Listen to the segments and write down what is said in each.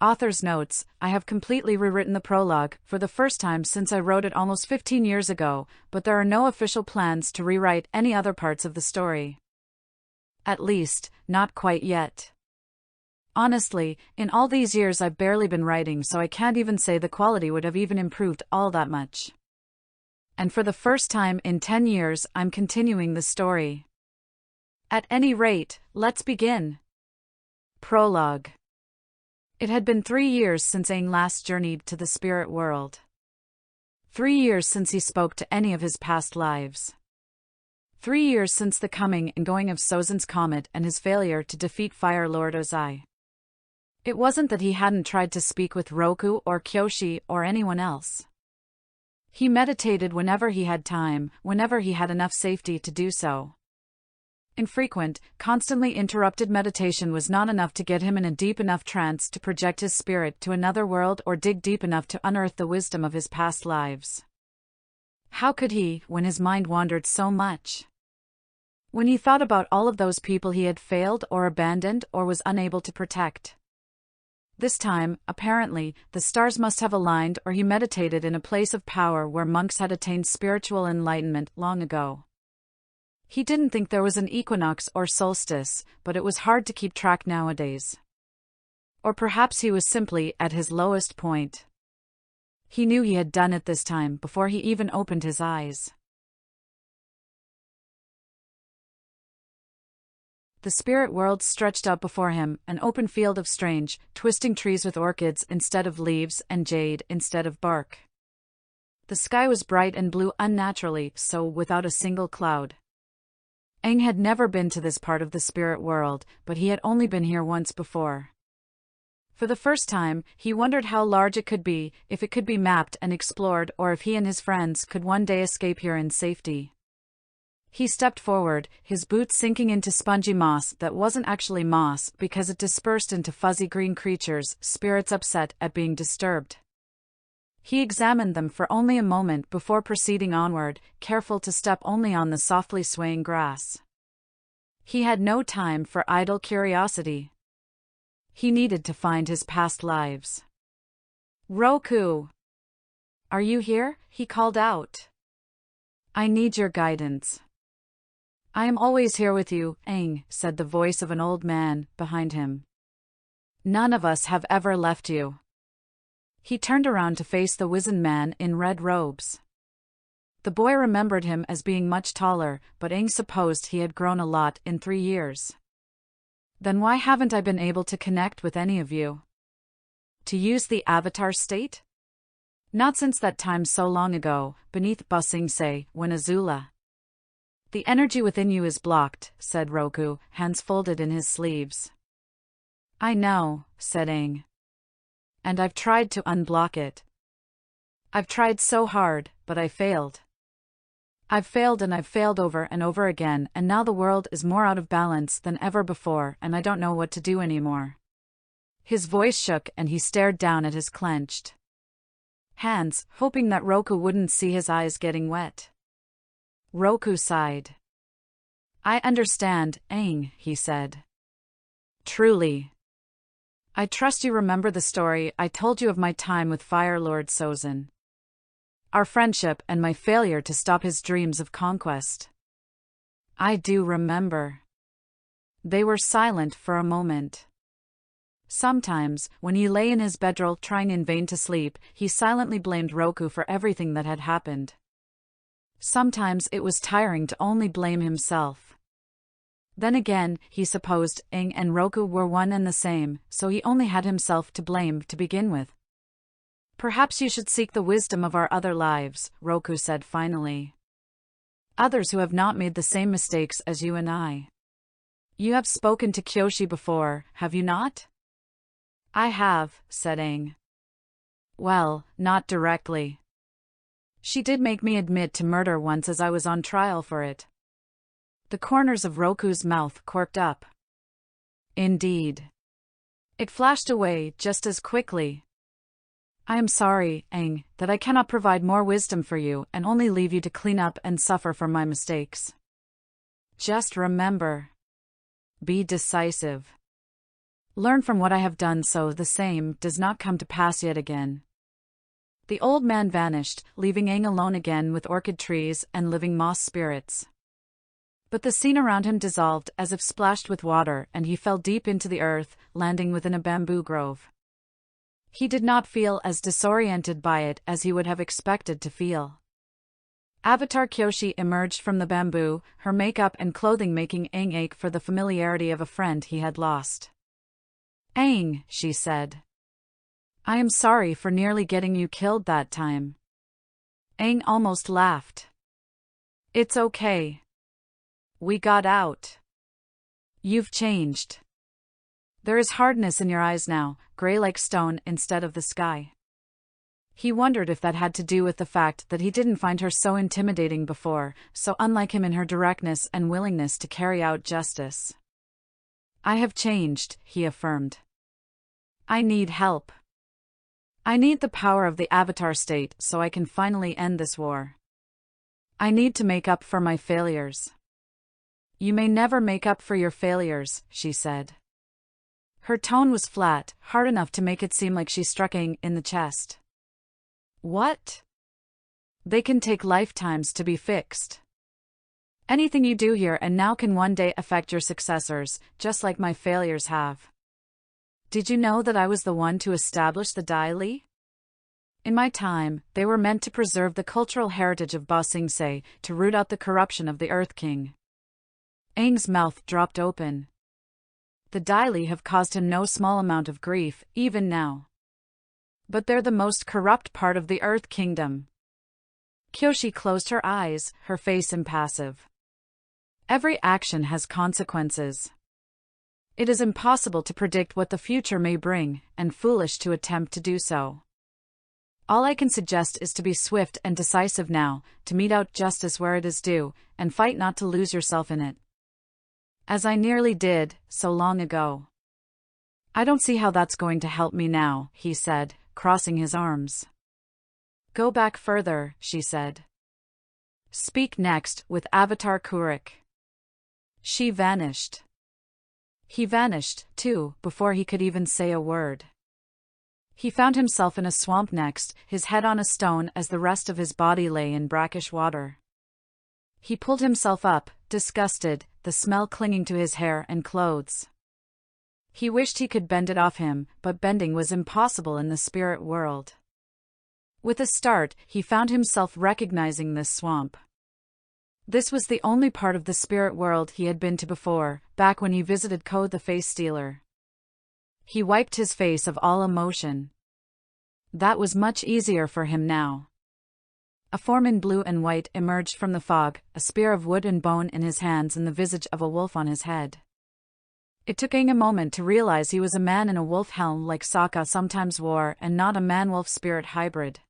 Author's notes: I have completely rewritten the prologue for the first time since I wrote it almost 15 years ago, but there are no official plans to rewrite any other parts of the story. At least, not quite yet. Honestly, in all these years I've barely been writing, so I can't even say the quality would have even improved all that much. And for the first time in 10 years, I'm continuing the story. At any rate, let's begin. Prologue. It had been 3 years since Aang last journeyed to the spirit world. 3 years since he spoke to any of his past lives. 3 years since the coming and going of Sozin's comet and his failure to defeat Fire Lord Ozai. It wasn't that he hadn't tried to speak with Roku or Kyoshi or anyone else. He meditated whenever he had time, whenever he had enough safety to do so. Infrequent, constantly interrupted meditation was not enough to get him in a deep enough trance to project his spirit to another world or dig deep enough to unearth the wisdom of his past lives. How could he, when his mind wandered so much? When he thought about all of those people he had failed or abandoned or was unable to protect. This time, apparently, the stars must have aligned, or he meditated in a place of power where monks had attained spiritual enlightenment long ago. He didn't think there was an equinox or solstice, but it was hard to keep track nowadays. Or perhaps he was simply at his lowest point. He knew he had done it this time before he even opened his eyes. The spirit world stretched out before him, an open field of strange, twisting trees with orchids instead of leaves and jade instead of bark. The sky was bright and blue unnaturally so, without a single cloud. Aang had never been to this part of the spirit world, but he had only been here once before. For the first time, he wondered how large it could be, if it could be mapped and explored, or if he and his friends could one day escape here in safety. He stepped forward, his boots sinking into spongy moss that wasn't actually moss because it dispersed into fuzzy green creatures, spirits upset at being disturbed. He examined them for only a moment before proceeding onward, careful to step only on the softly swaying grass. He had no time for idle curiosity. He needed to find his past lives. Roku! Are you here? He called out. I need your guidance. I am always here with you, Aang, said the voice of an old man behind him. None of us have ever left you. He turned around to face the wizened man in red robes. The boy remembered him as being much taller, but Aang supposed he had grown a lot in 3 years. Then why haven't I been able to connect with any of you? To use the avatar state? Not since that time so long ago, beneath Ba Sing Se, when Azula. The energy within you is blocked, said Roku, hands folded in his sleeves. I know, said Aang. And I've tried to unblock it. I've tried so hard, but I failed. I've failed and I've failed over and over again, and now the world is more out of balance than ever before, and I don't know what to do anymore. His voice shook and he stared down at his clenched hands, hoping that Roku wouldn't see his eyes getting wet. Roku sighed. I understand, Aang, he said. Truly. I trust you remember the story I told you of my time with Fire Lord Sozin. Our friendship and my failure to stop his dreams of conquest. I do remember. They were silent for a moment. Sometimes, when he lay in his bedroll trying in vain to sleep, he silently blamed Roku for everything that had happened. Sometimes it was tiring to only blame himself. Then again, he supposed Aang and Roku were one and the same, so he only had himself to blame to begin with. Perhaps you should seek the wisdom of our other lives, Roku said finally. Others who have not made the same mistakes as you and I. You have spoken to Kyoshi before, have you not? I have, said Aang. Well, not directly. She did make me admit to murder once as I was on trial for it. The corners of Roku's mouth quirked up. Indeed. It flashed away just as quickly. I am sorry, Aang, that I cannot provide more wisdom for you and only leave you to clean up and suffer for my mistakes. Just remember. Be decisive. Learn from what I have done so the same does not come to pass yet again. The old man vanished, leaving Aang alone again with orchid trees and living moss spirits. But the scene around him dissolved as if splashed with water, and he fell deep into the earth, landing within a bamboo grove. He did not feel as disoriented by it as he would have expected to feel. Avatar Kyoshi emerged from the bamboo, her makeup and clothing making Aang ache for the familiarity of a friend he had lost. "Aang," she said. "I am sorry for nearly getting you killed that time." Aang almost laughed. "It's okay. We got out. You've changed. There is hardness in your eyes now, gray like stone instead of the sky." He wondered if that had to do with the fact that he didn't find her so intimidating before, so unlike him in her directness and willingness to carry out justice. "I have changed," he affirmed. "I need help. I need the power of the Avatar state so I can finally end this war. I need to make up for my failures." "You may never make up for your failures," she said. Her tone was flat, hard enough to make it seem like she struck Aang in the chest. "What? They can take lifetimes to be fixed. Anything you do here and now can one day affect your successors, just like my failures have. Did you know that I was the one to establish the Dai Li? In my time, they were meant to preserve the cultural heritage of Ba Sing Se, to root out the corruption of the Earth King." Aang's mouth dropped open. The Dai Li have caused him no small amount of grief, even now. But they're the most corrupt part of the Earth Kingdom. Kyoshi closed her eyes, her face impassive. Every action has consequences. It is impossible to predict what the future may bring, and foolish to attempt to do so. All I can suggest is to be swift and decisive now, to mete out justice where it is due, and fight not to lose yourself in it. As I nearly did, so long ago. "I don't see how that's going to help me now," he said, crossing his arms. "Go back further," she said. "Speak next with Avatar Kuruk." She vanished. He vanished, too, before he could even say a word. He found himself in a swamp next, his head on a stone as the rest of his body lay in brackish water. He pulled himself up, disgusted, the smell clinging to his hair and clothes. He wished he could bend it off him, but bending was impossible in the spirit world. With a start, he found himself recognizing this swamp. This was the only part of the spirit world he had been to before, back when he visited Ko the Face Stealer. He wiped his face of all emotion. That was much easier for him now. A form in blue and white emerged from the fog, a spear of wood and bone in his hands and the visage of a wolf on his head. It took Aang a moment to realize he was a man in a wolf helm like Sokka sometimes wore and not a man-wolf spirit hybrid.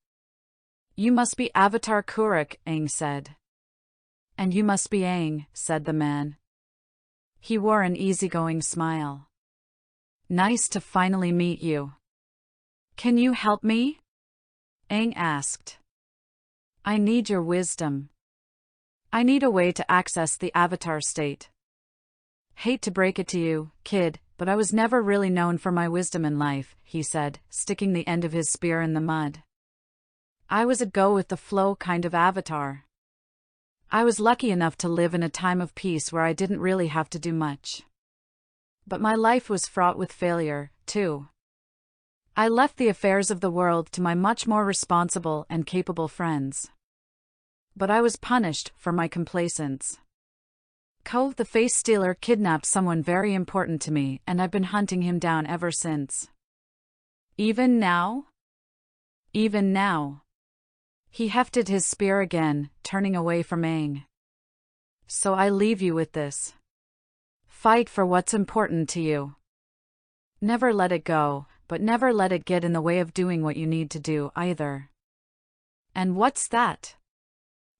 "You must be Avatar Kuruk," Aang said. "And you must be Aang," said the man. He wore an easygoing smile. "Nice to finally meet you. Can you help me?" Aang asked. "I need your wisdom. I need a way to access the Avatar state. Hate to break it to you, kid, but I was never really known for my wisdom in life," he said, sticking the end of his spear in the mud. "I was a go-with-the-flow kind of avatar. I was lucky enough to live in a time of peace where I didn't really have to do much. But my life was fraught with failure, too. I left the affairs of the world to my much more responsible and capable friends. But I was punished for my complacence. Ko, the Face Stealer, kidnapped someone very important to me, and I've been hunting him down ever since." "Even now?" "Even now." He hefted his spear again, turning away from Aang. "So I leave you with this. Fight for what's important to you. Never let it go, but never let it get in the way of doing what you need to do either." "And what's that?"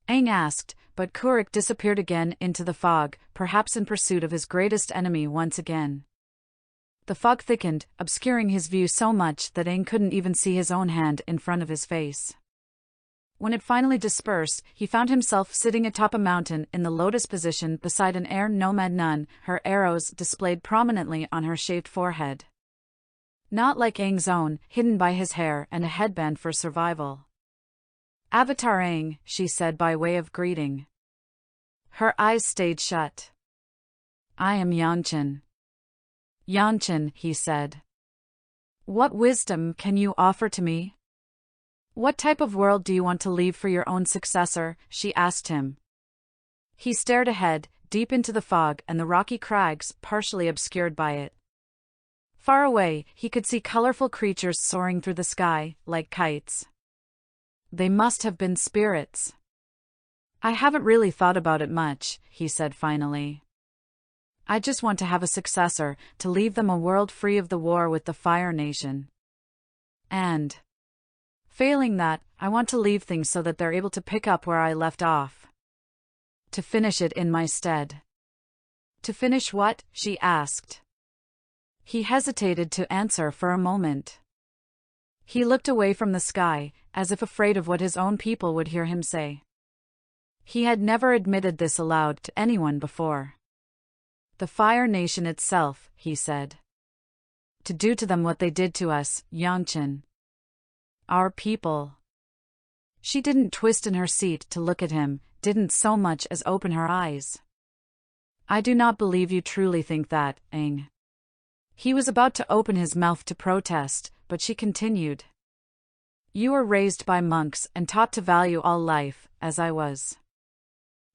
Aang asked, but Kuruk disappeared again into the fog, perhaps in pursuit of his greatest enemy once again. The fog thickened, obscuring his view so much that Aang couldn't even see his own hand in front of his face. When it finally dispersed, he found himself sitting atop a mountain in the lotus position beside an air nomad nun, her arrows displayed prominently on her shaved forehead. Not like Aang's own, hidden by his hair and a headband for survival. "Avatar Aang," she said by way of greeting. Her eyes stayed shut. "I am Yanchen." "Yanchen," he said. "What wisdom can you offer to me?" "What type of world do you want to leave for your own successor?" she asked him. He stared ahead, deep into the fog and the rocky crags, partially obscured by it. Far away, he could see colorful creatures soaring through the sky, like kites. They must have been spirits. "I haven't really thought about it much," he said finally. "I just want to have a successor, to leave them a world free of the war with the Fire Nation. And, failing that, I want to leave things so that they're able to pick up where I left off. To finish it in my stead." "To finish what?" she asked. He hesitated to answer for a moment. He looked away from the sky, as if afraid of what his own people would hear him say. He had never admitted this aloud to anyone before. "The Fire Nation itself," he said. "To do to them what they did to us, Yanchen. Our people." She didn't twist in her seat to look at him, didn't so much as open her eyes. "I do not believe you truly think that, Aang." He was about to open his mouth to protest, but she continued. "You were raised by monks and taught to value all life, as I was.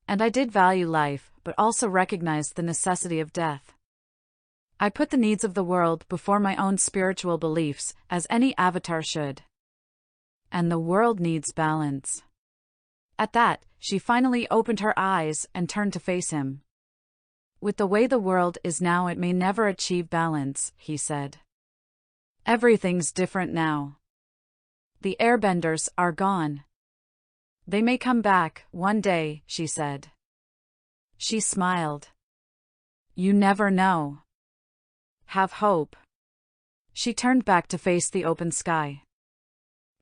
And I did value life, but also recognized the necessity of death. I put the needs of the world before my own spiritual beliefs, as any avatar should. And the world needs balance." At that, she finally opened her eyes and turned to face him. "With the way the world is now, it may never achieve balance," he said. "Everything's different now. The airbenders are gone. They may come back, one day," she said. She smiled. "You never know. Have hope." She turned back to face the open sky.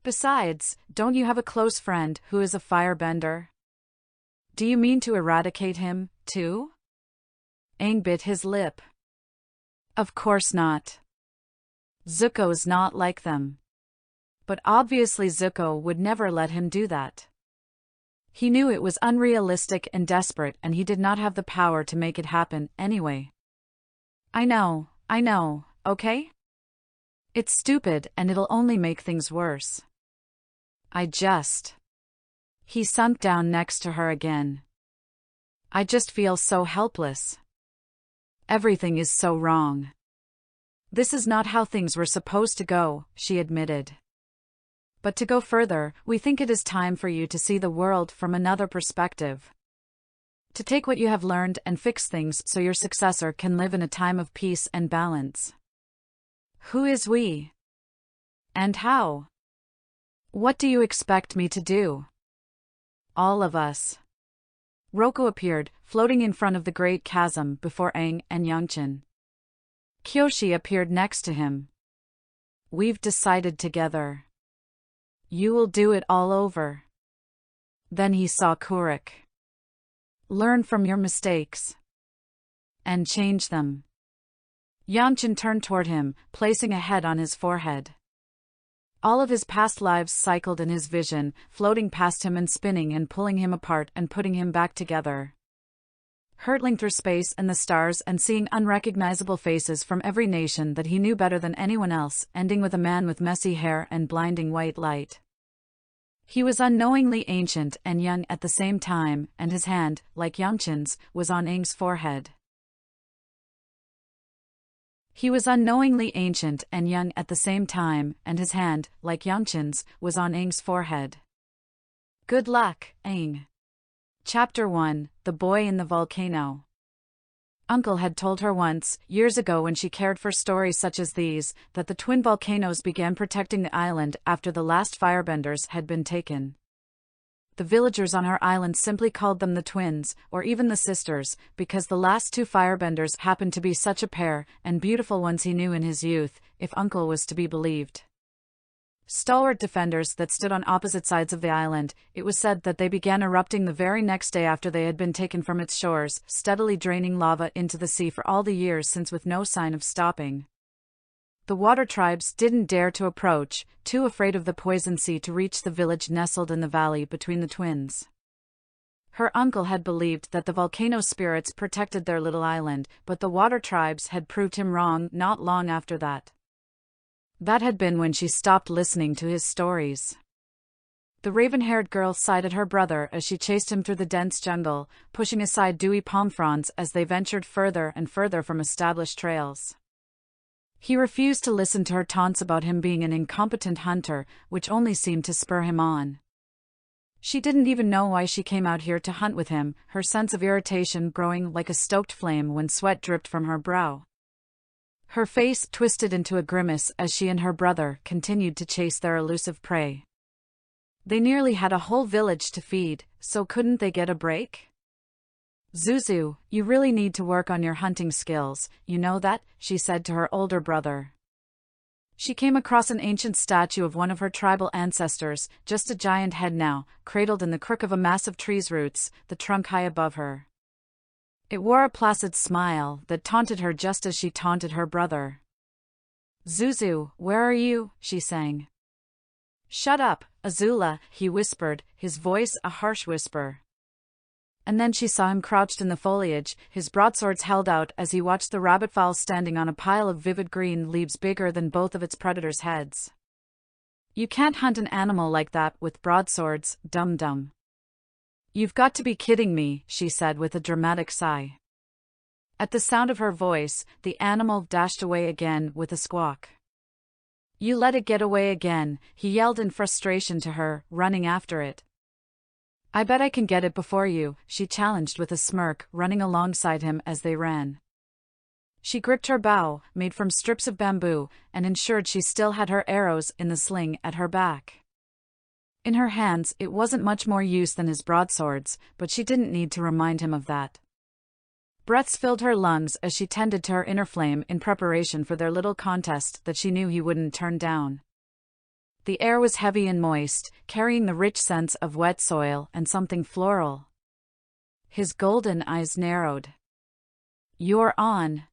"Besides, don't you have a close friend who is a firebender? Do you mean to eradicate him, too?" Aang bit his lip. "Of course not. Zuko's not like them. But obviously Zuko would never let him do that. He knew it was unrealistic and desperate, and he did not have the power to make it happen anyway." I know, okay? It's stupid and it'll only make things worse. He sunk down next to her again. "I just feel so helpless. Everything is so wrong. This is not how things were supposed to go," she admitted. "But to go further, we think it is time for you to see the world from another perspective. To take what you have learned and fix things so your successor can live in a time of peace and balance." "Who is we? And how? What do you expect me to do?" "All of us." Roku appeared, floating in front of the great chasm before Aang and Yanchen. Kyoshi appeared next to him. "We've decided together. You will do it all over." Then he saw Kuruk. "Learn from your mistakes. And change them." Yanchen turned toward him, placing a head on his forehead. All of his past lives cycled in his vision, floating past him and spinning and pulling him apart and putting him back together. Hurtling through space and the stars and seeing unrecognizable faces from every nation that he knew better than anyone else, ending with a man with messy hair and blinding white light. He was unknowingly ancient and young at the same time, and his hand, like Yangchen's, was on Aang's forehead. He was unknowingly ancient and young at the same time, and his hand, like Yangchen's, was on Aang's forehead. Good luck, Aang. Chapter 1: The Boy in the Volcano. Uncle had told her once, years ago when she cared for stories such as these, that the twin volcanoes began protecting the island after the last firebenders had been taken. The villagers on her island simply called them the twins, or even the sisters, because the last two firebenders happened to be such a pair, and beautiful ones he knew in his youth, if Uncle was to be believed. Stalwart defenders that stood on opposite sides of the island, it was said that they began erupting the very next day after they had been taken from its shores, steadily draining lava into the sea for all the years since with no sign of stopping. The water tribes didn't dare to approach, too afraid of the poison sea to reach the village nestled in the valley between the twins. Her uncle had believed that the volcano spirits protected their little island, but the water tribes had proved him wrong not long after that. That had been when she stopped listening to his stories. The raven-haired girl sighed at her brother as she chased him through the dense jungle, pushing aside dewy palm fronds as they ventured further and further from established trails. He refused to listen to her taunts about him being an incompetent hunter, which only seemed to spur him on. She didn't even know why she came out here to hunt with him, her sense of irritation growing like a stoked flame when sweat dripped from her brow. Her face twisted into a grimace as she and her brother continued to chase their elusive prey. They nearly had a whole village to feed, so couldn't they get a break? "Zuzu, you really need to work on your hunting skills, you know that," she said to her older brother. She came across an ancient statue of one of her tribal ancestors, just a giant head now, cradled in the crook of a massive tree's roots, the trunk high above her. It wore a placid smile that taunted her just as she taunted her brother. "Zuzu, where are you?" she sang. "Shut up, Azula," he whispered, his voice a harsh whisper. And then she saw him crouched in the foliage, his broadswords held out as he watched the rabbitfowl standing on a pile of vivid green leaves bigger than both of its predators' heads. "You can't hunt an animal like that with broadswords, dum-dum." "You've got to be kidding me," she said with a dramatic sigh. At the sound of her voice, the animal dashed away again with a squawk. "You let it get away again," he yelled in frustration to her, running after it. "I bet I can get it before you," she challenged with a smirk, running alongside him as they ran. She gripped her bow, made from strips of bamboo, and ensured she still had her arrows in the sling at her back. In her hands it wasn't much more use than his broadswords, but she didn't need to remind him of that. Breaths filled her lungs as she tended to her inner flame in preparation for their little contest that she knew he wouldn't turn down. The air was heavy and moist, carrying the rich scents of wet soil and something floral. His golden eyes narrowed. "You're on."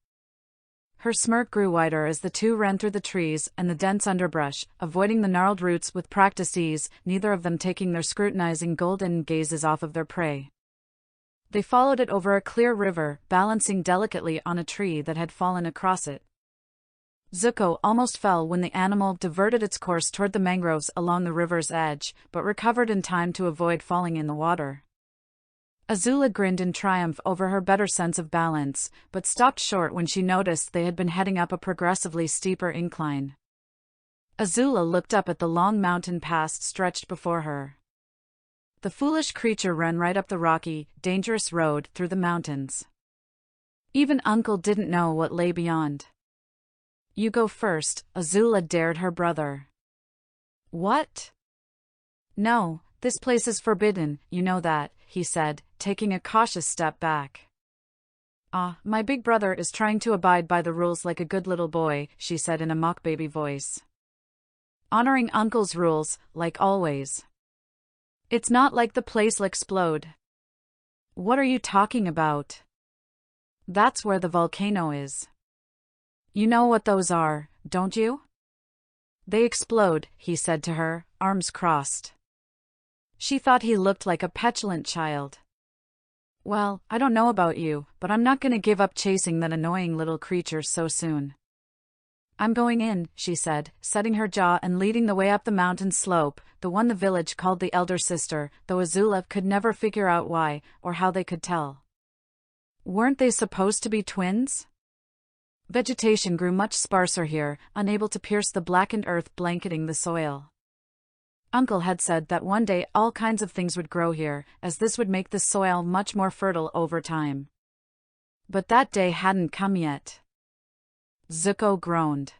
Her smirk grew wider as the two ran through the trees and the dense underbrush, avoiding the gnarled roots with practiced ease, neither of them taking their scrutinizing golden gazes off of their prey. They followed it over a clear river, balancing delicately on a tree that had fallen across it. Zuko almost fell when the animal diverted its course toward the mangroves along the river's edge, but recovered in time to avoid falling in the water. Azula grinned in triumph over her better sense of balance, but stopped short when she noticed they had been heading up a progressively steeper incline. Azula looked up at the long mountain pass stretched before her. The foolish creature ran right up the rocky, dangerous road through the mountains. Even Uncle didn't know what lay beyond. "You go first," Azula dared her brother. "What?" "No, this place is forbidden, you know that," he said, taking a cautious step back. My big brother is trying to abide by the rules like a good little boy," she said in a mock baby voice. "Honoring Uncle's rules, like always. It's not like the place'll explode." "What are you talking about?" "That's where the volcano is. You know what those are, don't you?" "They explode," he said to her, arms crossed. She thought he looked like a petulant child. "Well, I don't know about you, but I'm not going to give up chasing that annoying little creature so soon." "I'm going in," she said, setting her jaw and leading the way up the mountain slope, the one the village called the elder sister, though Azula could never figure out why, or how they could tell. Weren't they supposed to be twins? Vegetation grew much sparser here, unable to pierce the blackened earth blanketing the soil. Uncle had said that one day all kinds of things would grow here, as this would make the soil much more fertile over time. But that day hadn't come yet. Zuko groaned.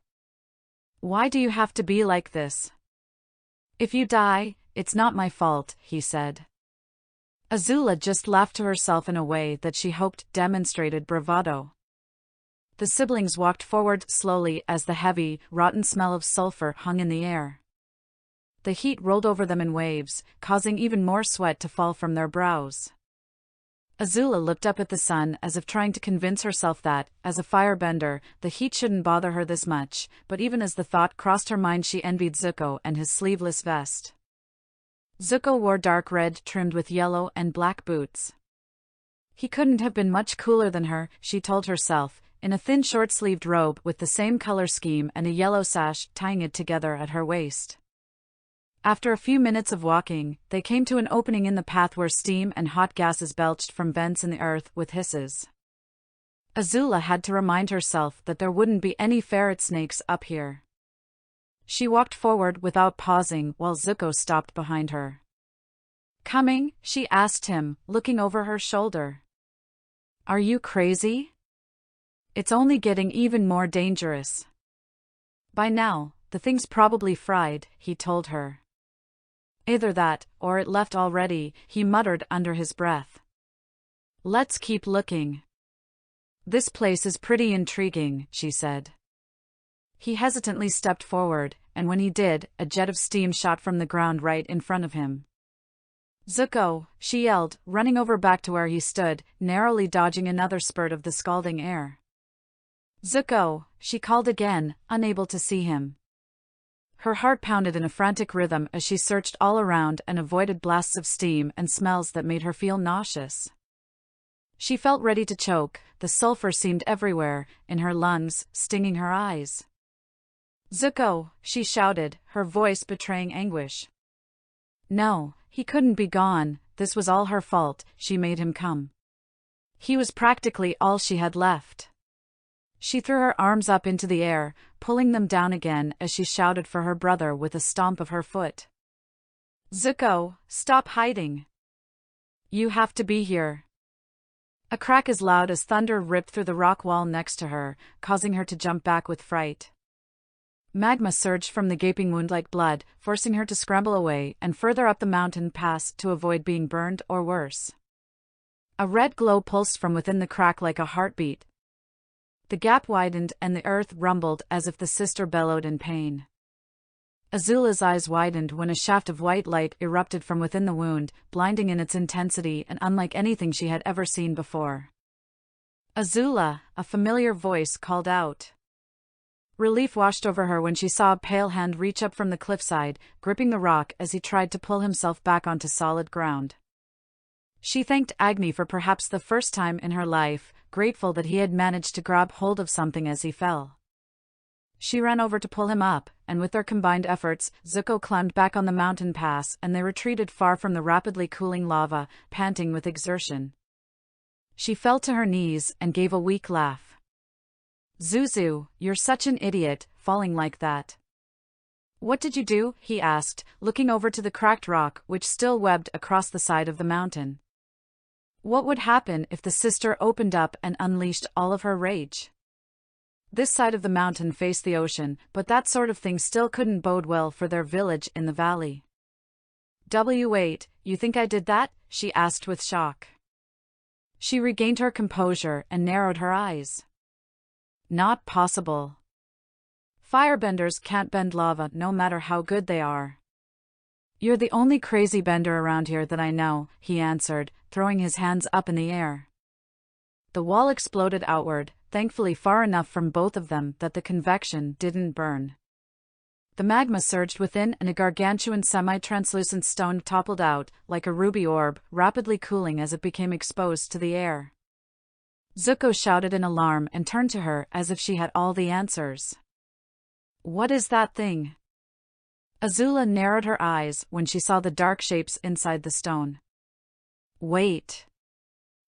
"Why do you have to be like this?" "If you die, it's not my fault," he said. Azula just laughed to herself in a way that she hoped demonstrated bravado. The siblings walked forward slowly as the heavy, rotten smell of sulfur hung in the air. The heat rolled over them in waves, causing even more sweat to fall from their brows. Azula looked up at the sun as if trying to convince herself that, as a firebender, the heat shouldn't bother her this much, but even as the thought crossed her mind she envied Zuko and his sleeveless vest. Zuko wore dark red trimmed with yellow and black boots. He couldn't have been much cooler than her, she told herself, in a thin short-sleeved robe with the same color scheme and a yellow sash tying it together at her waist. After a few minutes of walking, they came to an opening in the path where steam and hot gases belched from vents in the earth with hisses. Azula had to remind herself that there wouldn't be any ferret snakes up here. She walked forward without pausing while Zuko stopped behind her. "Coming?" she asked him, looking over her shoulder. "Are you crazy? It's only getting even more dangerous." "By now, the thing's probably fried," he told her. "Either that, or it left already," he muttered under his breath. "Let's keep looking. This place is pretty intriguing," she said. He hesitantly stepped forward, and when he did, a jet of steam shot from the ground right in front of him. "Zuko!" she yelled, running over back to where he stood, narrowly dodging another spurt of the scalding air. "Zuko!" she called again, unable to see him. Her heart pounded in a frantic rhythm as she searched all around and avoided blasts of steam and smells that made her feel nauseous. She felt ready to choke, the sulfur seemed everywhere, in her lungs, stinging her eyes. "Zuko!" she shouted, her voice betraying anguish. No, he couldn't be gone, this was all her fault, she made him come. He was practically all she had left. She threw her arms up into the air, pulling them down again as she shouted for her brother with a stomp of her foot. "Zuko, stop hiding. You have to be here." A crack as loud as thunder ripped through the rock wall next to her, causing her to jump back with fright. Magma surged from the gaping wound like blood, forcing her to scramble away and further up the mountain pass to avoid being burned or worse. A red glow pulsed from within the crack like a heartbeat. The gap widened and the earth rumbled as if the sister bellowed in pain. Azula's eyes widened when a shaft of white light erupted from within the wound, blinding in its intensity and unlike anything she had ever seen before. "Azula!" a familiar voice called out. Relief washed over her when she saw a pale hand reach up from the cliffside, gripping the rock as he tried to pull himself back onto solid ground. She thanked Agni for perhaps the first time in her life, grateful that he had managed to grab hold of something as he fell. She ran over to pull him up, and with their combined efforts, Zuko climbed back on the mountain pass and they retreated far from the rapidly cooling lava, panting with exertion. She fell to her knees and gave a weak laugh. "Zuzu, you're such an idiot, falling like that." "What did you do?" he asked, looking over to the cracked rock which still webbed across the side of the mountain. What would happen if the sister opened up and unleashed all of her rage? This side of the mountain faced the ocean, but that sort of thing still couldn't bode well for their village in the valley. "Wait, you think I did that?" she asked with shock. She regained her composure and narrowed her eyes. "Not possible. Firebenders can't bend lava no matter how good they are." "You're the only crazy bender around here that I know," he answered, throwing his hands up in the air. The wall exploded outward, thankfully far enough from both of them that the convection didn't burn. The magma surged within and a gargantuan semi-translucent stone toppled out, like a ruby orb, rapidly cooling as it became exposed to the air. Zuko shouted in alarm and turned to her as if she had all the answers. "What is that thing?" Azula narrowed her eyes when she saw the dark shapes inside the stone. "Wait.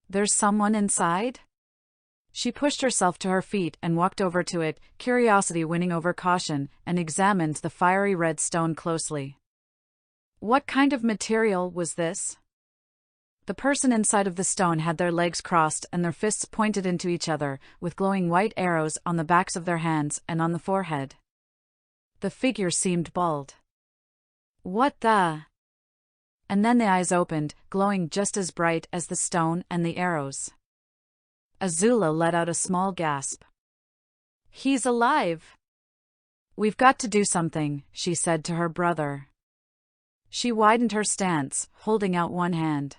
There's someone inside?" She pushed herself to her feet and walked over to it, curiosity winning over caution, and examined the fiery red stone closely. What kind of material was this? The person inside of the stone had their legs crossed and their fists pointed into each other, with glowing white arrows on the backs of their hands and on the forehead. The figure seemed bald. "What the?" And then the eyes opened, glowing just as bright as the stone and the arrows. Azula let out a small gasp. "He's alive!" "We've got to do something," she said to her brother. She widened her stance, holding out one hand.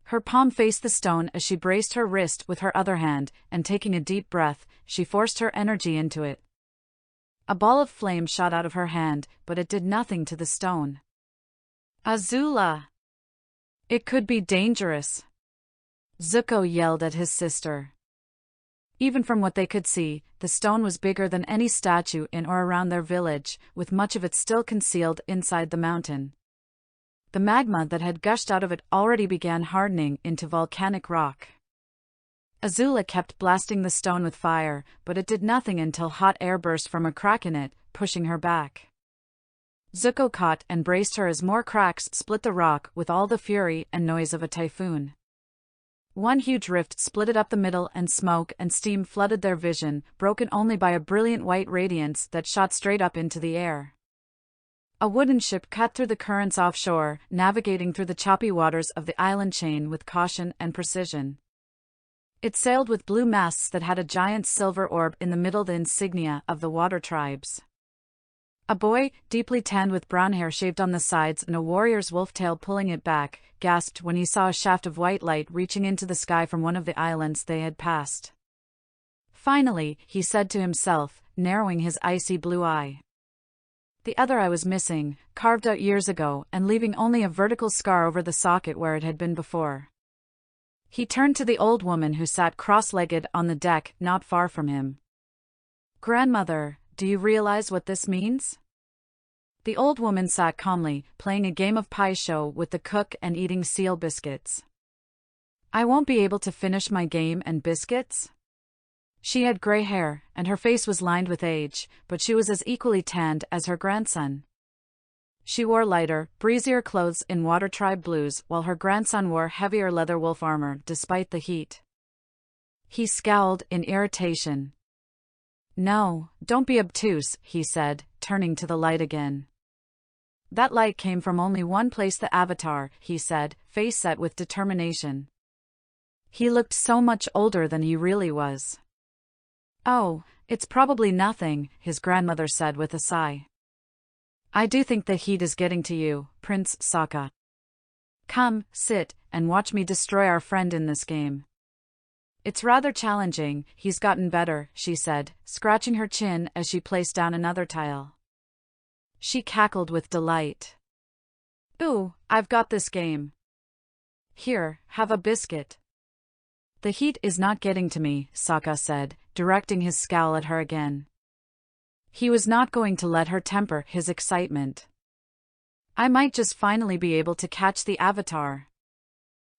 Her palm faced the stone as she braced her wrist with her other hand, and taking a deep breath, she forced her energy into it. A ball of flame shot out of her hand, but it did nothing to the stone. Azula! It could be dangerous. Zuko yelled at his sister. Even from what they could see, the stone was bigger than any statue in or around their village, with much of it still concealed inside the mountain. The magma that had gushed out of it already began hardening into volcanic rock. Azula kept blasting the stone with fire, but it did nothing until hot air burst from a crack in it, pushing her back. Zuko caught and braced her as more cracks split the rock with all the fury and noise of a typhoon. One huge rift split it up the middle, and smoke and steam flooded their vision, broken only by a brilliant white radiance that shot straight up into the air. A wooden ship cut through the currents offshore, navigating through the choppy waters of the island chain with caution and precision. It sailed with blue masts that had a giant silver orb in the middle, the insignia of the water tribes. A boy, deeply tanned with brown hair shaved on the sides and a warrior's wolf tail pulling it back, gasped when he saw a shaft of white light reaching into the sky from one of the islands they had passed. Finally, he said to himself, narrowing his icy blue eye. The other eye was missing, carved out years ago and leaving only a vertical scar over the socket where it had been before. He turned to the old woman who sat cross-legged on the deck not far from him. "Grandmother, do you realize what this means?" The old woman sat calmly, playing a game of pie show with the cook and eating seal biscuits. "I won't be able to finish my game and biscuits?" She had gray hair, and her face was lined with age, but she was as equally tanned as her grandson. She wore lighter, breezier clothes in water tribe blues, while her grandson wore heavier leather wolf armor despite the heat. He scowled in irritation. "No, don't be obtuse," he said, turning to the light again. "That light came from only one place, the Avatar," he said, face set with determination. He looked so much older than he really was. "Oh, it's probably nothing," his grandmother said with a sigh. "I do think the heat is getting to you, Prince Sokka. Come, sit, and watch me destroy our friend in this game." "It's rather challenging, he's gotten better," she said, scratching her chin as she placed down another tile. She cackled with delight. "Ooh, I've got this game. Here, have a biscuit." "The heat is not getting to me," Sokka said, directing his scowl at her again. He was not going to let her temper his excitement. "I might just finally be able to catch the Avatar.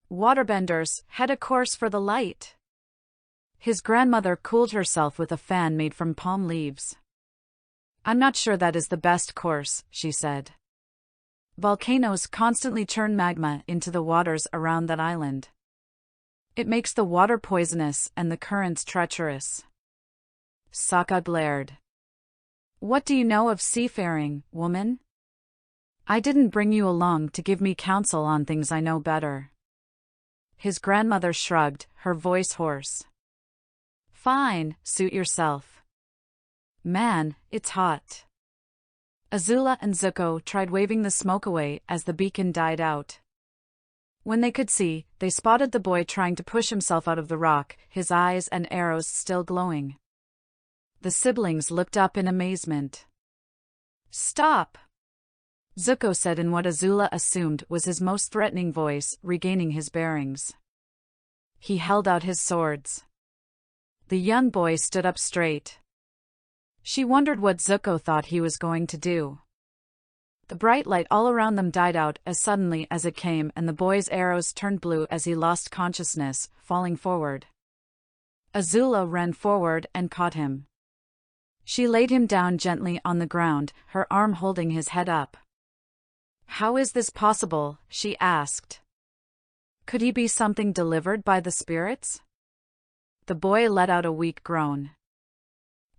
Waterbenders, head a course for the light." His grandmother cooled herself with a fan made from palm leaves. "I'm not sure that is the best course," she said. "Volcanoes constantly churn magma into the waters around that island. It makes the water poisonous and the currents treacherous." Sokka glared. "What do you know of seafaring, woman? I didn't bring you along to give me counsel on things I know better." His grandmother shrugged, her voice hoarse. "Fine, suit yourself. Man, it's hot." Azula and Zuko tried waving the smoke away as the beacon died out. When they could see, they spotted the boy trying to push himself out of the rock, his eyes and arrows still glowing. The siblings looked up in amazement. "Stop!" Zuko said in what Azula assumed was his most threatening voice, regaining his bearings. He held out his swords. The young boy stood up straight. She wondered what Zuko thought he was going to do. The bright light all around them died out as suddenly as it came, and the boy's arrows turned blue as he lost consciousness, falling forward. Azula ran forward and caught him. She laid him down gently on the ground, her arm holding his head up. "How is this possible?" she asked. "Could he be something delivered by the spirits?" The boy let out a weak groan.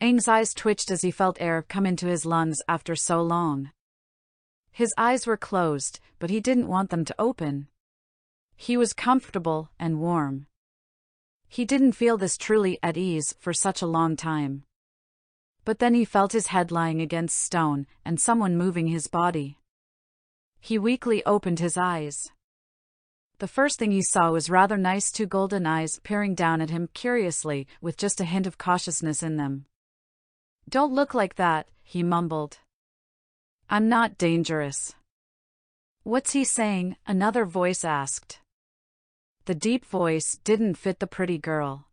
Aang's eyes twitched as he felt air come into his lungs after so long. His eyes were closed, but he didn't want them to open. He was comfortable and warm. He didn't feel this truly at ease for such a long time. But then he felt his head lying against stone, and someone moving his body. He weakly opened his eyes. The first thing he saw was rather nice two golden eyes peering down at him curiously, with just a hint of cautiousness in them. "Don't look like that," he mumbled. "I'm not dangerous." "What's he saying?" another voice asked. The deep voice didn't fit the pretty girl.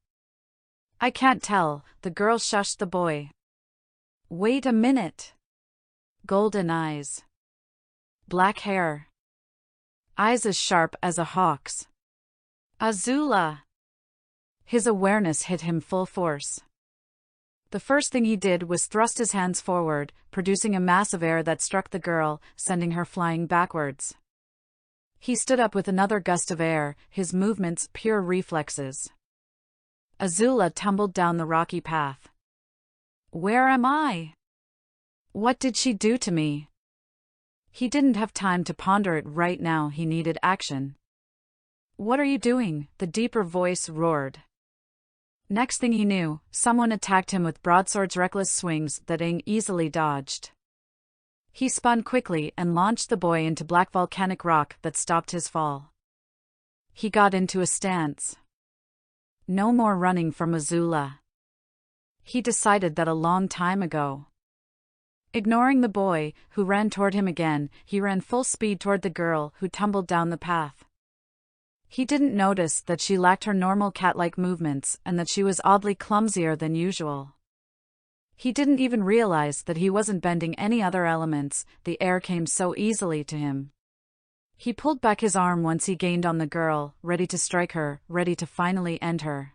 "I can't tell," the girl shushed the boy. "Wait a minute." Golden eyes. Black hair. Eyes as sharp as a hawk's. Azula! His awareness hit him full force. The first thing he did was thrust his hands forward, producing a mass of air that struck the girl, sending her flying backwards. He stood up with another gust of air, his movements pure reflexes. Azula tumbled down the rocky path. "Where am I? What did she do to me?" He didn't have time to ponder it right now, he needed action. "What are you doing?" the deeper voice roared. Next thing he knew, someone attacked him with broadsword's reckless swings that Aang easily dodged. He spun quickly and launched the boy into black volcanic rock that stopped his fall. He got into a stance. No more running from Azula. He decided that a long time ago. Ignoring the boy, who ran toward him again, he ran full speed toward the girl who tumbled down the path. He didn't notice that she lacked her normal cat-like movements and that she was oddly clumsier than usual. He didn't even realize that he wasn't bending any other elements, the air came so easily to him. He pulled back his arm once he gained on the girl, ready to strike her, ready to finally end her.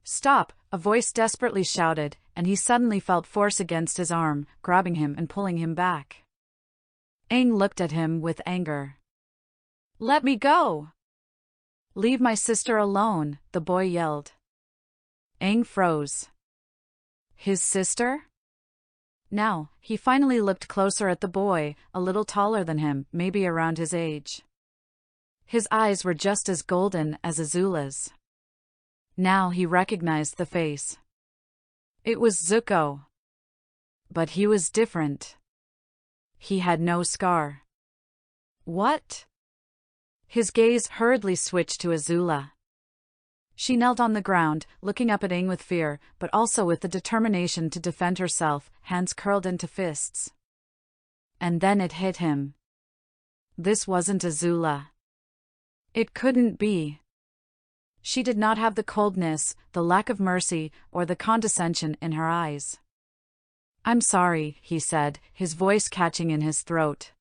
"Stop!" a voice desperately shouted, and he suddenly felt force against his arm, grabbing him and pulling him back. Aang looked at him with anger. "Let me go! Leave my sister alone," the boy yelled. Aang froze. His sister? Now, he finally looked closer at the boy, a little taller than him, maybe around his age. His eyes were just as golden as Azula's. Now he recognized the face. It was Zuko. But he was different. He had no scar. What? His gaze hurriedly switched to Azula. She knelt on the ground, looking up at Aang with fear, but also with the determination to defend herself, hands curled into fists. And then it hit him. This wasn't Azula. It couldn't be. She did not have the coldness, the lack of mercy, or the condescension in her eyes. "I'm sorry," he said, his voice catching in his throat.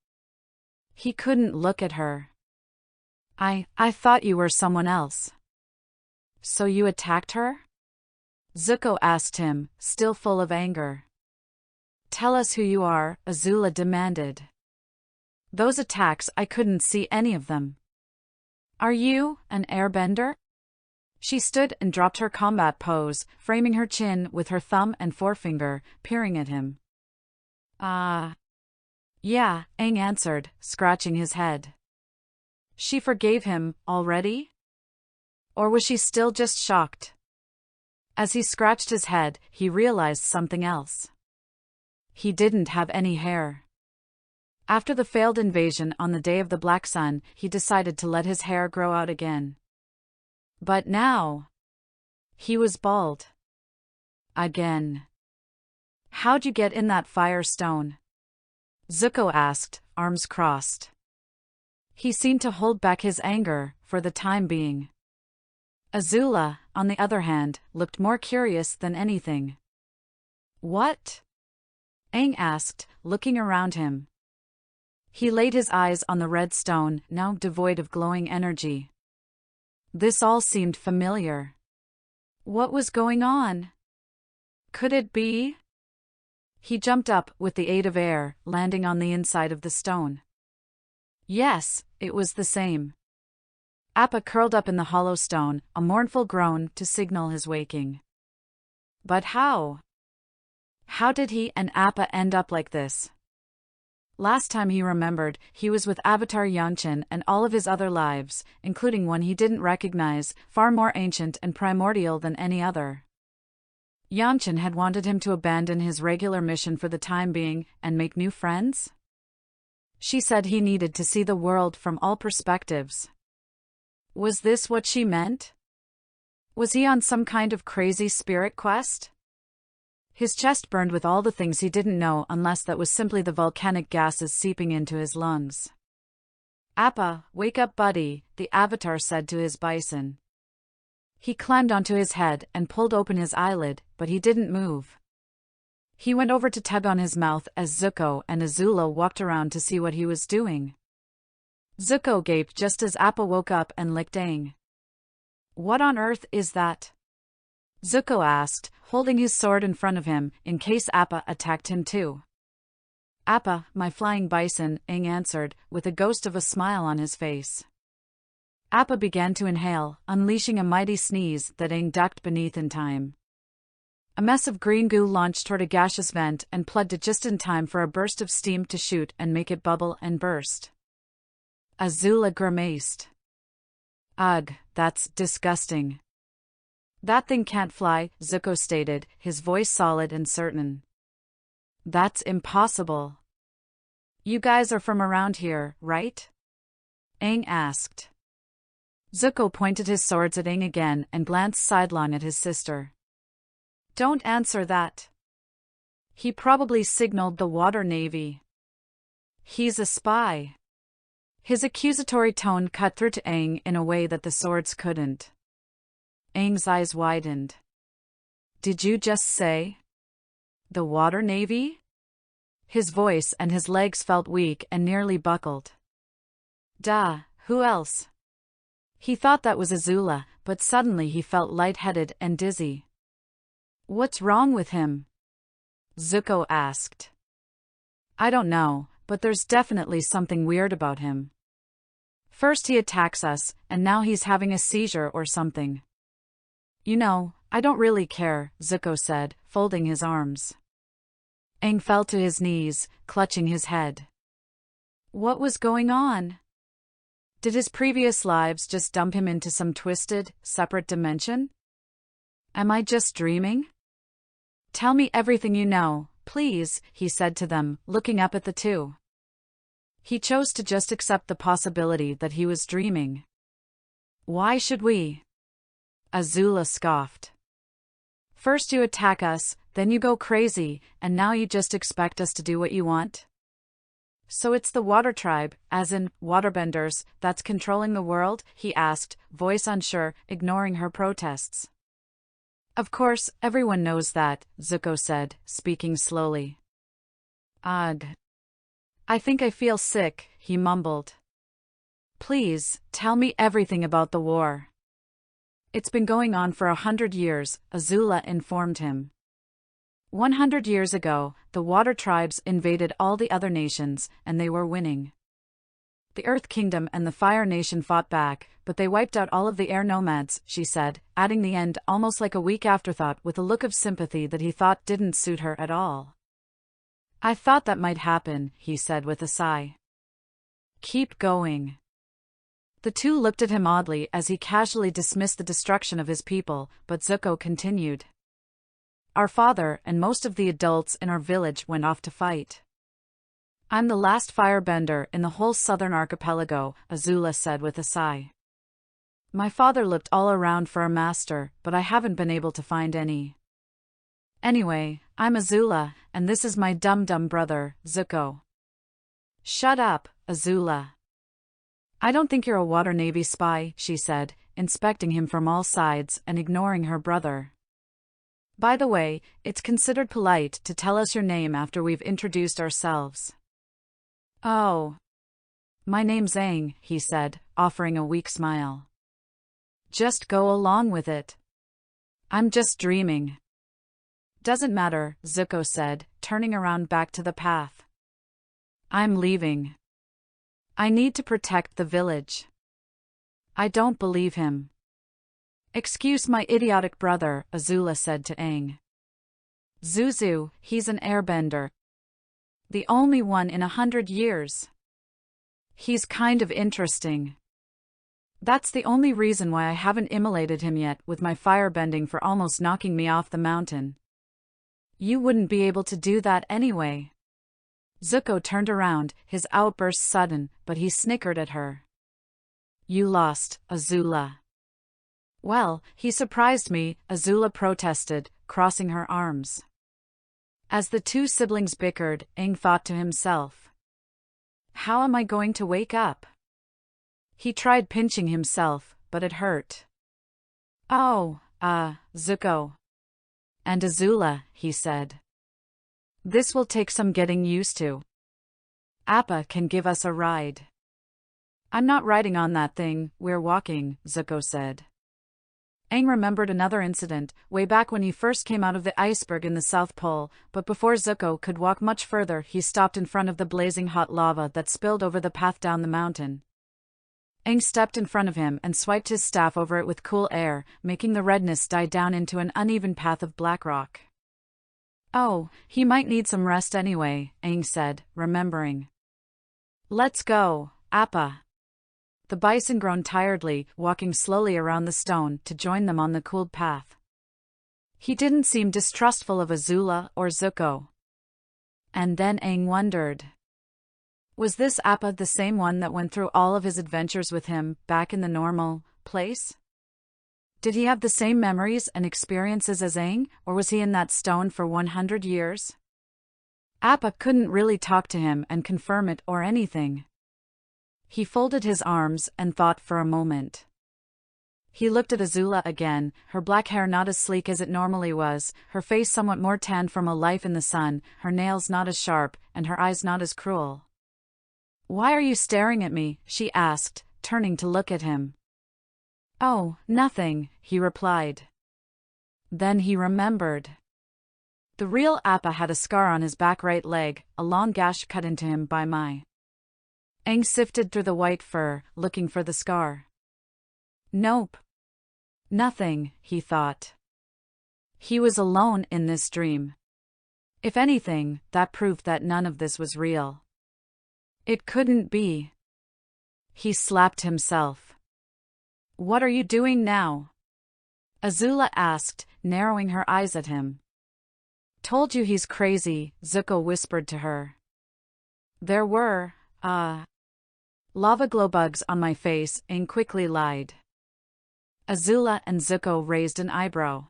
He couldn't look at her. I thought you were someone else." "So you attacked her?" Zuko asked him, still full of anger. "Tell us who you are," Azula demanded. "Those attacks, I couldn't see any of them." "Are you an airbender?" She stood and dropped her combat pose, framing her chin with her thumb and forefinger, peering at him. Yeah," Aang answered, scratching his head. She forgave him, already? Or was she still just shocked? As he scratched his head, he realized something else. He didn't have any hair. After the failed invasion on the day of the Black Sun, he decided to let his hair grow out again. But now, he was bald. Again. "How'd you get in that fire stone?" Zuko asked, arms crossed. He seemed to hold back his anger, for the time being. Azula, on the other hand, looked more curious than anything. "What?" Aang asked, looking around him. He laid his eyes on the red stone, now devoid of glowing energy. This all seemed familiar. What was going on? Could it be? He jumped up with the aid of air, landing on the inside of the stone. Yes, it was the same. Appa curled up in the hollow stone, a mournful groan to signal his waking. But how? How did he and Appa end up like this? Last time he remembered, he was with Avatar Yangchen and all of his other lives, including one he didn't recognize, far more ancient and primordial than any other. Yangchen had wanted him to abandon his regular mission for the time being and make new friends? She said he needed to see the world from all perspectives. Was this what she meant? Was he on some kind of crazy spirit quest? His chest burned with all the things he didn't know, unless that was simply the volcanic gases seeping into his lungs. Appa, wake up buddy, the Avatar said to his bison. He climbed onto his head and pulled open his eyelid, but he didn't move. He went over to tug on his mouth as Zuko and Azula walked around to see what he was doing. Zuko gaped just as Appa woke up and licked Aang. What on earth is that? Zuko asked, holding his sword in front of him, in case Appa attacked him too. Appa, my flying bison, Aang answered, with a ghost of a smile on his face. Appa began to inhale, unleashing a mighty sneeze that Aang ducked beneath in time. A mess of green goo launched toward a gaseous vent and plugged just in time for a burst of steam to shoot and make it bubble and burst. Azula grimaced. Ugh, that's disgusting. That thing can't fly, Zuko stated, his voice solid and certain. That's impossible. You guys are from around here, right? Aang asked. Zuko pointed his swords at Aang again and glanced sidelong at his sister. Don't answer that. He probably signaled the water navy. He's a spy. His accusatory tone cut through to Aang in a way that the swords couldn't. Aang's eyes widened. Did you just say? The water navy? His voice and his legs felt weak and nearly buckled. Duh, who else? He thought that was Azula, but suddenly he felt lightheaded and dizzy. What's wrong with him? Zuko asked. I don't know, but there's definitely something weird about him. First he attacks us, and now he's having a seizure or something. You know, I don't really care, Zuko said, folding his arms. Aang fell to his knees, clutching his head. What was going on? Did his previous lives just dump him into some twisted, separate dimension? Am I just dreaming? Tell me everything you know, please, he said to them, looking up at the two. He chose to just accept the possibility that he was dreaming. Why should we? Azula scoffed. First you attack us, then you go crazy, and now you just expect us to do what you want? So it's the water tribe, as in, waterbenders, that's controlling the world? He asked, voice unsure, ignoring her protests. Of course, everyone knows that, Zuko said, speaking slowly. Ugh. I think I feel sick, he mumbled. Please, tell me everything about the war. It's been going on for 100 years, Azula informed him. 100 years ago, the water tribes invaded all the other nations, and they were winning. The Earth Kingdom and the Fire Nation fought back, but they wiped out all of the air nomads, she said, adding the end almost like a weak afterthought with a look of sympathy that he thought didn't suit her at all. I thought that might happen, he said with a sigh. Keep going. The two looked at him oddly as he casually dismissed the destruction of his people, but Zuko continued. Our father and most of the adults in our village went off to fight. I'm the last firebender in the whole southern archipelago, Azula said with a sigh. My father looked all around for a master, but I haven't been able to find any. Anyway, I'm Azula, and this is my dum-dum brother, Zuko. Shut up, Azula. I don't think you're a water navy spy, she said, inspecting him from all sides and ignoring her brother. By the way, it's considered polite to tell us your name after we've introduced ourselves. Oh. My name's Aang, he said, offering a weak smile. Just go along with it. I'm just dreaming. Doesn't matter, Zuko said, turning around back to the path. I'm leaving. I need to protect the village. I don't believe him. Excuse my idiotic brother, Azula said to Aang. Zuzu, he's an airbender. The only one in 100 years. He's kind of interesting. That's the only reason why I haven't immolated him yet with my firebending for almost knocking me off the mountain. You wouldn't be able to do that anyway. Zuko turned around, his outburst sudden, but he snickered at her. you lost, Azula. Well, he surprised me, Azula protested, crossing her arms. As the two siblings bickered, Aang thought to himself. How am I going to wake up? He tried pinching himself, but it hurt. Oh, Zuko and Azula, he said. This will take some getting used to. Appa can give us a ride. I'm not riding on that thing, we're walking, Zuko said. Aang remembered another incident, way back when he first came out of the iceberg in the South Pole, but before Zuko could walk much further he stopped in front of the blazing hot lava that spilled over the path down the mountain. Aang stepped in front of him and swiped his staff over it with cool air, making the redness die down into an uneven path of black rock. Oh, he might need some rest anyway, Aang said, remembering. Let's go, Appa. The bison groaned tiredly, walking slowly around the stone to join them on the cooled path. He didn't seem distrustful of Azula or Zuko. And then Aang wondered. Was this Appa the same one that went through all of his adventures with him, back in the normal place? Did he have the same memories and experiences as Aang, or was he in that stone for 100 years? Appa couldn't really talk to him and confirm it or anything. He folded his arms and thought for a moment. He looked at Azula again, her black hair not as sleek as it normally was, her face somewhat more tanned from a life in the sun, her nails not as sharp, and her eyes not as cruel. Why are you staring at me? She asked, turning to look at him. Oh, nothing, he replied. Then he remembered. The real Appa had a scar on his back right leg, a long gash cut into him by my. Aang sifted through the white fur, looking for the scar. Nope. Nothing, he thought. He was alone in this dream. If anything, that proved that none of this was real. It couldn't be. He slapped himself. What are you doing now? Azula asked, narrowing her eyes at him. Told you he's crazy, Zuko whispered to her. There were, lava glow bugs on my face, Aang quickly lied. Azula and Zuko raised an eyebrow.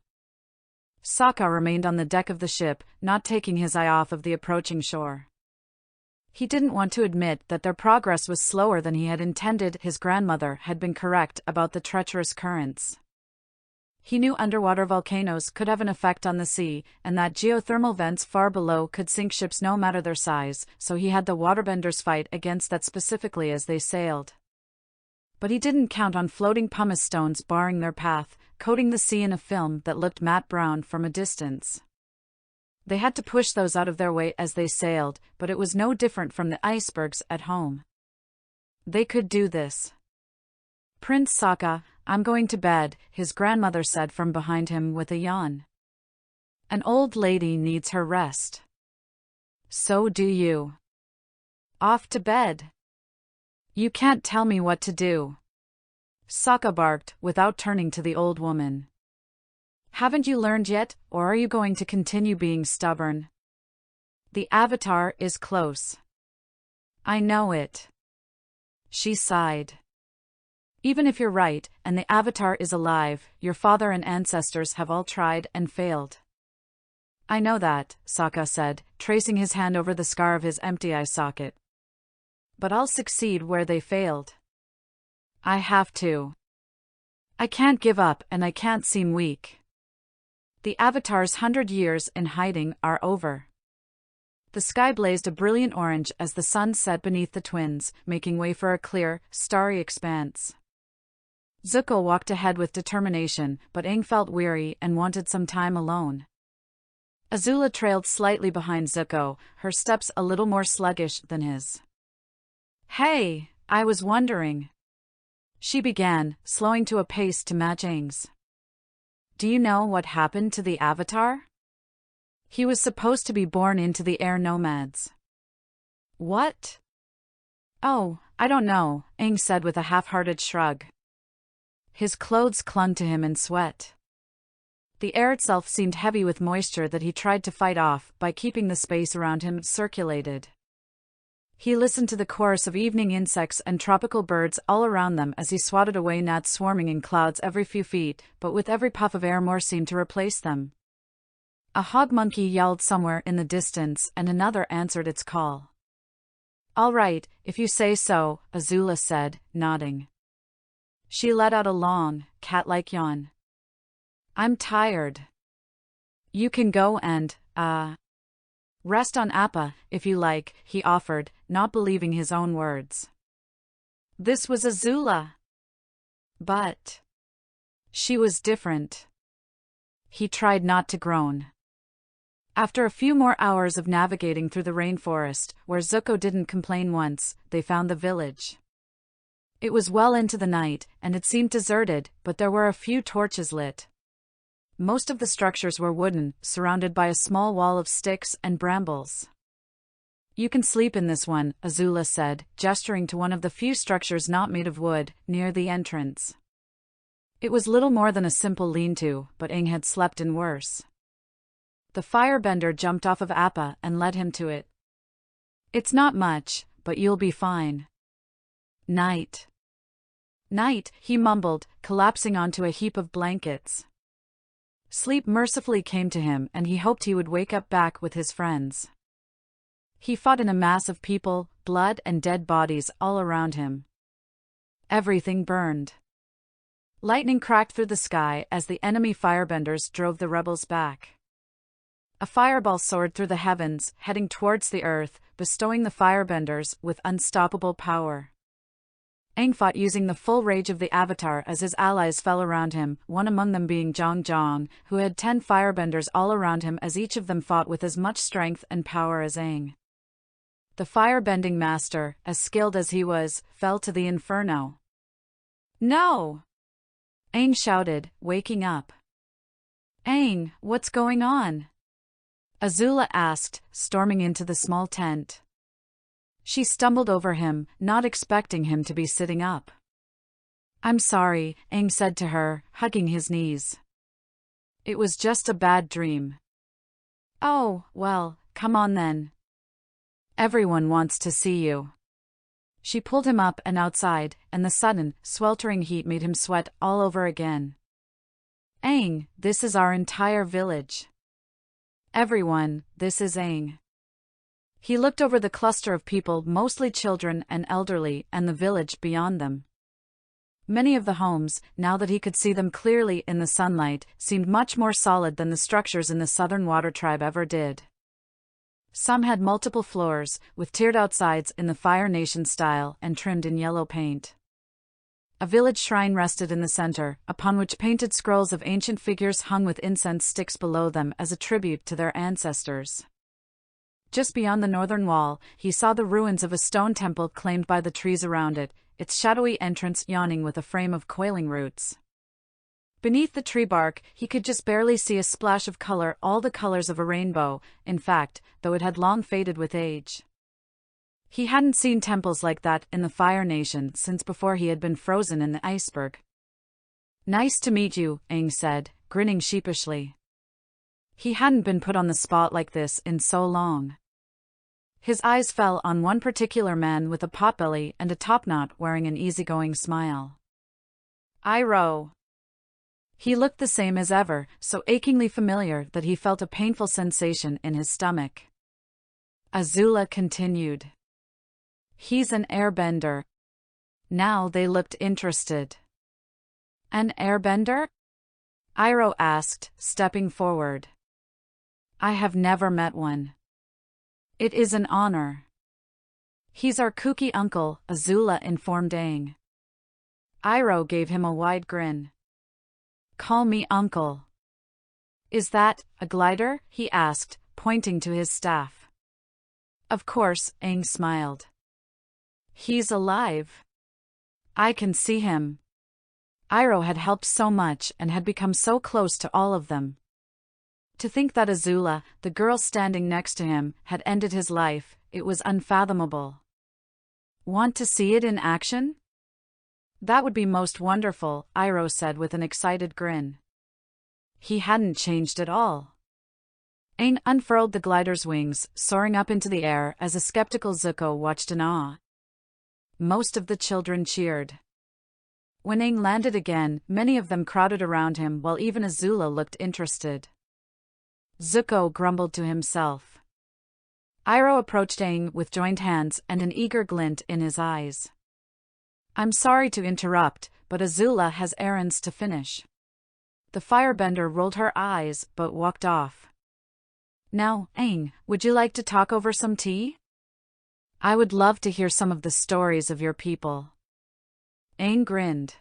Sokka remained on the deck of the ship, not taking his eye off of the approaching shore. He didn't want to admit that their progress was slower than he had intended. His grandmother had been correct about the treacherous currents. He knew underwater volcanoes could have an effect on the sea, and that geothermal vents far below could sink ships no matter their size, so he had the waterbenders fight against that specifically as they sailed. But he didn't count on floating pumice stones barring their path, coating the sea in a film that looked matte brown from a distance. They had to push those out of their way as they sailed, but it was no different from the icebergs at home. They could do this. Prince Sokka, I'm going to bed, his grandmother said from behind him with a yawn. An old lady needs her rest. So do you. Off to bed. You can't tell me what to do. Sokka barked, without turning to the old woman. Haven't you learned yet, or are you going to continue being stubborn? The Avatar is close. I know it. She sighed. Even if you're right, and the Avatar is alive, your father and ancestors have all tried and failed. I know that, Sokka said, tracing his hand over the scar of his empty eye socket. But I'll succeed where they failed. I have to. I can't give up and I can't seem weak. The Avatar's 100 years in hiding are over. The sky blazed a brilliant orange as the sun set beneath the twins, making way for a clear, starry expanse. Zuko walked ahead with determination, but Aang felt weary and wanted some time alone. Azula trailed slightly behind Zuko, her steps a little more sluggish than his. Hey, I was wondering. She began, slowing to a pace to match Aang's. Do you know what happened to the Avatar? He was supposed to be born into the air nomads. What? Oh, I don't know, Aang said with a half-hearted shrug. His clothes clung to him in sweat. The air itself seemed heavy with moisture that he tried to fight off by keeping the space around him circulated. He listened to the chorus of evening insects and tropical birds all around them as he swatted away gnats swarming in clouds every few feet, but with every puff of air more seemed to replace them. A hog monkey yelled somewhere in the distance, and another answered its call. "All right, if you say so," Azula said, nodding. She let out a long, cat-like yawn. "I'm tired. You can go and, rest on Appa, if you like," he offered, not believing his own words. This was Azula. But she was different. He tried not to groan. After a few more hours of navigating through the rainforest, where Zuko didn't complain once, they found the village. It was well into the night, and it seemed deserted, but there were a few torches lit. Most of the structures were wooden, surrounded by a small wall of sticks and brambles. "You can sleep in this one," Azula said, gesturing to one of the few structures not made of wood, near the entrance. It was little more than a simple lean-to, but Aang had slept in worse. The firebender jumped off of Appa and led him to it. "It's not much, but you'll be fine." "Night. Night," he mumbled, collapsing onto a heap of blankets. Sleep mercifully came to him, and he hoped he would wake up back with his friends. He fought in a mass of people, blood and dead bodies all around him. Everything burned. Lightning cracked through the sky as the enemy firebenders drove the rebels back. A fireball soared through the heavens, heading towards the earth, bestowing the firebenders with unstoppable power. Aang fought using the full rage of the Avatar as his allies fell around him, one among them being Zhang, who had 10 firebenders all around him as each of them fought with as much strength and power as Aang. The firebending master, as skilled as he was, fell to the inferno. "No!" Aang shouted, waking up. "Aang, what's going on?" Azula asked, storming into the small tent. She stumbled over him, not expecting him to be sitting up. "I'm sorry," Aang said to her, hugging his knees. "It was just a bad dream." "Oh, well, come on then. Everyone wants to see you." She pulled him up and outside, and the sudden, sweltering heat made him sweat all over again. "Aang, this is our entire village. Everyone, this is Aang." He looked over the cluster of people, mostly children and elderly, and the village beyond them. Many of the homes, now that he could see them clearly in the sunlight, seemed much more solid than the structures in the Southern Water Tribe ever did. Some had multiple floors, with tiered outsides in the Fire Nation style and trimmed in yellow paint. A village shrine rested in the center, upon which painted scrolls of ancient figures hung with incense sticks below them as a tribute to their ancestors. Just beyond the northern wall, he saw the ruins of a stone temple claimed by the trees around it, its shadowy entrance yawning with a frame of coiling roots. Beneath the tree bark, he could just barely see a splash of color, all the colors of a rainbow, in fact, though it had long faded with age. He hadn't seen temples like that in the Fire Nation since before he had been frozen in the iceberg. "Nice to meet you," Aang said, grinning sheepishly. He hadn't been put on the spot like this in so long. His eyes fell on one particular man with a potbelly and a topknot wearing an easygoing smile. Iroh. He looked the same as ever, so achingly familiar that he felt a painful sensation in his stomach. Azula continued. "He's an airbender." Now they looked interested. "An airbender?" Iroh asked, stepping forward. "I have never met one." "It is an honor." "He's our kooky uncle," Azula informed Aang. Iroh gave him a wide grin. "Call me uncle." "Is that a glider?" he asked, pointing to his staff. "Of course," Aang smiled. "He's alive. I can see him." Iroh had helped so much and had become so close to all of them. To think that Azula, the girl standing next to him, had ended his life, it was unfathomable. "Want to see it in action?" "That would be most wonderful," Iroh said with an excited grin. He hadn't changed at all. Aang unfurled the glider's wings, soaring up into the air as a skeptical Zuko watched in awe. Most of the children cheered. When Aang landed again, many of them crowded around him while even Azula looked interested. Zuko grumbled to himself. Iroh approached Aang with joined hands and an eager glint in his eyes. "I'm sorry to interrupt, but Azula has errands to finish." The firebender rolled her eyes but walked off. "Now, Aang, would you like to talk over some tea? I would love to hear some of the stories of your people." Aang grinned.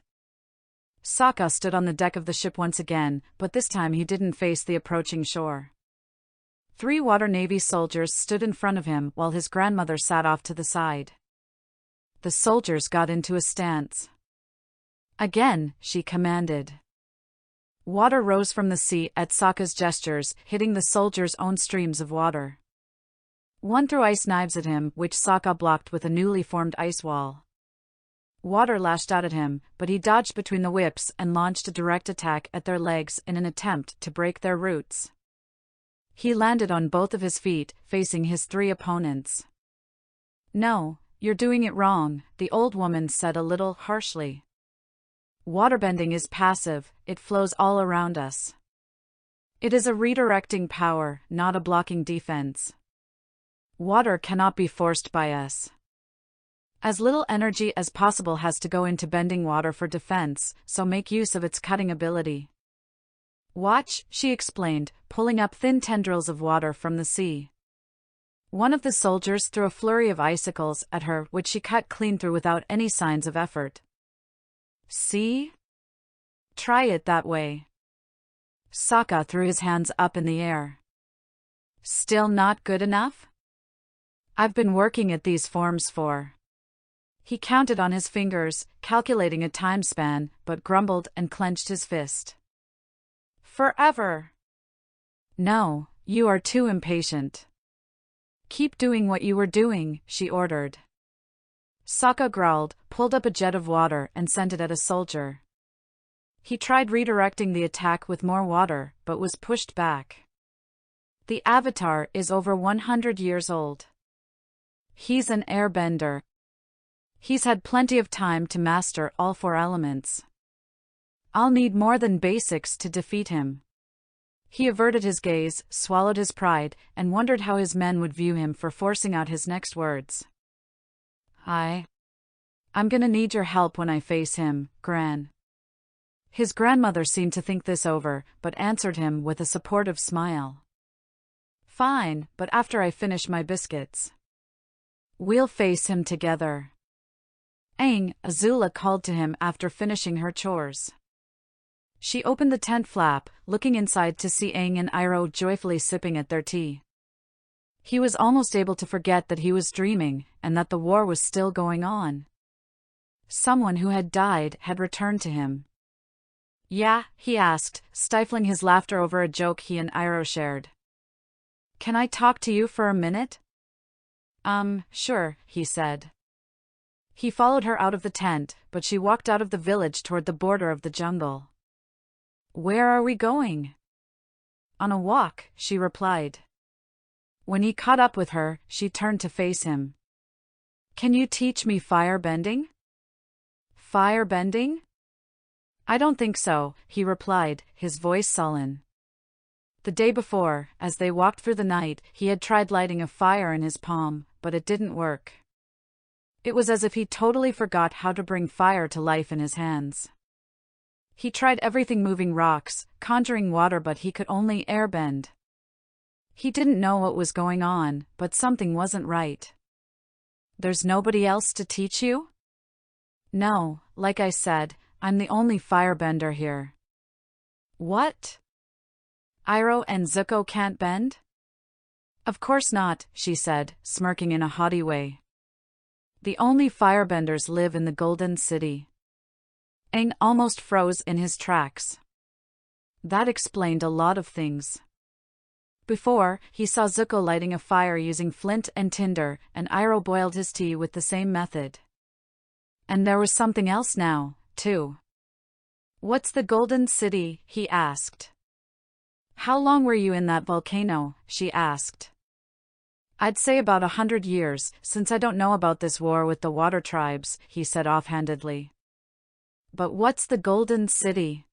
Sokka stood on the deck of the ship once again, but this time he didn't face the approaching shore. 3 Water Navy soldiers stood in front of him while his grandmother sat off to the side. The soldiers got into a stance. "Again," she commanded. Water rose from the sea at Sokka's gestures, hitting the soldiers' own streams of water. One threw ice knives at him, which Sokka blocked with a newly formed ice wall. Water lashed out at him, but he dodged between the whips and launched a direct attack at their legs in an attempt to break their roots. He landed on both of his feet, facing his 3 opponents. "No, you're doing it wrong," the old woman said a little harshly. "Waterbending is passive, it flows all around us. It is a redirecting power, not a blocking defense. Water cannot be forced by us. As little energy as possible has to go into bending water for defense, so make use of its cutting ability. Watch," she explained, pulling up thin tendrils of water from the sea. One of the soldiers threw a flurry of icicles at her, which she cut clean through without any signs of effort. "See? Try it that way." Sokka threw his hands up in the air. "Still not good enough? I've been working at these forms for..." He counted on his fingers, calculating a time span, but grumbled and clenched his fist. "Forever." "No, you are too impatient. Keep doing what you were doing," she ordered. Sokka growled, pulled up a jet of water and sent it at a soldier. He tried redirecting the attack with more water, but was pushed back. The Avatar is over 100 years old. He's an airbender. He's had plenty of time to master all 4 elements. I'll need more than basics to defeat him. He averted his gaze, swallowed his pride, and wondered how his men would view him for forcing out his next words. I'm gonna need your help when I face him, Gran." His grandmother seemed to think this over, but answered him with a supportive smile. "Fine, but after I finish my biscuits. We'll face him together." "Aang," Azula called to him after finishing her chores. She opened the tent flap, looking inside to see Aang and Iroh joyfully sipping at their tea. He was almost able to forget that he was dreaming, and that the war was still going on. Someone who had died had returned to him. "Yeah?" he asked, stifling his laughter over a joke he and Iroh shared. "Can I talk to you for a minute?" Sure," he said. He followed her out of the tent, but she walked out of the village toward the border of the jungle. "Where are we going?" "On a walk," she replied. When he caught up with her, she turned to face him. "Can you teach me firebending?" "Firebending? I don't think so," he replied, his voice sullen. The day before, as they walked through the night, he had tried lighting a fire in his palm, but it didn't work. It was as if he totally forgot how to bring fire to life in his hands. He tried everything, moving rocks, conjuring water, but he could only airbend. He didn't know what was going on, but something wasn't right. "There's nobody else to teach you?" "No, like I said, I'm the only firebender here." "What? Iroh and Zuko can't bend?" "Of course not," she said, smirking in a haughty way. "The only firebenders live in the Golden City." Aang almost froze in his tracks. That explained a lot of things. Before, he saw Zuko lighting a fire using flint and tinder, and Iroh boiled his tea with the same method. And there was something else now, too. "What's the Golden City?" he asked. How long were you in that volcano? She asked. I'd say about 100 years, since I don't know about this war with the water tribes, he said offhandedly. But what's the Golden City?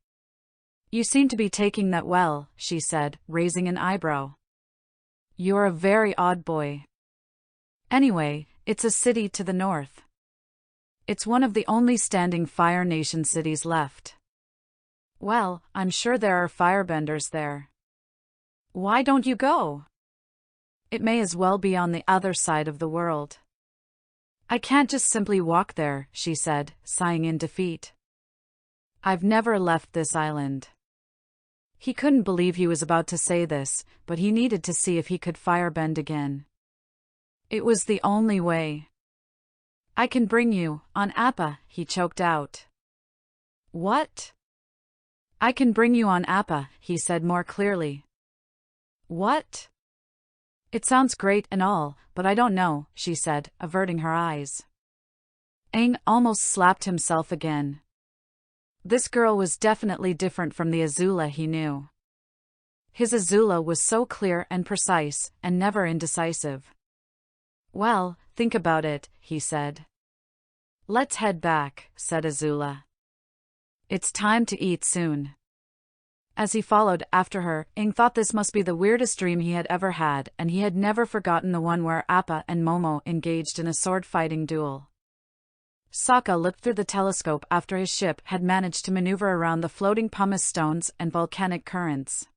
You seem to be taking that well, she said, raising an eyebrow. You're a very odd boy. Anyway, it's a city to the north. It's one of the only standing Fire Nation cities left. Well, I'm sure there are firebenders there. Why don't you go? It may as well be on the other side of the world. I can't just simply walk there, she said, sighing in defeat. I've never left this island. He couldn't believe he was about to say this, but he needed to see if he could firebend again. It was the only way. I can bring you, on Appa, he choked out. What? I can bring you on Appa, he said more clearly. What? It sounds great and all, but I don't know, she said, averting her eyes. Aang almost slapped himself again. This girl was definitely different from the Azula he knew. His Azula was so clear and precise, and never indecisive. Well, think about it, he said. Let's head back, said Azula. It's time to eat soon. As he followed after her, Aang thought this must be the weirdest dream he had ever had, and he had never forgotten the one where Appa and Momo engaged in a sword-fighting duel. Sokka looked through the telescope after his ship had managed to maneuver around the floating pumice stones and volcanic currents.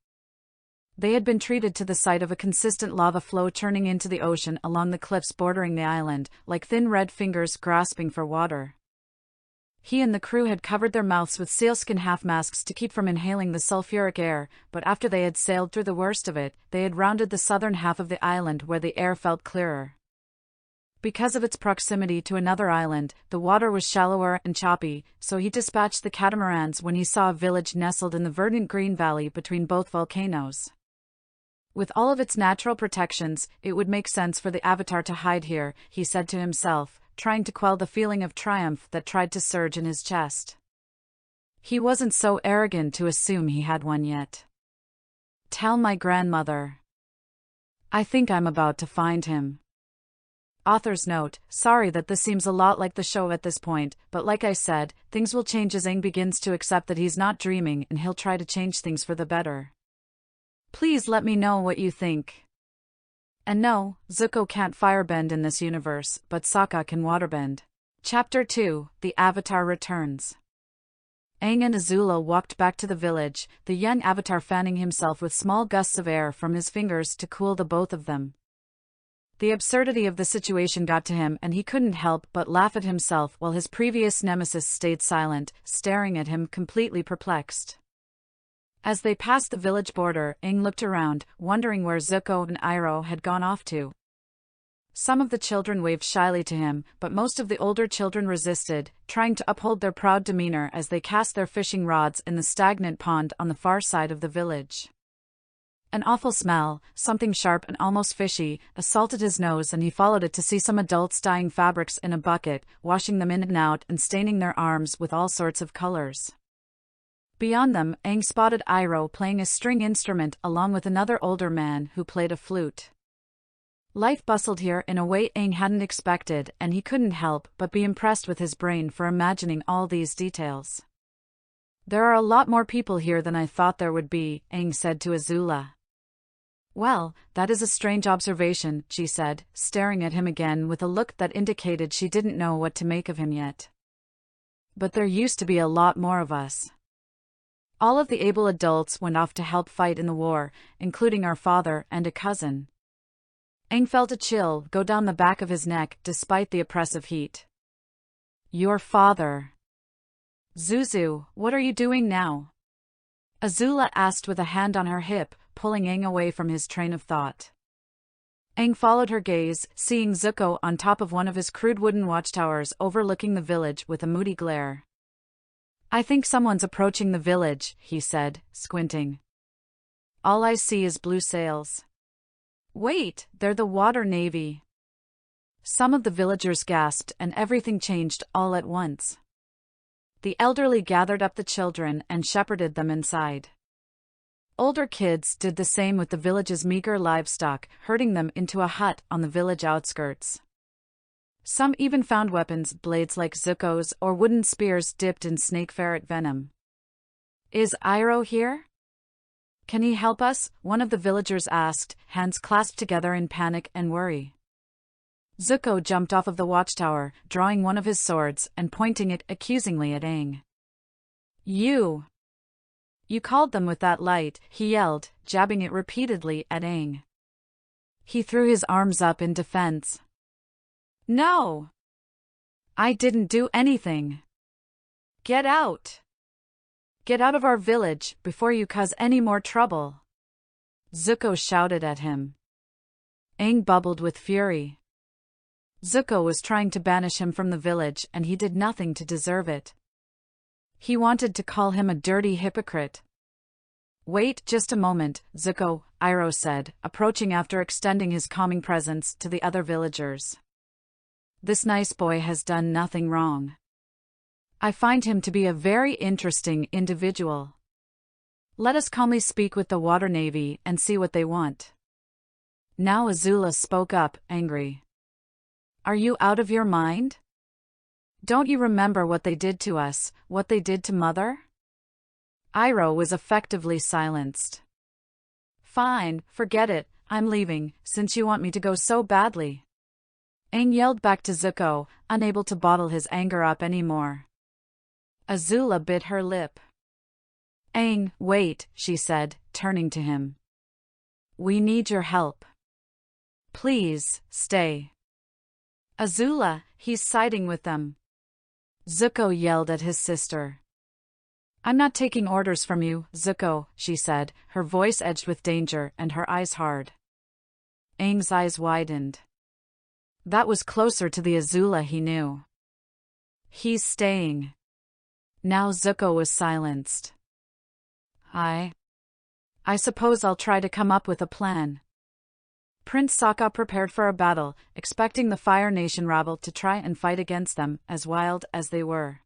They had been treated to the sight of a consistent lava flow turning into the ocean along the cliffs bordering the island, like thin red fingers grasping for water. He and the crew had covered their mouths with sealskin half-masks to keep from inhaling the sulfuric air, but after they had sailed through the worst of it, they had rounded the southern half of the island where the air felt clearer. Because of its proximity to another island, the water was shallower and choppy, so he dispatched the catamarans when he saw a village nestled in the verdant green valley between both volcanoes. With all of its natural protections, it would make sense for the Avatar to hide here, he said to himself, trying to quell the feeling of triumph that tried to surge in his chest. He wasn't so arrogant to assume he had one yet. Tell my grandmother. I think I'm about to find him. Author's note, sorry that this seems a lot like the show at this point, but like I said, things will change as Aang begins to accept that he's not dreaming and he'll try to change things for the better. Please let me know what you think. And no, Zuko can't firebend in this universe, but Sokka can waterbend. Chapter 2, The Avatar Returns. Aang and Azula walked back to the village, the young Avatar fanning himself with small gusts of air from his fingers to cool the both of them. The absurdity of the situation got to him and he couldn't help but laugh at himself while his previous nemesis stayed silent, staring at him completely perplexed. As they passed the village border, Aang looked around, wondering where Zuko and Iroh had gone off to. Some of the children waved shyly to him, but most of the older children resisted, trying to uphold their proud demeanor as they cast their fishing rods in the stagnant pond on the far side of the village. An awful smell, something sharp and almost fishy, assaulted his nose and he followed it to see some adults dyeing fabrics in a bucket, washing them in and out and staining their arms with all sorts of colors. Beyond them, Aang spotted Iroh playing a string instrument along with another older man who played a flute. Life bustled here in a way Aang hadn't expected, and he couldn't help but be impressed with his brain for imagining all these details. There are a lot more people here than I thought there would be, Aang said to Azula. Well, that is a strange observation, she said, staring at him again with a look that indicated she didn't know what to make of him yet. But there used to be a lot more of us. All of the able adults went off to help fight in the war, including our father and a cousin. Aang felt a chill go down the back of his neck despite the oppressive heat. Your father. Zuzu, what are you doing now? Azula asked with a hand on her hip, pulling Aang away from his train of thought. Aang followed her gaze, seeing Zuko on top of one of his crude wooden watchtowers overlooking the village with a moody glare. I think someone's approaching the village, he said, squinting. All I see is blue sails. Wait, they're the water navy. Some of the villagers gasped and everything changed all at once. The elderly gathered up the children and shepherded them inside. Older kids did the same with the village's meager livestock, herding them into a hut on the village outskirts. Some even found weapons, blades like Zuko's or wooden spears dipped in snake ferret venom. "Is Iroh here? Can he help us?" one of the villagers asked, hands clasped together in panic and worry. Zuko jumped off of the watchtower, drawing one of his swords and pointing it accusingly at Aang. You called them with that light," he yelled, jabbing it repeatedly at Aang. He threw his arms up in defense. "No! I didn't do anything. Get out! Get out of our village before you cause any more trouble!" Zuko shouted at him. Aang bubbled with fury. Zuko was trying to banish him from the village and he did nothing to deserve it. He wanted to call him a dirty hypocrite. "Wait just a moment, Zuko," Iroh said, approaching after extending his calming presence to the other villagers. "This nice boy has done nothing wrong. I find him to be a very interesting individual. Let us calmly speak with the Water Navy and see what they want." Now Azula spoke up, angry. "Are you out of your mind? Don't you remember what they did to us, what they did to Mother?" Iroh was effectively silenced. "Fine, forget it, I'm leaving, since you want me to go so badly." Aang yelled back to Zuko, unable to bottle his anger up anymore. Azula bit her lip. "Aang, wait," she said, turning to him. "We need your help. Please, stay." "Azula, he's siding with them." Zuko yelled at his sister. "I'm not taking orders from you, Zuko," she said, her voice edged with danger and her eyes hard. Aang's eyes widened. That was closer to the Azula he knew. "He's staying." Now Zuko was silenced. I suppose I'll try to come up with a plan." Prince Sokka prepared for a battle, expecting the Fire Nation rabble to try and fight against them, as wild as they were.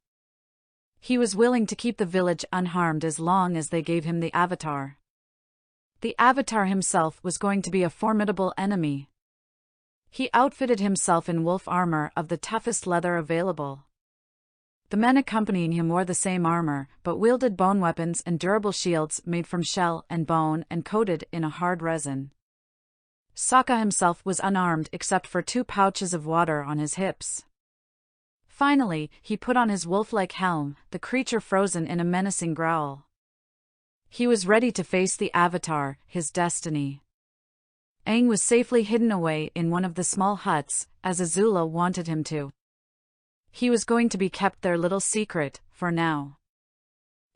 He was willing to keep the village unharmed as long as they gave him the Avatar. The Avatar himself was going to be a formidable enemy. He outfitted himself in wolf armor of the toughest leather available. The men accompanying him wore the same armor, but wielded bone weapons and durable shields made from shell and bone and coated in a hard resin. Sokka himself was unarmed except for 2 pouches of water on his hips. Finally, he put on his wolf-like helm, the creature frozen in a menacing growl. He was ready to face the Avatar, his destiny. Aang was safely hidden away in one of the small huts, as Azula wanted him to. He was going to be kept their little secret, for now.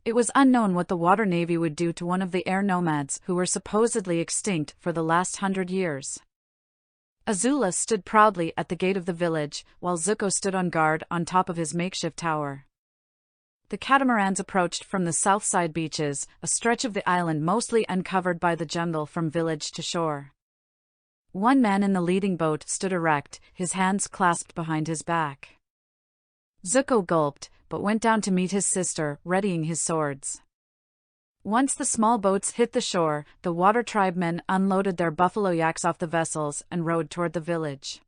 It was unknown what the Water Navy would do to one of the air nomads who were supposedly extinct for the last 100 years. Azula stood proudly at the gate of the village, while Zuko stood on guard on top of his makeshift tower. The catamarans approached from the south side beaches, a stretch of the island mostly uncovered by the jungle from village to shore. One man in the leading boat stood erect, his hands clasped behind his back. Zuko gulped, but went down to meet his sister, readying his swords. Once the small boats hit the shore, the Water Tribe men unloaded their buffalo yaks off the vessels and rowed toward the village.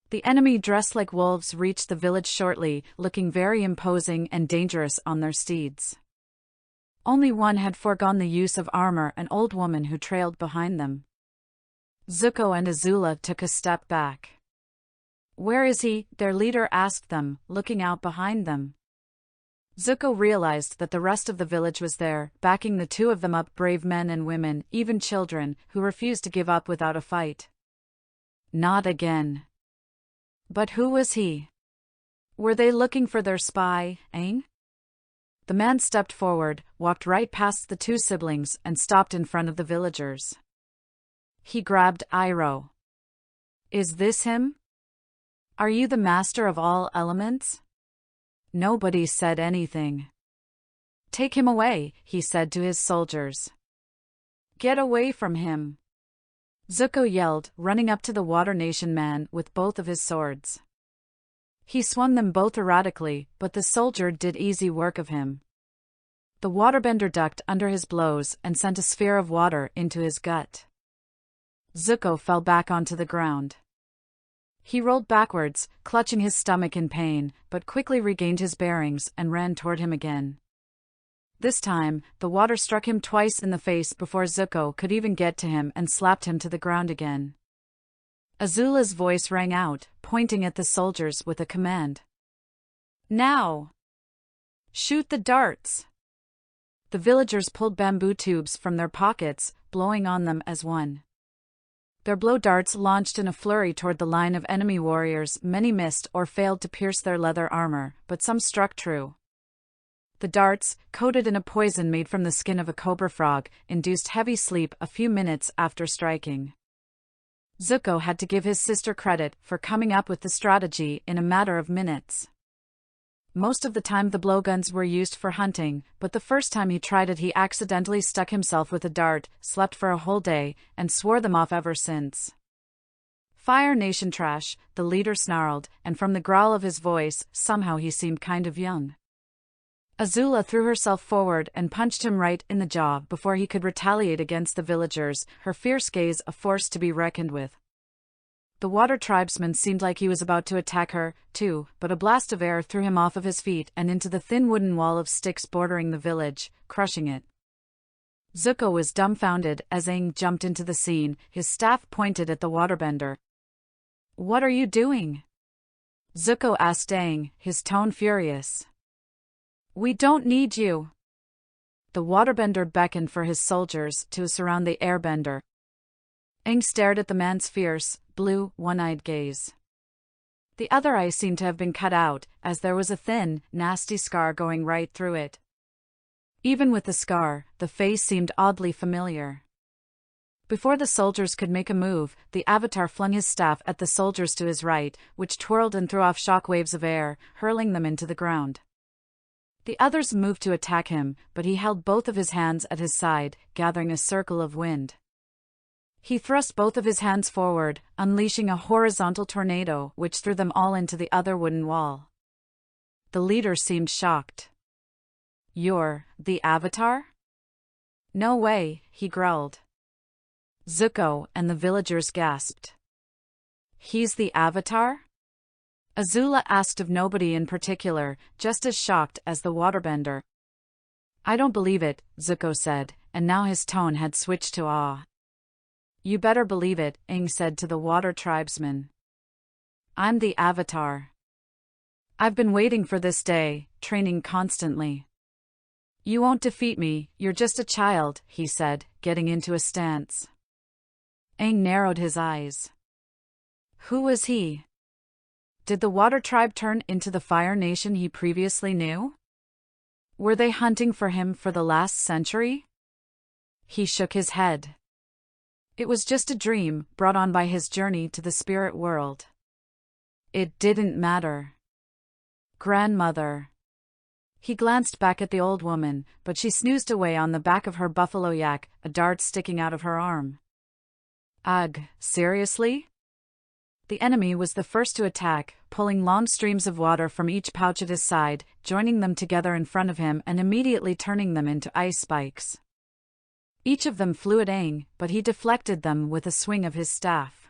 The enemy dressed like wolves reached the village shortly, looking very imposing and dangerous on their steeds. Only one had foregone the use of armor, an old woman who trailed behind them. Zuko and Azula took a step back. "Where is he?" their leader asked them, looking out behind them. Zuko realized that the rest of the village was there, backing the 2 of them up, brave men and women, even children, who refused to give up without a fight. Not again. But who was he? Were they looking for their spy, Aang? The man stepped forward, walked right past the 2 siblings, and stopped in front of the villagers. He grabbed Iroh. "Is this him? Are you the master of all elements?" Nobody said anything. "Take him away," he said to his soldiers. "Get away from him!" Zuko yelled, running up to the Water Nation man with both of his swords. He swung them both erratically, but the soldier did easy work of him. The waterbender ducked under his blows and sent a sphere of water into his gut. Zuko fell back onto the ground. He rolled backwards, clutching his stomach in pain, but quickly regained his bearings and ran toward him again. This time, the water struck him twice in the face before Zuko could even get to him and slapped him to the ground again. Azula's voice rang out, pointing at the soldiers with a command. Now! Shoot the darts! The villagers pulled bamboo tubes from their pockets, blowing on them as one. Their blow darts launched in a flurry toward the line of enemy warriors. Many missed or failed to pierce their leather armor, but some struck true. The darts, coated in a poison made from the skin of a cobra frog, induced heavy sleep a few minutes after striking. Zuko had to give his sister credit for coming up with the strategy in a matter of minutes. Most of the time the blowguns were used for hunting, but the first time he tried it he accidentally stuck himself with a dart, slept for a whole day, and swore them off ever since. Fire Nation trash, the leader snarled, and from the growl of his voice, somehow he seemed kind of young. Azula threw herself forward and punched him right in the jaw before he could retaliate against the villagers, her fierce gaze a force to be reckoned with. The water tribesman seemed like he was about to attack her, too, but a blast of air threw him off of his feet and into the thin wooden wall of sticks bordering the village, crushing it. Zuko was dumbfounded as Aang jumped into the scene, his staff pointed at the waterbender. "What are you doing?" Zuko asked Aang, his tone furious. "We don't need you." The waterbender beckoned for his soldiers to surround the airbender. Aang stared at the man's fierce, blue, one-eyed gaze. The other eye seemed to have been cut out, as there was a thin, nasty scar going right through it. Even with the scar, the face seemed oddly familiar. Before the soldiers could make a move, the Avatar flung his staff at the soldiers to his right, which twirled and threw off shock waves of air, hurling them into the ground. The others moved to attack him, but he held both of his hands at his side, gathering a circle of wind. He thrust both of his hands forward, unleashing a horizontal tornado which threw them all into the other wooden wall. The leader seemed shocked. "You're the Avatar?" "No way," he growled. Zuko and the villagers gasped. "He's the Avatar?" Azula asked of nobody in particular, just as shocked as the waterbender. "I don't believe it," Zuko said, and now his tone had switched to awe. "You better believe it," Aang said to the water tribesman. "I'm the Avatar. I've been waiting for this day, training constantly." "You won't defeat me, you're just a child," he said, getting into a stance. Aang narrowed his eyes. Who was he? Did the water tribe turn into the Fire Nation he previously knew? Were they hunting for him for the last century? He shook his head. It was just a dream, brought on by his journey to the spirit world. It didn't matter. Grandmother. He glanced back at the old woman, but she snoozed away on the back of her buffalo yak, a dart sticking out of her arm. Ugh, seriously? The enemy was the first to attack, pulling long streams of water from each pouch at his side, joining them together in front of him and immediately turning them into ice spikes. Each of them flew at Aang, but he deflected them with a swing of his staff.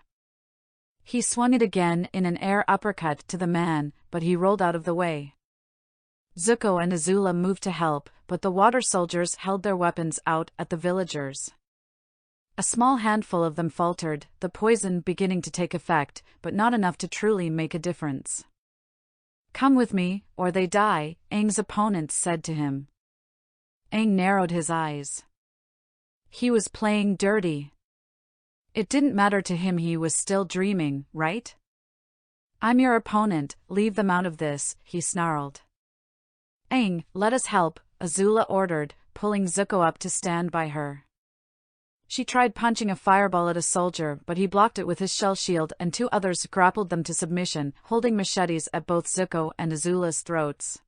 He swung it again in an air uppercut to the man, but he rolled out of the way. Zuko and Azula moved to help, but the water soldiers held their weapons out at the villagers. A small handful of them faltered, the poison beginning to take effect, but not enough to truly make a difference. "Come with me, or they die," Aang's opponents said to him. Aang narrowed his eyes. He was playing dirty. It didn't matter to him, he was still dreaming, right? "I'm your opponent, leave them out of this," he snarled. "Aang, let us help," Azula ordered, pulling Zuko up to stand by her. She tried punching a fireball at a soldier, but he blocked it with his shell shield and two others grappled them to submission, holding machetes at both Zuko and Azula's throats.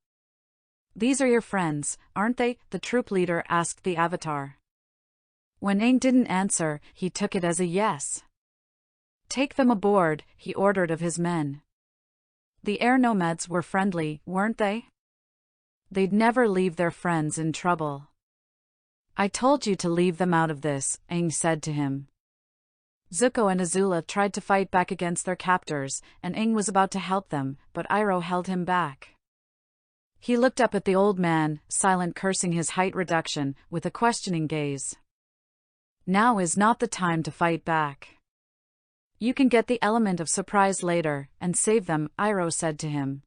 "These are your friends, aren't they?" the troop leader asked the Avatar. When Aang didn't answer, he took it as a yes. "Take them aboard," he ordered of his men. The air nomads were friendly, weren't they? They'd never leave their friends in trouble. I told you to leave them out of this, Aang said to him. Zuko and Azula tried to fight back against their captors, and Aang was about to help them, but Iroh held him back. He looked up at the old man, silent, cursing his height reduction, with a questioning gaze. Now is not the time to fight back. You can get the element of surprise later, and save them, Iroh said to him.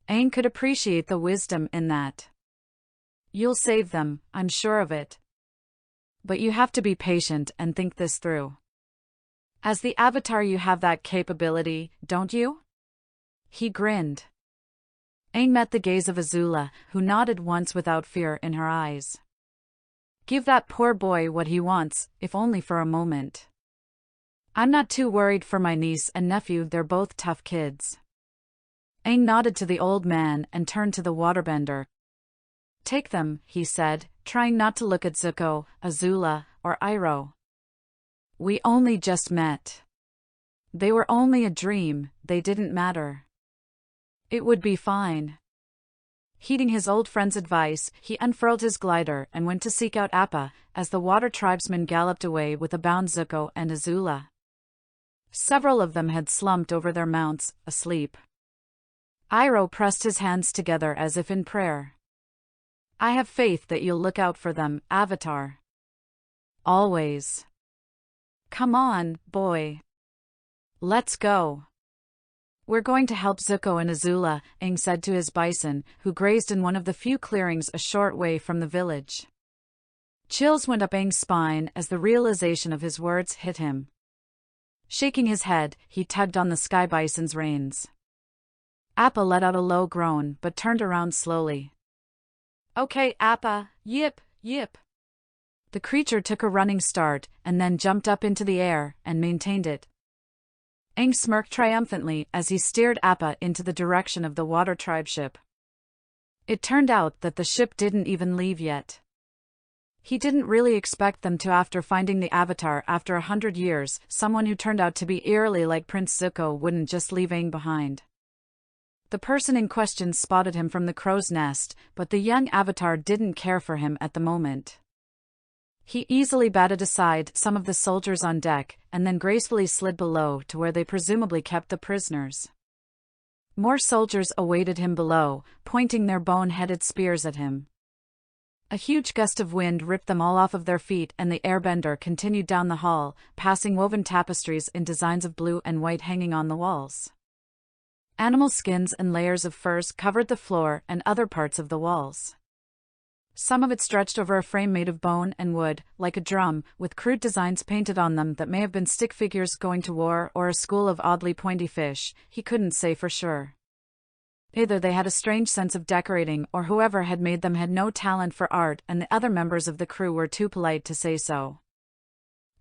Aang could appreciate the wisdom in that. You'll save them, I'm sure of it. But you have to be patient and think this through. As the Avatar you have that capability, don't you? He grinned. Aang met the gaze of Azula, who nodded once without fear in her eyes. Give that poor boy what he wants, if only for a moment. I'm not too worried for my niece and nephew, they're both tough kids. Aang nodded to the old man and turned to the waterbender. Take them, he said, trying not to look at Zuko, Azula, or Iroh. We only just met. They were only a dream, they didn't matter. It would be fine. Heeding his old friend's advice, he unfurled his glider and went to seek out Appa, as the water tribesmen galloped away with a bound Zuko and Azula. Several of them had slumped over their mounts, asleep. Iroh pressed his hands together as if in prayer. I have faith that you'll look out for them, Avatar. Always. Come on, boy. Let's go. We're going to help Zuko and Azula, Aang said to his bison, who grazed in one of the few clearings a short way from the village. Chills went up Aang's spine as the realization of his words hit him. Shaking his head, he tugged on the sky bison's reins. Appa let out a low groan but turned around slowly. Okay, Appa, yip, yip. The creature took a running start and then jumped up into the air and maintained it. Aang smirked triumphantly as he steered Appa into the direction of the water tribe ship. It turned out that the ship didn't even leave yet. He didn't really expect them to after finding the Avatar after 100 years, someone who turned out to be eerily like Prince Zuko wouldn't just leave Aang behind. The person in question spotted him from the crow's nest, but the young Avatar didn't care for him at the moment. He easily batted aside some of the soldiers on deck, and then gracefully slid below to where they presumably kept the prisoners. More soldiers awaited him below, pointing their bone-headed spears at him. A huge gust of wind ripped them all off of their feet, and the airbender continued down the hall, passing woven tapestries in designs of blue and white hanging on the walls. Animal skins and layers of furs covered the floor and other parts of the walls. Some of it stretched over a frame made of bone and wood, like a drum, with crude designs painted on them that may have been stick figures going to war or a school of oddly pointy fish, he couldn't say for sure. Either they had a strange sense of decorating or whoever had made them had no talent for art and the other members of the crew were too polite to say so.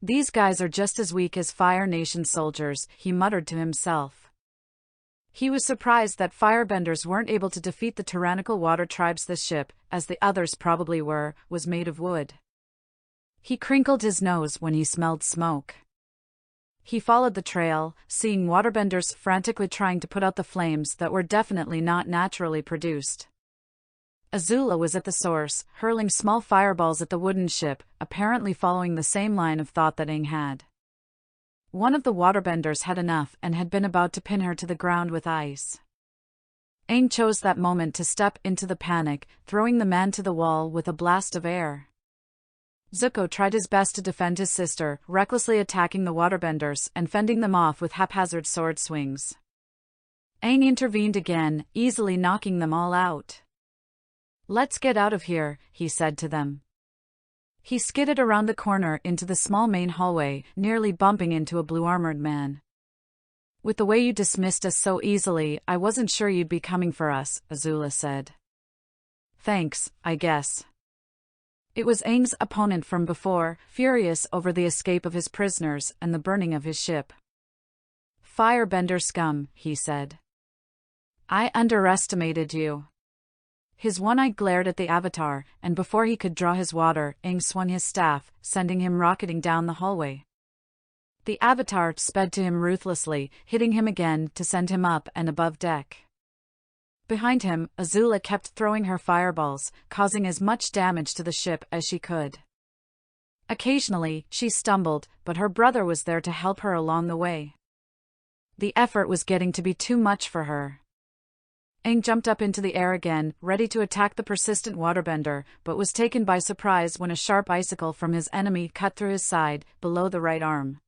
These guys are just as weak as Fire Nation soldiers, he muttered to himself. He was surprised that firebenders weren't able to defeat the tyrannical water tribes. This ship, as the others probably were, was made of wood. He crinkled his nose when he smelled smoke. He followed the trail, seeing waterbenders frantically trying to put out the flames that were definitely not naturally produced. Azula was at the source, hurling small fireballs at the wooden ship, apparently following the same line of thought that Aang had. One of the waterbenders had enough and had been about to pin her to the ground with ice. Aang chose that moment to step into the panic, throwing the man to the wall with a blast of air. Zuko tried his best to defend his sister, recklessly attacking the waterbenders and fending them off with haphazard sword swings. Aang intervened again, easily knocking them all out. Let's get out of here, he said to them. He skidded around the corner into the small main hallway, nearly bumping into a blue-armored man. With the way you dismissed us so easily, I wasn't sure you'd be coming for us, Azula said. Thanks, I guess. It was Aang's opponent from before, furious over the escape of his prisoners and the burning of his ship. Firebender scum, he said. I underestimated you. His one eye glared at the Avatar, and before he could draw his water, Aang swung his staff, sending him rocketing down the hallway. The Avatar sped to him ruthlessly, hitting him again to send him up and above deck. Behind him, Azula kept throwing her fireballs, causing as much damage to the ship as she could. Occasionally, she stumbled, but her brother was there to help her along the way. The effort was getting to be too much for her. Aang jumped up into the air again, ready to attack the persistent waterbender, but was taken by surprise when a sharp icicle from his enemy cut through his side, below the right arm.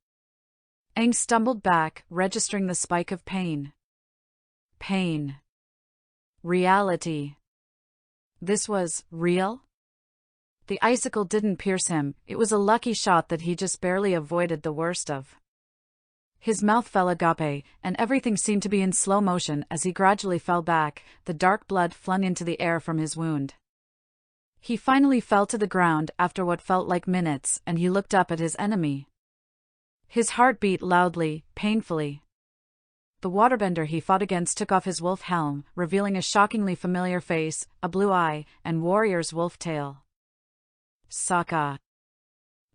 Aang stumbled back, registering the spike of pain. Pain. Reality. This was real? The icicle didn't pierce him, it was a lucky shot that he just barely avoided the worst of. His mouth fell agape, and everything seemed to be in slow motion as he gradually fell back, the dark blood flung into the air from his wound. He finally fell to the ground after what felt like minutes, and he looked up at his enemy. His heart beat loudly, painfully. The waterbender he fought against took off his wolf helm, revealing a shockingly familiar face, a blue eye, and warrior's wolf tail. Sokka.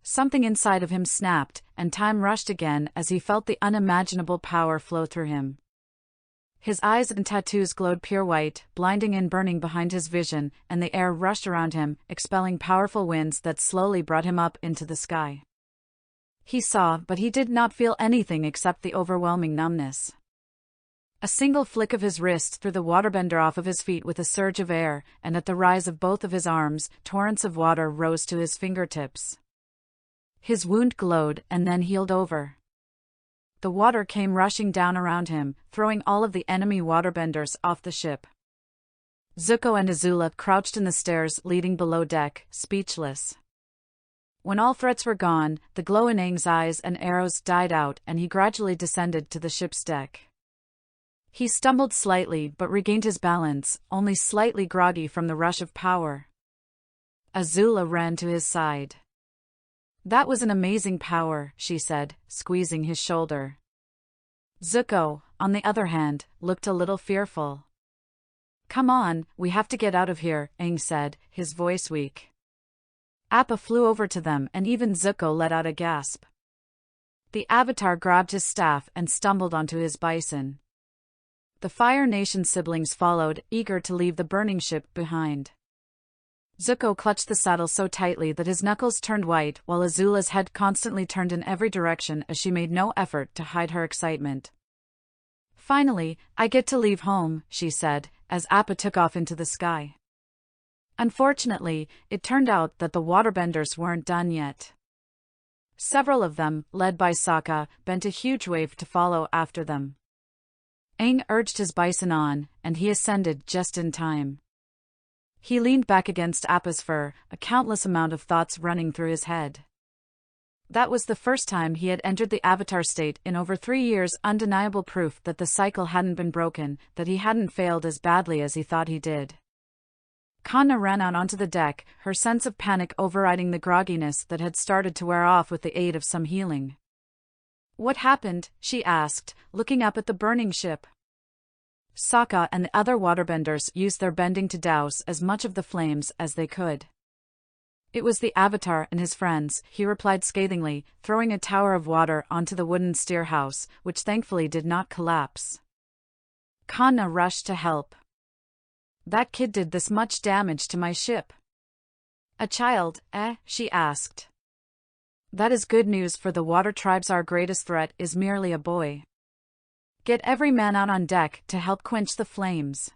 Something inside of him snapped, and time rushed again as he felt the unimaginable power flow through him. His eyes and tattoos glowed pure white, blinding and burning behind his vision, and the air rushed around him, expelling powerful winds that slowly brought him up into the sky. He saw, but he did not feel anything except the overwhelming numbness. A single flick of his wrist threw the waterbender off of his feet with a surge of air, and at the rise of both of his arms, torrents of water rose to his fingertips. His wound glowed and then healed over. The water came rushing down around him, throwing all of the enemy waterbenders off the ship. Zuko and Azula crouched in the stairs leading below deck, speechless. When all threats were gone, the glow in Aang's eyes and arrows died out and he gradually descended to the ship's deck. He stumbled slightly but regained his balance, only slightly groggy from the rush of power. Azula ran to his side. "That was an amazing power," she said, squeezing his shoulder. Zuko, on the other hand, looked a little fearful. "Come on, we have to get out of here," Aang said, his voice weak. Appa flew over to them and even Zuko let out a gasp. The Avatar grabbed his staff and stumbled onto his bison. The Fire Nation siblings followed, eager to leave the burning ship behind. Zuko clutched the saddle so tightly that his knuckles turned white, while Azula's head constantly turned in every direction as she made no effort to hide her excitement. "Finally, I get to leave home," she said, as Appa took off into the sky. Unfortunately, it turned out that the waterbenders weren't done yet. Several of them, led by Sokka, bent a huge wave to follow after them. Aang urged his bison on, and he ascended just in time. He leaned back against Appa's fur, a countless amount of thoughts running through his head. That was the first time he had entered the Avatar state in over 3 years, undeniable proof that the cycle hadn't been broken, that he hadn't failed as badly as he thought he did. Kanna ran out onto the deck, her sense of panic overriding the grogginess that had started to wear off with the aid of some healing. "What happened?" she asked, looking up at the burning ship. Sokka and the other waterbenders used their bending to douse as much of the flames as they could. "It was the Avatar and his friends," he replied scathingly, throwing a tower of water onto the wooden steer house, which thankfully did not collapse. Kanna rushed to help. "That kid did this much damage to my ship." "A child, eh?" she asked. "That is good news for the water tribes. Our greatest threat is merely a boy. Get every man out on deck to help quench the flames,"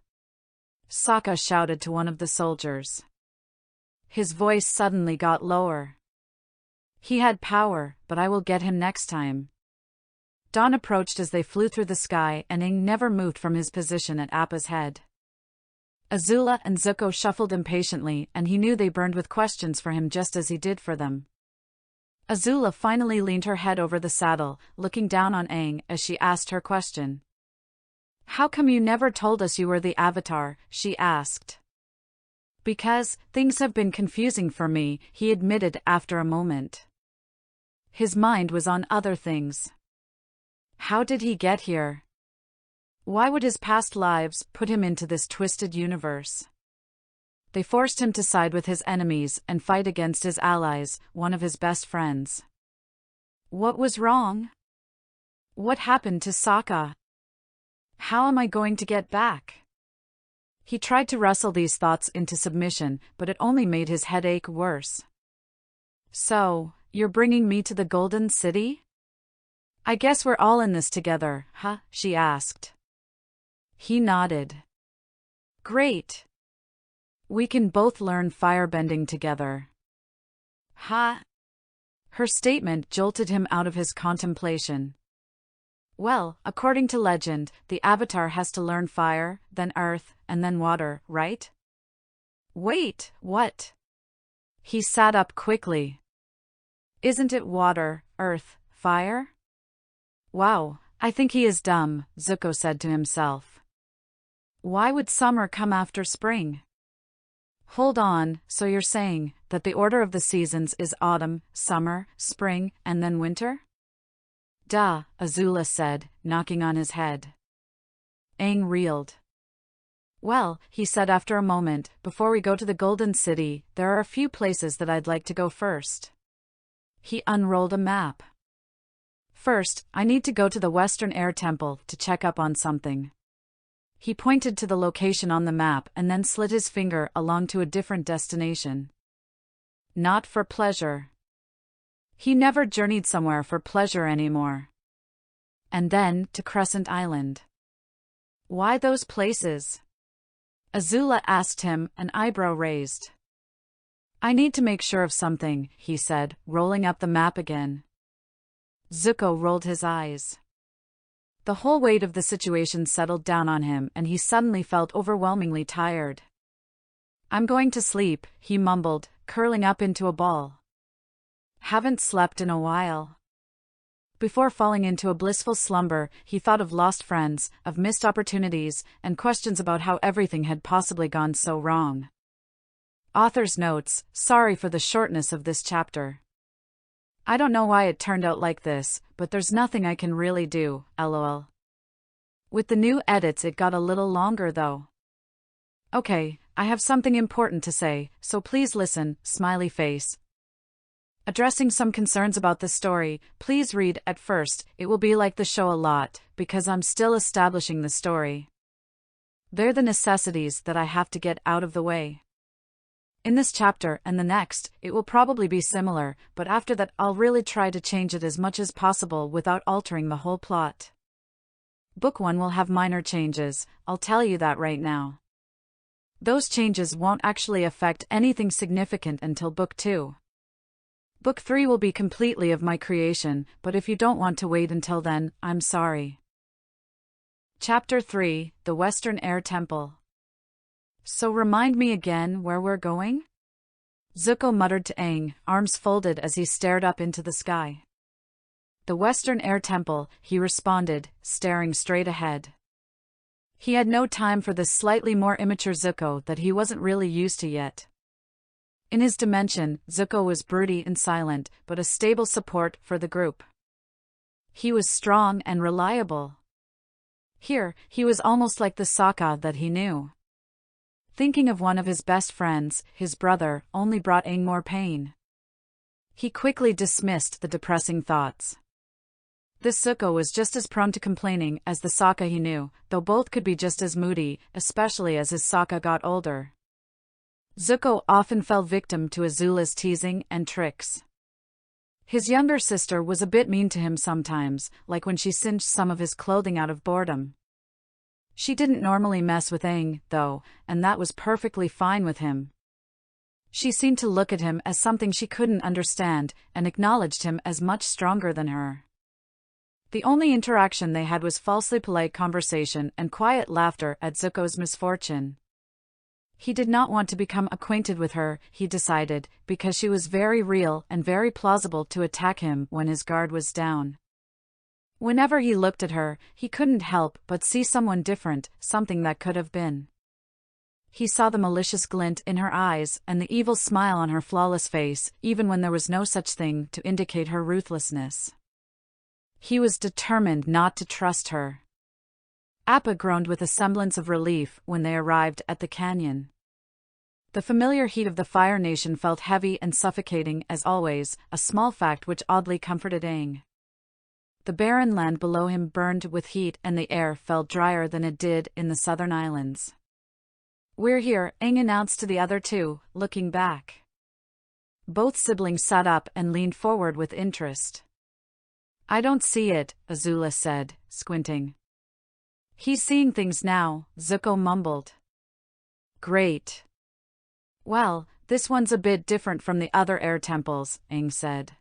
Sokka shouted to one of the soldiers. His voice suddenly got lower. "He had power, but I will get him next time." Dawn approached as they flew through the sky, and Aang never moved from his position at Appa's head. Azula and Zuko shuffled impatiently, and he knew they burned with questions for him just as he did for them. Azula finally leaned her head over the saddle, looking down on Aang as she asked her question. "How come you never told us you were the Avatar?" she asked. "Because things have been confusing for me," he admitted after a moment. His mind was on other things. How did he get here? Why would his past lives put him into this twisted universe? They forced him to side with his enemies and fight against his allies, one of his best friends. What was wrong? What happened to Sokka? How am I going to get back? He tried to wrestle these thoughts into submission, but it only made his headache worse. So, you're bringing me to the Golden City? I guess we're all in this together, huh? She asked. He nodded. Great. We can both learn firebending together. Huh? Her statement jolted him out of his contemplation. Well, according to legend, the Avatar has to learn fire, then earth, and then water, right? Wait, what? He sat up quickly. Isn't it water, earth, fire? Wow, I think he is dumb, Zuko said to himself. Why would summer come after spring? Hold on, so you're saying that the order of the seasons is autumn, summer, spring, and then winter? Duh, Azula said, knocking on his head. Aang reeled. Well, he said after a moment, before we go to the Golden City, there are a few places that I'd like to go first. He unrolled a map. First, I need to go to the Western Air Temple to check up on something. He pointed to the location on the map and then slid his finger along to a different destination. Not for pleasure. He never journeyed somewhere for pleasure anymore. And then to Crescent Island. Why those places? Azula asked him, an eyebrow raised. I need to make sure of something, he said, rolling up the map again. Zuko rolled his eyes. The whole weight of the situation settled down on him and he suddenly felt overwhelmingly tired. I'm going to sleep, he mumbled, curling up into a ball. Haven't slept in a while. Before falling into a blissful slumber, he thought of lost friends, of missed opportunities, and questions about how everything had possibly gone so wrong. Author's notes, sorry for the shortness of this chapter. I don't know why it turned out like this, but there's nothing I can really do, lol. With the new edits it got a little longer though. Okay, I have something important to say, so please listen, smiley face. Addressing some concerns about the story, please read at first, it will be like the show a lot, because I'm still establishing the story. They're the necessities that I have to get out of the way. In this chapter and the next, it will probably be similar, but after that I'll really try to change it as much as possible without altering the whole plot. Book 1 will have minor changes, I'll tell you that right now. Those changes won't actually affect anything significant until Book 2. Book 3 will be completely of my creation, but if you don't want to wait until then, I'm sorry. Chapter 3, The Western Air Temple. So remind me again where we're going? Zuko muttered to Aang, arms folded as he stared up into the sky. The Western Air Temple, he responded, staring straight ahead. He had no time for this slightly more immature Zuko that he wasn't really used to yet. In his dimension, Zuko was broody and silent, but a stable support for the group. He was strong and reliable. Here, he was almost like the Sokka that he knew. Thinking of one of his best friends, his brother, only brought Aang more pain. He quickly dismissed the depressing thoughts. This Zuko was just as prone to complaining as the Sokka he knew, though both could be just as moody, especially as his Sokka got older. Zuko often fell victim to Azula's teasing and tricks. His younger sister was a bit mean to him sometimes, like when she singed some of his clothing out of boredom. She didn't normally mess with Aang, though, and that was perfectly fine with him. She seemed to look at him as something she couldn't understand, and acknowledged him as much stronger than her. The only interaction they had was falsely polite conversation and quiet laughter at Zuko's misfortune. He did not want to become acquainted with her, he decided, because she was very real and very plausible to attack him when his guard was down. Whenever he looked at her, he couldn't help but see someone different, something that could have been. He saw the malicious glint in her eyes and the evil smile on her flawless face, even when there was no such thing to indicate her ruthlessness. He was determined not to trust her. Appa groaned with a semblance of relief when they arrived at the canyon. The familiar heat of the Fire Nation felt heavy and suffocating as always, a small fact which oddly comforted Aang. The barren land below him burned with heat and the air felt drier than it did in the southern islands. We're here, Aang announced to the other two, looking back. Both siblings sat up and leaned forward with interest. I don't see it, Azula said, squinting. He's seeing things now, Zuko mumbled. Great. Well, this one's a bit different from the other air temples, Aang said.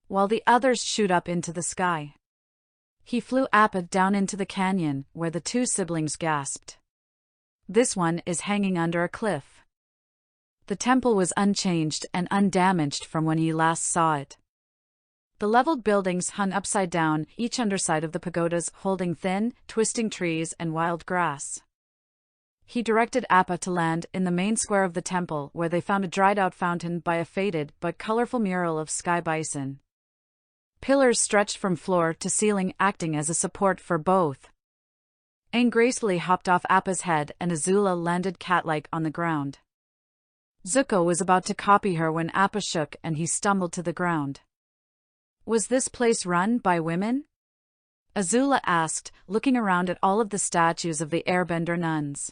While the others shoot up into the sky. He flew Appa down into the canyon, where the two siblings gasped. This one is hanging under a cliff. The temple was unchanged and undamaged from when he last saw it. The leveled buildings hung upside down, each underside of the pagodas holding thin, twisting trees and wild grass. He directed Appa to land in the main square of the temple, where they found a dried-out fountain by a faded but colorful mural of sky bison. Pillars stretched from floor to ceiling, acting as a support for both. Aang gracefully hopped off Appa's head and Azula landed cat-like on the ground. Zuko was about to copy her when Appa shook and he stumbled to the ground. Was this place run by women? Azula asked, looking around at all of the statues of the airbender nuns.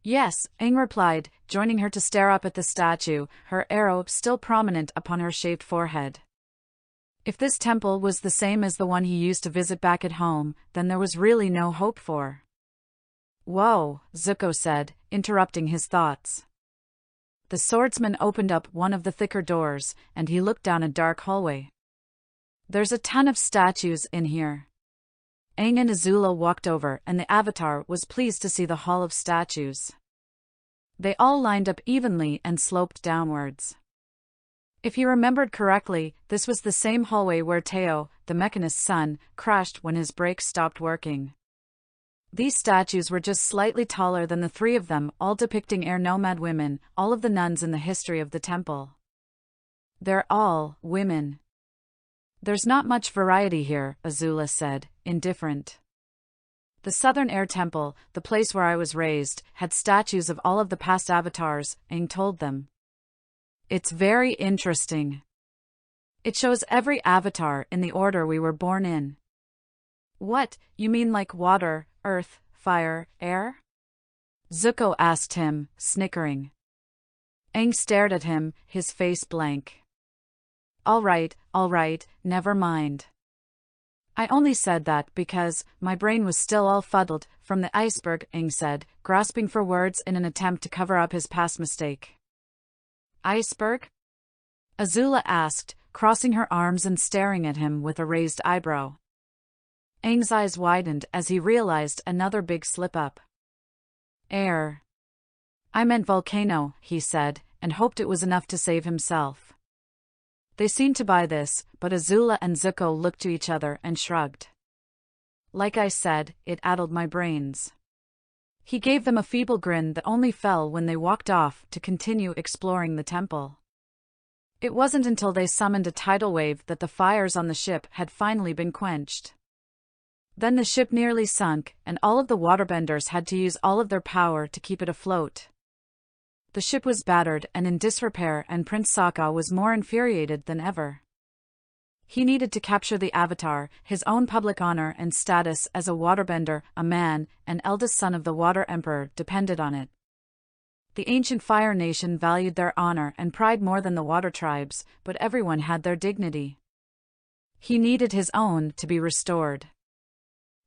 Yes, Aang replied, joining her to stare up at the statue, her arrow still prominent upon her shaved forehead. If this temple was the same as the one he used to visit back at home, then there was really no hope for. Whoa, Zuko said, interrupting his thoughts. The swordsman opened up one of the thicker doors, and he looked down a dark hallway. There's a ton of statues in here. Aang and Azula walked over, and the Avatar was pleased to see the hall of statues. They all lined up evenly and sloped downwards. If he remembered correctly, this was the same hallway where Teo, the mechanist's son, crashed when his brakes stopped working. These statues were just slightly taller than the three of them, all depicting air nomad women, all of the nuns in the history of the temple. They're all women. There's not much variety here, Azula said, indifferent. The Southern Air Temple, the place where I was raised, had statues of all of the past avatars, Aang told them. It's very interesting. It shows every avatar in the order we were born in. What, you mean like water, earth, fire, air? Zuko asked him, snickering. Aang stared at him, his face blank. All right, never mind. I only said that because my brain was still all fuddled from the iceberg, Aang said, grasping for words in an attempt to cover up his past mistake. Iceberg? Azula asked, crossing her arms and staring at him with a raised eyebrow. Aang's eyes widened as he realized another big slip-up. Air. I meant volcano, he said, and hoped it was enough to save himself. They seemed to buy this, but Azula and Zuko looked to each other and shrugged. Like I said, it addled my brains. He gave them a feeble grin that only fell when they walked off to continue exploring the temple. It wasn't until they summoned a tidal wave that the fires on the ship had finally been quenched. Then the ship nearly sunk, and all of the waterbenders had to use all of their power to keep it afloat. The ship was battered and in disrepair, and Prince Sokka was more infuriated than ever. He needed to capture the Avatar, his own public honor and status as a waterbender, a man, and eldest son of the Water Emperor depended on it. The ancient Fire Nation valued their honor and pride more than the Water Tribes, but everyone had their dignity. He needed his own to be restored.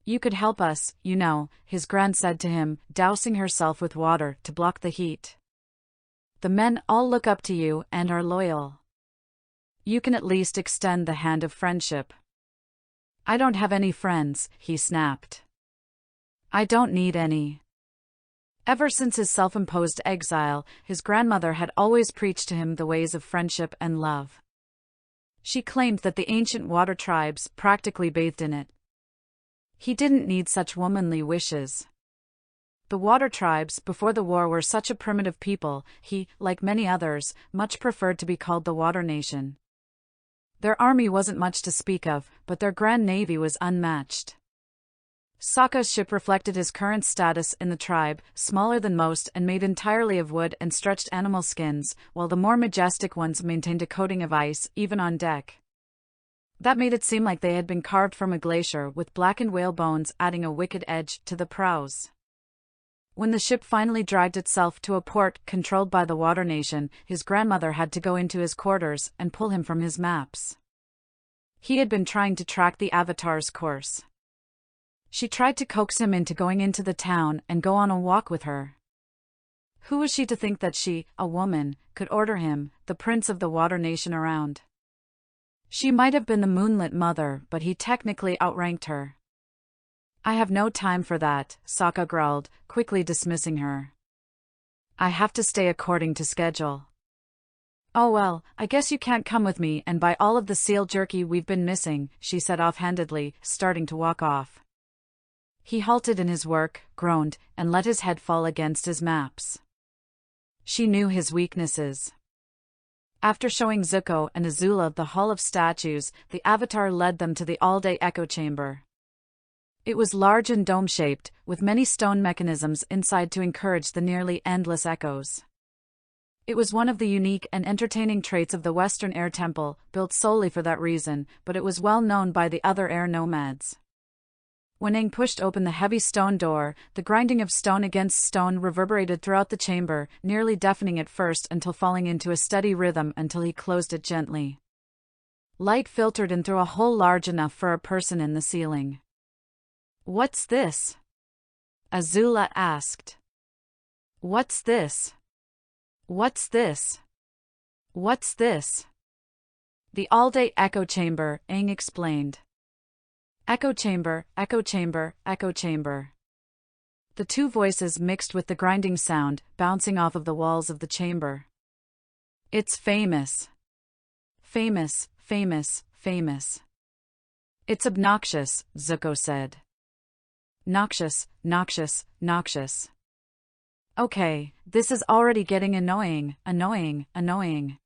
You could help us, you know, his Gran said to him, dousing herself with water to block the heat. The men all look up to you and are loyal. You can at least extend the hand of friendship. I don't have any friends, he snapped. I don't need any. Ever since his self-imposed exile, his grandmother had always preached to him the ways of friendship and love. She claimed that the ancient water tribes practically bathed in it. He didn't need such womanly wishes. The water tribes before the war were such a primitive people, he, like many others, much preferred to be called the Water Nation. Their army wasn't much to speak of, but their grand navy was unmatched. Sokka's ship reflected his current status in the tribe, smaller than most and made entirely of wood and stretched animal skins, while the more majestic ones maintained a coating of ice, even on deck. That made it seem like they had been carved from a glacier, with blackened whale bones adding a wicked edge to the prows. When the ship finally dragged itself to a port controlled by the Water Nation, his grandmother had to go into his quarters and pull him from his maps. He had been trying to track the Avatar's course. She tried to coax him into going into the town and go on a walk with her. Who was she to think that she, a woman, could order him, the prince of the Water Nation, around? She might have been the moonlit mother, but he technically outranked her. I have no time for that, Sokka growled, quickly dismissing her. I have to stay according to schedule. Oh well, I guess you can't come with me and buy all of the seal jerky we've been missing, she said offhandedly, starting to walk off. He halted in his work, groaned, and let his head fall against his maps. She knew his weaknesses. After showing Zuko and Azula the Hall of Statues, the Avatar led them to the all-day echo chamber. It was large and dome-shaped, with many stone mechanisms inside to encourage the nearly endless echoes. It was one of the unique and entertaining traits of the Western Air Temple, built solely for that reason, but it was well known by the other air nomads. When Aang pushed open the heavy stone door, the grinding of stone against stone reverberated throughout the chamber, nearly deafening at first until falling into a steady rhythm until he closed it gently. Light filtered in through a hole large enough for a person in the ceiling. What's this? Azula asked. What's this? What's this? What's this? The all-day echo chamber, Aang explained. Echo chamber, echo chamber, echo chamber. The two voices mixed with the grinding sound, bouncing off of the walls of the chamber. It's famous. Famous, famous, famous. It's obnoxious, Zuko said. Noxious, noxious, noxious. Okay, this is already getting annoying, annoying, annoying.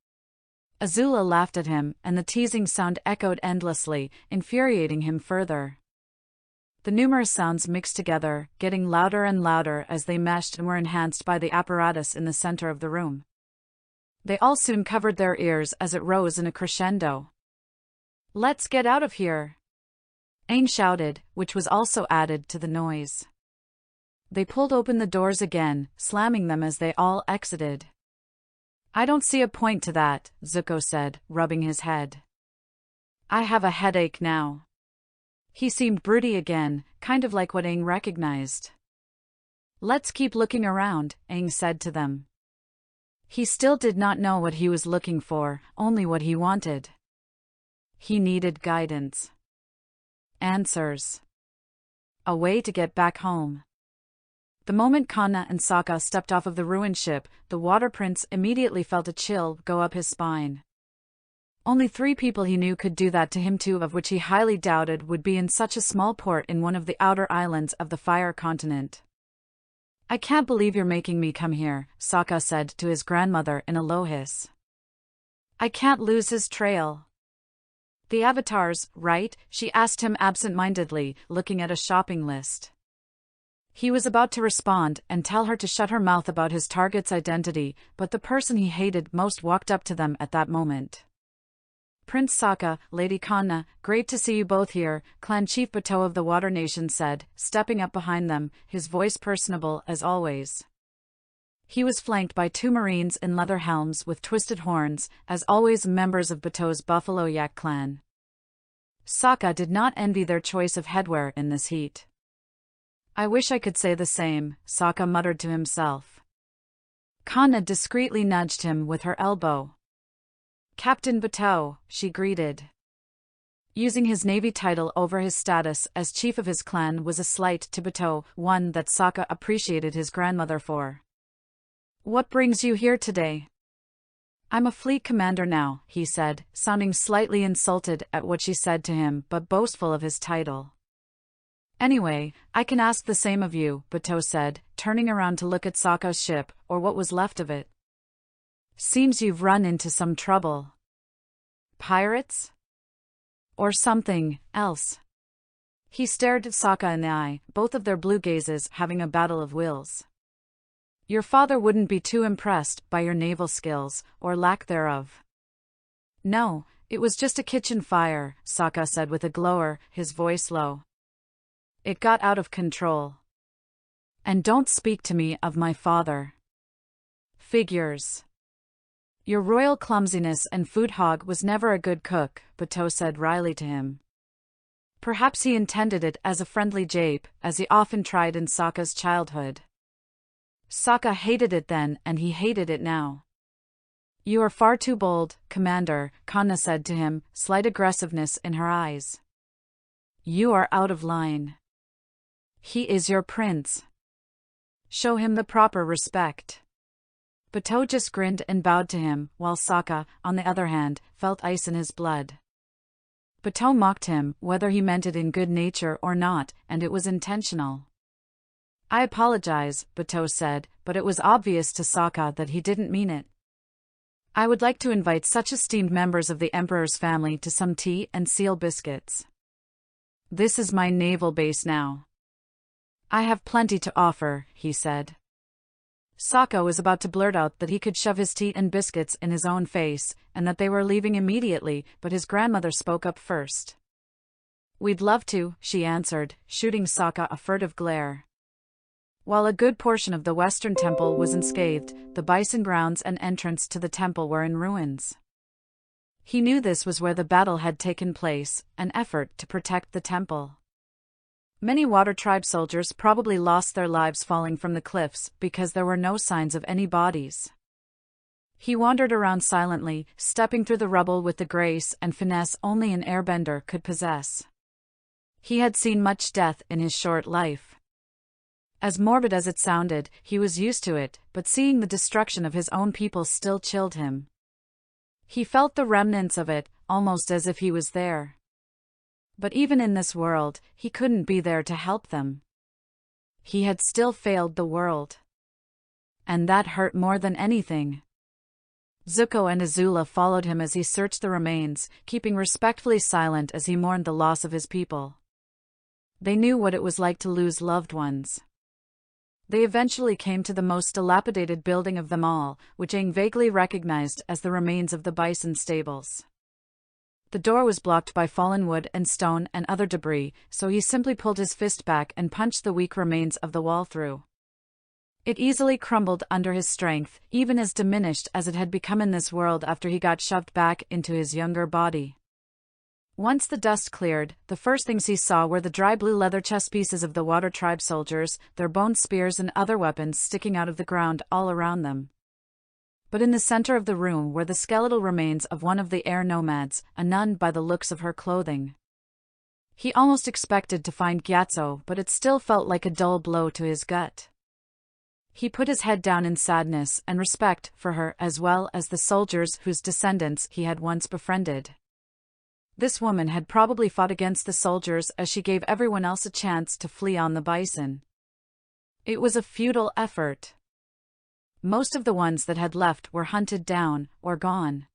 Azula laughed at him, and the teasing sound echoed endlessly, infuriating him further. The numerous sounds mixed together, getting louder and louder as they meshed and were enhanced by the apparatus in the center of the room. They all soon covered their ears as it rose in a crescendo. Let's get out of here! Aang shouted, which was also added to the noise. They pulled open the doors again, slamming them as they all exited. I don't see a point to that, Zuko said, rubbing his head. I have a headache now. He seemed broody again, kind of like what Aang recognized. Let's keep looking around, Aang said to them. He still did not know what he was looking for, only what he wanted. He needed guidance. Answers. A way to get back home. The moment Kanna and Sokka stepped off of the ruined ship, the Water Prince immediately felt a chill go up his spine. Only 3 people he knew could do that to him, 2 of which he highly doubted would be in such a small port in one of the outer islands of the Fire Continent. I can't believe you're making me come here, Sokka said to his grandmother in a low hiss. I can't lose his trail. The Avatars, right? She asked him absent-mindedly, looking at a shopping list. He was about to respond and tell her to shut her mouth about his target's identity, but the person he hated most walked up to them at that moment. Prince Sokka, Lady Kanna, great to see you both here, Clan Chief Bateau of the Water Nation said, stepping up behind them, his voice personable as always. He was flanked by 2 Marines in leather helms with twisted horns, as always members of Bateau's Buffalo Yak clan. Sokka did not envy their choice of headwear in this heat. I wish I could say the same, Sokka muttered to himself. Kanna discreetly nudged him with her elbow. Captain Bateau, she greeted. Using his navy title over his status as chief of his clan was a slight to Bateau, one that Sokka appreciated his grandmother for. What brings you here today? I'm a fleet commander now, he said, sounding slightly insulted at what she said to him but boastful of his title. Anyway, I can ask the same of you, Bateau said, turning around to look at Sokka's ship, or what was left of it. Seems you've run into some trouble. Pirates? Or something else? He stared at Sokka in the eye, both of their blue gazes having a battle of wills. Your father wouldn't be too impressed by your naval skills, or lack thereof. No, it was just a kitchen fire, Sokka said with a glower, his voice low. It got out of control. And don't speak to me of my father. Figures. Your royal clumsiness and food hog was never a good cook, Bateau said wryly to him. Perhaps he intended it as a friendly jape, as he often tried in Sokka's childhood. Sokka hated it then and he hated it now. You are far too bold, Commander, Kanna said to him, slight aggressiveness in her eyes. You are out of line. He is your prince. Show him the proper respect. Bateau just grinned and bowed to him, while Sokka, on the other hand, felt ice in his blood. Bateau mocked him, whether he meant it in good nature or not, and it was intentional. I apologize, Bateau said, but it was obvious to Sokka that he didn't mean it. I would like to invite such esteemed members of the Emperor's family to some tea and seal biscuits. This is my naval base now. I have plenty to offer, he said. Sokka was about to blurt out that he could shove his tea and biscuits in his own face, and that they were leaving immediately, but his grandmother spoke up first. We'd love to, she answered, shooting Sokka a furtive glare. While a good portion of the Western Temple was unscathed, the bison grounds and entrance to the temple were in ruins. He knew this was where the battle had taken place, an effort to protect the temple. Many Water Tribe soldiers probably lost their lives falling from the cliffs because there were no signs of any bodies. He wandered around silently, stepping through the rubble with the grace and finesse only an airbender could possess. He had seen much death in his short life. As morbid as it sounded, he was used to it, but seeing the destruction of his own people still chilled him. He felt the remnants of it, almost as if he was there. But even in this world, he couldn't be there to help them. He had still failed the world. And that hurt more than anything. Zuko and Azula followed him as he searched the remains, keeping respectfully silent as he mourned the loss of his people. They knew what it was like to lose loved ones. They eventually came to the most dilapidated building of them all, which Aang vaguely recognized as the remains of the bison stables. The door was blocked by fallen wood and stone and other debris, so he simply pulled his fist back and punched the weak remains of the wall through. It easily crumbled under his strength, even as diminished as it had become in this world after he got shoved back into his younger body. Once the dust cleared, the first things he saw were the dry blue leather chest pieces of the Water Tribe soldiers, their bone spears and other weapons sticking out of the ground all around them. But in the center of the room were the skeletal remains of one of the air nomads, a nun by the looks of her clothing. He almost expected to find Gyatso, but it still felt like a dull blow to his gut. He put his head down in sadness and respect for her as well as the soldiers whose descendants he had once befriended. This woman had probably fought against the soldiers as she gave everyone else a chance to flee on the bison. It was a futile effort. Most of the ones that had left were hunted down, or gone.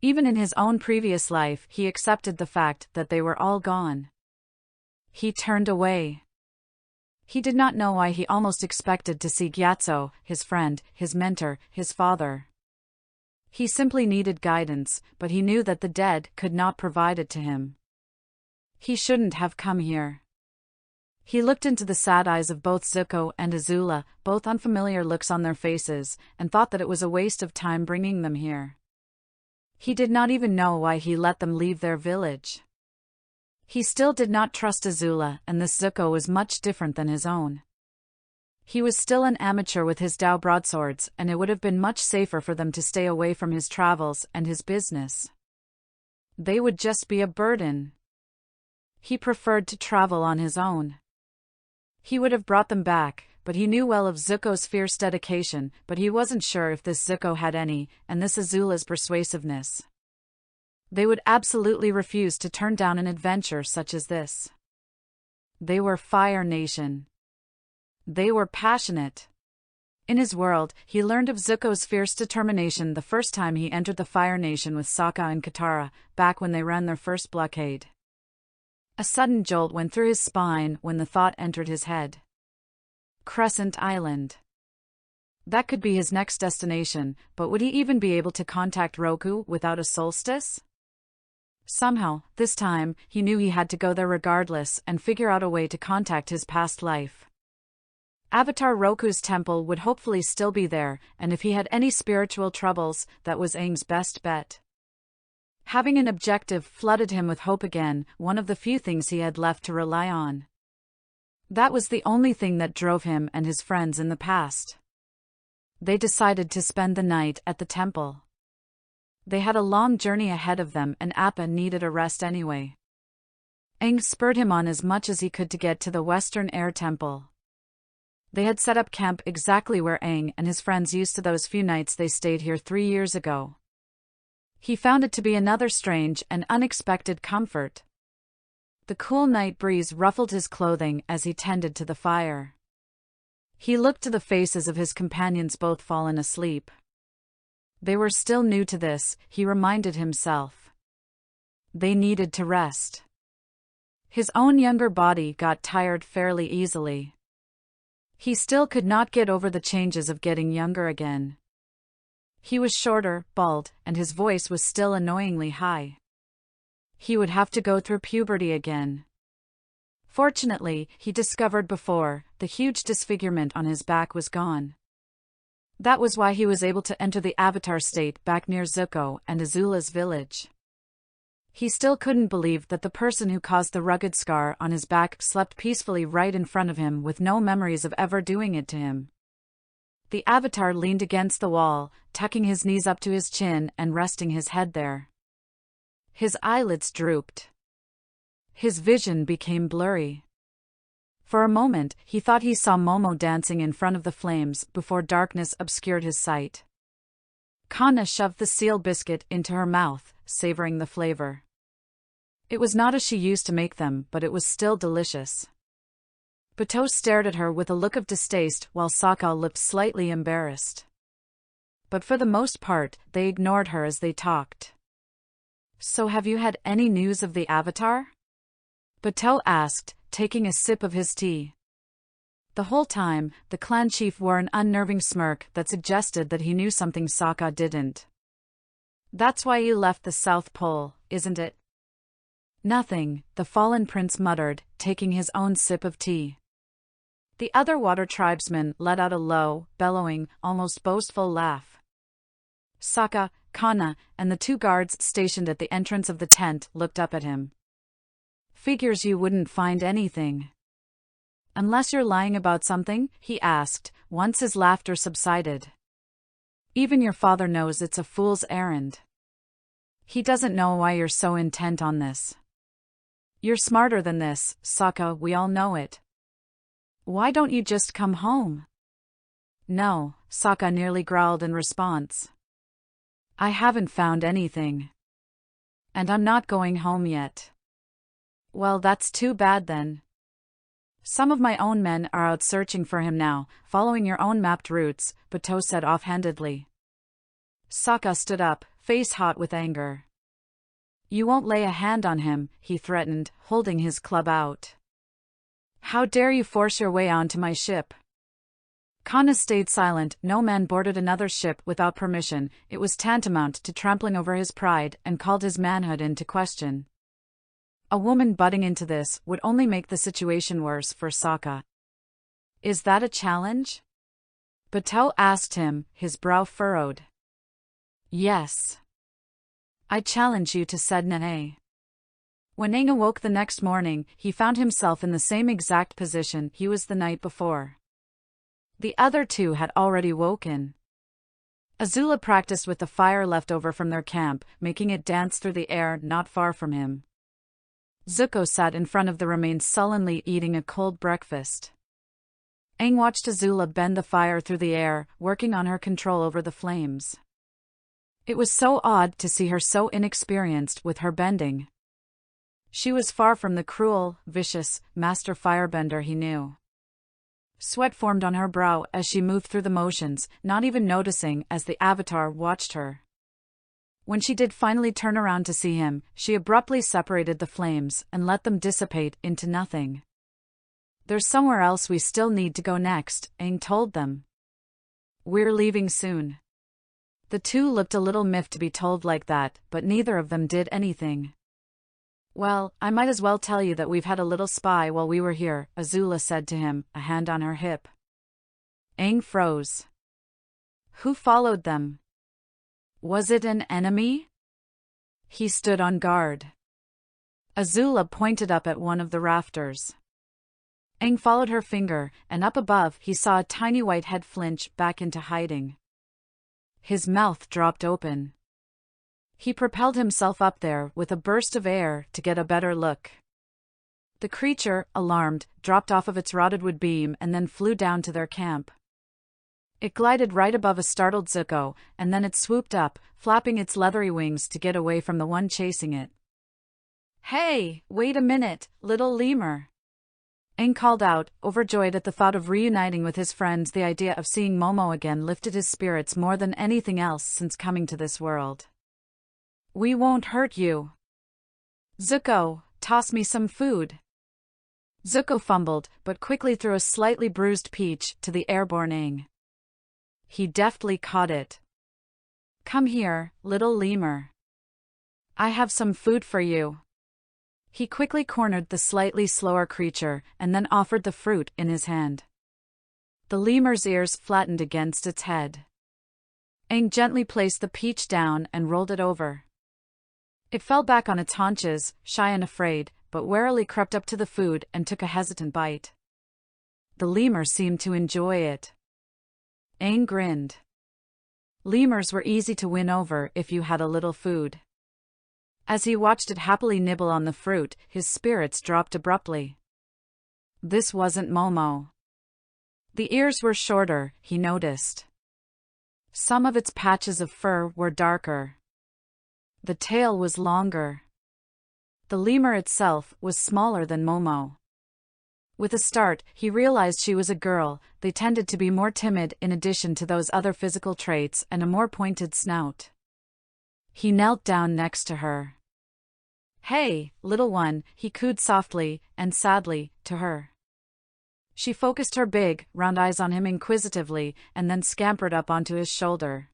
Even in his own previous life, he accepted the fact that they were all gone. He turned away. He did not know why he almost expected to see Gyatso, his friend, his mentor, his father. He simply needed guidance, but he knew that the dead could not provide it to him. He shouldn't have come here. He looked into the sad eyes of both Zuko and Azula, both unfamiliar looks on their faces, and thought that it was a waste of time bringing them here. He did not even know why he let them leave their village. He still did not trust Azula, and this Zuko was much different than his own. He was still an amateur with his Dao broadswords, and it would have been much safer for them to stay away from his travels and his business. They would just be a burden. He preferred to travel on his own. He would have brought them back, but he knew well of Zuko's fierce dedication, but he wasn't sure if this Zuko had any, and this Azula's persuasiveness. They would absolutely refuse to turn down an adventure such as this. They were Fire Nation. They were passionate. In his world, he learned of Zuko's fierce determination the first time he entered the Fire Nation with Sokka and Katara, back when they ran their first blockade. A sudden jolt went through his spine when the thought entered his head. Crescent Island. That could be his next destination, but would he even be able to contact Roku without a solstice? Somehow, this time, he knew he had to go there regardless and figure out a way to contact his past life. Avatar Roku's temple would hopefully still be there, and if he had any spiritual troubles, that was Aang's best bet. Having an objective flooded him with hope again, one of the few things he had left to rely on. That was the only thing that drove him and his friends in the past. They decided to spend the night at the temple. They had a long journey ahead of them and Appa needed a rest anyway. Aang spurred him on as much as he could to get to the Western Air Temple. They had set up camp exactly where Aang and his friends used to those few nights they stayed here 3 years ago. He found it to be another strange and unexpected comfort. The cool night breeze ruffled his clothing as he tended to the fire. He looked to the faces of his companions, both fallen asleep. They were still new to this, he reminded himself. They needed to rest. His own younger body got tired fairly easily. He still could not get over the changes of getting younger again. He was shorter, bald, and his voice was still annoyingly high. He would have to go through puberty again. Fortunately, he discovered before, the huge disfigurement on his back was gone. That was why he was able to enter the Avatar state back near Zuko and Azula's village. He still couldn't believe that the person who caused the rugged scar on his back slept peacefully right in front of him with no memories of ever doing it to him. The Avatar leaned against the wall, tucking his knees up to his chin and resting his head there. His eyelids drooped. His vision became blurry. For a moment, he thought he saw Momo dancing in front of the flames before darkness obscured his sight. Kanna shoved the seal biscuit into her mouth, savoring the flavor. It was not as she used to make them, but it was still delicious. Bato stared at her with a look of distaste while Sokka looked slightly embarrassed. But for the most part, they ignored her as they talked. "So have you had any news of the Avatar?" Bato asked, taking a sip of his tea. The whole time, the clan chief wore an unnerving smirk that suggested that he knew something Sokka didn't. "That's why you left the South Pole, isn't it?" "Nothing," the fallen prince muttered, taking his own sip of tea. The other water tribesmen let out a low, bellowing, almost boastful laugh. Sokka, Kanna, and the 2 guards stationed at the entrance of the tent looked up at him. "Figures you wouldn't find anything." "Unless you're lying about something?" he asked, once his laughter subsided. "Even your father knows it's a fool's errand. He doesn't know why you're so intent on this. You're smarter than this, Sokka, we all know it. Why don't you just come home?" "No," Sokka nearly growled in response. "I haven't found anything. And I'm not going home yet." "Well, that's too bad then. Some of my own men are out searching for him now, following your own mapped routes," Bato said offhandedly. Sokka stood up, face hot with anger. "You won't lay a hand on him," he threatened, holding his club out. "How dare you force your way onto my ship?" Kanna stayed silent. No man boarded another ship without permission. It was tantamount to trampling over his pride and called his manhood into question. A woman butting into this would only make the situation worse for Sokka. "Is that a challenge?" Bato asked him, his brow furrowed. "Yes. I challenge you to Sedna. When Aang awoke the next morning, he found himself in the same exact position he was the night before. The other 2 had already woken. Azula practiced with the fire left over from their camp, making it dance through the air not far from him. Zuko sat in front of the remains sullenly eating a cold breakfast. Aang watched Azula bend the fire through the air, working on her control over the flames. It was so odd to see her so inexperienced with her bending. She was far from the cruel, vicious, master firebender he knew. Sweat formed on her brow as she moved through the motions, not even noticing as the Avatar watched her. When she did finally turn around to see him, she abruptly separated the flames and let them dissipate into nothing. "There's somewhere else we still need to go next," Aang told them. "We're leaving soon." The 2 looked a little miffed to be told like that, but neither of them did anything. "Well, I might as well tell you that we've had a little spy while we were here," Azula said to him, a hand on her hip. Aang froze. Who followed them? Was it an enemy? He stood on guard. Azula pointed up at one of the rafters. Aang followed her finger, and up above he saw a tiny white head flinch back into hiding. His mouth dropped open. He propelled himself up there with a burst of air to get a better look. The creature, alarmed, dropped off of its rotted wood beam and then flew down to their camp. It glided right above a startled Zuko, and then it swooped up, flapping its leathery wings to get away from the one chasing it. "Hey, wait a minute, little lemur!" Aang called out, overjoyed at the thought of reuniting with his friends. The idea of seeing Momo again lifted his spirits more than anything else since coming to this world. "We won't hurt you. Zuko, toss me some food." Zuko fumbled, but quickly threw a slightly bruised peach to the airborne Aang. He deftly caught it. "Come here, little lemur. I have some food for you." He quickly cornered the slightly slower creature, and then offered the fruit in his hand. The lemur's ears flattened against its head. Aang gently placed the peach down and rolled it over. It fell back on its haunches, shy and afraid, but warily crept up to the food and took a hesitant bite. The lemur seemed to enjoy it. Aang grinned. Lemurs were easy to win over if you had a little food. As he watched it happily nibble on the fruit, his spirits dropped abruptly. This wasn't Momo. The ears were shorter, he noticed. Some of its patches of fur were darker. The tail was longer. The lemur itself was smaller than Momo. With a start, he realized she was a girl. They tended to be more timid in addition to those other physical traits and a more pointed snout. He knelt down next to her. "Hey, little one," he cooed softly and sadly to her. She focused her big, round eyes on him inquisitively and then scampered up onto his shoulder.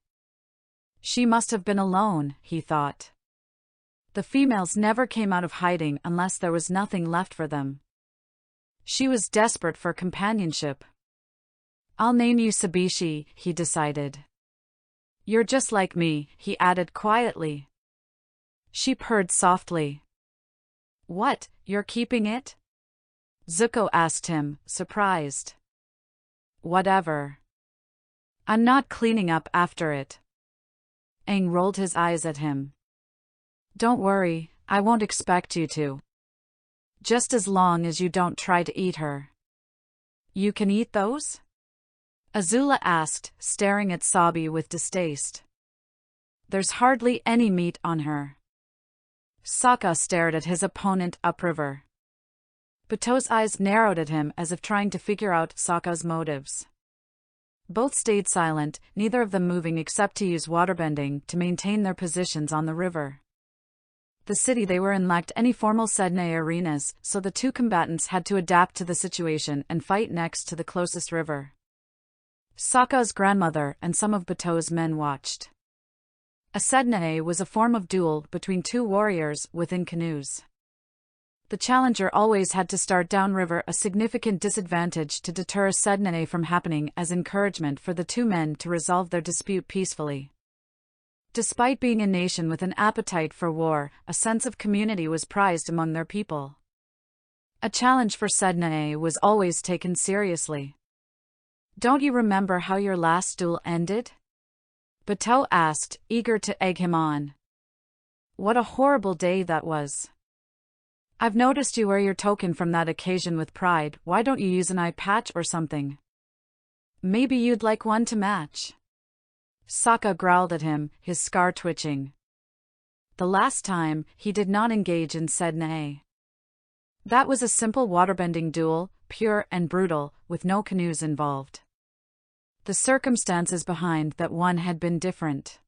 She must have been alone, he thought. The females never came out of hiding unless there was nothing left for them. She was desperate for companionship. "I'll name you Sabishi," he decided. "You're just like me," he added quietly. She purred softly. "What, you're keeping it?" Zuko asked him, surprised. "Whatever. I'm not cleaning up after it." Aang rolled his eyes at him. "Don't worry, I won't expect you to. Just as long as you don't try to eat her." "You can eat those?" Azula asked, staring at Sabi with distaste. "There's hardly any meat on her." Sokka stared at his opponent upriver. Bato's eyes narrowed at him as if trying to figure out Sokka's motives. Both stayed silent, neither of them moving except to use waterbending to maintain their positions on the river. The city they were in lacked any formal Sednae arenas, so the two combatants had to adapt to the situation and fight next to the closest river. Sokka's grandmother and some of Bato's men watched. A Sednae was a form of duel between two warriors within canoes. The challenger always had to start downriver, a significant disadvantage to deter a Sednae from happening as encouragement for the two men to resolve their dispute peacefully. Despite being a nation with an appetite for war, a sense of community was prized among their people. A challenge for Sednae was always taken seriously. "Don't you remember how your last duel ended?" Bato asked, eager to egg him on. "What a horrible day that was. I've noticed you wear your token from that occasion with pride. Why don't you use an eye patch or something? Maybe you'd like one to match." Sokka growled at him, his scar twitching. The last time, he did not engage in Sednae. That was a simple waterbending duel, pure and brutal, with no canoes involved. The circumstances behind that one had been different.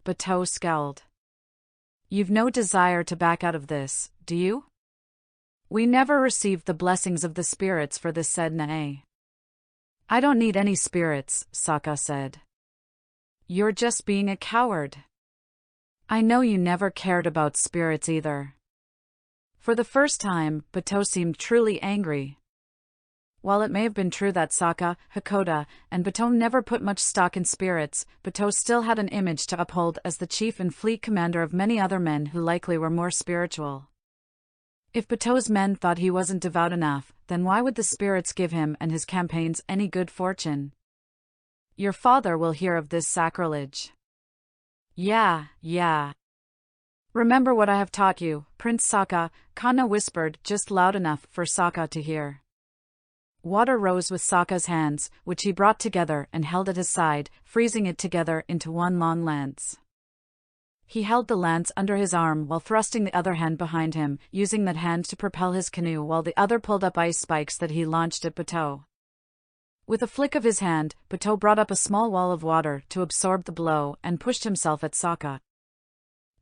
Bato scowled. "You've no desire to back out of this, do you?" "We never received the blessings of the spirits for this Sednae." "I don't need any spirits," Sokka said. "You're just being a coward. I know you never cared about spirits either." For the first time, Bato seemed truly angry. While it may have been true that Sokka, Hakoda, and Bato never put much stock in spirits, Bato still had an image to uphold as the chief and fleet commander of many other men who likely were more spiritual. If Bato's men thought he wasn't devout enough, then why would the spirits give him and his campaigns any good fortune? Your father will hear of this sacrilege. Yeah. Remember what I have taught you, Prince Sokka, Kanna whispered just loud enough for Sokka to hear. Water rose with Sokka's hands, which he brought together and held at his side, freezing it together into one long lance. He held the lance under his arm while thrusting the other hand behind him, using that hand to propel his canoe while the other pulled up ice spikes that he launched at Bato. With a flick of his hand, Bato brought up a small wall of water to absorb the blow and pushed himself at Sokka.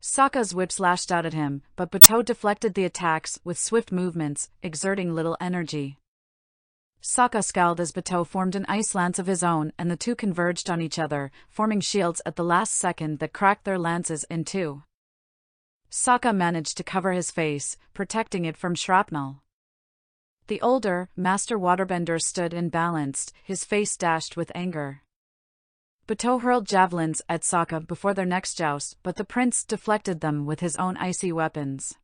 Sokka's whips lashed out at him, but Bato deflected the attacks with swift movements, exerting little energy. Sokka scowled as Bato formed an ice lance of his own and the two converged on each other, forming shields at the last second that cracked their lances in two. Sokka managed to cover his face, protecting it from shrapnel. The older, master waterbender stood and balanced, his face dashed with anger. Bato hurled javelins at Sokka before their next joust, but the prince deflected them with his own icy weapons.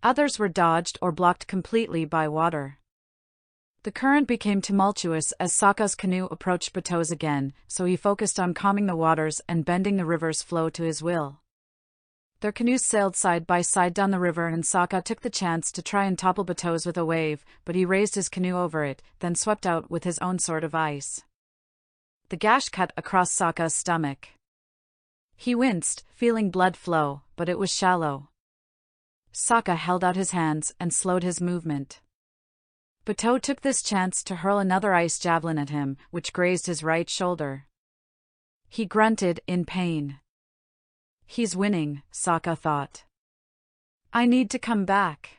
Others were dodged or blocked completely by water. The current became tumultuous as Sokka's canoe approached Bato's again, so he focused on calming the waters and bending the river's flow to his will. Their canoes sailed side by side down the river and Sokka took the chance to try and topple Bato's with a wave, but he raised his canoe over it, then swept out with his own sword of ice. The gash cut across Sokka's stomach. He winced, feeling blood flow, but it was shallow. Sokka held out his hands and slowed his movement. Bato took this chance to hurl another ice javelin at him, which grazed his right shoulder. He grunted in pain. He's winning, Sokka thought. I need to come back.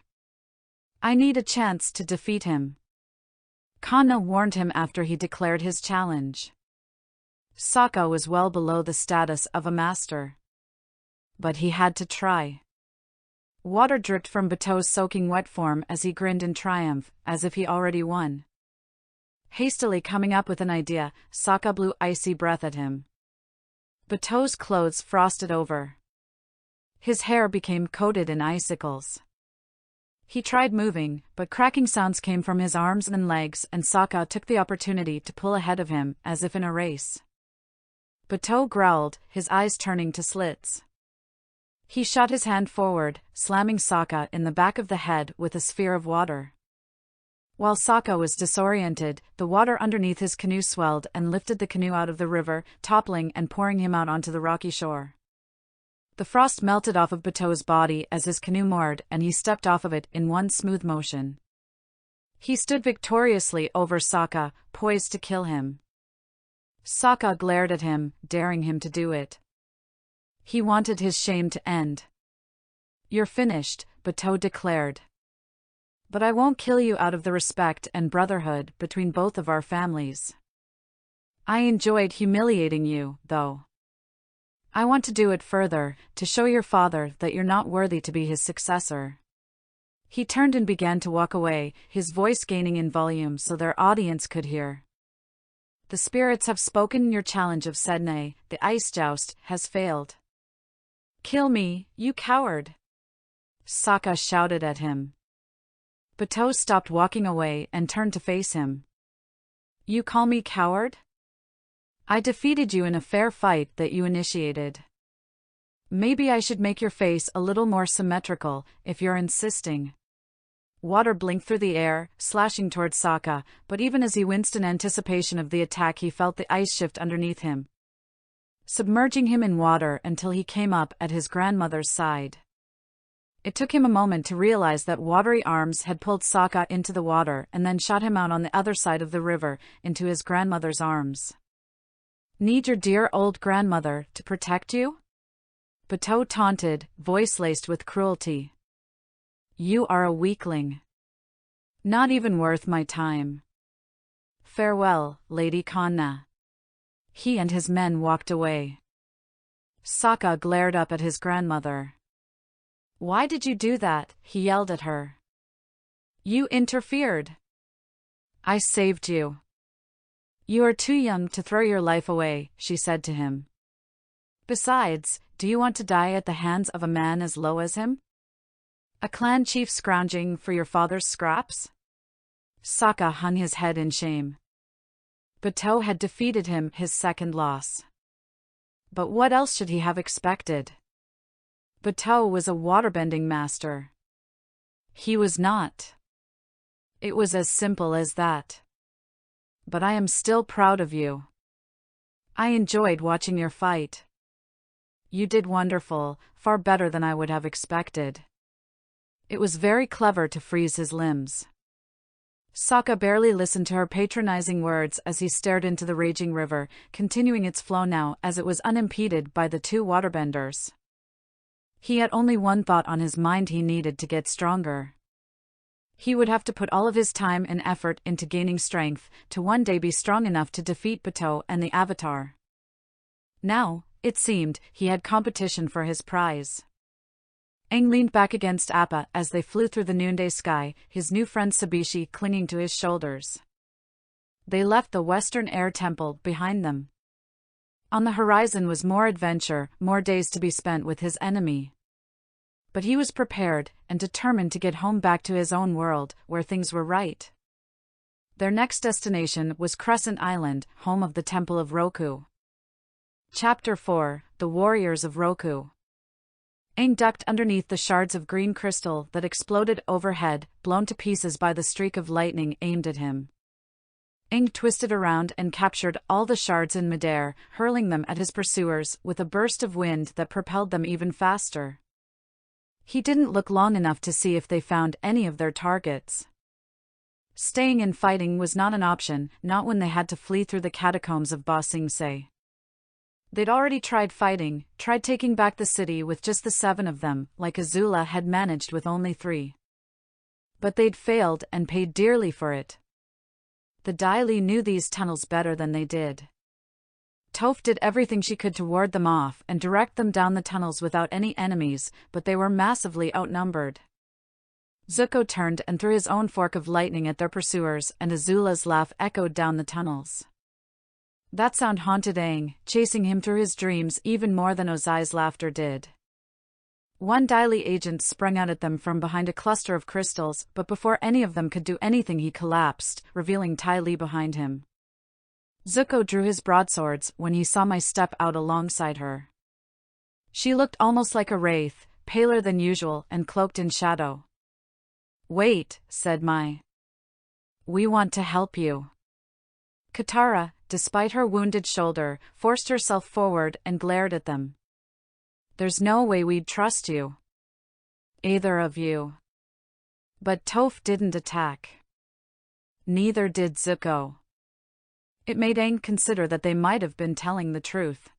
I need a chance to defeat him. Kanna warned him after he declared his challenge. Sokka was well below the status of a master. But he had to try. Water dripped from Bato's soaking wet form as he grinned in triumph, as if he already won. Hastily coming up with an idea, Sokka blew icy breath at him. Bato's clothes frosted over. His hair became coated in icicles. He tried moving, but cracking sounds came from his arms and legs and Sokka took the opportunity to pull ahead of him, as if in a race. Bato growled, his eyes turning to slits. He shot his hand forward, slamming Sokka in the back of the head with a sphere of water. While Sokka was disoriented, the water underneath his canoe swelled and lifted the canoe out of the river, toppling and pouring him out onto the rocky shore. The frost melted off of Bato's body as his canoe moored and he stepped off of it in one smooth motion. He stood victoriously over Sokka, poised to kill him. Sokka glared at him, daring him to do it. He wanted his shame to end. You're finished, Bato declared. But I won't kill you out of the respect and brotherhood between both of our families. I enjoyed humiliating you, though. I want to do it further, to show your father that you're not worthy to be his successor. He turned and began to walk away, his voice gaining in volume so their audience could hear. The spirits have spoken. Your challenge of Sedne, the ice joust, has failed. Kill me, you coward! Sokka shouted at him. Bato stopped walking away and turned to face him. You call me coward? I defeated you in a fair fight that you initiated. Maybe I should make your face a little more symmetrical, if you're insisting. Water blinked through the air, slashing towards Sokka, but even as he winced in anticipation of the attack he felt the ice shift underneath him, submerging him in water until he came up at his grandmother's side. It took him a moment to realize that watery arms had pulled Sokka into the water and then shot him out on the other side of the river, into his grandmother's arms. Need your dear old grandmother to protect you? Bato taunted, voice laced with cruelty. You are a weakling. Not even worth my time. Farewell, Lady Kanna. He and his men walked away. Sokka glared up at his grandmother. Why did you do that? He yelled at her. You interfered. I saved you. You are too young to throw your life away, she said to him. Besides, do you want to die at the hands of a man as low as him? A clan chief scrounging for your father's scraps? Sokka hung his head in shame. Bato had defeated him, his second loss. But what else should he have expected? Bato was a waterbending master. He was not. It was as simple as that. But I am still proud of you. I enjoyed watching your fight. You did wonderful, far better than I would have expected. It was very clever to freeze his limbs. Sokka barely listened to her patronizing words as he stared into the raging river, continuing its flow now as it was unimpeded by the two waterbenders. He had only one thought on his mind: he needed to get stronger. He would have to put all of his time and effort into gaining strength, to one day be strong enough to defeat Bato and the Avatar. Now, it seemed, he had competition for his prize. Aang leaned back against Appa as they flew through the noonday sky, his new friend Sabishi clinging to his shoulders. They left the Western Air Temple behind them. On the horizon was more adventure, more days to be spent with his enemy. But he was prepared and determined to get home back to his own world, where things were right. Their next destination was Crescent Island, home of the Temple of Roku. Chapter 4: The Warriors of Roku. Aang ducked underneath the shards of green crystal that exploded overhead, blown to pieces by the streak of lightning aimed at him. Aang twisted around and captured all the shards in midair, hurling them at his pursuers with a burst of wind that propelled them even faster. He didn't look long enough to see if they found any of their targets. Staying and fighting was not an option, not when they had to flee through the catacombs of Ba Sing Se. They'd already tried fighting, tried taking back the city with just the 7 of them, like Azula had managed with only 3. But they'd failed and paid dearly for it. The Dai Li knew these tunnels better than they did. Toph did everything she could to ward them off and direct them down the tunnels without any enemies, but they were massively outnumbered. Zuko turned and threw his own fork of lightning at their pursuers, and Azula's laugh echoed down the tunnels. That sound haunted Aang, chasing him through his dreams even more than Ozai's laughter did. One Dai Li agent sprung out at them from behind a cluster of crystals, but before any of them could do anything he collapsed, revealing Tai Li behind him. Zuko drew his broadswords when he saw Mai step out alongside her. She looked almost like a wraith, paler than usual and cloaked in shadow. "Wait," said Mai. "We want to help you." Katara, despite her wounded shoulder, forced herself forward and glared at them. "There's no way we'd trust you. Either of you." But Toph didn't attack. Neither did Zuko. It made Aang consider that they might have been telling the truth.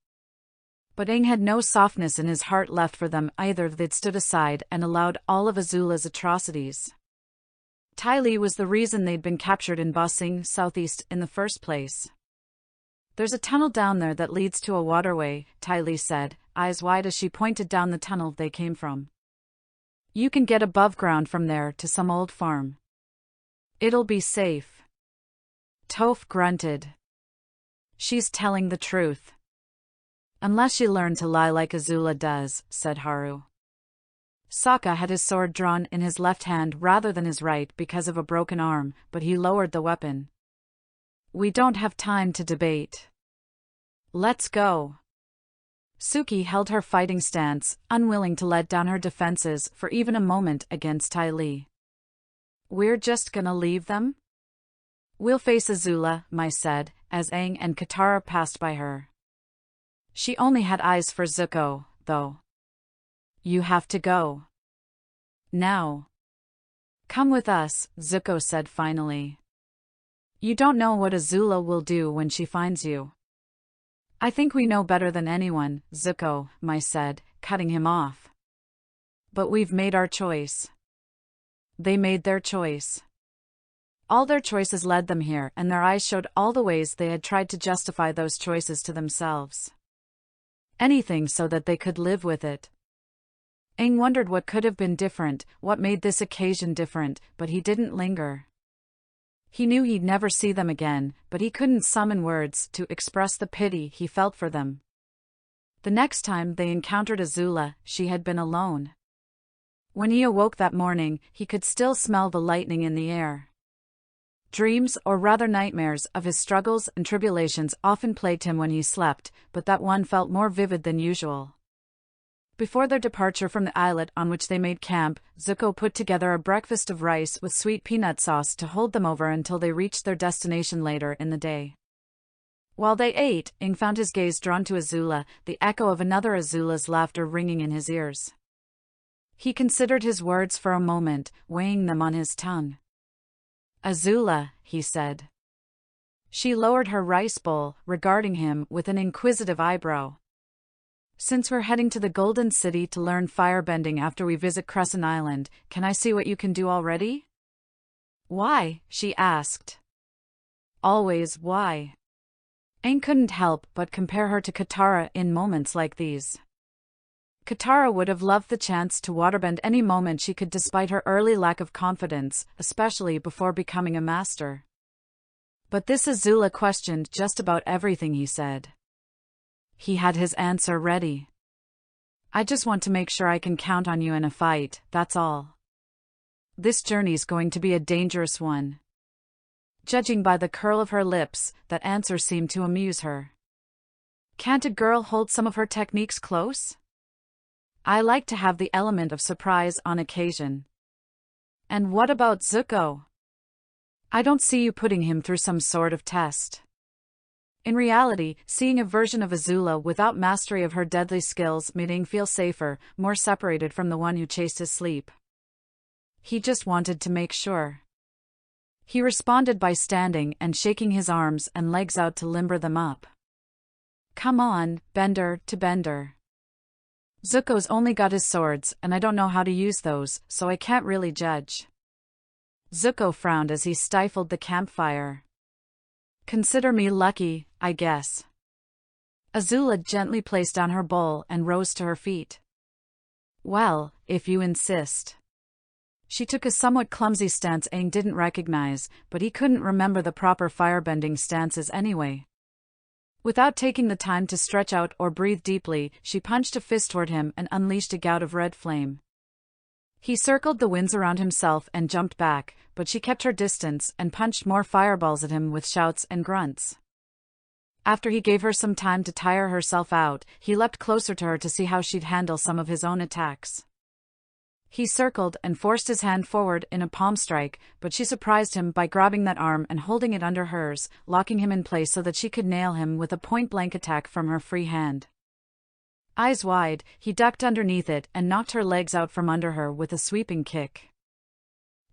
But Aang had no softness in his heart left for them either. They'd stood aside and allowed all of Azula's atrocities. Tai Li was the reason they'd been captured in Ba Sing Southeast in the first place. "There's a tunnel down there that leads to a waterway," Tai Li said, eyes wide as she pointed down the tunnel they came from. "You can get above ground from there to some old farm. It'll be safe." Toph grunted. "She's telling the truth. Unless she learned to lie like Azula does," said Haru. Sokka had his sword drawn in his left hand rather than his right because of a broken arm, but he lowered the weapon. "We don't have time to debate. Let's go." Suki held her fighting stance, unwilling to let down her defenses for even a moment against Tai Li. "We're just gonna leave them?" "We'll face Azula," Mai said, as Aang and Katara passed by her. She only had eyes for Zuko, though. "You have to go. Now." "Come with us," Zuko said finally. "You don't know what Azula will do when she finds you." "I think we know better than anyone, Zuko," Mai said, cutting him off. "But we've made our choice." They made their choice. All their choices led them here, and their eyes showed all the ways they had tried to justify those choices to themselves. Anything so that they could live with it. Aang wondered what could have been different, what made this occasion different, but he didn't linger. He knew he'd never see them again, but he couldn't summon words to express the pity he felt for them. The next time they encountered Azula, she had been alone. When he awoke that morning, he could still smell the lightning in the air. Dreams, or rather nightmares, of his struggles and tribulations often plagued him when he slept, but that one felt more vivid than usual. Before their departure from the islet on which they made camp, Zuko put together a breakfast of rice with sweet peanut sauce to hold them over until they reached their destination later in the day. While they ate, Aang found his gaze drawn to Azula, the echo of another Azula's laughter ringing in his ears. He considered his words for a moment, weighing them on his tongue. "Azula," he said. She lowered her rice bowl, regarding him with an inquisitive eyebrow. "Since we're heading to the Golden City to learn firebending after we visit Crescent Island, can I see what you can do already?" "Why?" she asked. "Always why?" Aang couldn't help but compare her to Katara in moments like these. Katara would have loved the chance to waterbend any moment she could despite her early lack of confidence, especially before becoming a master. But this Azula questioned just about everything he said. He had his answer ready. "I just want to make sure I can count on you in a fight, that's all. This journey's going to be a dangerous one." Judging by the curl of her lips, that answer seemed to amuse her. "Can't a girl hold some of her techniques close? I like to have the element of surprise on occasion." "And what about Zuko? I don't see you putting him through some sort of test." In reality, seeing a version of Azula without mastery of her deadly skills made Aang feel safer, more separated from the one who chased his sleep. He just wanted to make sure. He responded by standing and shaking his arms and legs out to limber them up. "Come on, bender to bender. Zuko's only got his swords, and I don't know how to use those, so I can't really judge." Zuko frowned as he stifled the campfire. "Consider me lucky, I guess." Azula gently placed down her bowl and rose to her feet. "Well, if you insist." She took a somewhat clumsy stance Aang didn't recognize, but he couldn't remember the proper firebending stances anyway. Without taking the time to stretch out or breathe deeply, she punched a fist toward him and unleashed a gout of red flame. He circled the winds around himself and jumped back, but she kept her distance and punched more fireballs at him with shouts and grunts. After he gave her some time to tire herself out, he leapt closer to her to see how she'd handle some of his own attacks. He circled and forced his hand forward in a palm strike, but she surprised him by grabbing that arm and holding it under hers, locking him in place so that she could nail him with a point-blank attack from her free hand. Eyes wide, he ducked underneath it and knocked her legs out from under her with a sweeping kick.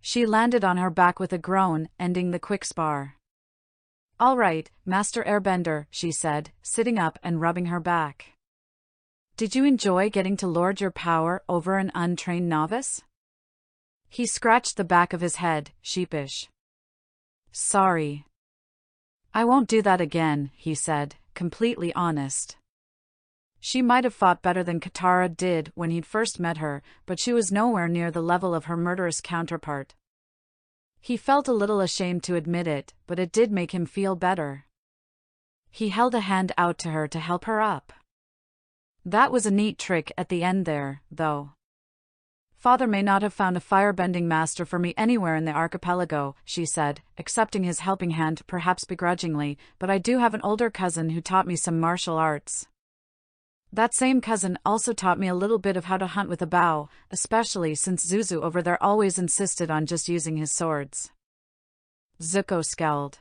She landed on her back with a groan, ending the quick spar. "All right, Master Airbender," she said, sitting up and rubbing her back. "Did you enjoy getting to lord your power over an untrained novice?" He scratched the back of his head, sheepish. "Sorry. I won't do that again," he said, completely honest. She might have fought better than Katara did when he'd first met her, but she was nowhere near the level of her murderous counterpart. He felt a little ashamed to admit it, but it did make him feel better. He held a hand out to her to help her up. "That was a neat trick at the end there, though. Father may not have found a firebending master for me anywhere in the archipelago," she said, accepting his helping hand perhaps begrudgingly, "but I do have an older cousin who taught me some martial arts. That same cousin also taught me a little bit of how to hunt with a bow, especially since Zuzu over there always insisted on just using his swords." Zuko scowled.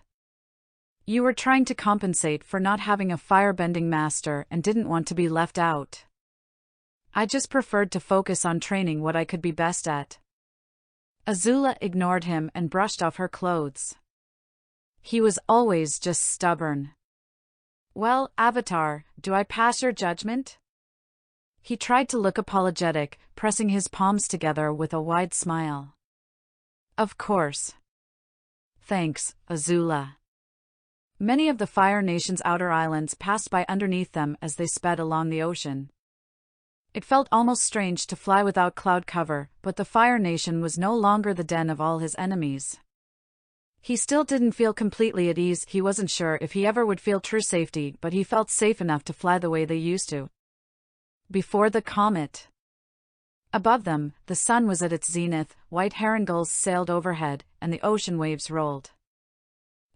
"You were trying to compensate for not having a firebending master and didn't want to be left out. I just preferred to focus on training what I could be best at." Azula ignored him and brushed off her clothes. He was always just stubborn. "Well, Avatar, do I pass your judgment?" He tried to look apologetic, pressing his palms together with a wide smile. "Of course. Thanks, Azula." Many of the Fire Nation's outer islands passed by underneath them as they sped along the ocean. It felt almost strange to fly without cloud cover, but the Fire Nation was no longer the den of all his enemies. He still didn't feel completely at ease. He wasn't sure if he ever would feel true safety, but he felt safe enough to fly the way they used to. Before the comet. Above them, the sun was at its zenith, white heron gulls sailed overhead, and the ocean waves rolled.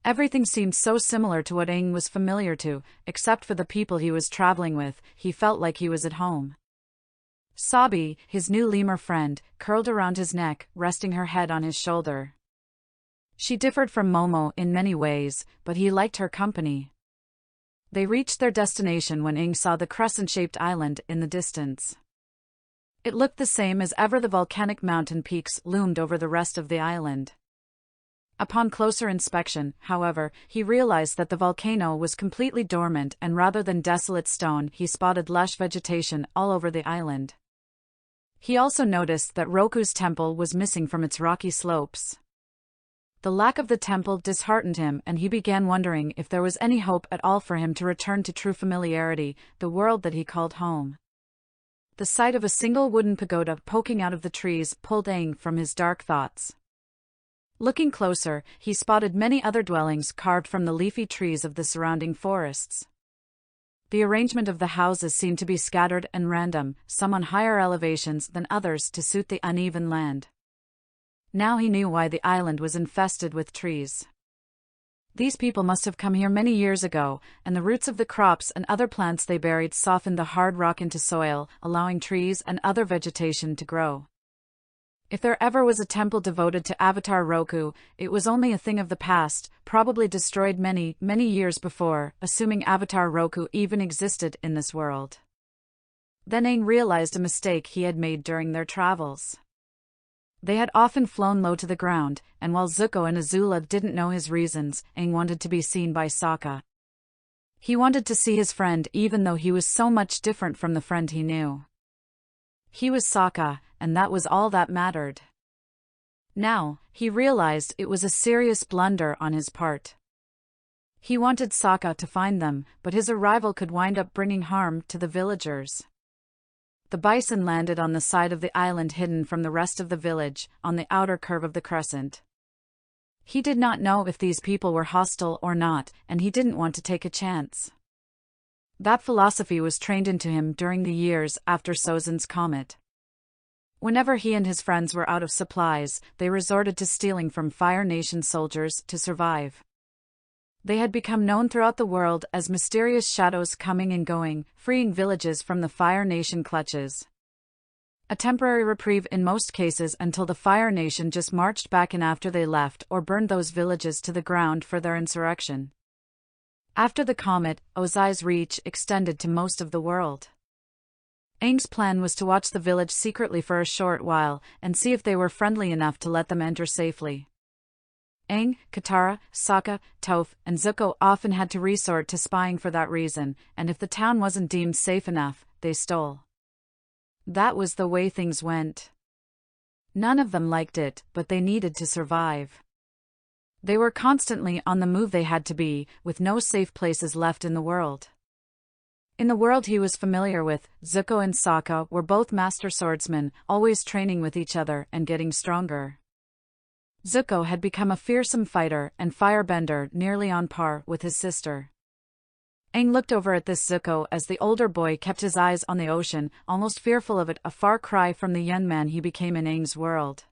Everything seemed so similar to what Aang was familiar to, except for the people he was traveling with. He felt like he was at home. Sabi, his new lemur friend, curled around his neck, resting her head on his shoulder. She differed from Momo in many ways, but he liked her company. They reached their destination when Aang saw the crescent-shaped island in the distance. It looked the same as ever. The volcanic mountain peaks loomed over the rest of the island. Upon closer inspection, however, he realized that the volcano was completely dormant, and rather than desolate stone, he spotted lush vegetation all over the island. He also noticed that Roku's temple was missing from its rocky slopes. The lack of the temple disheartened him, and he began wondering if there was any hope at all for him to return to true familiarity, the world that he called home. The sight of a single wooden pagoda poking out of the trees pulled Aang from his dark thoughts. Looking closer, he spotted many other dwellings carved from the leafy trees of the surrounding forests. The arrangement of the houses seemed to be scattered and random, some on higher elevations than others to suit the uneven land. Now he knew why the island was infested with trees. These people must have come here many years ago, and the roots of the crops and other plants they buried softened the hard rock into soil, allowing trees and other vegetation to grow. If there ever was a temple devoted to Avatar Roku, it was only a thing of the past, probably destroyed many, many years before, assuming Avatar Roku even existed in this world. Then Aang realized a mistake he had made during their travels. They had often flown low to the ground, and while Zuko and Azula didn't know his reasons, Aang wanted to be seen by Sokka. He wanted to see his friend even though he was so much different from the friend he knew. He was Sokka, and that was all that mattered. Now, he realized it was a serious blunder on his part. He wanted Sokka to find them, but his arrival could wind up bringing harm to the villagers. The bison landed on the side of the island hidden from the rest of the village, on the outer curve of the crescent. He did not know if these people were hostile or not, and he didn't want to take a chance. That philosophy was trained into him during the years after Sozin's comet. Whenever he and his friends were out of supplies, they resorted to stealing from Fire Nation soldiers to survive. They had become known throughout the world as mysterious shadows coming and going, freeing villages from the Fire Nation clutches. A temporary reprieve in most cases until the Fire Nation just marched back in after they left or burned those villages to the ground for their insurrection. After the comet, Ozai's reach extended to most of the world. Aang's plan was to watch the village secretly for a short while and see if they were friendly enough to let them enter safely. Aang, Katara, Sokka, Toph, and Zuko often had to resort to spying for that reason, and if the town wasn't deemed safe enough, they stole. That was the way things went. None of them liked it, but they needed to survive. They were constantly on the move. They had to be, with no safe places left in the world. In the world he was familiar with, Zuko and Sokka were both master swordsmen, always training with each other and getting stronger. Zuko had become a fearsome fighter and firebender nearly on par with his sister. Aang looked over at this Zuko as the older boy kept his eyes on the ocean, almost fearful of it, a far cry from the young man he became in Aang's world.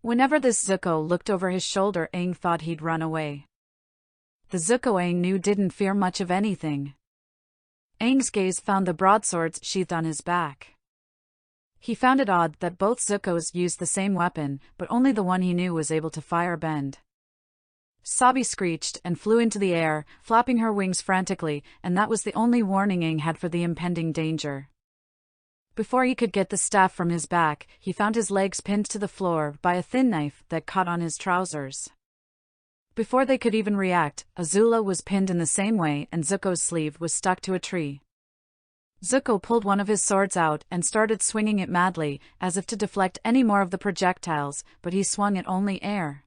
Whenever this Zuko looked over his shoulder, Aang thought he'd run away. The Zuko Aang knew didn't fear much of anything. Aang's gaze found the broadswords sheathed on his back. He found it odd that both Zukos used the same weapon, but only the one he knew was able to firebend. Sabi screeched and flew into the air, flapping her wings frantically, and that was the only warning Aang had for the impending danger. Before he could get the staff from his back, he found his legs pinned to the floor by a thin knife that caught on his trousers. Before they could even react, Azula was pinned in the same way and Zuko's sleeve was stuck to a tree. Zuko pulled one of his swords out and started swinging it madly, as if to deflect any more of the projectiles, but he swung at only air.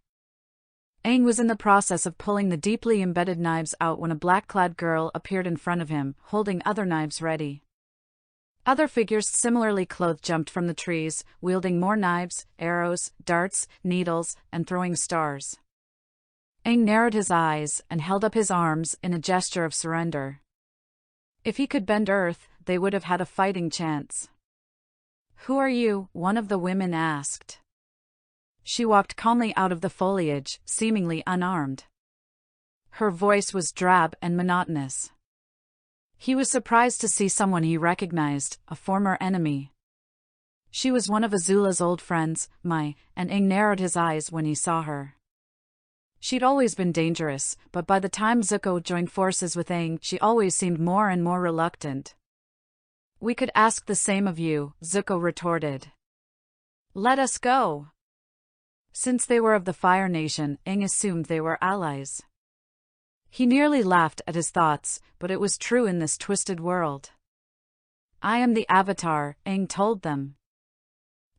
Aang was in the process of pulling the deeply embedded knives out when a black-clad girl appeared in front of him, holding other knives ready. Other figures similarly clothed jumped from the trees, wielding more knives, arrows, darts, needles, and throwing stars. Aang narrowed his eyes and held up his arms in a gesture of surrender. If he could bend earth, they would have had a fighting chance. "Who are you?" one of the women asked. She walked calmly out of the foliage, seemingly unarmed. Her voice was drab and monotonous. He was surprised to see someone he recognized, a former enemy. She was one of Azula's old friends, Mai, and Aang narrowed his eyes when he saw her. She'd always been dangerous, but by the time Zuko joined forces with Aang, she always seemed more and more reluctant. "We could ask the same of you," Zuko retorted. "Let us go." Since they were of the Fire Nation, Aang assumed they were allies. He nearly laughed at his thoughts, but it was true in this twisted world. "I am the Avatar," Aang told them.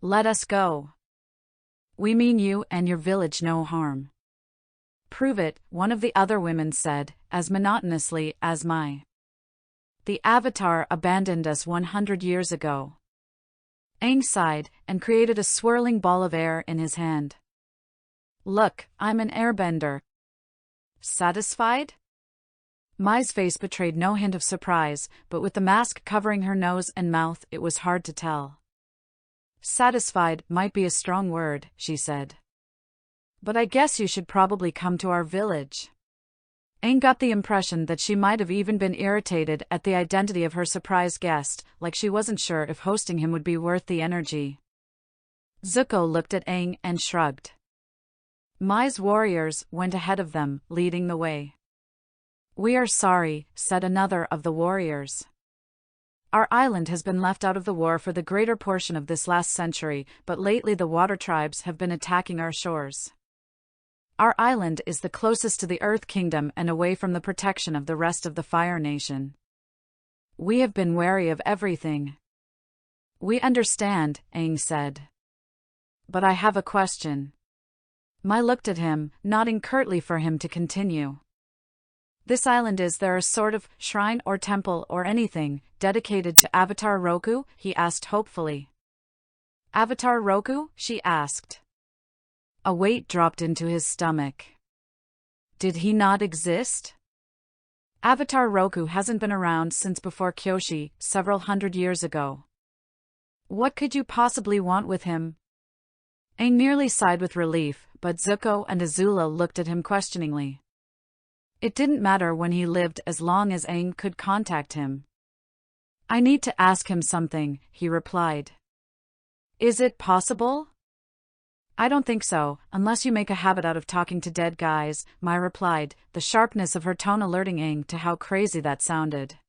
"Let us go. We mean you and your village no harm." "Prove it," one of the other women said, as monotonously as Mai. "The Avatar abandoned us 100 years ago." Aang sighed and created a swirling ball of air in his hand. "Look, I'm an airbender." "Satisfied?" Mai's face betrayed no hint of surprise, but with the mask covering her nose and mouth, it was hard to tell. "Satisfied might be a strong word," she said. "But I guess you should probably come to our village." Aang got the impression that she might have even been irritated at the identity of her surprise guest, like she wasn't sure if hosting him would be worth the energy. Zuko looked at Aang and shrugged. Mai's warriors went ahead of them, leading the way. "We are sorry," said another of the warriors. "Our island has been left out of the war for the greater portion of this last century, but lately the water tribes have been attacking our shores. Our island is the closest to the Earth Kingdom and away from the protection of the rest of the Fire Nation. We have been wary of everything." "We understand," Aang said. "But I have a question." Mai looked at him, nodding curtly for him to continue. "This island, is there a sort of shrine or temple or anything dedicated to Avatar Roku?" he asked hopefully. "Avatar Roku?" she asked. A weight dropped into his stomach. Did he not exist? Avatar Roku hasn't been around since before Kyoshi, several hundred years ago. What could you possibly want with him? Aang merely sighed with relief, but Zuko and Azula looked at him questioningly. It didn't matter when he lived as long as Aang could contact him. "I need to ask him something," he replied. "Is it possible?" "I don't think so, unless you make a habit out of talking to dead guys," Mai replied, the sharpness of her tone alerting Aang to how crazy that sounded.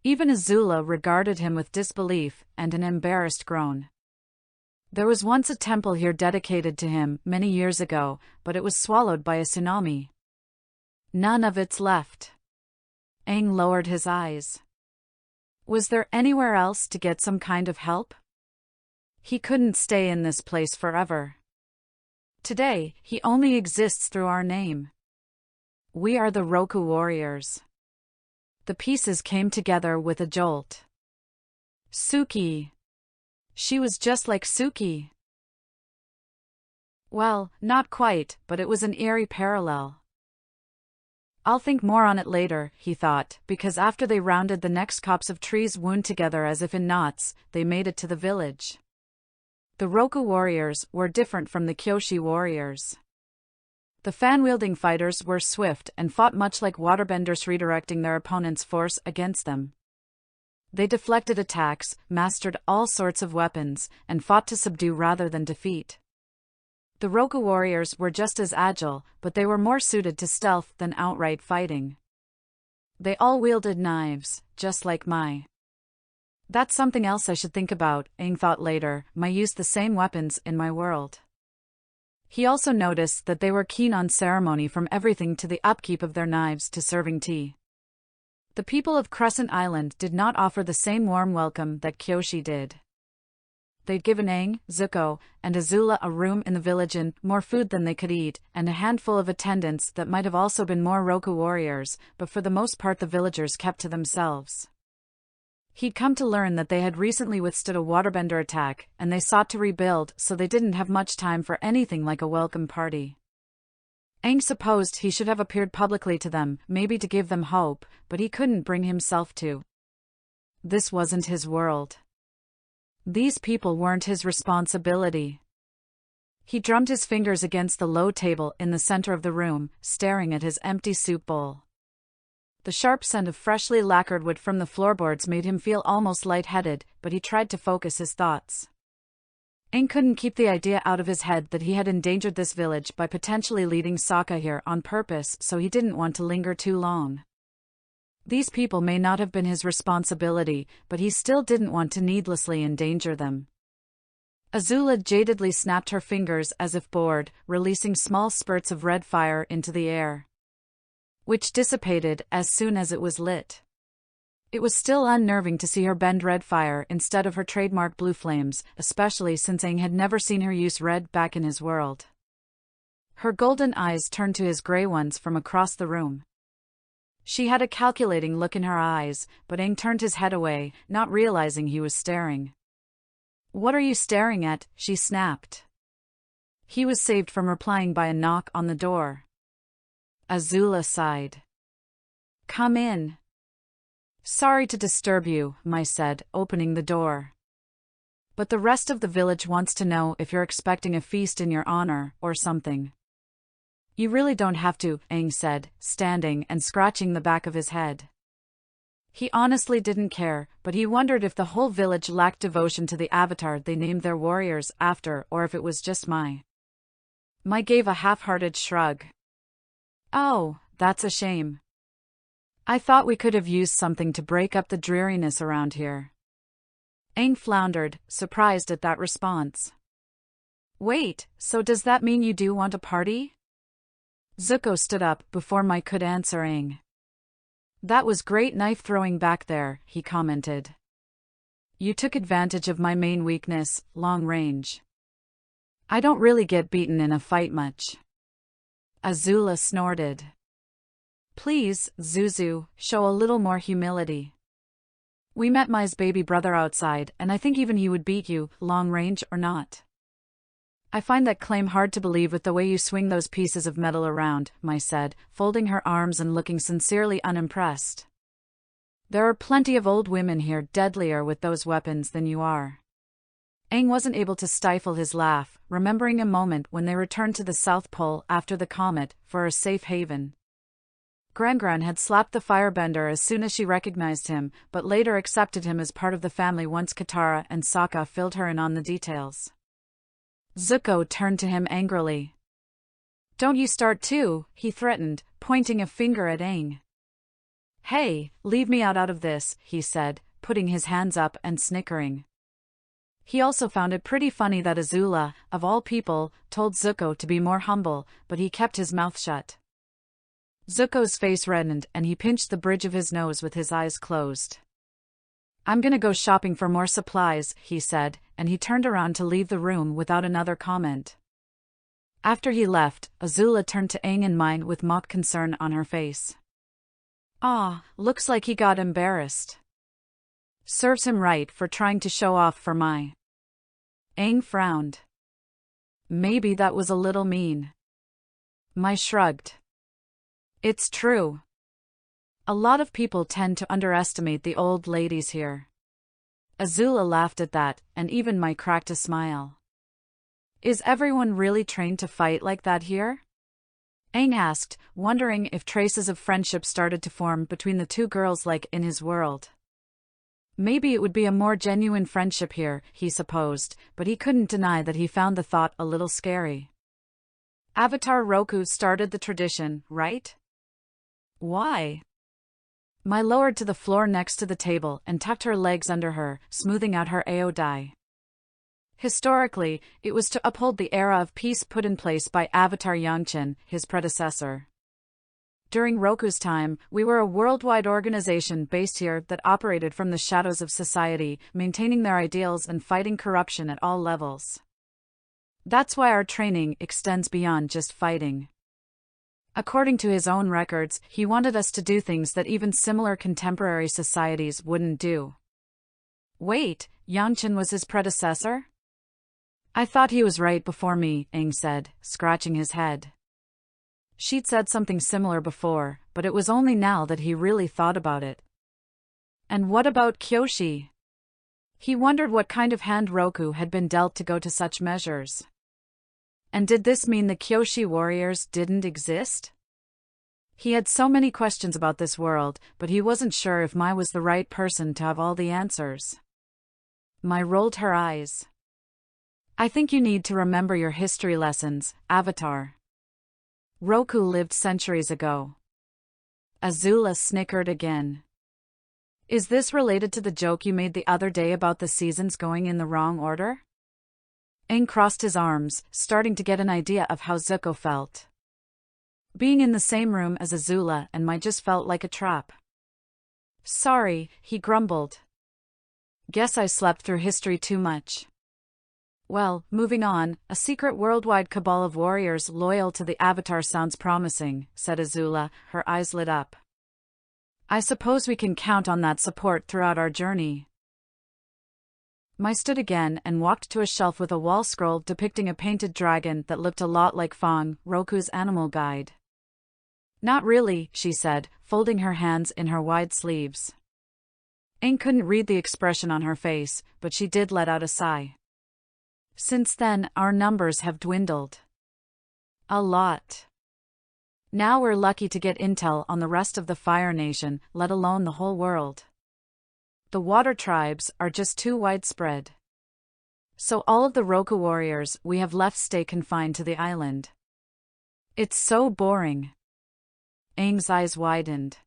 Even Azula regarded him with disbelief and an embarrassed groan. "There was once a temple here dedicated to him, many years ago, but it was swallowed by a tsunami. None of it's left." Aang lowered his eyes. Was there anywhere else to get some kind of help? He couldn't stay in this place forever. Today, he only exists through our name. We are the Roku warriors. The pieces came together with a jolt. Suki. She was just like Suki. Well, not quite, but it was an eerie parallel. I'll think more on it later, he thought, because after they rounded the next copse of trees wound together as if in knots, they made it to the village. The Roku warriors were different from the Kyoshi warriors. The fan-wielding fighters were swift and fought much like waterbenders, redirecting their opponent's force against them. They deflected attacks, mastered all sorts of weapons, and fought to subdue rather than defeat. The Roku warriors were just as agile, but they were more suited to stealth than outright fighting. They all wielded knives, just like Mai. That's something else I should think about, Aang thought later. Mai used the same weapons in my world. He also noticed that they were keen on ceremony, from everything to the upkeep of their knives to serving tea. The people of Crescent Island did not offer the same warm welcome that Kyoshi did. They'd given Aang, Zuko, and Azula a room in the village and more food than they could eat, and a handful of attendants that might have also been more Roku warriors, but for the most part the villagers kept to themselves. He'd come to learn that they had recently withstood a waterbender attack, and they sought to rebuild, so they didn't have much time for anything like a welcome party. Aang supposed he should have appeared publicly to them, maybe to give them hope, but he couldn't bring himself to. This wasn't his world. These people weren't his responsibility. He drummed his fingers against the low table in the center of the room, staring at his empty soup bowl. The sharp scent of freshly lacquered wood from the floorboards made him feel almost lightheaded, but he tried to focus his thoughts. Aang couldn't keep the idea out of his head that he had endangered this village by potentially leading Sokka here on purpose, so he didn't want to linger too long. These people may not have been his responsibility, but he still didn't want to needlessly endanger them. Azula jadedly snapped her fingers as if bored, releasing small spurts of red fire into the air, which dissipated as soon as it was lit. It was still unnerving to see her bend red fire instead of her trademark blue flames, especially since Aang had never seen her use red back in his world. Her golden eyes turned to his gray ones from across the room. She had a calculating look in her eyes, but Aang turned his head away, not realizing he was staring. "What are you staring at?" she snapped. He was saved from replying by a knock on the door. Azula sighed. "Come in." "Sorry to disturb you," Mai said, opening the door. "But the rest of the village wants to know if you're expecting a feast in your honor, or something." "You really don't have to," Aang said, standing and scratching the back of his head. He honestly didn't care, but he wondered if the whole village lacked devotion to the avatar they named their warriors after, or if it was just Mai. Mai gave a half-hearted shrug. "Oh, that's a shame. I thought we could have used something to break up the dreariness around here." Aang floundered, surprised at that response. "Wait, so does that mean you do want a party?" Zuko stood up before Mai could answer Aang. "That was great knife throwing back there," he commented. "You took advantage of my main weakness, long range. I don't really get beaten in a fight much." Azula snorted. "Please, Zuzu, show a little more humility. We met Mai's baby brother outside, and I think even he would beat you, long range or not." "I find that claim hard to believe with the way you swing those pieces of metal around," Mai said, folding her arms and looking sincerely unimpressed. "There are plenty of old women here deadlier with those weapons than you are." Aang wasn't able to stifle his laugh, remembering a moment when they returned to the South Pole after the comet, for a safe haven. Gran had slapped the firebender as soon as she recognized him, but later accepted him as part of the family once Katara and Sokka filled her in on the details. Zuko turned to him angrily. "Don't you start too," he threatened, pointing a finger at Aang. "Hey, leave me out of this," he said, putting his hands up and snickering. He also found it pretty funny that Azula, of all people, told Zuko to be more humble, but he kept his mouth shut. Zuko's face reddened and he pinched the bridge of his nose with his eyes closed. "I'm gonna go shopping for more supplies," he said, and he turned around to leave the room without another comment. After he left, Azula turned to Aang and Mai with mock concern on her face. "Ah, looks like he got embarrassed. Serves him right for trying to show off for Mai." Aang frowned. "Maybe that was a little mean." Mai shrugged. "It's true. A lot of people tend to underestimate the old ladies here." Azula laughed at that, and even Mai cracked a smile. "Is everyone really trained to fight like that here?" Aang asked, wondering if traces of friendship started to form between the two girls like in his world. Maybe it would be a more genuine friendship here, he supposed, but he couldn't deny that he found the thought a little scary. Avatar Roku started the tradition, right? Why? Mai lowered to the floor next to the table and tucked her legs under her, smoothing out her Aodai. Historically, it was to uphold the era of peace put in place by Avatar Yangchen, his predecessor. During Roku's time, we were a worldwide organization based here that operated from the shadows of society, maintaining their ideals and fighting corruption at all levels. That's why our training extends beyond just fighting. According to his own records, he wanted us to do things that even similar contemporary societies wouldn't do. Wait, Yangchen was his predecessor? I thought he was right before me, Aang said, scratching his head. She'd said something similar before, but it was only now that he really thought about it. And what about Kyoshi? He wondered what kind of hand Roku had been dealt to go to such measures. And did this mean the Kyoshi warriors didn't exist? He had so many questions about this world, but he wasn't sure if Mai was the right person to have all the answers. Mai rolled her eyes. I think you need to remember your history lessons, Avatar. Roku lived centuries ago. Azula snickered again. Is this related to the joke you made the other day about the seasons going in the wrong order? Aang crossed his arms, starting to get an idea of how Zuko felt. Being in the same room as Azula and Mai just felt like a trap. Sorry, he grumbled. Guess I slept through history too much. Well, moving on, a secret worldwide cabal of warriors loyal to the Avatar sounds promising, said Azula, her eyes lit up. I suppose we can count on that support throughout our journey. Mai stood again and walked to a shelf with a wall scroll depicting a painted dragon that looked a lot like Fong, Roku's animal guide. Not really, she said, folding her hands in her wide sleeves. Aang couldn't read the expression on her face, but she did let out a sigh. Since then, our numbers have dwindled. A lot. Now we're lucky to get intel on the rest of the Fire Nation, let alone the whole world. The water tribes are just too widespread. So all of the Roku warriors we have left stay confined to the island. It's so boring. Aang's eyes widened.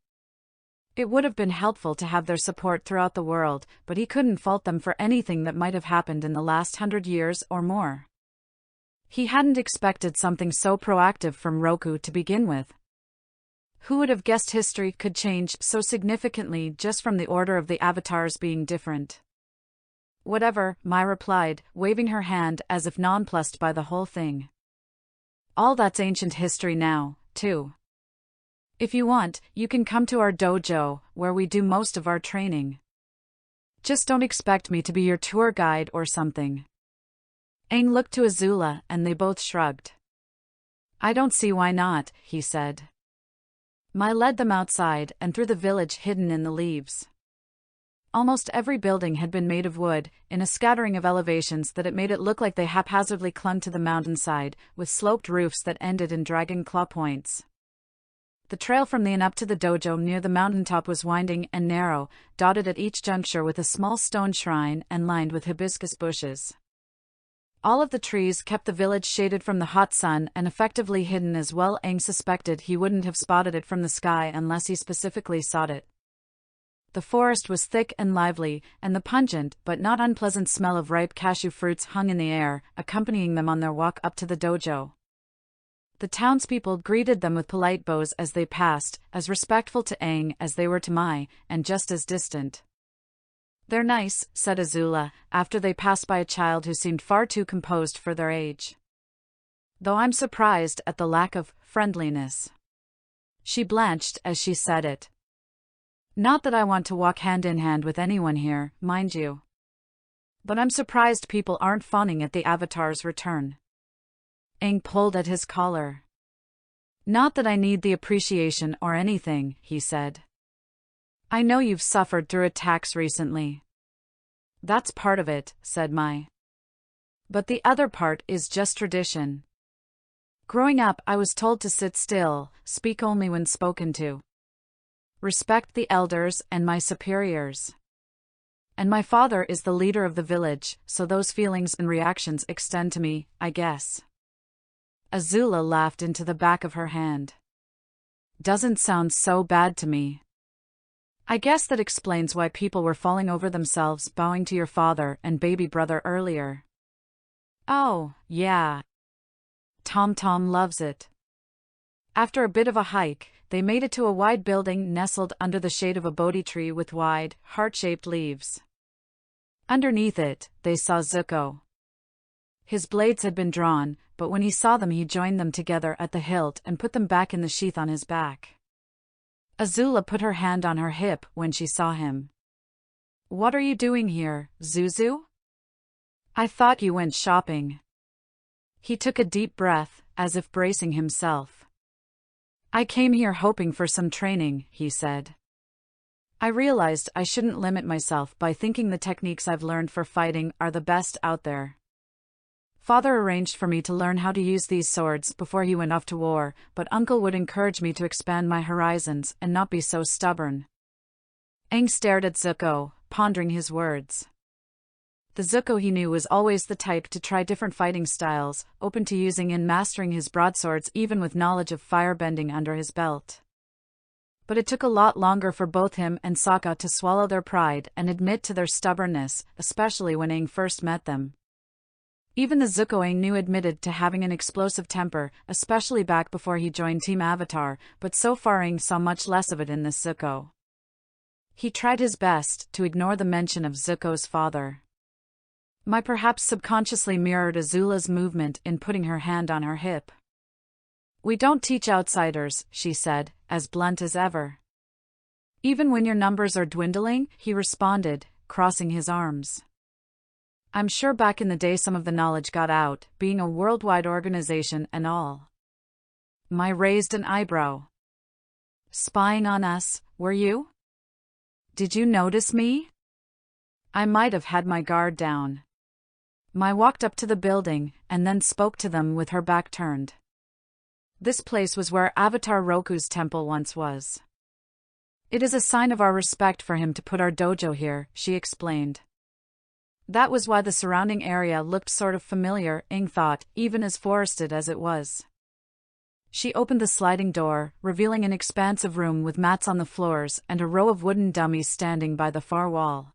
It would have been helpful to have their support throughout the world, but he couldn't fault them for anything that might have happened in the last 100 years or more. He hadn't expected something so proactive from Roku to begin with. Who would have guessed history could change so significantly just from the order of the avatars being different? Whatever, Mai replied, waving her hand as if nonplussed by the whole thing. All that's ancient history now, too. If you want, you can come to our dojo, where we do most of our training. Just don't expect me to be your tour guide or something. Aang looked to Azula and they both shrugged. I don't see why not, he said. Mai led them outside and through the village hidden in the leaves. Almost every building had been made of wood, in a scattering of elevations that it made it look like they haphazardly clung to the mountainside, with sloped roofs that ended in dragon claw points. The trail from the inn up to the dojo near the mountaintop was winding and narrow, dotted at each juncture with a small stone shrine and lined with hibiscus bushes. All of the trees kept the village shaded from the hot sun and effectively hidden as well. Aang suspected he wouldn't have spotted it from the sky unless he specifically sought it. The forest was thick and lively, and the pungent but not unpleasant smell of ripe cashew fruits hung in the air, accompanying them on their walk up to the dojo. The townspeople greeted them with polite bows as they passed, as respectful to Aang as they were to Mai, and just as distant. They're nice, said Azula, after they passed by a child who seemed far too composed for their age. Though I'm surprised at the lack of friendliness. She blanched as she said it. Not that I want to walk hand in hand with anyone here, mind you. But I'm surprised people aren't fawning at the Avatar's return. Aang pulled at his collar. Not that I need the appreciation or anything, he said. I know you've suffered through attacks recently. That's part of it, said Mai. But the other part is just tradition. Growing up, I was told to sit still, speak only when spoken to. Respect the elders and my superiors. And my father is the leader of the village, so those feelings and reactions extend to me, I guess. Azula laughed into the back of her hand. Doesn't sound so bad to me. I guess that explains why people were falling over themselves bowing to your father and baby brother earlier. Oh, yeah. Tom loves it. After a bit of a hike, they made it to a wide building nestled under the shade of a Bodhi tree with wide, heart-shaped leaves. Underneath it, they saw Zuko. His blades had been drawn, but when he saw them he joined them together at the hilt and put them back in the sheath on his back. Azula put her hand on her hip when she saw him. What are you doing here, Zuzu? I thought you went shopping. He took a deep breath, as if bracing himself. I came here hoping for some training, he said. I realized I shouldn't limit myself by thinking the techniques I've learned for fighting are the best out there. Father arranged for me to learn how to use these swords before he went off to war, but Uncle would encourage me to expand my horizons and not be so stubborn. Aang stared at Zuko, pondering his words. The Zuko he knew was always the type to try different fighting styles, open to using and mastering his broadswords even with knowledge of firebending under his belt. But it took a lot longer for both him and Sokka to swallow their pride and admit to their stubbornness, especially when Aang first met them. Even the Zuko Aang knew admitted to having an explosive temper, especially back before he joined Team Avatar, but so far Aang saw much less of it in this Zuko. He tried his best to ignore the mention of Zuko's father. Mai perhaps subconsciously mirrored Azula's movement in putting her hand on her hip. We don't teach outsiders, she said, as blunt as ever. Even when your numbers are dwindling, he responded, crossing his arms. I'm sure back in the day some of the knowledge got out, being a worldwide organization and all. Mai raised an eyebrow. Spying on us, were you? Did you notice me? I might have had my guard down. Mai walked up to the building, and then spoke to them with her back turned. This place was where Avatar Roku's temple once was. It is a sign of our respect for him to put our dojo here, she explained. That was why the surrounding area looked sort of familiar, Aang thought, even as forested as it was. She opened the sliding door, revealing an expansive room with mats on the floors and a row of wooden dummies standing by the far wall.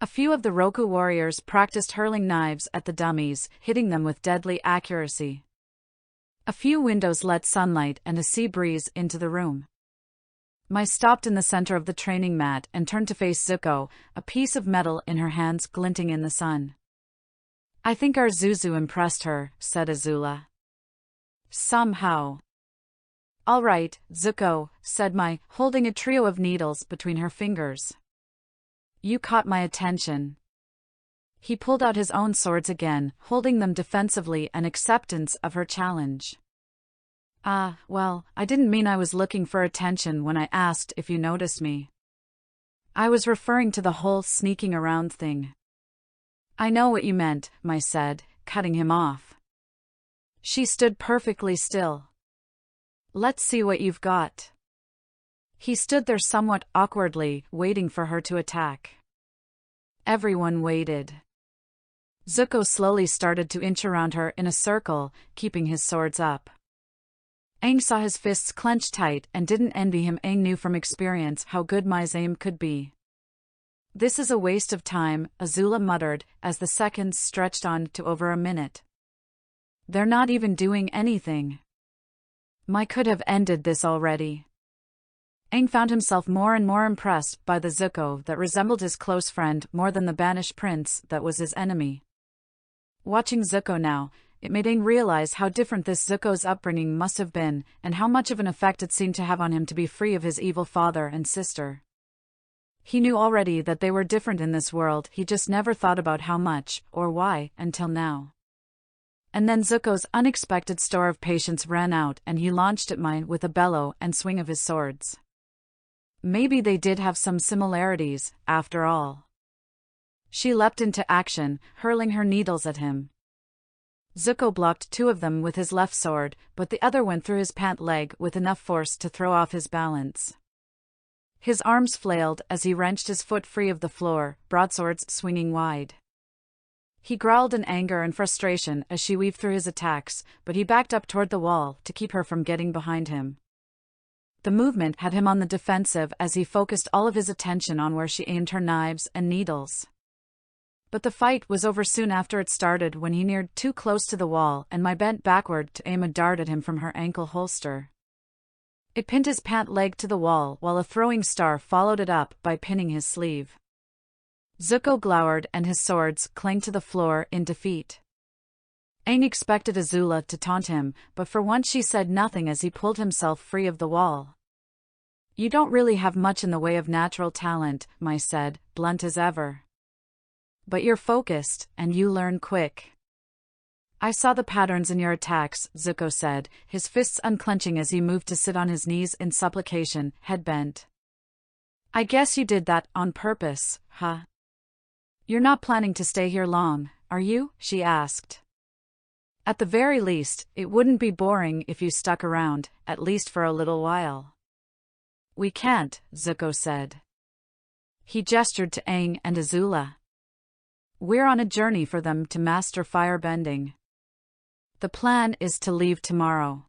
A few of the Roku warriors practiced hurling knives at the dummies, hitting them with deadly accuracy. A few windows let sunlight and a sea breeze into the room. Mai stopped in the center of the training mat and turned to face Zuko, a piece of metal in her hands glinting in the sun. I think our Zuzu impressed her, said Azula. Somehow. All right, Zuko, said Mai, holding a trio of needles between her fingers. You caught my attention. He pulled out his own swords again, holding them defensively in acceptance of her challenge. Well, I didn't mean I was looking for attention when I asked if you noticed me. I was referring to the whole sneaking around thing. I know what you meant, Mai said, cutting him off. She stood perfectly still. Let's see what you've got. He stood there somewhat awkwardly, waiting for her to attack. Everyone waited. Zuko slowly started to inch around her in a circle, keeping his swords up. Aang saw his fists clenched tight and didn't envy him. Aang knew from experience how good Mai's aim could be. This is a waste of time, Azula muttered, as the seconds stretched on to over a minute. They're not even doing anything. Mai could have ended this already. Aang found himself more and more impressed by the Zuko that resembled his close friend more than the banished prince that was his enemy. Watching Zuko now, it made Aang realize how different this Zuko's upbringing must have been, and how much of an effect it seemed to have on him to be free of his evil father and sister. He knew already that they were different in this world, he just never thought about how much, or why, until now. And then Zuko's unexpected store of patience ran out and he launched at Mai with a bellow and swing of his swords. Maybe they did have some similarities, after all. She leapt into action, hurling her needles at him. Zuko blocked two of them with his left sword, but the other went through his pant leg with enough force to throw off his balance. His arms flailed as he wrenched his foot free of the floor, broadswords swinging wide. He growled in anger and frustration as she weaved through his attacks, but he backed up toward the wall to keep her from getting behind him. The movement had him on the defensive as he focused all of his attention on where she aimed her knives and needles. But the fight was over soon after it started when he neared too close to the wall and Mai bent backward to aim a dart at him from her ankle holster. It pinned his pant leg to the wall while a throwing star followed it up by pinning his sleeve. Zuko glowered and his swords clanged to the floor in defeat. Aang expected Azula to taunt him, but for once she said nothing as he pulled himself free of the wall. You don't really have much in the way of natural talent, Mai said, blunt as ever. But you're focused, and you learn quick. I saw the patterns in your attacks, Zuko said, his fists unclenching as he moved to sit on his knees in supplication, head bent. I guess you did that on purpose, huh? You're not planning to stay here long, are you? She asked. At the very least, it wouldn't be boring if you stuck around, at least for a little while. We can't, Zuko said. He gestured to Aang and Azula. We're on a journey for them to master firebending. The plan is to leave tomorrow.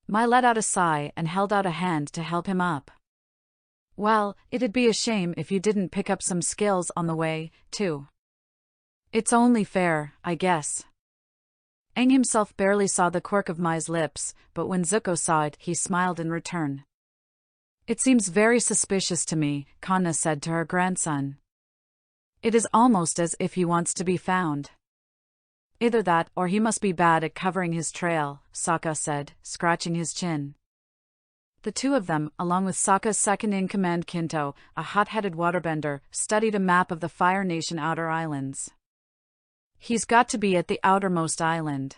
Mai let out a sigh and held out a hand to help him up. Well, it'd be a shame if you didn't pick up some skills on the way, too. It's only fair, I guess. Aang himself barely saw the quirk of Mai's lips, but when Zuko saw it, he smiled in return. It seems very suspicious to me, Kanna said to her grandson. It is almost as if he wants to be found. Either that or he must be bad at covering his trail, Sokka said, scratching his chin. The two of them, along with Sokka's second-in-command Kinto, a hot-headed waterbender, studied a map of the Fire Nation outer islands. He's got to be at the outermost island.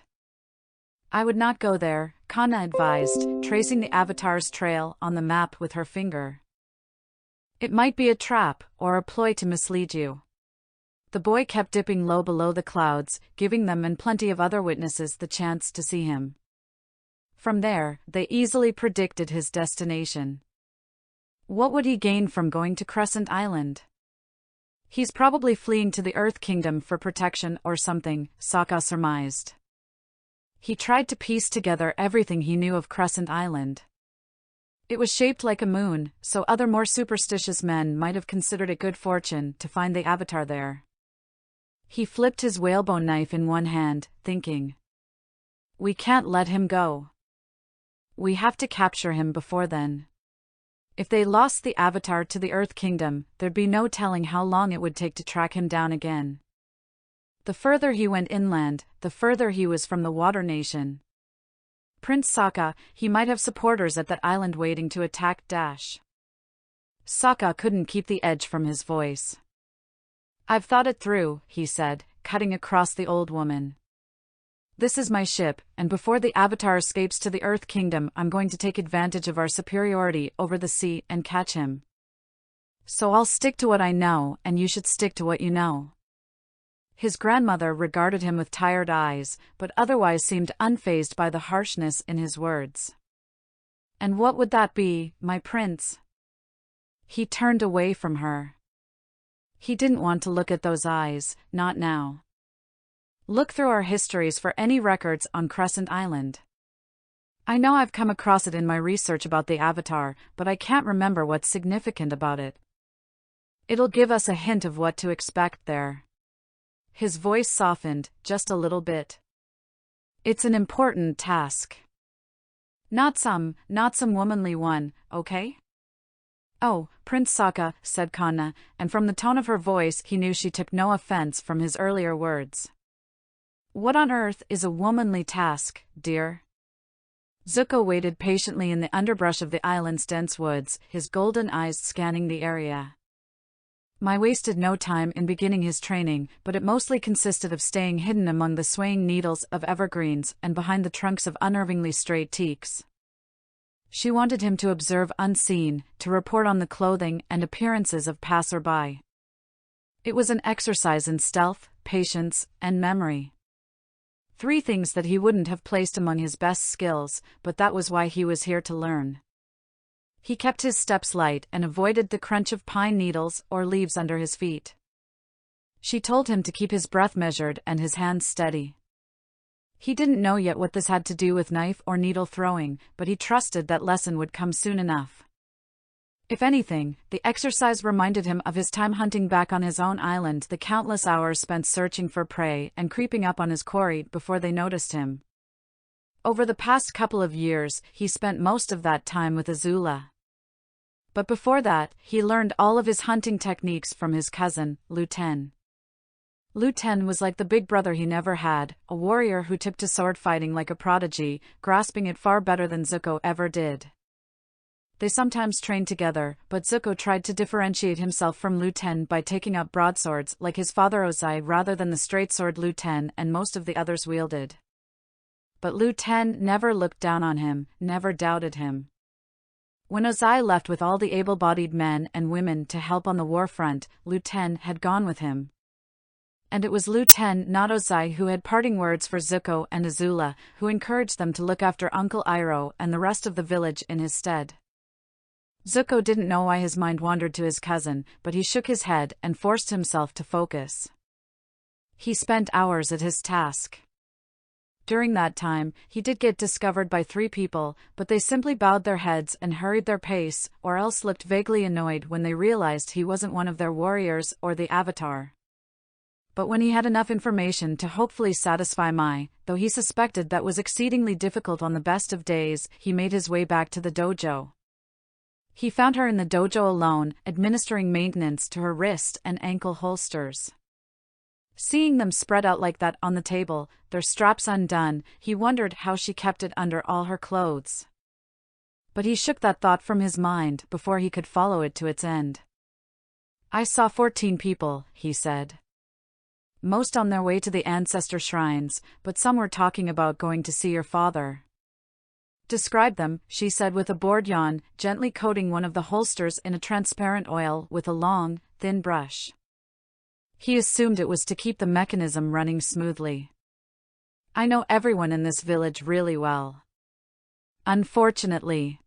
I would not go there, Kanna advised, tracing the Avatar's trail on the map with her finger. It might be a trap, or a ploy to mislead you. The boy kept dipping low below the clouds, giving them and plenty of other witnesses the chance to see him. From there, they easily predicted his destination. What would he gain from going to Crescent Island? He's probably fleeing to the Earth Kingdom for protection or something, Sokka surmised. He tried to piece together everything he knew of Crescent Island. It was shaped like a moon, so other more superstitious men might have considered it good fortune to find the Avatar there. He flipped his whalebone knife in one hand, thinking. We can't let him go. We have to capture him before then. If they lost the Avatar to the Earth Kingdom, there'd be no telling how long it would take to track him down again. The further he went inland, the further he was from the Water Nation. Prince Sokka, he might have supporters at that island waiting to attack Dash. Sokka couldn't keep the edge from his voice. I've thought it through, he said, cutting across the old woman. This is my ship, and before the Avatar escapes to the Earth Kingdom, I'm going to take advantage of our superiority over the sea and catch him. So I'll stick to what I know, and you should stick to what you know. His grandmother regarded him with tired eyes, but otherwise seemed unfazed by the harshness in his words. And what would that be, my prince? He turned away from her. He didn't want to look at those eyes, not now. Look through our histories for any records on Crescent Island. I know I've come across it in my research about the Avatar, but I can't remember what's significant about it. It'll give us a hint of what to expect there. His voice softened, just a little bit. It's an important task. Not some womanly one, okay? Oh, Prince Sokka, said Kanna, and from the tone of her voice he knew she took no offense from his earlier words. What on earth is a womanly task, dear? Zuko waited patiently in the underbrush of the island's dense woods, his golden eyes scanning the area. Mai wasted no time in beginning his training, but it mostly consisted of staying hidden among the swaying needles of evergreens and behind the trunks of unnervingly straight teaks. She wanted him to observe unseen, to report on the clothing and appearances of passer-by. It was an exercise in stealth, patience, and memory. 3 things that he wouldn't have placed among his best skills, but that was why he was here to learn. He kept his steps light and avoided the crunch of pine needles or leaves under his feet. She told him to keep his breath measured and his hands steady. He didn't know yet what this had to do with knife or needle throwing, but he trusted that lesson would come soon enough. If anything, the exercise reminded him of his time hunting back on his own island, the countless hours spent searching for prey and creeping up on his quarry before they noticed him. Over the past couple of years, he spent most of that time with Azula. But before that, he learned all of his hunting techniques from his cousin, Luten. Luten was like the big brother he never had, a warrior who took to sword fighting like a prodigy, grasping it far better than Zuko ever did. They sometimes trained together, but Zuko tried to differentiate himself from Lu Ten by taking up broadswords like his father Ozai rather than the straight sword Lu Ten and most of the others wielded. But Lu Ten never looked down on him, never doubted him. When Ozai left with all the able-bodied men and women to help on the war front, Lu Ten had gone with him. And it was Lu Ten, not Ozai, who had parting words for Zuko and Azula, who encouraged them to look after Uncle Iroh and the rest of the village in his stead. Zuko didn't know why his mind wandered to his cousin, but he shook his head and forced himself to focus. He spent hours at his task. During that time, he did get discovered by 3 people, but they simply bowed their heads and hurried their pace, or else looked vaguely annoyed when they realized he wasn't one of their warriors or the Avatar. But when he had enough information to hopefully satisfy Mai, though he suspected that was exceedingly difficult on the best of days, he made his way back to the dojo. He found her in the dojo alone, administering maintenance to her wrist and ankle holsters. Seeing them spread out like that on the table, their straps undone, he wondered how she kept it under all her clothes. But he shook that thought from his mind before he could follow it to its end. "I saw 14 people," he said. "Most on their way to the ancestor shrines, but some were talking about going to see your father." "Describe them," she said with a bored yawn, gently coating one of the holsters in a transparent oil with a long, thin brush. He assumed it was to keep the mechanism running smoothly. "I know everyone in this village really well. Unfortunately.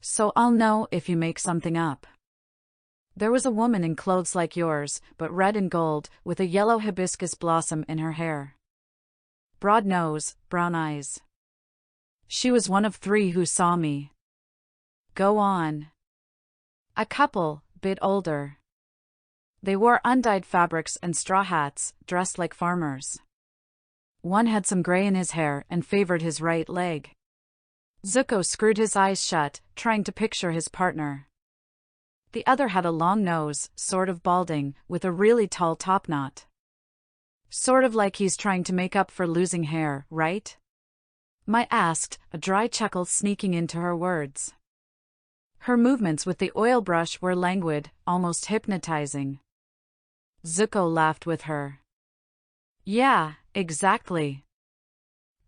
So I'll know if you make something up. There was a woman in clothes like yours, but red and gold, with a yellow hibiscus blossom in her hair. Broad nose, brown eyes. She was one of 3 who saw me." "Go on." "A couple, bit older. They wore undyed fabrics and straw hats, dressed like farmers. One had some gray in his hair and favored his right leg." Zuko screwed his eyes shut, trying to picture his partner. "The other had a long nose, sort of balding, with a really tall topknot. Sort of like he's trying to make up for losing hair, right?" Mai asked, a dry chuckle sneaking into her words. Her movements with the oil brush were languid, almost hypnotizing. Zuko laughed with her. "Yeah, exactly.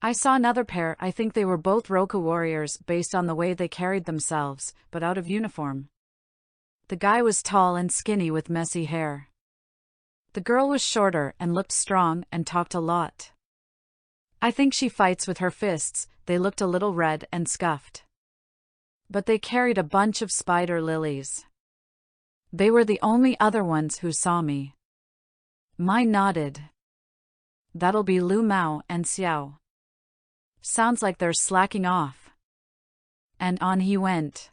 I saw another pair. I think they were both Roku warriors based on the way they carried themselves, but out of uniform. The guy was tall and skinny with messy hair. The girl was shorter and looked strong and talked a lot. I think she fights with her fists. They looked a little red and scuffed. But they carried a bunch of spider lilies. They were the only other ones who saw me." Mai nodded. "That'll be Lu Mao and Xiao. Sounds like they're slacking off." And on he went.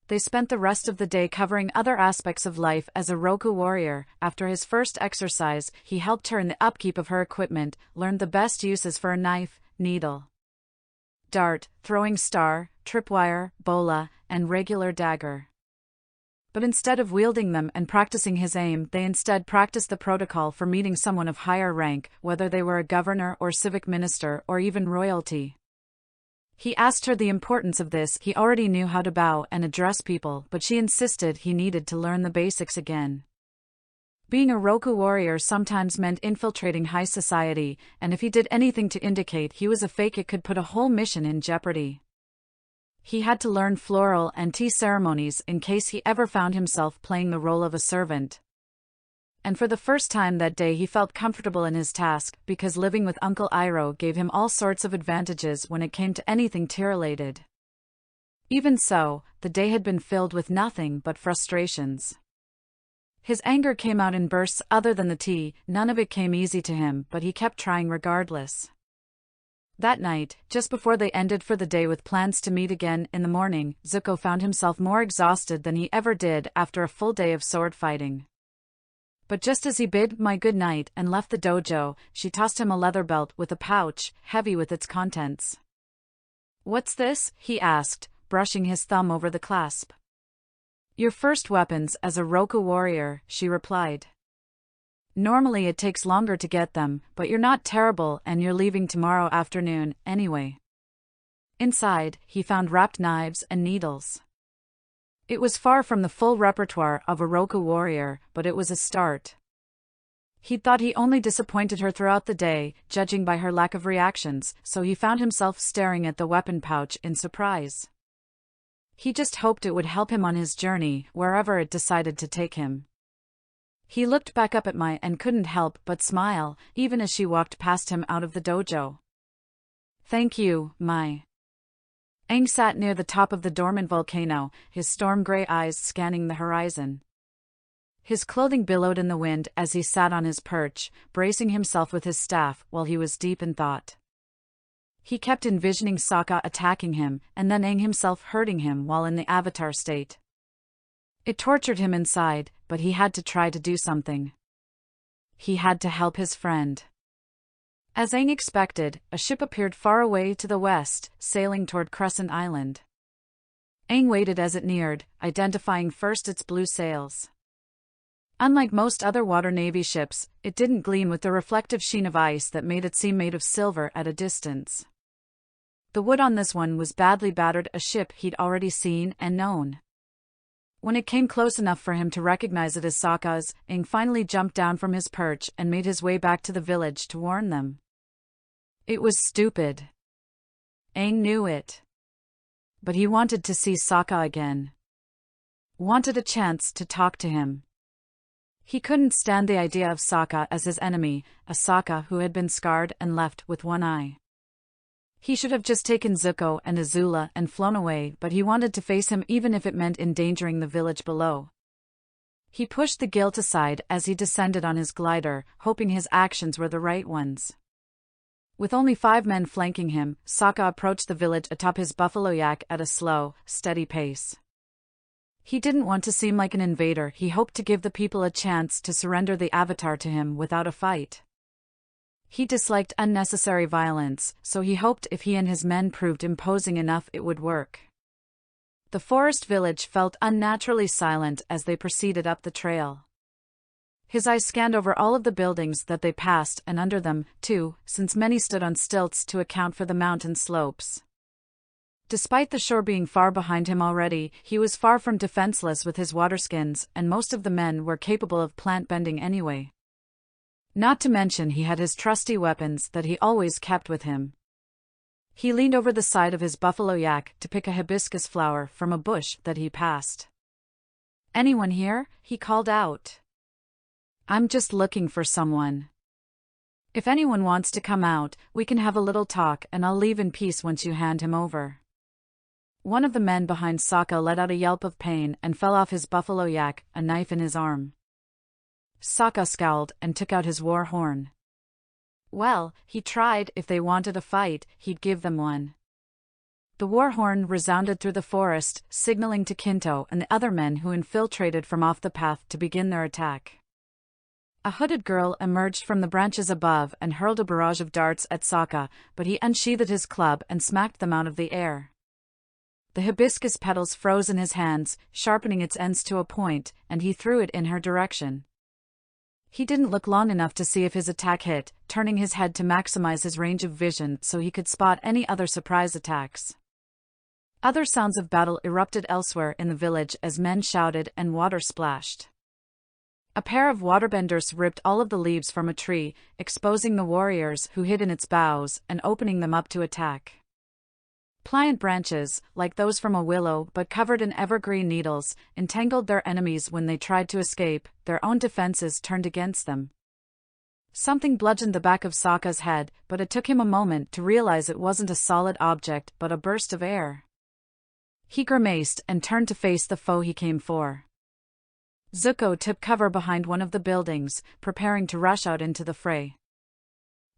They spent the rest of the day covering other aspects of life as a Roku warrior. After his first exercise, he helped her in the upkeep of her equipment, learned the best uses for a knife, needle, dart, throwing star, tripwire, bola, and regular dagger. But instead of wielding them and practicing his aim, they instead practiced the protocol for meeting someone of higher rank, whether they were a governor or civic minister or even royalty. He asked her the importance of this. He already knew how to bow and address people, but she insisted he needed to learn the basics again. Being a Roku warrior sometimes meant infiltrating high society, and if he did anything to indicate he was a fake, it could put a whole mission in jeopardy. He had to learn floral and tea ceremonies in case he ever found himself playing the role of a servant. And for the first time that day he felt comfortable in his task, because living with Uncle Iroh gave him all sorts of advantages when it came to anything tea-related. Even so, the day had been filled with nothing but frustrations. His anger came out in bursts. Other than the tea, none of it came easy to him, but he kept trying regardless. That night, just before they ended for the day with plans to meet again in the morning, Zuko found himself more exhausted than he ever did after a full day of sword fighting. But just as he bid Mai good night and left the dojo, she tossed him a leather belt with a pouch, heavy with its contents. "What's this?" he asked, brushing his thumb over the clasp. "Your first weapons as a Roku warrior," she replied. "Normally it takes longer to get them, but you're not terrible and you're leaving tomorrow afternoon, anyway." Inside, he found wrapped knives and needles. It was far from the full repertoire of a Roku warrior, but it was a start. He thought he only disappointed her throughout the day, judging by her lack of reactions, so he found himself staring at the weapon pouch in surprise. He just hoped it would help him on his journey, wherever it decided to take him. He looked back up at Mai and couldn't help but smile, even as she walked past him out of the dojo. "Thank you, Mai." Aang sat near the top of the dormant volcano, his storm-gray eyes scanning the horizon. His clothing billowed in the wind as he sat on his perch, bracing himself with his staff while he was deep in thought. He kept envisioning Sokka attacking him, and then Aang himself hurting him while in the avatar state. It tortured him inside, but he had to try to do something. He had to help his friend. As Aang expected, a ship appeared far away to the west, sailing toward Crescent Island. Aang waited as it neared, identifying first its blue sails. Unlike most other water navy ships, it didn't gleam with the reflective sheen of ice that made it seem made of silver at a distance. The wood on this one was badly battered, a ship he'd already seen and known. When it came close enough for him to recognize it as Sokka's, Aang finally jumped down from his perch and made his way back to the village to warn them. It was stupid. Aang knew it. But he wanted to see Sokka again. Wanted a chance to talk to him. He couldn't stand the idea of Sokka as his enemy, a Sokka who had been scarred and left with one eye. He should have just taken Zuko and Azula and flown away, but he wanted to face him even if it meant endangering the village below. He pushed the guilt aside as he descended on his glider, hoping his actions were the right ones. With only 5 men flanking him, Sokka approached the village atop his buffalo yak at a slow, steady pace. He didn't want to seem like an invader, he hoped to give the people a chance to surrender the avatar to him without a fight. He disliked unnecessary violence, so he hoped if he and his men proved imposing enough it would work. The forest village felt unnaturally silent as they proceeded up the trail. His eyes scanned over all of the buildings that they passed and under them, too, since many stood on stilts to account for the mountain slopes. Despite the shore being far behind him already, he was far from defenseless with his waterskins, and most of the men were capable of plant bending anyway. Not to mention he had his trusty weapons that he always kept with him. He leaned over the side of his buffalo yak to pick a hibiscus flower from a bush that he passed. "Anyone here?" he called out. "I'm just looking for someone. If anyone wants to come out, we can have a little talk and I'll leave in peace once you hand him over." One of the men behind Sokka let out a yelp of pain and fell off his buffalo yak, a knife in his arm. Sokka scowled and took out his war horn. Well, he tried, if they wanted a fight, he'd give them one. The war horn resounded through the forest, signaling to Kinto and the other men who infiltrated from off the path to begin their attack. A hooded girl emerged from the branches above and hurled a barrage of darts at Sokka, but he unsheathed his club and smacked them out of the air. The hibiscus petals froze in his hands, sharpening its ends to a point, and he threw it in her direction. He didn't look long enough to see if his attack hit, turning his head to maximize his range of vision so he could spot any other surprise attacks. Other sounds of battle erupted elsewhere in the village as men shouted and water splashed. A pair of waterbenders ripped all of the leaves from a tree, exposing the warriors who hid in its boughs and opening them up to attack. Pliant branches, like those from a willow but covered in evergreen needles, entangled their enemies when they tried to escape, their own defenses turned against them. Something bludgeoned the back of Sokka's head, but it took him a moment to realize it wasn't a solid object but a burst of air. He grimaced and turned to face the foe he came for. Zuko took cover behind one of the buildings, preparing to rush out into the fray.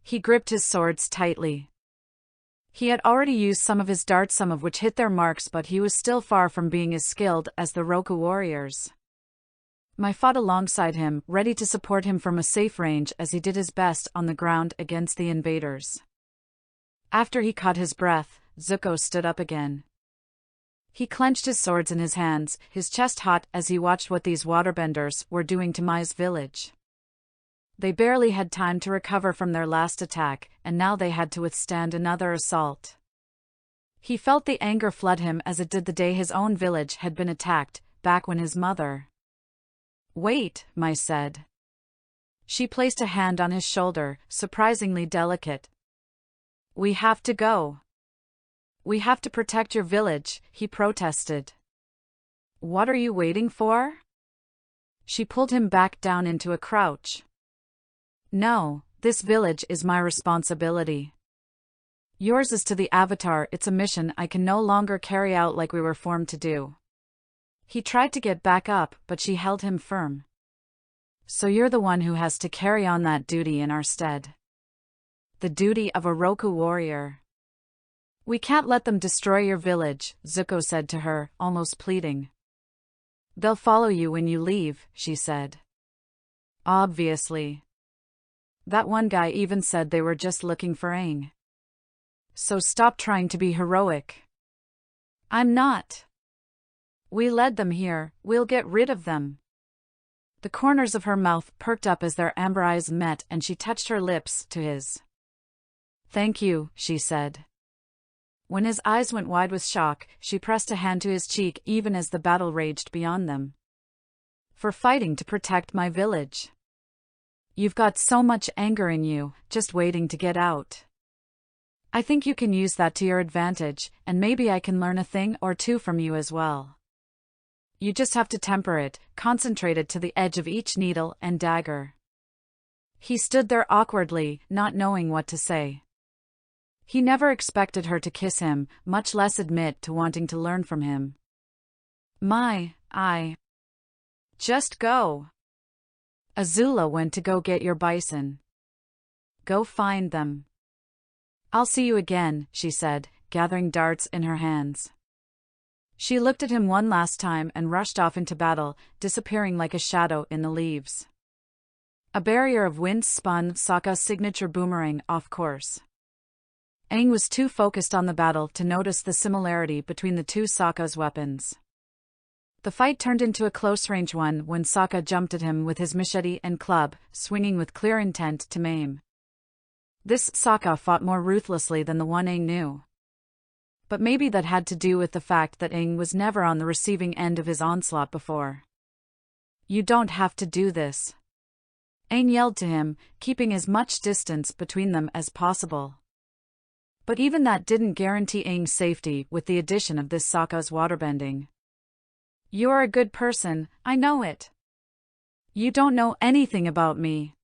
He gripped his swords tightly. He had already used some of his darts, some of which hit their marks, but he was still far from being as skilled as the Roku warriors. Mai fought alongside him, ready to support him from a safe range as he did his best on the ground against the invaders. After he caught his breath, Zuko stood up again. He clenched his swords in his hands, his chest hot as he watched what these waterbenders were doing to Mai's village. They barely had time to recover from their last attack, and now they had to withstand another assault. He felt the anger flood him as it did the day his own village had been attacked, back when his mother. "Wait," Mai said. She placed a hand on his shoulder, surprisingly delicate. "We have to go. We have to protect your village," he protested. "What are you waiting for?" She pulled him back down into a crouch. "No, this village is my responsibility. Yours is to the Avatar. It's a mission I can no longer carry out like we were formed to do." He tried to get back up, but she held him firm. "So you're the one who has to carry on that duty in our stead. The duty of a Roku warrior." "We can't let them destroy your village," Zuko said to her, almost pleading. "They'll follow you when you leave," she said. "Obviously. That one guy even said they were just looking for Aang. So stop trying to be heroic." "I'm not. We led them here, we'll get rid of them." The corners of her mouth perked up as their amber eyes met and she touched her lips to his. "Thank you," she said. When his eyes went wide with shock, she pressed a hand to his cheek even as the battle raged beyond them. "For fighting to protect my village. You've got so much anger in you, just waiting to get out. I think you can use that to your advantage, and maybe I can learn a thing or two from you as well. You just have to temper it, concentrate it to the edge of each needle and dagger." He stood there awkwardly, not knowing what to say. He never expected her to kiss him, much less admit to wanting to learn from him. I just go. Azula went to go get your bison. Go find them. I'll see you again," she said, gathering darts in her hands. She looked at him one last time and rushed off into battle, disappearing like a shadow in the leaves. A barrier of wind spun Sokka's signature boomerang off course. Aang was too focused on the battle to notice the similarity between the two Sokka's weapons. The fight turned into a close-range one when Sokka jumped at him with his machete and club, swinging with clear intent to maim. This Sokka fought more ruthlessly than the one Aang knew. But maybe that had to do with the fact that Aang was never on the receiving end of his onslaught before. "You don't have to do this," Aang yelled to him, keeping as much distance between them as possible. But even that didn't guarantee Aang's safety with the addition of this Sokka's waterbending. "You're a good person, I know it. You don't know anything about me,"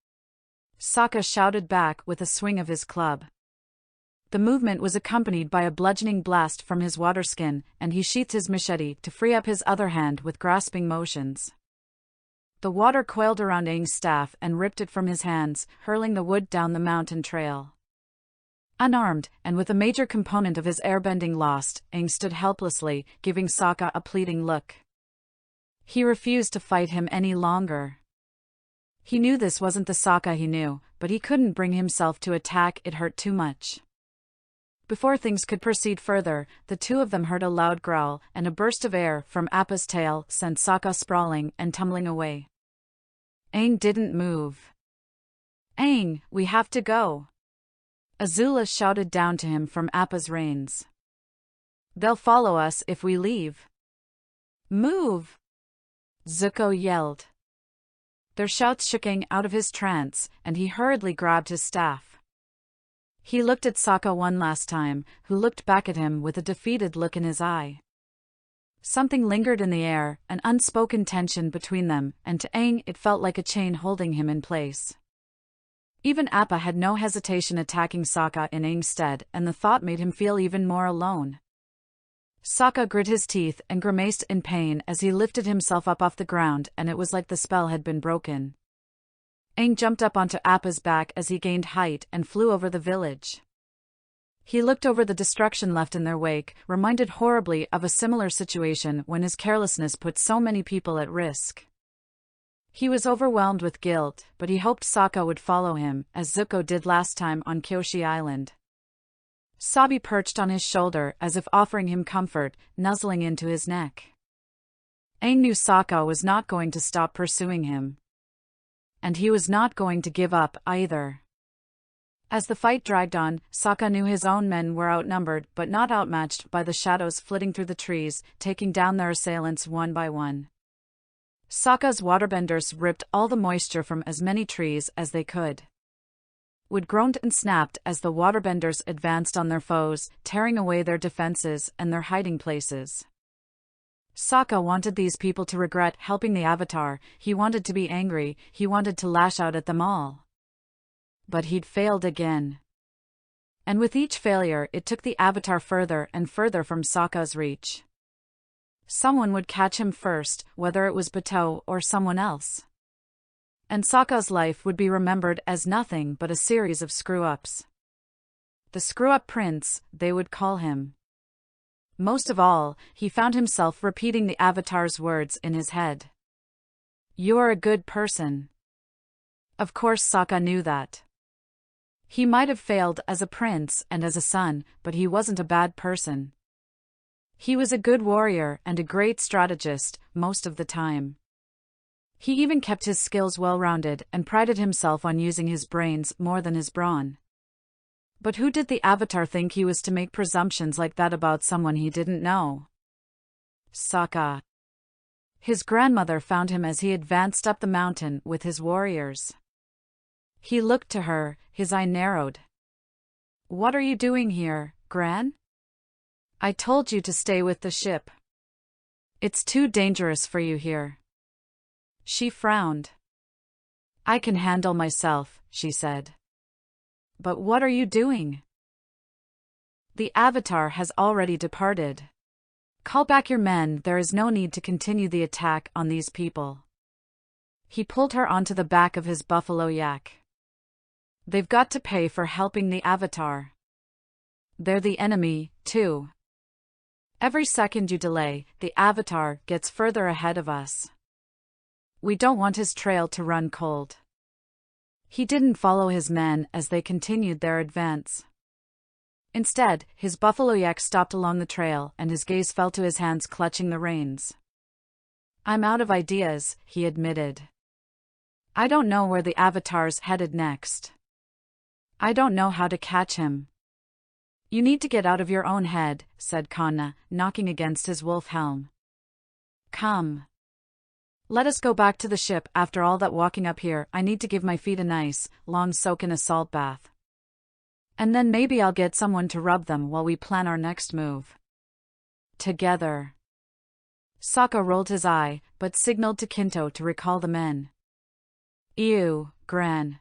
Sokka shouted back with a swing of his club. The movement was accompanied by a bludgeoning blast from his water skin, and he sheathed his machete to free up his other hand with grasping motions. The water coiled around Aang's staff and ripped it from his hands, hurling the wood down the mountain trail. Unarmed, and with a major component of his airbending lost, Aang stood helplessly, giving Sokka a pleading look. He refused to fight him any longer. He knew this wasn't the Sokka he knew, but he couldn't bring himself to attack, it hurt too much. Before things could proceed further, the two of them heard a loud growl, and a burst of air from Appa's tail sent Sokka sprawling and tumbling away. Aang didn't move. "Aang, we have to go," Azula shouted down to him from Appa's reins. "They'll follow us if we leave." "Move!" Zuko yelled. Their shouts shook Aang out of his trance, and he hurriedly grabbed his staff. He looked at Sokka one last time, who looked back at him with a defeated look in his eye. Something lingered in the air, an unspoken tension between them, and to Aang it felt like a chain holding him in place. Even Appa had no hesitation attacking Sokka in Aang's stead, and the thought made him feel even more alone. Sokka grit his teeth and grimaced in pain as he lifted himself up off the ground, and it was like the spell had been broken. Aang jumped up onto Appa's back as he gained height and flew over the village. He looked over the destruction left in their wake, reminded horribly of a similar situation when his carelessness put so many people at risk. He was overwhelmed with guilt, but he hoped Sokka would follow him, as Zuko did last time on Kyoshi Island. Sabi perched on his shoulder as if offering him comfort, nuzzling into his neck. Aang knew Sokka was not going to stop pursuing him. And he was not going to give up either. As the fight dragged on, Sokka knew his own men were outnumbered but not outmatched by the shadows flitting through the trees, taking down their assailants one by one. Sokka's waterbenders ripped all the moisture from as many trees as they could. Wood groaned and snapped as the waterbenders advanced on their foes, tearing away their defenses and their hiding places. Sokka wanted these people to regret helping the Avatar, he wanted to be angry, he wanted to lash out at them all. But he'd failed again. And with each failure it took the Avatar further and further from Sokka's reach. Someone would catch him first, whether it was Bato or someone else. And Sokka's life would be remembered as nothing but a series of screw-ups. The screw-up prince, they would call him. Most of all, he found himself repeating the Avatar's words in his head. "You're a good person." Of course Sokka knew that. He might have failed as a prince and as a son, but he wasn't a bad person. He was a good warrior and a great strategist, most of the time. He even kept his skills well-rounded and prided himself on using his brains more than his brawn. But who did the Avatar think he was to make presumptions like that about someone he didn't know? Sokka. His grandmother found him as he advanced up the mountain with his warriors. He looked to her, his eye narrowed. "What are you doing here, Gran? I told you to stay with the ship. It's too dangerous for you here." She frowned. "I can handle myself," she said. "But what are you doing?" "The Avatar has already departed. Call back your men, there is no need to continue the attack on these people." He pulled her onto the back of his buffalo yak. "They've got to pay for helping the Avatar. They're the enemy, too. Every second you delay, the Avatar gets further ahead of us. We don't want his trail to run cold." He didn't follow his men as they continued their advance. Instead, his buffalo yak stopped along the trail and his gaze fell to his hands clutching the reins. "I'm out of ideas," he admitted. "I don't know where the Avatar's headed next. I don't know how to catch him." "You need to get out of your own head," said Kanna, knocking against his wolf helm. "Come. Let us go back to the ship. After all that walking up here, I need to give my feet a nice, long soak in a salt bath. And then maybe I'll get someone to rub them while we plan our next move. Together." Sokka rolled his eye, but signaled to Kinto to recall the men. "Ew, Gran.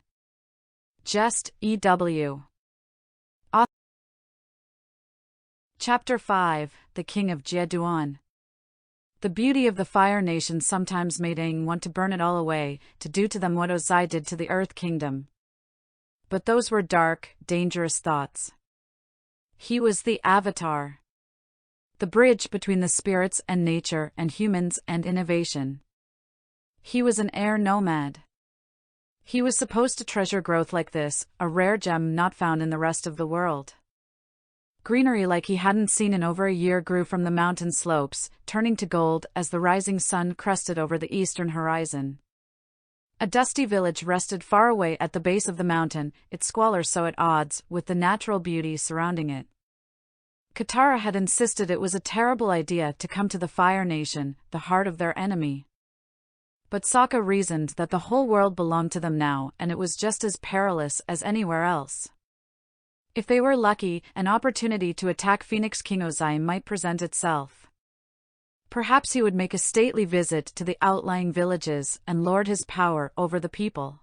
Just EW." Chapter 5, The King of Jeduan. The beauty of the Fire Nation sometimes made Aang want to burn it all away, to do to them what Ozai did to the Earth Kingdom. But those were dark, dangerous thoughts. He was the Avatar. The bridge between the spirits and nature and humans and innovation. He was an air nomad. He was supposed to treasure growth like this, a rare gem not found in the rest of the world. Greenery like he hadn't seen in over a year grew from the mountain slopes, turning to gold as the rising sun crested over the eastern horizon. A dusty village rested far away at the base of the mountain, its squalor so at odds with the natural beauty surrounding it. Katara had insisted it was a terrible idea to come to the Fire Nation, the heart of their enemy. But Sokka reasoned that the whole world belonged to them now and it was just as perilous as anywhere else. If they were lucky, an opportunity to attack Phoenix King Ozai might present itself. Perhaps he would make a stately visit to the outlying villages and lord his power over the people.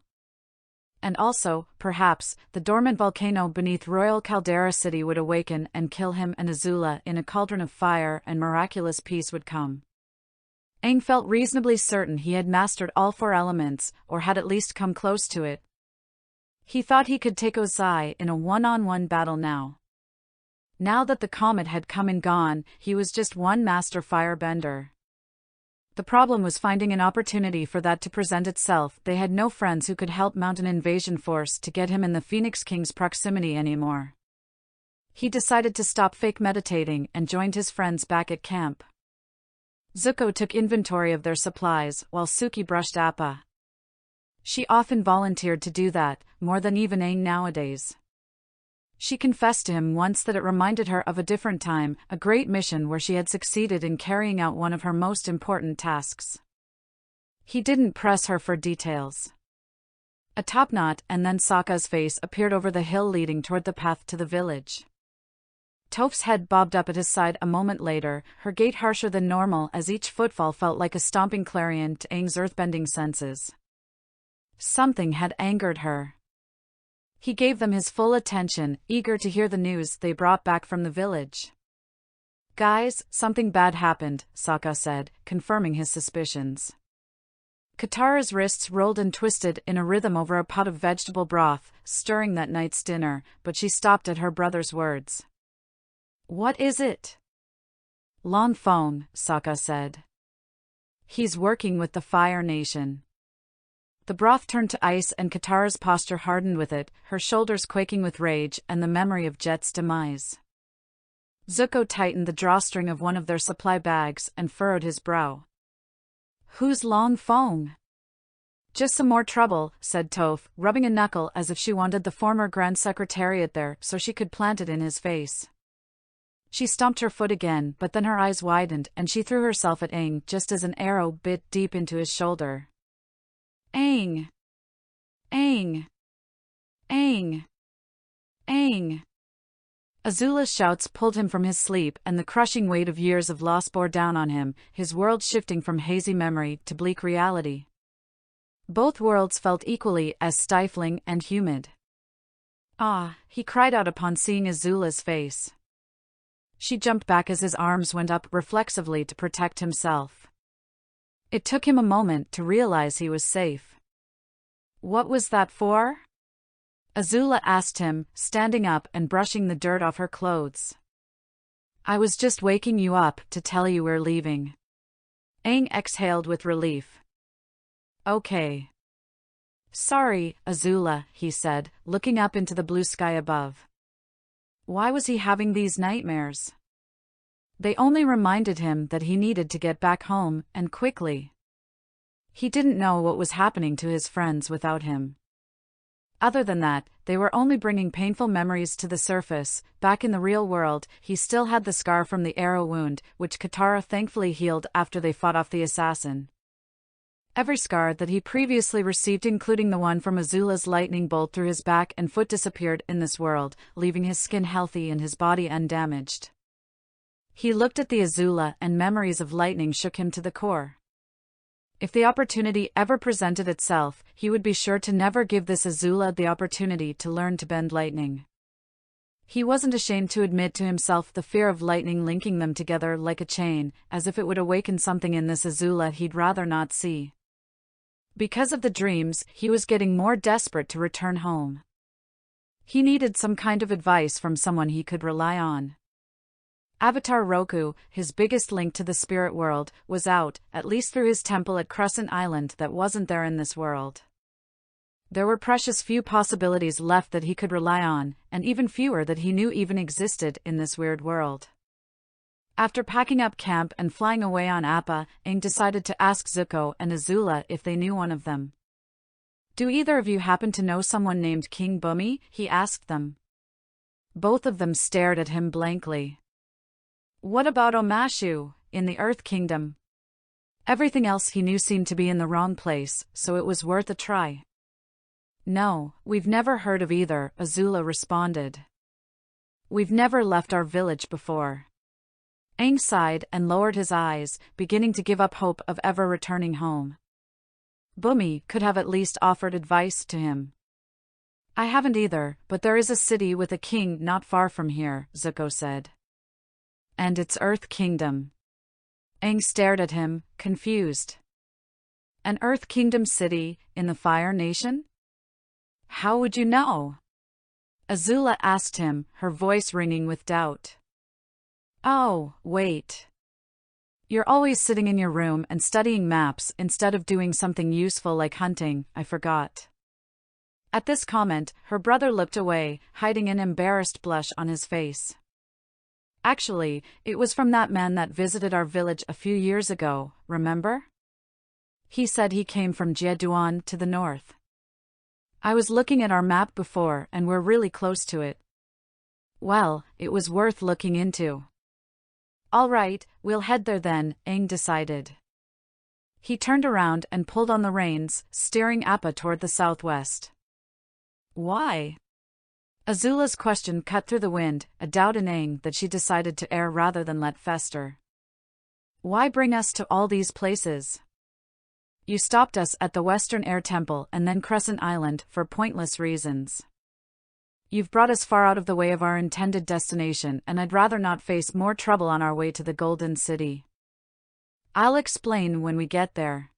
And also, perhaps, the dormant volcano beneath Royal Caldera City would awaken and kill him and Azula in a cauldron of fire and miraculous peace would come. Aang felt reasonably certain he had mastered all four elements, or had at least come close to it. He thought he could take Ozai in a one-on-one battle now. Now that the comet had come and gone, he was just one master firebender. The problem was finding an opportunity for that to present itself. They had no friends who could help mount an invasion force to get him in the Phoenix King's proximity anymore. He decided to stop fake meditating and joined his friends back at camp. Zuko took inventory of their supplies, while Suki brushed Appa. She often volunteered to do that, more than even Aang nowadays. She confessed to him once that it reminded her of a different time, a great mission where she had succeeded in carrying out one of her most important tasks. He didn't press her for details. A topknot and then Sokka's face appeared over the hill leading toward the path to the village. Toph's head bobbed up at his side a moment later, her gait harsher than normal as each footfall felt like a stomping clarion to Aang's earthbending senses. Something had angered her. He gave them his full attention, eager to hear the news they brought back from the village. "Guys, something bad happened," Sokka said, confirming his suspicions. Katara's wrists rolled and twisted in a rhythm over a pot of vegetable broth, stirring that night's dinner, but she stopped at her brother's words. "What is it?" "Long Fong," Sokka said. "He's working with the Fire Nation." The broth turned to ice and Katara's posture hardened with it, her shoulders quaking with rage and the memory of Jet's demise. Zuko tightened the drawstring of one of their supply bags and furrowed his brow. "Who's Long Fong?" "Just some more trouble," said Toph, rubbing a knuckle as if she wanted the former Grand Secretariat there so she could plant it in his face. She stomped her foot again, but then her eyes widened and she threw herself at Aang just as an arrow bit deep into his shoulder. "Aang! Aang! Aang! Aang!" Azula's shouts pulled him from his sleep and the crushing weight of years of loss bore down on him, his world shifting from hazy memory to bleak reality. Both worlds felt equally as stifling and humid. "Ah!" he cried out upon seeing Azula's face. She jumped back as his arms went up reflexively to protect himself. It took him a moment to realize he was safe. "What was that for?" Azula asked him, standing up and brushing the dirt off her clothes. "I was just waking you up to tell you we're leaving." Aang exhaled with relief. "Okay." "Sorry, Azula," he said, looking up into the blue sky above. Why was he having these nightmares? They only reminded him that he needed to get back home, and quickly. He didn't know what was happening to his friends without him. Other than that, they were only bringing painful memories to the surface. Back in the real world, he still had the scar from the arrow wound, which Katara thankfully healed after they fought off the assassin. Every scar that he previously received, including the one from Azula's lightning bolt through his back and foot, disappeared in this world, leaving his skin healthy and his body undamaged. He looked at the Azula and memories of lightning shook him to the core. If the opportunity ever presented itself, he would be sure to never give this Azula the opportunity to learn to bend lightning. He wasn't ashamed to admit to himself the fear of lightning linking them together like a chain, as if it would awaken something in this Azula he'd rather not see. Because of the dreams, he was getting more desperate to return home. He needed some kind of advice from someone he could rely on. Avatar Roku, his biggest link to the spirit world, was out, at least through his temple at Crescent Island that wasn't there in this world. There were precious few possibilities left that he could rely on, and even fewer that he knew even existed in this weird world. After packing up camp and flying away on Appa, Aang decided to ask Zuko and Azula if they knew one of them. "Do either of you happen to know someone named King Bumi?" he asked them. Both of them stared at him blankly. "What about Omashu, in the Earth Kingdom?" Everything else he knew seemed to be in the wrong place, so it was worth a try. "No, we've never heard of either," Azula responded. "We've never left our village before." Aang sighed and lowered his eyes, beginning to give up hope of ever returning home. Bumi could have at least offered advice to him. "I haven't either, but there is a city with a king not far from here," Zuko said. "And it's Earth Kingdom." Aang stared at him, confused. "An Earth Kingdom city, in the Fire Nation? How would you know?" Azula asked him, her voice ringing with doubt. "Oh, wait. You're always sitting in your room and studying maps instead of doing something useful like hunting, I forgot." At this comment, her brother looked away, hiding an embarrassed blush on his face. "Actually, it was from that man that visited our village a few years ago, remember? He said he came from Jeduan to the north. I was looking at our map before and we're really close to it. Well, it was worth looking into. All right, we'll head there then, Aang decided. He turned around and pulled on the reins, steering Appa toward the southwest. Why? Azula's question cut through the wind, a doubt in Aang that she decided to air rather than let fester. Why bring us to all these places? You stopped us at the Western Air Temple and then Crescent Island for pointless reasons. You've brought us far out of the way of our intended destination, and I'd rather not face more trouble on our way to the Golden City. I'll explain when we get there.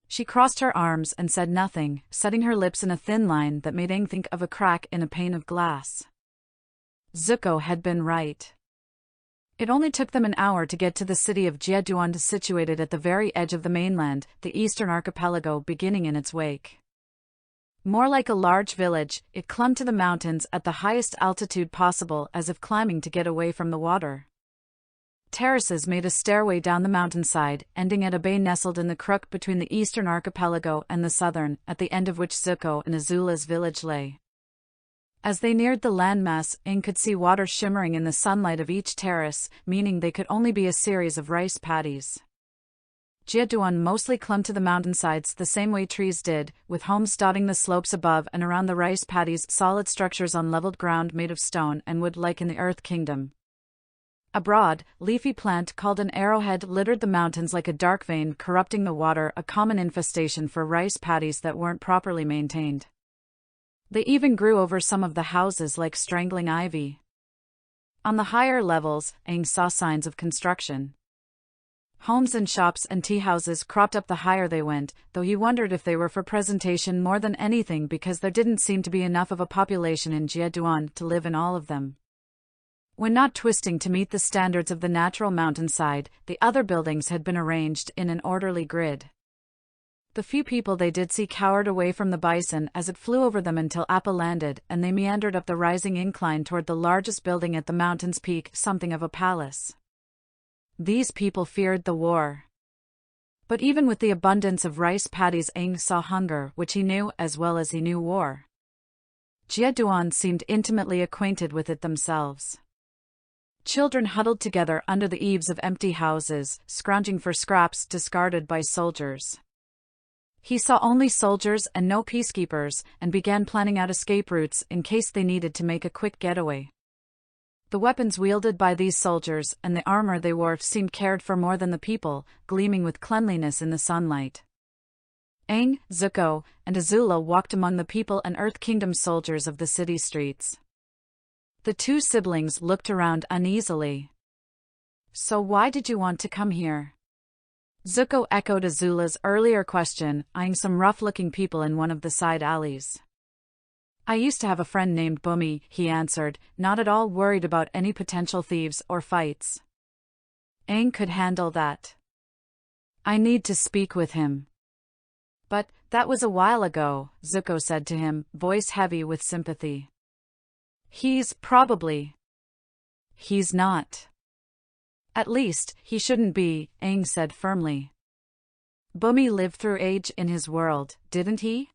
She crossed her arms and said nothing, setting her lips in a thin line that made Aang think of a crack in a pane of glass. Zuko had been right. It only took them an hour to get to the city of Jeduan, situated at the very edge of the mainland, the eastern archipelago beginning in its wake. More like a large village, it clung to the mountains at the highest altitude possible, as if climbing to get away from the water. Terraces made a stairway down the mountainside, ending at a bay nestled in the crook between the eastern archipelago and the southern, at the end of which Zuko and Azula's village lay. As they neared the landmass, Aang could see water shimmering in the sunlight of each terrace, meaning they could only be a series of rice paddies. Jeduan mostly clung to the mountainsides the same way trees did, with homes dotting the slopes above and around the rice paddies, solid structures on leveled ground made of stone and wood like in the Earth Kingdom. A broad, leafy plant called an arrowhead littered the mountains like a dark vein corrupting the water, a common infestation for rice paddies that weren't properly maintained. They even grew over some of the houses like strangling ivy. On the higher levels, Aang saw signs of construction. Homes and shops and tea houses cropped up the higher they went, though he wondered if they were for presentation more than anything because there didn't seem to be enough of a population in Jeduan to live in all of them. When not twisting to meet the standards of the natural mountainside, the other buildings had been arranged in an orderly grid. The few people they did see cowered away from the bison as it flew over them until Appa landed, and they meandered up the rising incline toward the largest building at the mountain's peak, something of a palace. These people feared the war. But even with the abundance of rice paddies, Aang saw hunger, which he knew as well as he knew war. Jeduan seemed intimately acquainted with it themselves. Children huddled together under the eaves of empty houses, scrounging for scraps discarded by soldiers. He saw only soldiers and no peacekeepers, and began planning out escape routes in case they needed to make a quick getaway. The weapons wielded by these soldiers and the armor they wore seemed cared for more than the people, gleaming with cleanliness in the sunlight. Aang, Zuko, and Azula walked among the people and Earth Kingdom soldiers of the city streets. The two siblings looked around uneasily. So why did you want to come here? Zuko echoed Azula's earlier question, eyeing some rough-looking people in one of the side alleys. I used to have a friend named Bumi, he answered, not at all worried about any potential thieves or fights. Aang could handle that. I need to speak with him. But that was a while ago, Zuko said to him, voice heavy with sympathy. He's not. At least, he shouldn't be, Aang said firmly. Bumi lived through age in his world, didn't he?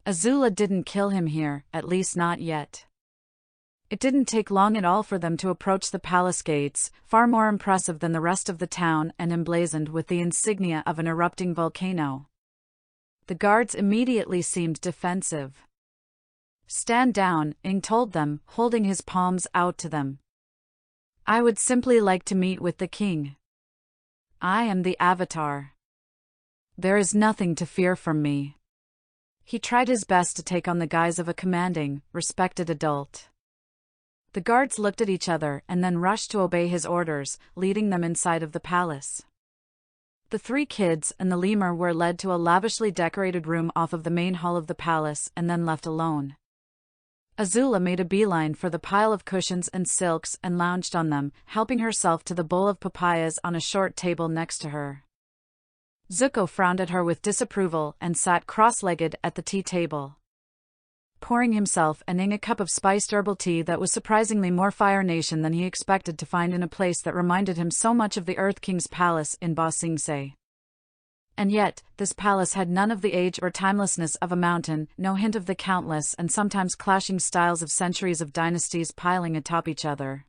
Azula didn't kill him here, at least not yet. It didn't take long at all for them to approach the palace gates, far more impressive than the rest of the town and emblazoned with the insignia of an erupting volcano. The guards immediately seemed defensive. Stand down, Aang told them, holding his palms out to them. I would simply like to meet with the king. I am the Avatar. There is nothing to fear from me. He tried his best to take on the guise of a commanding, respected adult. The guards looked at each other and then rushed to obey his orders, leading them inside of the palace. The three kids and the lemur were led to a lavishly decorated room off of the main hall of the palace and then left alone. Azula made a beeline for the pile of cushions and silks and lounged on them, helping herself to the bowl of papayas on a short table next to her. Zuko frowned at her with disapproval and sat cross-legged at the tea table, pouring himself and Aang a cup of spiced herbal tea that was surprisingly more Fire Nation than he expected to find in a place that reminded him so much of the Earth King's palace in Ba Sing Se. And yet, this palace had none of the age or timelessness of a mountain, no hint of the countless and sometimes clashing styles of centuries of dynasties piling atop each other.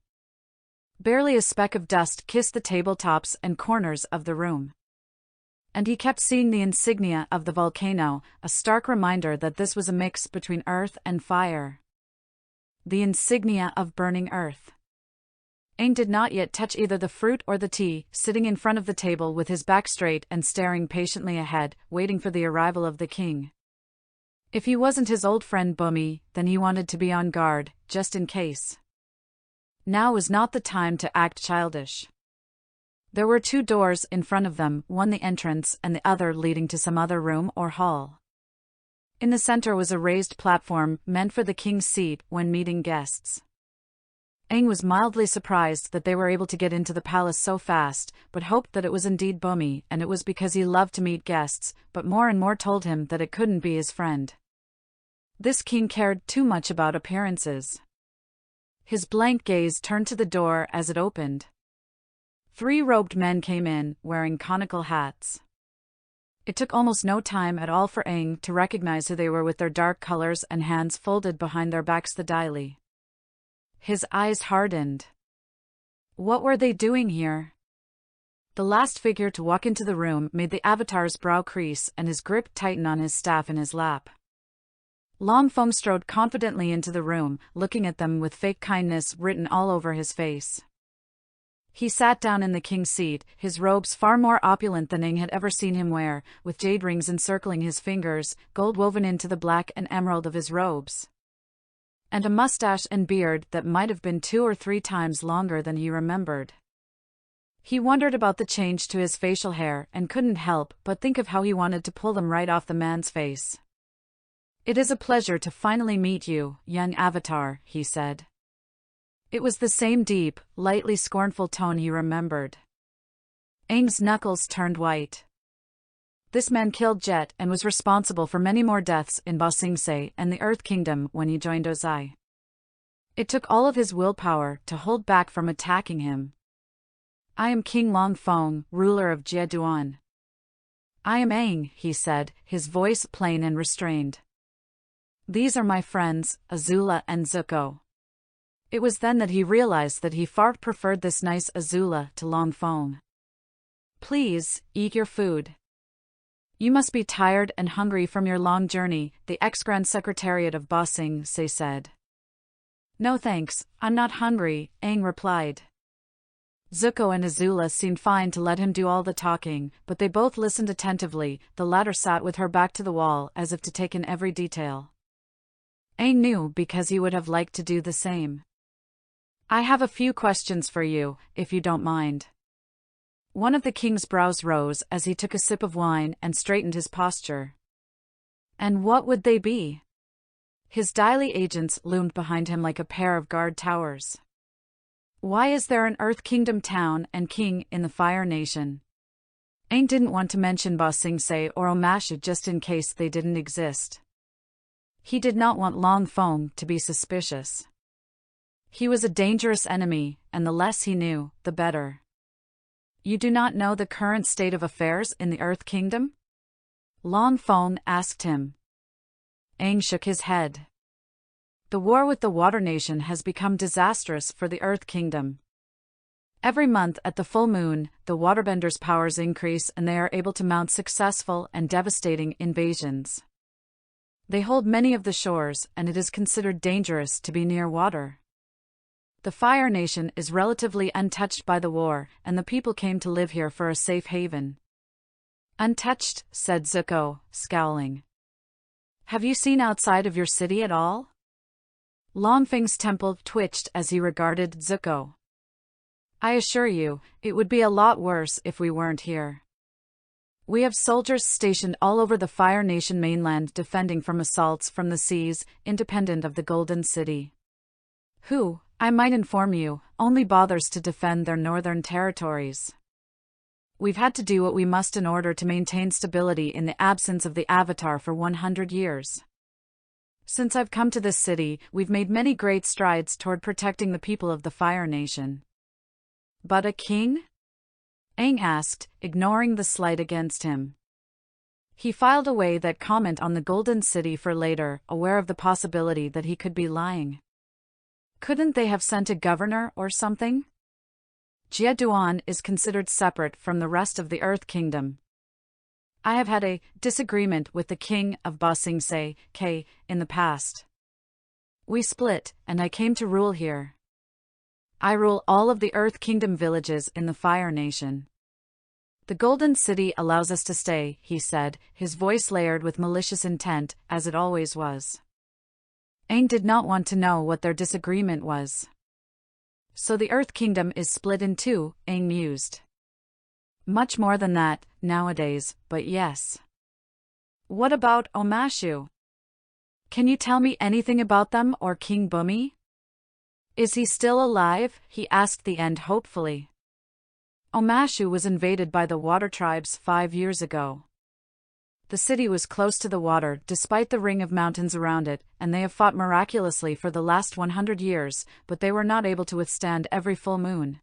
Barely a speck of dust kissed the tabletops and corners of the room. And he kept seeing the insignia of the volcano, a stark reminder that this was a mix between earth and fire. The insignia of burning earth. Aang did not yet touch either the fruit or the tea, sitting in front of the table with his back straight and staring patiently ahead, waiting for the arrival of the king. If he wasn't his old friend Bumi, then he wanted to be on guard, just in case. Now was not the time to act childish. There were 2 doors in front of them, one the entrance and the other leading to some other room or hall. In the center was a raised platform meant for the king's seat when meeting guests. Aang was mildly surprised that they were able to get into the palace so fast, but hoped that it was indeed Bumi, and it was because he loved to meet guests, but more and more told him that it couldn't be his friend. This king cared too much about appearances. His blank gaze turned to the door as it opened. 3 robed men came in, wearing conical hats. It took almost no time at all for Aang to recognize who they were with their dark colors and hands folded behind their backs steadily. His eyes hardened. What were they doing here? The last figure to walk into the room made the Avatar's brow crease and his grip tighten on his staff in his lap. Long Feng strode confidently into the room, looking at them with fake kindness written all over his face. He sat down in the king's seat, his robes far more opulent than Aang had ever seen him wear, with jade rings encircling his fingers, gold woven into the black and emerald of his robes. And a mustache and beard that might have been 2 or 3 times longer than he remembered. He wondered about the change to his facial hair and couldn't help but think of how he wanted to pull them right off the man's face. "It is a pleasure to finally meet you, young Avatar," he said. It was the same deep, lightly scornful tone he remembered. Aang's knuckles turned white. This man killed Jet and was responsible for many more deaths in Ba Sing Se and the Earth Kingdom when he joined Ozai. It took all of his willpower to hold back from attacking him. "I am King Long Feng, ruler of Jie Duan." "I am Aang," he said, his voice plain and restrained. "These are my friends, Azula and Zuko." It was then that he realized that he far preferred this nice Azula to Long Feng. "Please, eat your food. You must be tired and hungry from your long journey," the ex-Grand Secretariat of Ba Sing Se said. "No thanks, I'm not hungry," Aang replied. Zuko and Azula seemed fine to let him do all the talking, but they both listened attentively. The latter sat with her back to the wall as if to take in every detail. Aang knew because he would have liked to do the same. "I have a few questions for you, if you don't mind." One of the king's brows rose as he took a sip of wine and straightened his posture. And what would they be? His daily agents loomed behind him like a pair of guard towers. Why is there an Earth Kingdom town and king in the Fire Nation? Aang didn't want to mention Ba Sing Se or Omashu just in case they didn't exist. He did not want Long Feng to be suspicious. He was a dangerous enemy, and the less he knew, the better. "You do not know the current state of affairs in the Earth Kingdom?" Long Feng asked him. Aang shook his head. "The war with the Water Nation has become disastrous for the Earth Kingdom. Every month at the full moon, the waterbenders' powers increase and they are able to mount successful and devastating invasions. They hold many of the shores, and it is considered dangerous to be near water. The Fire Nation is relatively untouched by the war, and the people came to live here for a safe haven." "Untouched," said Zuko, scowling. "Have you seen outside of your city at all?" Long Feng's temple twitched as he regarded Zuko. "I assure you, it would be a lot worse if we weren't here. We have soldiers stationed all over the Fire Nation mainland defending from assaults from the seas, independent of the Golden City. Who, I might inform you, only bothers to defend their northern territories. We've had to do what we must in order to maintain stability in the absence of the Avatar for 100 years. Since I've come to this city, we've made many great strides toward protecting the people of the Fire Nation." "But a king?" Aang asked, ignoring the slight against him. He filed away that comment on the Golden City for later, aware of the possibility that he could be lying. Couldn't they have sent a governor or something? Jieduan is considered separate from the rest of the Earth Kingdom. I have had a disagreement with the king of Ba Sing Se, K, in the past. We split, and I came to rule here. I rule all of the Earth Kingdom villages in the Fire Nation. The Golden City allows us to stay, he said, his voice layered with malicious intent, as it always was. Aang did not want to know what their disagreement was. So the Earth Kingdom is split in two, Aang mused. Much more than that, nowadays, but yes. What about Omashu? Can you tell me anything about them or King Bumi? Is he still alive? He asked the end hopefully. Omashu was invaded by the water tribes 5 years ago. The city was close to the water despite the ring of mountains around it, and they have fought miraculously for the last 100 years, but they were not able to withstand every full moon.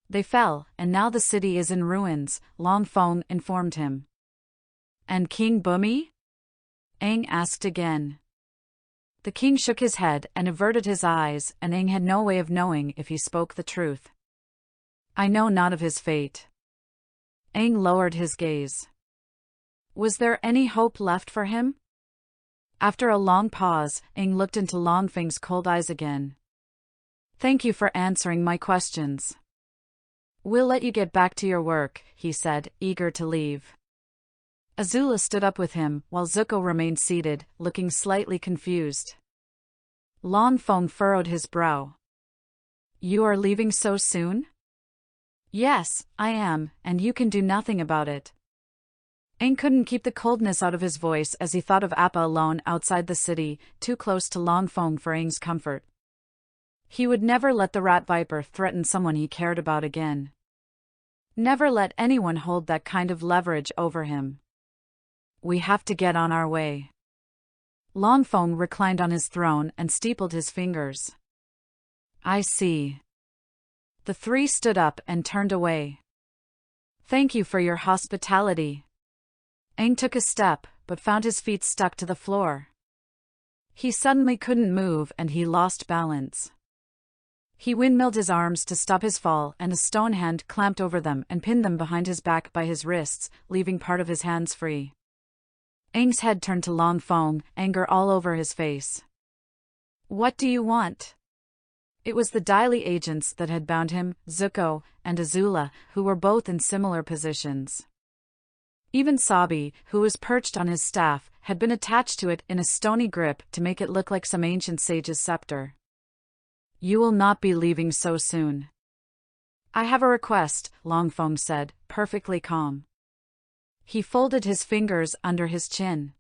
They fell, and now the city is in ruins, Long Feng informed him. And King Bumi? Aang asked again. The king shook his head and averted his eyes, and Aang had no way of knowing if he spoke the truth. I know not of his fate. Aang lowered his gaze. Was there any hope left for him? After a long pause, Aang looked into Long Feng's cold eyes again. Thank you for answering my questions. We'll let you get back to your work, he said, eager to leave. Azula stood up with him, while Zuko remained seated, looking slightly confused. Long Feng furrowed his brow. You are leaving so soon? Yes, I am, and you can do nothing about it. Aang couldn't keep the coldness out of his voice as he thought of Appa alone outside the city, too close to Long Feng for Aang's comfort. He would never let the rat viper threaten someone he cared about again. Never let anyone hold that kind of leverage over him. We have to get on our way. Long Feng reclined on his throne and steepled his fingers. I see. The three stood up and turned away. Thank you for your hospitality. Aang took a step, but found his feet stuck to the floor. He suddenly couldn't move and he lost balance. He windmilled his arms to stop his fall, and a stone hand clamped over them and pinned them behind his back by his wrists, leaving part of his hands free. Aang's head turned to Long Feng, anger all over his face. What do you want? It was the Dai Li agents that had bound him, Zuko and Azula, who were both in similar positions. Even Sabi, who was perched on his staff, had been attached to it in a stony grip to make it look like some ancient sage's scepter. You will not be leaving so soon. I have a request, Long Feng said, perfectly calm. He folded his fingers under his chin.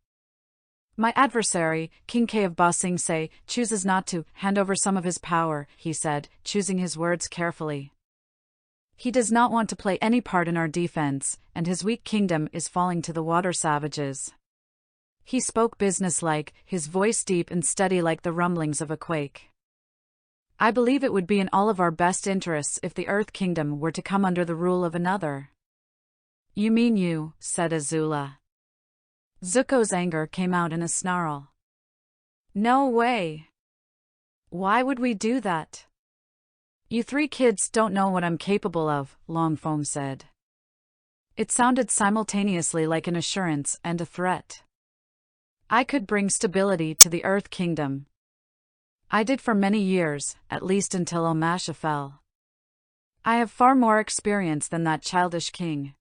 My adversary, King K of Ba Sing Se, chooses not to hand over some of his power, he said, choosing his words carefully. He does not want to play any part in our defense, and his weak kingdom is falling to the water savages. He spoke businesslike, his voice deep and steady like the rumblings of a quake. I believe it would be in all of our best interests if the Earth Kingdom were to come under the rule of another. You mean you, said Azula. Zuko's anger came out in a snarl. No way. Why would we do that? You three kids don't know what I'm capable of, Long Feng said. It sounded simultaneously like an assurance and a threat. I could bring stability to the Earth Kingdom. I did for many years, at least until Omashu fell. I have far more experience than that childish king.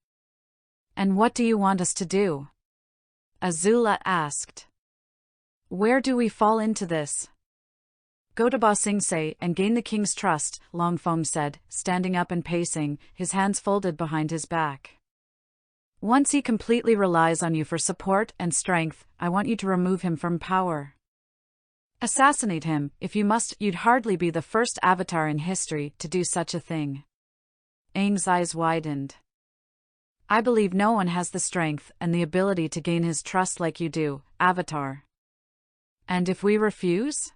And what do you want us to do? Azula asked. Where do we fall into this? Go to Ba Sing Se and gain the king's trust, Long Feng said, standing up and pacing, his hands folded behind his back. Once he completely relies on you for support and strength, I want you to remove him from power. Assassinate him, if you must. You'd hardly be the first avatar in history to do such a thing. Aang's eyes widened. I believe no one has the strength and the ability to gain his trust like you do, Avatar. And if we refuse?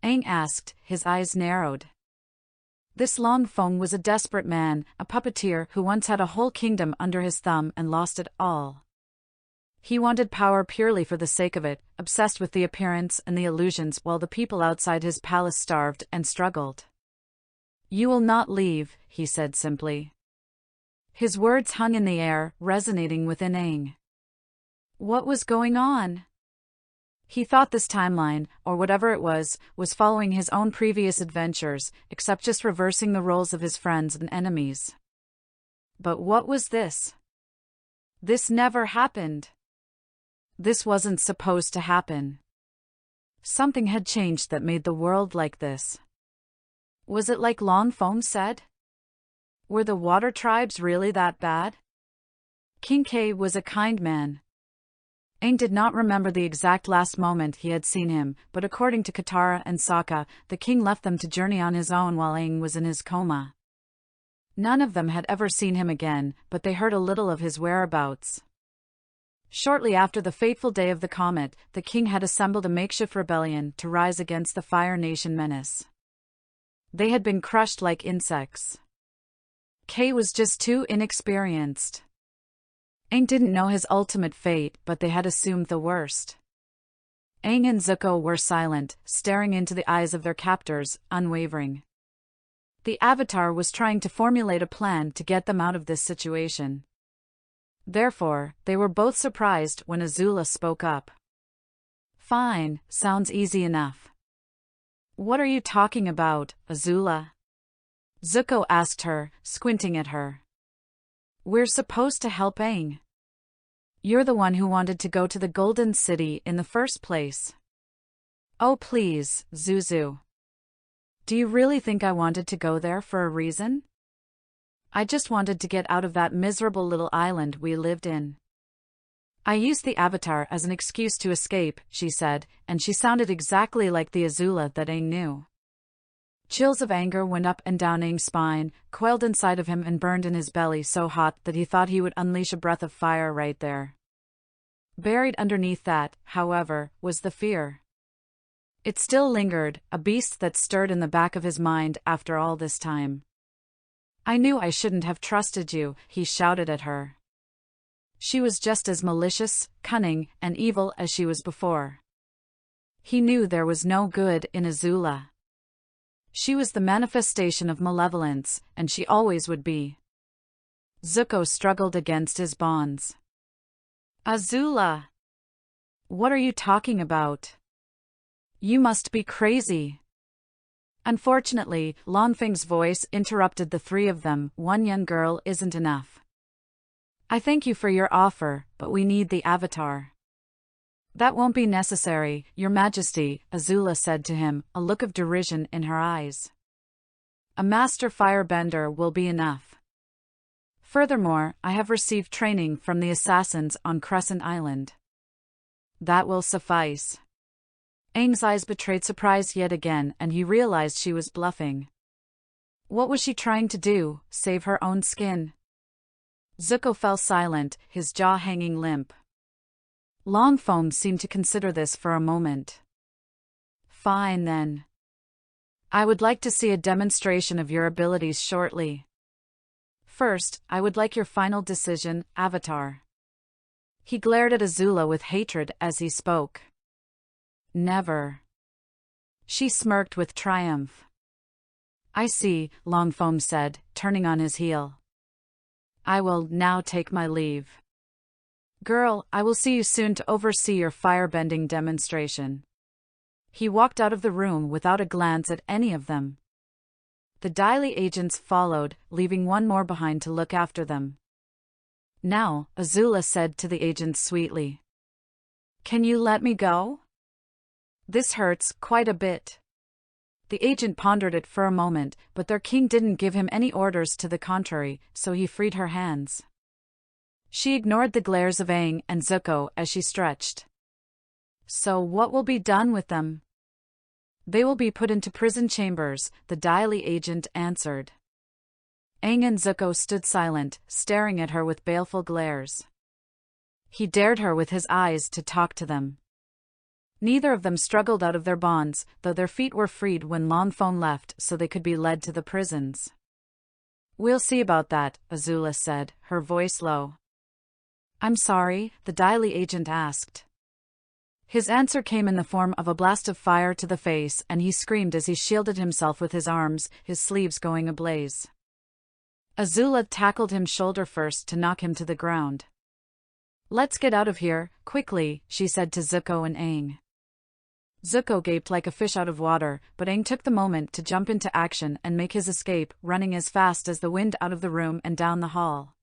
Aang asked, his eyes narrowed. This Long Feng was a desperate man, a puppeteer who once had a whole kingdom under his thumb and lost it all. He wanted power purely for the sake of it, obsessed with the appearance and the illusions while the people outside his palace starved and struggled. "You will not leave," he said simply. His words hung in the air, resonating within Aang. What was going on? He thought this timeline, or whatever it was following his own previous adventures, except just reversing the roles of his friends and enemies. But what was this? This never happened. This wasn't supposed to happen. Something had changed that made the world like this. Was it like Long Foam said? Were the water tribes really that bad? King K was a kind man. Aang did not remember the exact last moment he had seen him, but according to Katara and Sokka, the king left them to journey on his own while Aang was in his coma. None of them had ever seen him again, but they heard a little of his whereabouts. Shortly after the fateful day of the comet, the king had assembled a makeshift rebellion to rise against the Fire Nation menace. They had been crushed like insects. K was just too inexperienced. Aang didn't know his ultimate fate, but they had assumed the worst. Aang and Zuko were silent, staring into the eyes of their captors, unwavering. The Avatar was trying to formulate a plan to get them out of this situation. Therefore, they were both surprised when Azula spoke up. "Fine, sounds easy enough." "What are you talking about, Azula?" Zuko asked her, squinting at her. "We're supposed to help Aang. You're the one who wanted to go to the Golden City in the first place." "Oh please, Zuzu. Do you really think I wanted to go there for a reason? I just wanted to get out of that miserable little island we lived in. I used the Avatar as an excuse to escape," she said, and she sounded exactly like the Azula that Aang knew. Chills of anger went up and down Aang's spine, coiled inside of him and burned in his belly so hot that he thought he would unleash a breath of fire right there. Buried underneath that, however, was the fear. It still lingered, a beast that stirred in the back of his mind after all this time. "I knew I shouldn't have trusted you," he shouted at her. She was just as malicious, cunning, and evil as she was before. He knew there was no good in Azula. She was the manifestation of malevolence, and she always would be. Zuko struggled against his bonds. "Azula! What are you talking about? You must be crazy." Unfortunately, Longfeng's voice interrupted the three of them. "One young girl isn't enough. I thank you for your offer, but we need the Avatar." "That won't be necessary, Your Majesty," Azula said to him, a look of derision in her eyes. "A master firebender will be enough. Furthermore, I have received training from the assassins on Crescent Island. That will suffice." Aang's eyes betrayed surprise yet again, and he realized she was bluffing. What was she trying to do, save her own skin? Zuko fell silent, his jaw hanging limp. Long Foam seemed to consider this for a moment. "Fine then. I would like to see a demonstration of your abilities shortly. First, I would like your final decision, Avatar." He glared at Azula with hatred as he spoke. "Never." She smirked with triumph. "I see," Long Foam said, turning on his heel. "I will now take my leave. Girl, I will see you soon to oversee your firebending demonstration." He walked out of the room without a glance at any of them. The Daily agents followed, leaving one more behind to look after them. "Now," Azula said to the agents sweetly. "Can you let me go? This hurts quite a bit." The agent pondered it for a moment, but their king didn't give him any orders to the contrary, so he freed her hands. She ignored the glares of Aang and Zuko as she stretched. "So what will be done with them?" "They will be put into prison chambers," the Daily agent answered. Aang and Zuko stood silent, staring at her with baleful glares. He dared her with his eyes to talk to them. Neither of them struggled out of their bonds, though their feet were freed when Long Foam left so they could be led to the prisons. "We'll see about that," Azula said, her voice low. I'm sorry, the Daily agent asked. His answer came in the form of a blast of fire to the face, and he screamed as he shielded himself with his arms, his sleeves going ablaze. Azula tackled him shoulder first to knock him to the ground. Let's get out of here, quickly, she said to Zuko and Aang. Zuko gaped like a fish out of water, but Aang took the moment to jump into action and make his escape, running as fast as the wind out of the room and down the hall.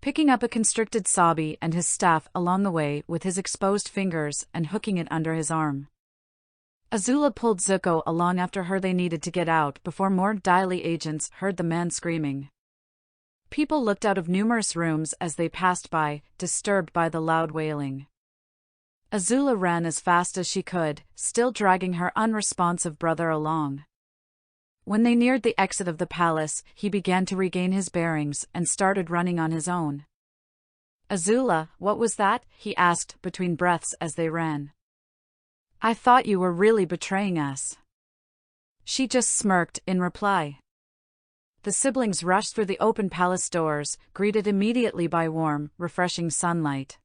Picking up a constricted Sabi and his staff along the way with his exposed fingers and hooking it under his arm. Azula pulled Zuko along after her. They needed to get out before more Daily agents heard the man screaming. People looked out of numerous rooms as they passed by, disturbed by the loud wailing. Azula ran as fast as she could, still dragging her unresponsive brother along. When they neared the exit of the palace, he began to regain his bearings and started running on his own. Azula, what was that? He asked between breaths as they ran. I thought you were really betraying us. She just smirked in reply. The siblings rushed through the open palace doors, greeted immediately by warm, refreshing sunlight.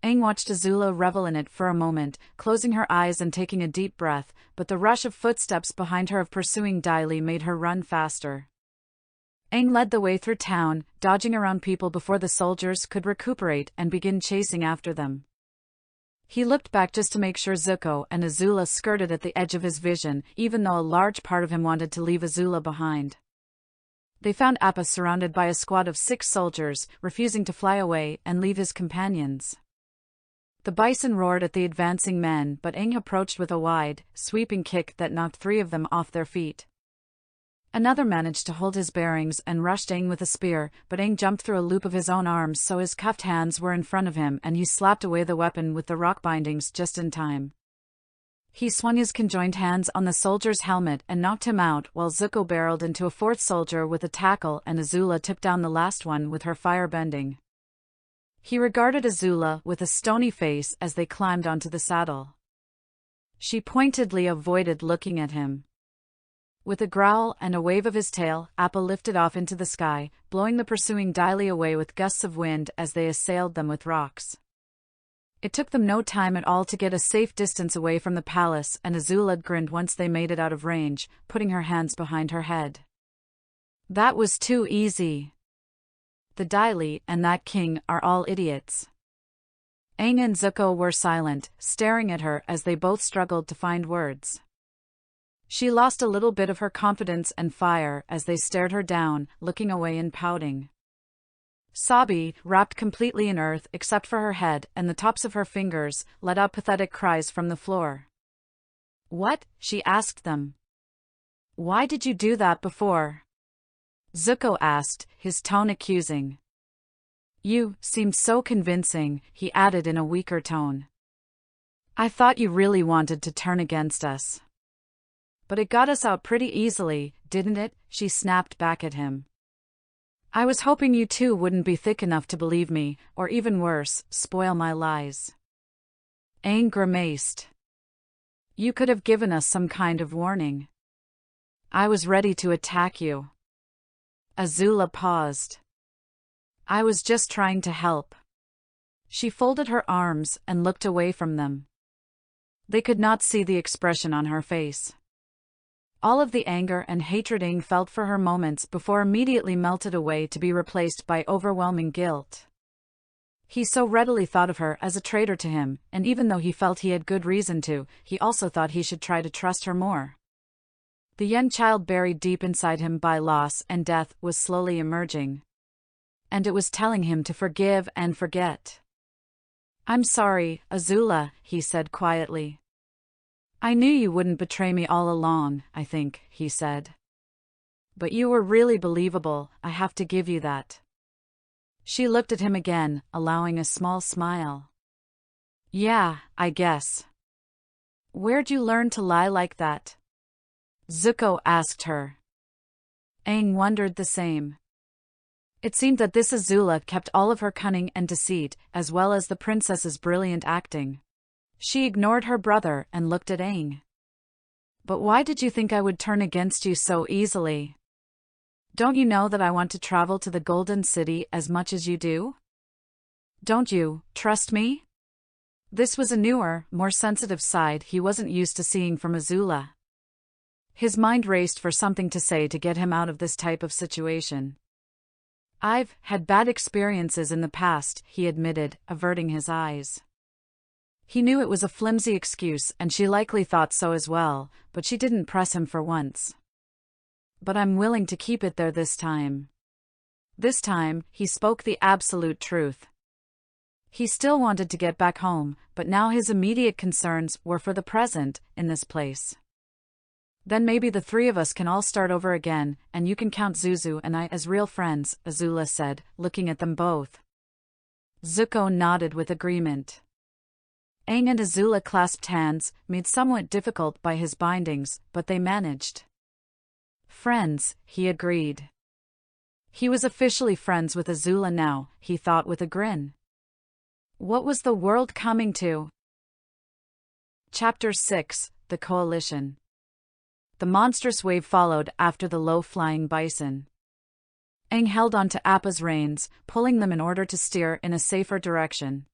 Aang watched Azula revel in it for a moment, closing her eyes and taking a deep breath, but the rush of footsteps behind her of pursuing Daily made her run faster. Aang led the way through town, dodging around people before the soldiers could recuperate and begin chasing after them. He looked back just to make sure Zuko and Azula skirted at the edge of his vision, even though a large part of him wanted to leave Azula behind. They found Appa surrounded by a squad of 6 soldiers, refusing to fly away and leave his companions. The bison roared at the advancing men, but Aang approached with a wide, sweeping kick that knocked 3 of them off their feet. Another managed to hold his bearings and rushed Aang with a spear, but Aang jumped through a loop of his own arms so his cuffed hands were in front of him and he slapped away the weapon with the rock bindings just in time. He swung his conjoined hands on the soldier's helmet and knocked him out while Zuko barreled into a 4th soldier with a tackle and Azula tipped down the last one with her fire-bending. He regarded Azula with a stony face as they climbed onto the saddle. She pointedly avoided looking at him. With a growl and a wave of his tail, Appa lifted off into the sky, blowing the pursuing Daily away with gusts of wind as they assailed them with rocks. It took them no time at all to get a safe distance away from the palace, and Azula grinned once they made it out of range, putting her hands behind her head. That was too easy. The Daily and that king are all idiots. Aang and Zuko were silent, staring at her as they both struggled to find words. She lost a little bit of her confidence and fire as they stared her down, looking away and pouting. Sabi, wrapped completely in earth except for her head and the tops of her fingers, let out pathetic cries from the floor. What? She asked them. Why did you do that before? Zuko asked, his tone accusing. You seemed so convincing, he added in a weaker tone. I thought you really wanted to turn against us. But it got us out pretty easily, didn't it? She snapped back at him. I was hoping you two wouldn't be thick enough to believe me, or even worse, spoil my lies. Aang grimaced. You could have given us some kind of warning. I was ready to attack you. Azula paused. I was just trying to help. She folded her arms and looked away from them. They could not see the expression on her face. All of the anger and hatred Aang felt for her moments before immediately melted away to be replaced by overwhelming guilt. He so readily thought of her as a traitor to him, and even though he felt he had good reason to, he also thought he should try to trust her more. The young child buried deep inside him by loss and death was slowly emerging. And it was telling him to forgive and forget. I'm sorry, Azula, he said quietly. I knew you wouldn't betray me all along, I think, he said. But you were really believable, I have to give you that. She looked at him again, allowing a small smile. Yeah, I guess. Where'd you learn to lie like that? Zuko asked her. Aang wondered the same. It seemed that this Azula kept all of her cunning and deceit, as well as the princess's brilliant acting. She ignored her brother and looked at Aang. But why did you think I would turn against you so easily? Don't you know that I want to travel to the Golden City as much as you do? Don't you trust me? This was a newer, more sensitive side he wasn't used to seeing from Azula. His mind raced for something to say to get him out of this type of situation. I've had bad experiences in the past, he admitted, averting his eyes. He knew it was a flimsy excuse and she likely thought so as well, but she didn't press him for once. But I'm willing to keep it there this time. This time, he spoke the absolute truth. He still wanted to get back home, but now his immediate concerns were for the present, in this place. Then maybe the three of us can all start over again, and you can count Zuzu and I as real friends, Azula said, looking at them both. Zuko nodded with agreement. Aang and Azula clasped hands, made somewhat difficult by his bindings, but they managed. Friends, he agreed. He was officially friends with Azula now, he thought with a grin. What was the world coming to? Chapter 6, The Coalition. The monstrous wave followed after the low-flying bison. Aang held onto Appa's reins, pulling them in order to steer in a safer direction.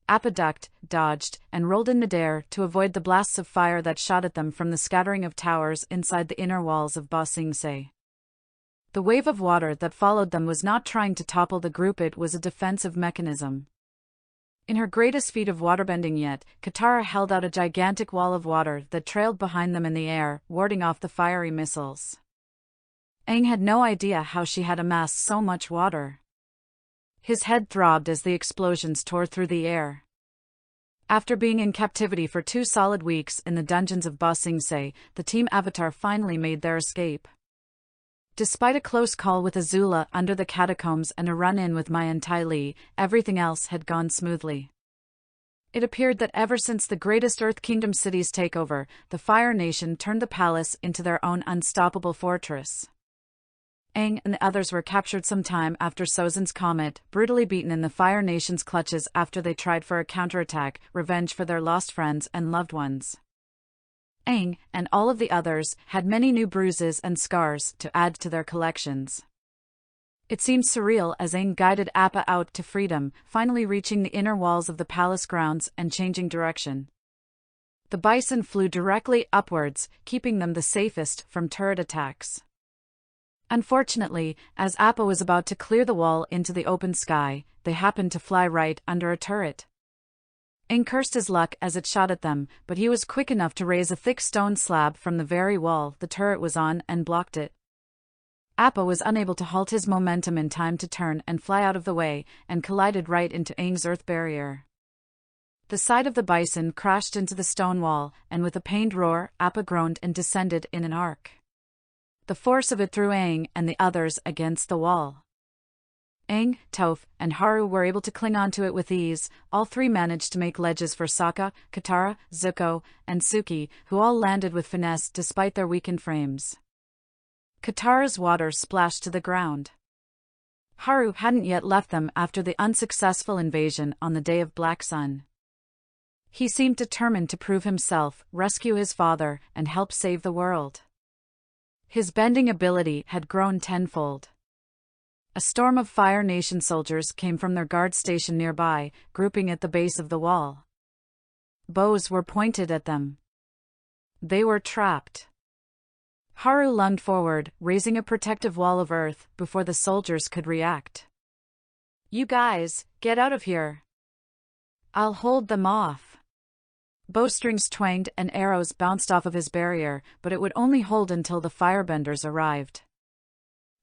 Appa ducked, dodged, and rolled in midair to avoid the blasts of fire that shot at them from the scattering of towers inside the inner walls of Ba Sing Se. The wave of water that followed them was not trying to topple the group, it was a defensive mechanism. In her greatest feat of waterbending yet, Katara held out a gigantic wall of water that trailed behind them in the air, warding off the fiery missiles. Aang had no idea how she had amassed so much water. His head throbbed as the explosions tore through the air. After being in captivity for 2 solid weeks in the dungeons of Ba Sing Se, the Team Avatar finally made their escape. Despite a close call with Azula under the catacombs and a run-in with Mai and Ty Lee, everything else had gone smoothly. It appeared that ever since the greatest Earth Kingdom city's takeover, the Fire Nation turned the palace into their own unstoppable fortress. Aang and the others were captured some time after Sozin's comet, brutally beaten in the Fire Nation's clutches after they tried for a counterattack, revenge for their lost friends and loved ones. Aang, and all of the others, had many new bruises and scars to add to their collections. It seemed surreal as Aang guided Appa out to freedom, finally reaching the inner walls of the palace grounds and changing direction. The bison flew directly upwards, keeping them the safest from turret attacks. Unfortunately, as Appa was about to clear the wall into the open sky, they happened to fly right under a turret. Aang cursed his luck as it shot at them, but he was quick enough to raise a thick stone slab from the very wall the turret was on and blocked it. Appa was unable to halt his momentum in time to turn and fly out of the way, and collided right into Aang's earth barrier. The side of the bison crashed into the stone wall, and with a pained roar, Appa groaned and descended in an arc. The force of it threw Aang and the others against the wall. Aang, Toph, and Haru were able to cling onto it with ease. All three managed to make ledges for Sokka, Katara, Zuko, and Suki, who all landed with finesse despite their weakened frames. Katara's water splashed to the ground. Haru hadn't yet left them after the unsuccessful invasion on the day of Black Sun. He seemed determined to prove himself, rescue his father, and help save the world. His bending ability had grown tenfold. A storm of Fire Nation soldiers came from their guard station nearby, grouping at the base of the wall. Bows were pointed at them. They were trapped. Haru lunged forward, raising a protective wall of earth before the soldiers could react. "You guys, get out of here. I'll hold them off." Bowstrings twanged and arrows bounced off of his barrier, but it would only hold until the firebenders arrived.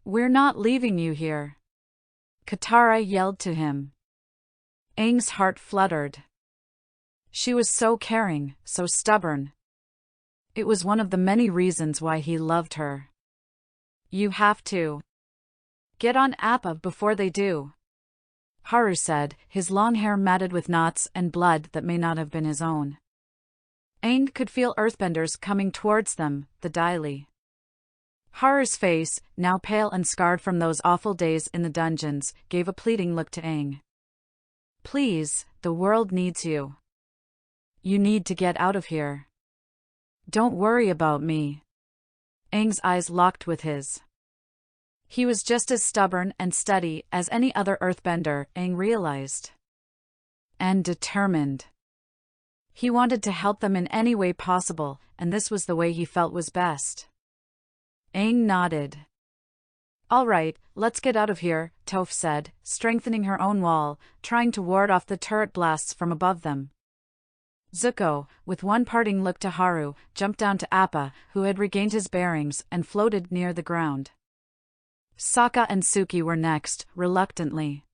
"We're not leaving you here," Katara yelled to him. Aang's heart fluttered. She was so caring, so stubborn. It was one of the many reasons why he loved her. "You have to get on Appa before they do," Haru said, his long hair matted with knots and blood that may not have been his own. Aang could feel earthbenders coming towards them, the Dai Li. Haru's face, now pale and scarred from those awful days in the dungeons, gave a pleading look to Aang. "Please, the world needs you. You need to get out of here. Don't worry about me." Aang's eyes locked with his. He was just as stubborn and steady as any other earthbender, Aang realized. And determined. He wanted to help them in any way possible, and this was the way he felt was best. Aang nodded. "All right, let's get out of here," Toph said, strengthening her own wall, trying to ward off the turret blasts from above them. Zuko, with one parting look to Haru, jumped down to Appa, who had regained his bearings and floated near the ground. Sokka and Suki were next, reluctantly.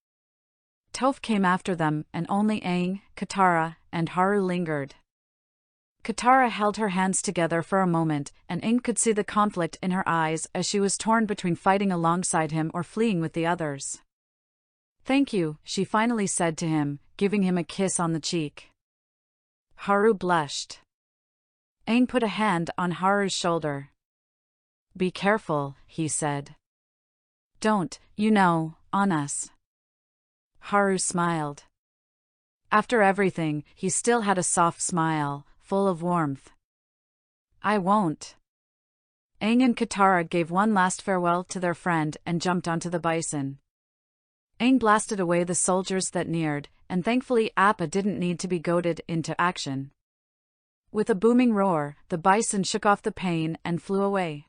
Toph came after them, and only Aang, Katara, and Haru lingered. Katara held her hands together for a moment, and Aang could see the conflict in her eyes as she was torn between fighting alongside him or fleeing with the others. "Thank you," she finally said to him, giving him a kiss on the cheek. Haru blushed. Aang put a hand on Haru's shoulder. "Be careful," he said. "Don't, on us." Haru smiled. After everything, he still had a soft smile, full of warmth. "I won't." Aang and Katara gave one last farewell to their friend and jumped onto the bison. Aang blasted away the soldiers that neared, and thankfully Appa didn't need to be goaded into action. With a booming roar, the bison shook off the pain and flew away.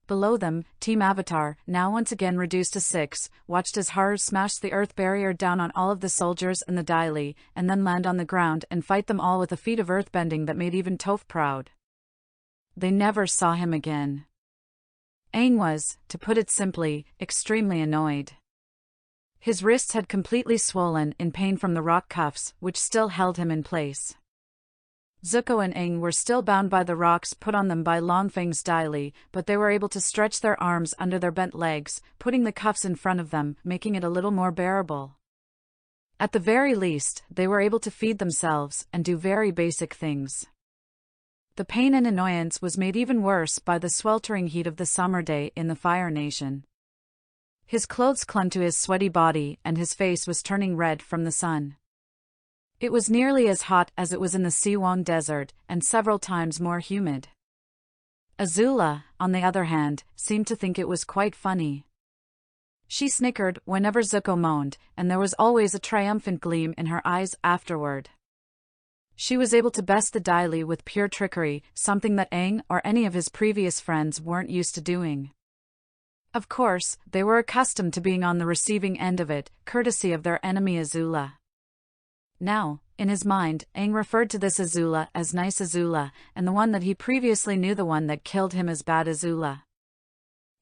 Below them, Team Avatar, now once again reduced to 6, watched as Haru smashed the earth barrier down on all of the soldiers and the Dai Li, and then land on the ground and fight them all with a feat of earthbending that made even Toph proud. They never saw him again. Aang was, to put it simply, extremely annoyed. His wrists had completely swollen in pain from the rock cuffs, which still held him in place. Zuko and Aang were still bound by the rocks put on them by Longfang's Dai Li, but they were able to stretch their arms under their bent legs, putting the cuffs in front of them, making it a little more bearable. At the very least, they were able to feed themselves and do very basic things. The pain and annoyance was made even worse by the sweltering heat of the summer day in the Fire Nation. His clothes clung to his sweaty body and his face was turning red from the sun. It was nearly as hot as it was in the Siwang Desert, and several times more humid. Azula, on the other hand, seemed to think it was quite funny. She snickered whenever Zuko moaned, and there was always a triumphant gleam in her eyes afterward. She was able to best the Dai Li with pure trickery, something that Aang or any of his previous friends weren't used to doing. Of course, they were accustomed to being on the receiving end of it, courtesy of their enemy Azula. Now, in his mind, Aang referred to this Azula as Nice Azula, and the one that he previously knew the one that killed him as Bad Azula.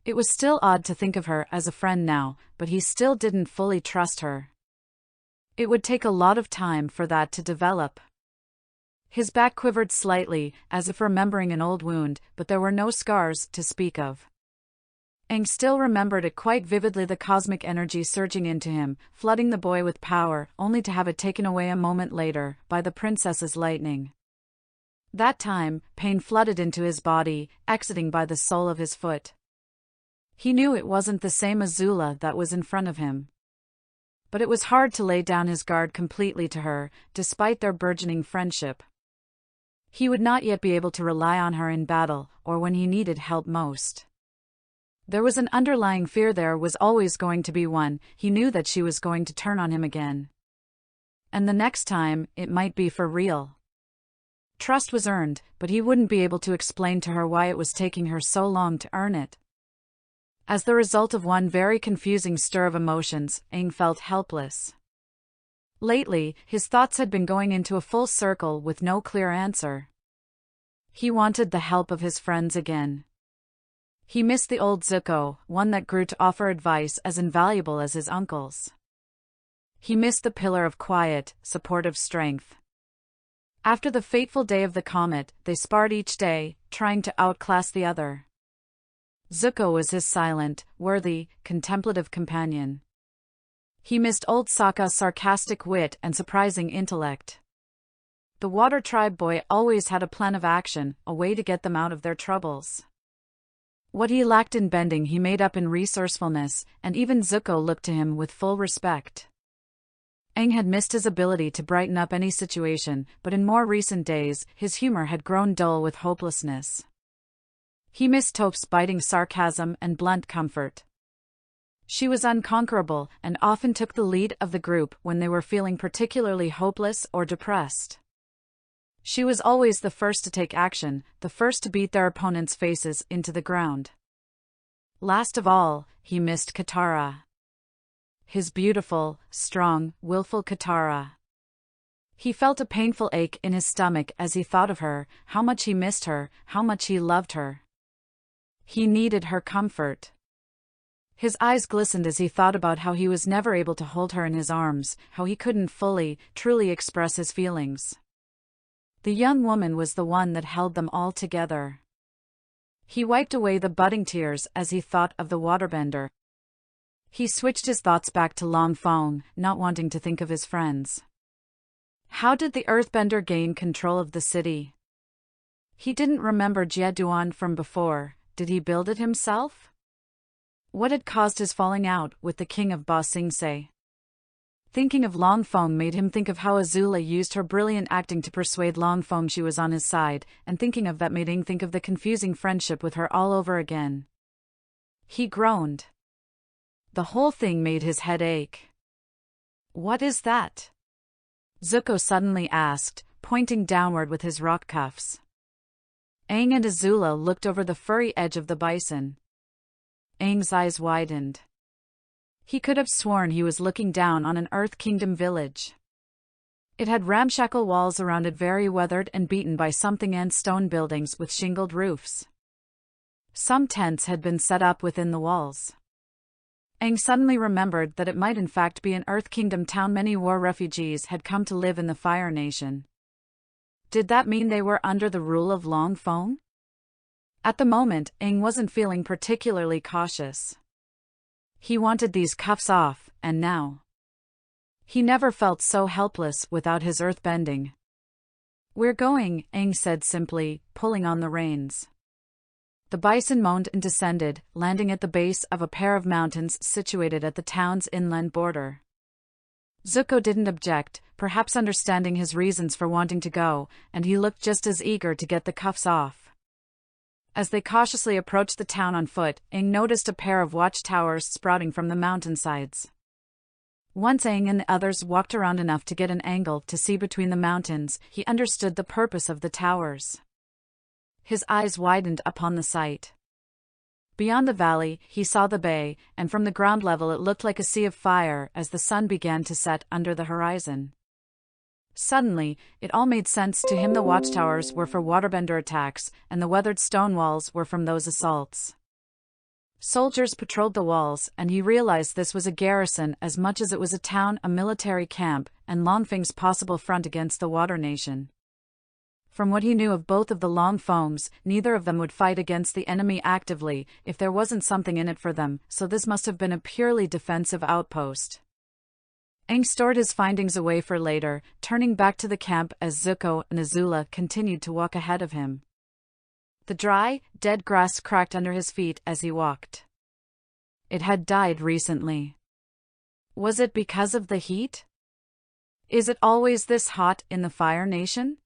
It was still odd to think of her as a friend now, but he still didn't fully trust her. It would take a lot of time for that to develop. His back quivered slightly, as if remembering an old wound, but there were no scars to speak of. Aang still remembered it quite vividly, the cosmic energy surging into him, flooding the boy with power, only to have it taken away a moment later, by the princess's lightning. That time, pain flooded into his body, exiting by the sole of his foot. He knew it wasn't the same Azula that was in front of him. But it was hard to lay down his guard completely to her, despite their burgeoning friendship. He would not yet be able to rely on her in battle, or when he needed help most. There was an underlying fear, there was always going to be one. He knew that she was going to turn on him again. And the next time, it might be for real. Trust was earned, but he wouldn't be able to explain to her why it was taking her so long to earn it. As the result of one very confusing stir of emotions, Aang felt helpless. Lately, his thoughts had been going into a full circle with no clear answer. He wanted the help of his friends again. He missed the old Zuko, one that grew to offer advice as invaluable as his uncle's. He missed the pillar of quiet, supportive strength. After the fateful day of the comet, they sparred each day, trying to outclass the other. Zuko was his silent, worthy, contemplative companion. He missed old Sokka's sarcastic wit and surprising intellect. The Water Tribe boy always had a plan of action, a way to get them out of their troubles. What he lacked in bending he made up in resourcefulness, and even Zuko looked to him with full respect. Aang had missed his ability to brighten up any situation, but in more recent days, his humor had grown dull with hopelessness. He missed Toph's biting sarcasm and blunt comfort. She was unconquerable and often took the lead of the group when they were feeling particularly hopeless or depressed. She was always the first to take action, the first to beat their opponents' faces into the ground. Last of all, he missed Katara. His beautiful, strong, willful Katara. He felt a painful ache in his stomach as he thought of her, how much he missed her, how much he loved her. He needed her comfort. His eyes glistened as he thought about how he was never able to hold her in his arms, how he couldn't fully, truly express his feelings. The young woman was the one that held them all together. He wiped away the budding tears as he thought of the waterbender. He switched his thoughts back to Long Fong, not wanting to think of his friends. How did the earthbender gain control of the city? He didn't remember Jia Duan from before. Did he build it himself? What had caused his falling out with the king of Ba Sing Se? Thinking of Long Fong made him think of how Azula used her brilliant acting to persuade Long Fong she was on his side, and thinking of that made Aang think of the confusing friendship with her all over again. He groaned. The whole thing made his head ache. What is that? Zuko suddenly asked, pointing downward with his rock cuffs. Aang and Azula looked over the furry edge of the bison. Aang's eyes widened. He could have sworn he was looking down on an Earth Kingdom village. It had ramshackle walls around it, very weathered and beaten by something, and stone buildings with shingled roofs. Some tents had been set up within the walls. Aang suddenly remembered that it might in fact be an Earth Kingdom town. Many war refugees had come to live in the Fire Nation. Did that mean they were under the rule of Long Fong? At the moment, Aang wasn't feeling particularly cautious. He wanted these cuffs off, and now. He never felt so helpless without his earthbending. We're going, Aang said simply, pulling on the reins. The bison moaned and descended, landing at the base of a pair of mountains situated at the town's inland border. Zuko didn't object, perhaps understanding his reasons for wanting to go, and he looked just as eager to get the cuffs off. As they cautiously approached the town on foot, Aang noticed a pair of watchtowers sprouting from the mountainsides. Once Aang and the others walked around enough to get an angle to see between the mountains, he understood the purpose of the towers. His eyes widened upon the sight. Beyond the valley, he saw the bay, and from the ground level it looked like a sea of fire as the sun began to set under the horizon. Suddenly, it all made sense to him. The watchtowers were for waterbender attacks, and the weathered stone walls were from those assaults. Soldiers patrolled the walls, and he realized this was a garrison as much as it was a town, a military camp, and Longfeng's possible front against the Water Nation. From what he knew of both of the Long Fongs, neither of them would fight against the enemy actively if there wasn't something in it for them, so this must have been a purely defensive outpost. Aang stored his findings away for later, turning back to the camp as Zuko and Azula continued to walk ahead of him. The dry, dead grass cracked under his feet as he walked. It had died recently. Was it because of the heat? Is it always this hot in the Fire Nation?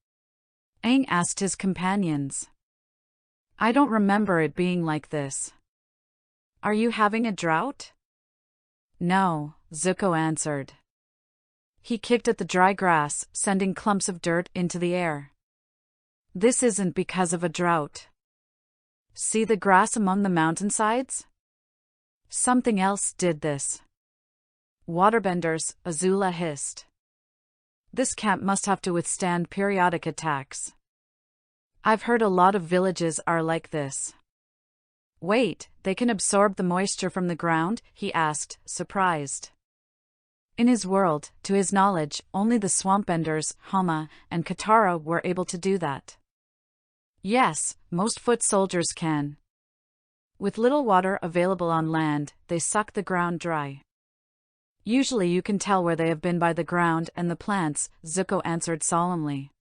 Aang asked his companions. I don't remember it being like this. Are you having a drought? No, Zuko answered. He kicked at the dry grass, sending clumps of dirt into the air. This isn't because of a drought. See the grass among the mountainsides? Something else did this. Waterbenders, Azula hissed. This camp must have to withstand periodic attacks. I've heard a lot of villages are like this. Wait, they can absorb the moisture from the ground? He asked, surprised. In his world, to his knowledge, only the swampbenders, Hama, and Katara were able to do that. Yes, most foot soldiers can. With little water available on land, they suck the ground dry. Usually you can tell where they have been by the ground and the plants, Zuko answered solemnly.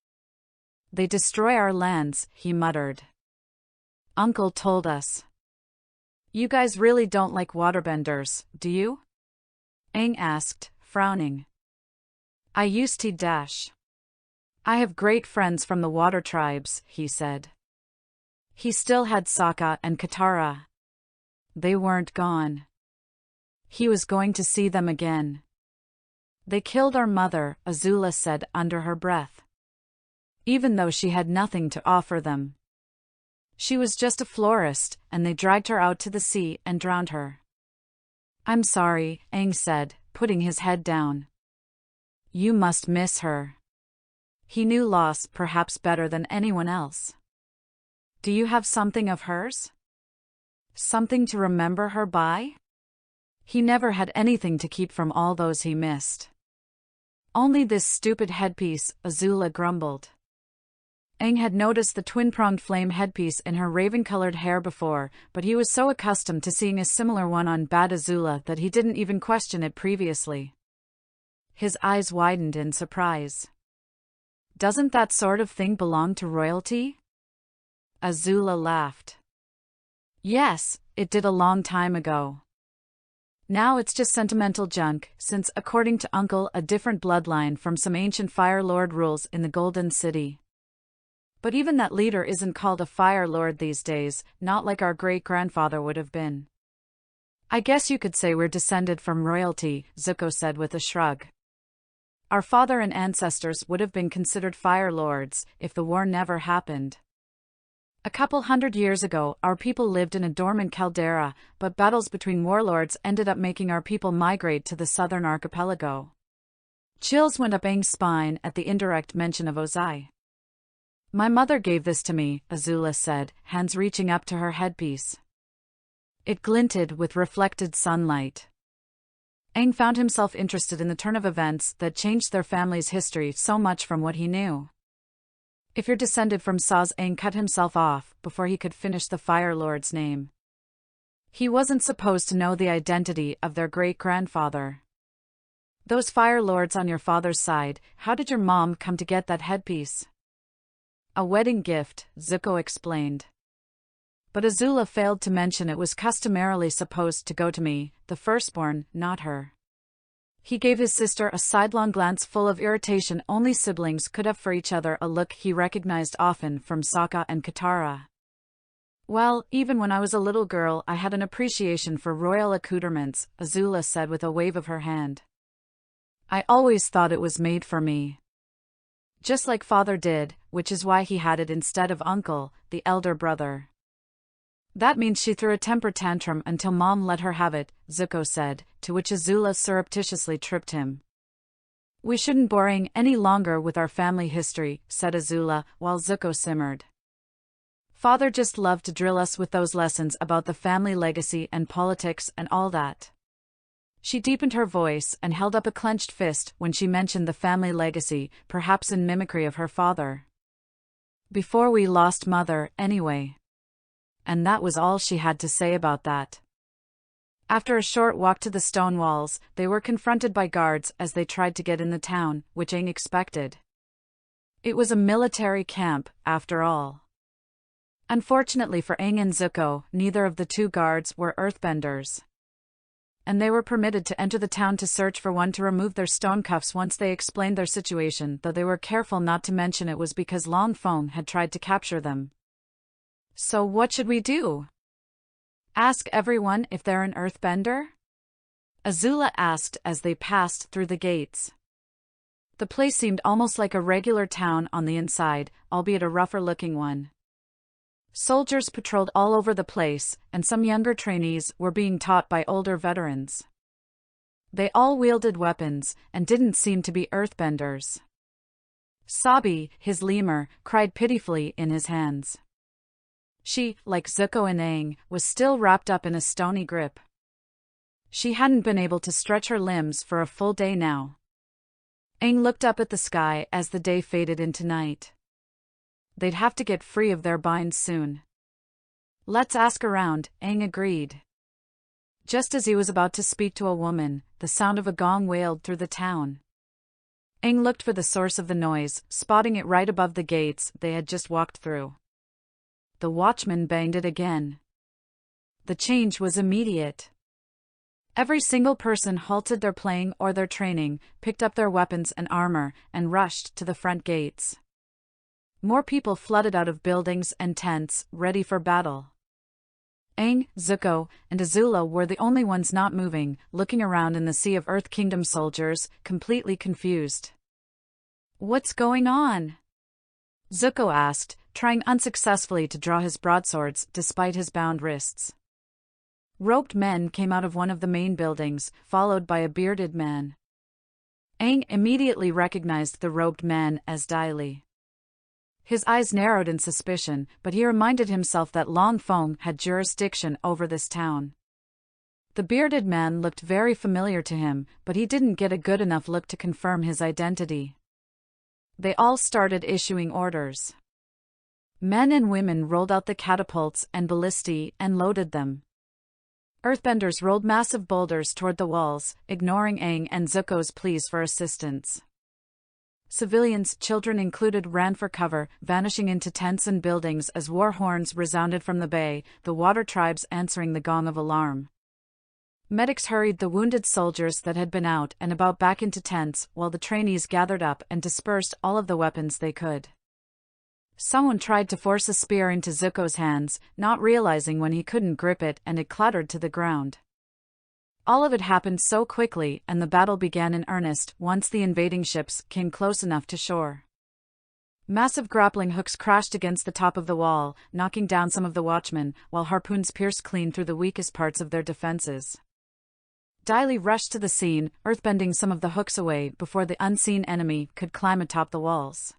They destroy our lands, he muttered. Uncle told us. You guys really don't like waterbenders, do you? Aang asked, frowning. I used to dash. I have great friends from the water tribes, he said. He still had Sokka and Katara. They weren't gone. He was going to see them again. They killed our mother, Azula said under her breath. Even though she had nothing to offer them. She was just a florist, and they dragged her out to the sea and drowned her. I'm sorry, Aang said, putting his head down. You must miss her. He knew loss perhaps better than anyone else. Do you have something of hers? Something to remember her by? He never had anything to keep from all those he missed. Only this stupid headpiece, Azula grumbled. Aang had noticed the twin-pronged flame headpiece in her raven-colored hair before, but he was so accustomed to seeing a similar one on Bad Azula that he didn't even question it previously. His eyes widened in surprise. Doesn't that sort of thing belong to royalty? Azula laughed. Yes, it did a long time ago. Now it's just sentimental junk, since according to Uncle a different bloodline from some ancient Fire Lord rules in the Golden City. But even that leader isn't called a Fire Lord these days, not like our great-grandfather would have been. I guess you could say we're descended from royalty, Zuko said with a shrug. Our father and ancestors would have been considered Fire Lords if the war never happened. A couple hundred years ago, our people lived in a dormant caldera, but battles between warlords ended up making our people migrate to the southern archipelago. Chills went up Aang's spine at the indirect mention of Ozai. My mother gave this to me, Azula said, hands reaching up to her headpiece. It glinted with reflected sunlight. Aang found himself interested in the turn of events that changed their family's history so much from what he knew. If you're descended from Saz, Aang cut himself off before he could finish the Fire Lord's name. He wasn't supposed to know the identity of their great-grandfather. Those Fire Lords on your father's side, how did your mom come to get that headpiece? A wedding gift, Zuko explained. But Azula failed to mention it was customarily supposed to go to me, the firstborn, not her. He gave his sister a sidelong glance full of irritation only siblings could have for each other, a look he recognized often from Sokka and Katara. Well, even when I was a little girl I had an appreciation for royal accoutrements, Azula said with a wave of her hand. I always thought it was made for me. Just like father did, which is why he had it instead of uncle, the elder brother. That means she threw a temper tantrum until mom let her have it, Zuko said, to which Azula surreptitiously tripped him. We shouldn't bore Aang any longer with our family history, said Azula, while Zuko simmered. Father just loved to drill us with those lessons about the family legacy and politics and all that. She deepened her voice and held up a clenched fist when she mentioned the family legacy, perhaps in mimicry of her father. Before we lost mother, anyway. And that was all she had to say about that. After a short walk to the stone walls, they were confronted by guards as they tried to get in the town, which Aang expected. It was a military camp, after all. Unfortunately for Aang and Zuko, neither of the two guards were earthbenders. And they were permitted to enter the town to search for one to remove their stone cuffs once they explained their situation, though they were careful not to mention it was because Long Feng had tried to capture them. So what should we do? Ask everyone if they're an earthbender? Azula asked as they passed through the gates. The place seemed almost like a regular town on the inside, albeit a rougher-looking one. Soldiers patrolled all over the place, and some younger trainees were being taught by older veterans. They all wielded weapons, and didn't seem to be earthbenders. Sabi, his lemur, cried pitifully in his hands. She, like Zuko and Aang, was still wrapped up in a stony grip. She hadn't been able to stretch her limbs for a full day now. Aang looked up at the sky as the day faded into night. They'd have to get free of their binds soon. Let's ask around, Aang agreed. Just as he was about to speak to a woman, the sound of a gong wailed through the town. Aang looked for the source of the noise, spotting it right above the gates they had just walked through. The watchman banged it again. The change was immediate. Every single person halted their playing or their training, picked up their weapons and armor, and rushed to the front gates. More people flooded out of buildings and tents, ready for battle. Aang, Zuko, and Azula were the only ones not moving, looking around in the sea of Earth Kingdom soldiers, completely confused. "What's going on?" Zuko asked, trying unsuccessfully to draw his broadswords despite his bound wrists. Robed men came out of one of the main buildings, followed by a bearded man. Aang immediately recognized the robed man as Dai Li. His eyes narrowed in suspicion, but he reminded himself that Long Feng had jurisdiction over this town. The bearded man looked very familiar to him, but he didn't get a good enough look to confirm his identity. They all started issuing orders. Men and women rolled out the catapults and ballistae and loaded them. Earthbenders rolled massive boulders toward the walls, ignoring Aang and Zuko's pleas for assistance. Civilians, children included, ran for cover, vanishing into tents and buildings as war horns resounded from the bay, the water tribes answering the gong of alarm. Medics hurried the wounded soldiers that had been out and about back into tents, while the trainees gathered up and dispersed all of the weapons they could. Someone tried to force a spear into Zuko's hands, not realizing when he couldn't grip it, and it clattered to the ground. All of it happened so quickly, and the battle began in earnest once the invading ships came close enough to shore. Massive grappling hooks crashed against the top of the wall, knocking down some of the watchmen, while harpoons pierced clean through the weakest parts of their defenses. Dai Li rushed to the scene, earthbending some of the hooks away before the unseen enemy could climb atop the walls.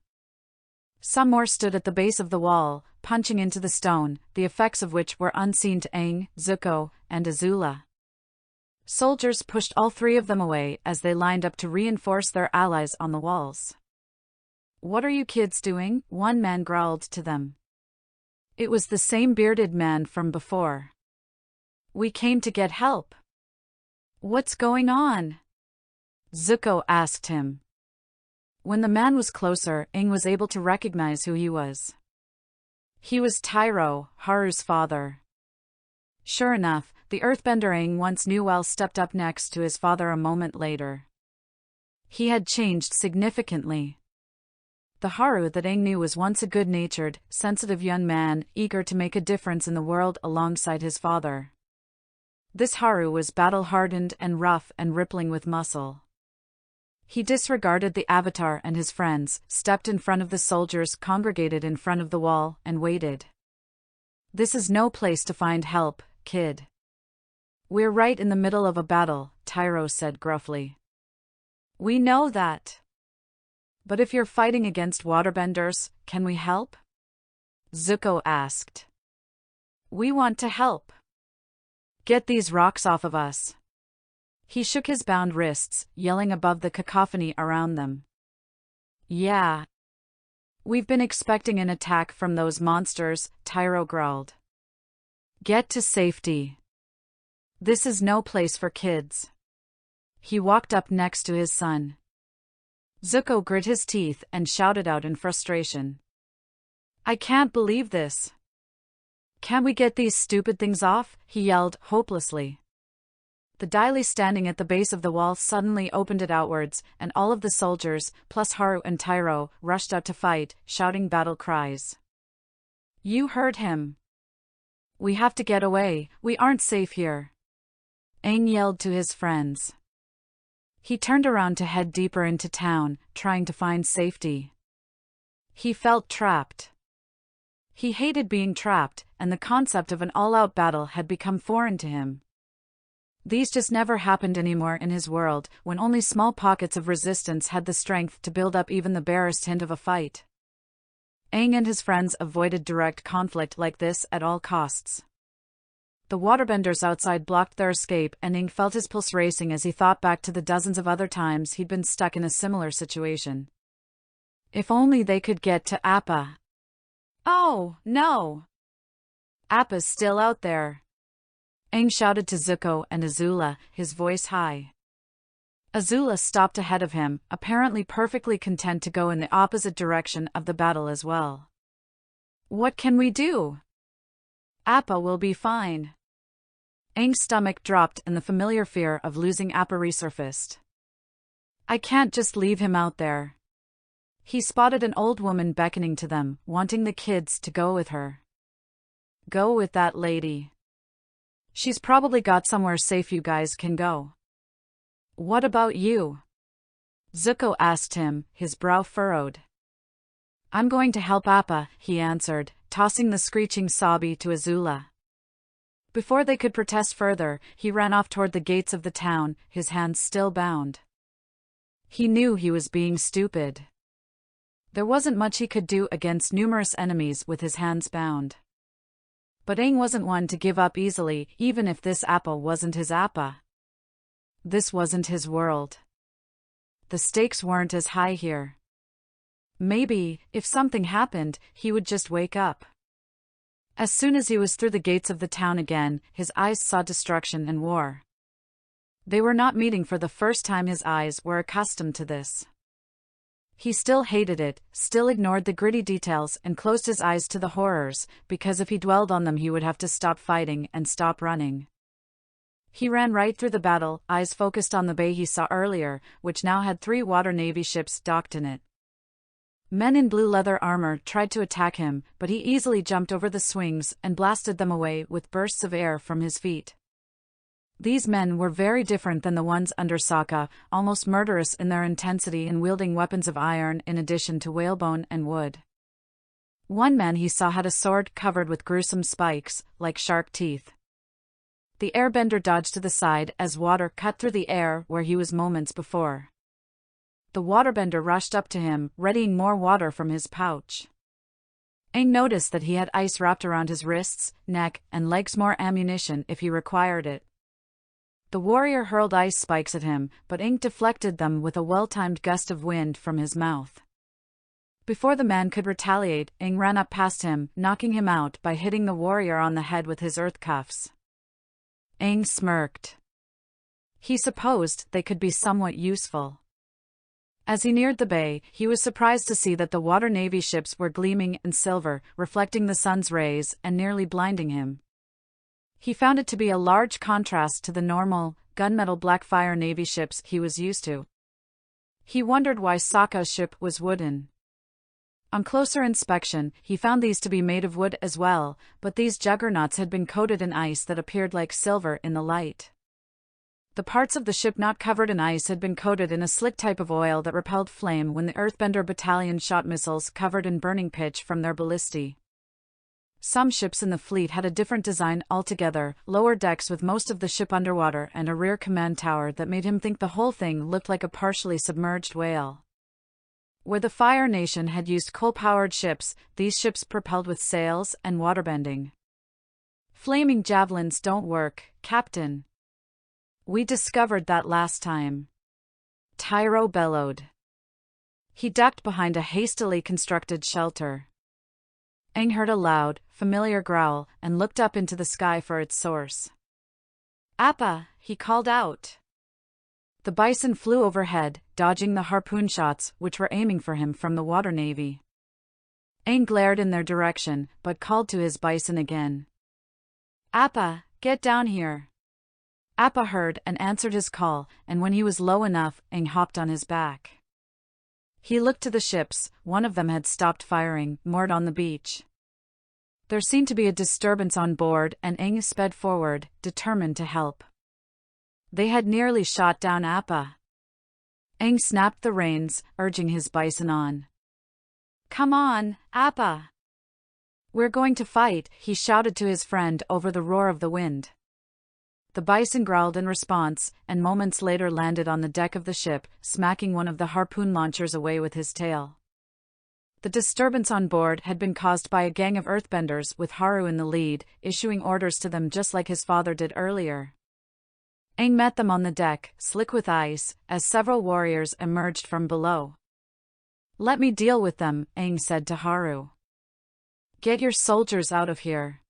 Some more stood at the base of the wall, punching into the stone, the effects of which were unseen to Aang, Zuko, and Azula. Soldiers pushed all three of them away as they lined up to reinforce their allies on the walls. "What are you kids doing?" one man growled to them. It was the same bearded man from before. "We came to get help." "What's going on?" Zuko asked him. When the man was closer, Aang was able to recognize who he was. He was Tyro, Haru's father. Sure enough, the earthbender Aang once knew well stepped up next to his father a moment later. He had changed significantly. The Haru that Aang knew was once a good-natured, sensitive young man, eager to make a difference in the world alongside his father. This Haru was battle-hardened and rough and rippling with muscle. He disregarded the Avatar and his friends, stepped in front of the soldiers congregated in front of the wall, and waited. "This is no place to find help, kid. We're right in the middle of a battle," Tyro said gruffly. "We know that. But if you're fighting against waterbenders, can we help?" Zuko asked. "We want to help. Get these rocks off of us." He shook his bound wrists, yelling above the cacophony around them. "Yeah. We've been expecting an attack from those monsters," Tyro growled. "Get to safety. This is no place for kids." He walked up next to his son. Zuko grit his teeth and shouted out in frustration. "I can't believe this. Can't we get these stupid things off?" he yelled, hopelessly. The Dai Li standing at the base of the wall suddenly opened it outwards, and all of the soldiers, plus Haru and Tyro, rushed out to fight, shouting battle cries. "You heard him. We have to get away, we aren't safe here," Aang yelled to his friends. He turned around to head deeper into town, trying to find safety. He felt trapped. He hated being trapped, and the concept of an all-out battle had become foreign to him. These just never happened anymore in his world, when only small pockets of resistance had the strength to build up even the barest hint of a fight. Aang and his friends avoided direct conflict like this at all costs. The waterbenders outside blocked their escape, and Aang felt his pulse racing as he thought back to the dozens of other times he'd been stuck in a similar situation. If only they could get to Appa. "Oh, no! Appa's still out there!" Aang shouted to Zuko and Azula, his voice high. Azula stopped ahead of him, apparently perfectly content to go in the opposite direction of the battle as well. "What can we do? Appa will be fine." Aang's stomach dropped and the familiar fear of losing Appa resurfaced. "I can't just leave him out there." He spotted an old woman beckoning to them, wanting the kids to go with her. "Go with that lady. She's probably got somewhere safe you guys can go. What about you? Zuko asked him, his brow furrowed. I'm going to help Appa, he answered, tossing the screeching Sabi to Azula. Before they could protest further, he ran off toward the gates of the town, his hands still bound. He knew he was being stupid. There wasn't much he could do against numerous enemies with his hands bound. But Aang wasn't one to give up easily, even if this Appa wasn't his Appa. This wasn't his world. The stakes weren't as high here. Maybe, if something happened, he would just wake up. As soon as he was through the gates of the town again, his eyes saw destruction and war. They were not meeting for the first time. His eyes were accustomed to this. He still hated it, still ignored the gritty details and closed his eyes to the horrors, because if he dwelled on them he would have to stop fighting and stop running. He ran right through the battle, eyes focused on the bay he saw earlier, which now had 3 water navy ships docked in it. Men in blue leather armor tried to attack him, but he easily jumped over the swings and blasted them away with bursts of air from his feet. These men were very different than the ones under Sokka, almost murderous in their intensity and wielding weapons of iron in addition to whalebone and wood. One man he saw had a sword covered with gruesome spikes, like shark teeth. The airbender dodged to the side as water cut through the air where he was moments before. The waterbender rushed up to him, readying more water from his pouch. Aang noticed that he had ice wrapped around his wrists, neck, and legs, more ammunition if he required it. The warrior hurled ice spikes at him, but Aang deflected them with a well-timed gust of wind from his mouth. Before the man could retaliate, Aang ran up past him, knocking him out by hitting the warrior on the head with his earth cuffs. Aang smirked. He supposed they could be somewhat useful. As he neared the bay, he was surprised to see that the water navy ships were gleaming in silver, reflecting the sun's rays and nearly blinding him. He found it to be a large contrast to the normal, gunmetal Blackfire navy ships he was used to. He wondered why Sokka's ship was wooden. On closer inspection, he found these to be made of wood as well, but these juggernauts had been coated in ice that appeared like silver in the light. The parts of the ship not covered in ice had been coated in a slick type of oil that repelled flame when the Earthbender battalion shot missiles covered in burning pitch from their ballistae. Some ships in the fleet had a different design altogether, lower decks with most of the ship underwater and a rear command tower that made him think the whole thing looked like a partially submerged whale. Where the Fire Nation had used coal-powered ships, these ships propelled with sails and waterbending. Flaming javelins don't work, Captain. We discovered that last time. Tyro bellowed. He ducked behind a hastily constructed shelter. Aang heard a loud, familiar growl and looked up into the sky for its source. Appa, he called out. The bison flew overhead, dodging the harpoon shots which were aiming for him from the water navy. Aang glared in their direction, but called to his bison again. Appa, get down here. Appa heard and answered his call, and when he was low enough, Aang hopped on his back. He looked to the ships. One of them had stopped firing, moored on the beach. There seemed to be a disturbance on board, and Aang sped forward, determined to help. They had nearly shot down Appa. Aang snapped the reins, urging his bison on. Come on, Appa. We're going to fight, he shouted to his friend over the roar of the wind. The bison growled in response, and moments later landed on the deck of the ship, smacking one of the harpoon launchers away with his tail. The disturbance on board had been caused by a gang of earthbenders with Haru in the lead, issuing orders to them just like his father did earlier. Aang met them on the deck, slick with ice, as several warriors emerged from below. Let me deal with them, Aang said to Haru. Get your soldiers out of here.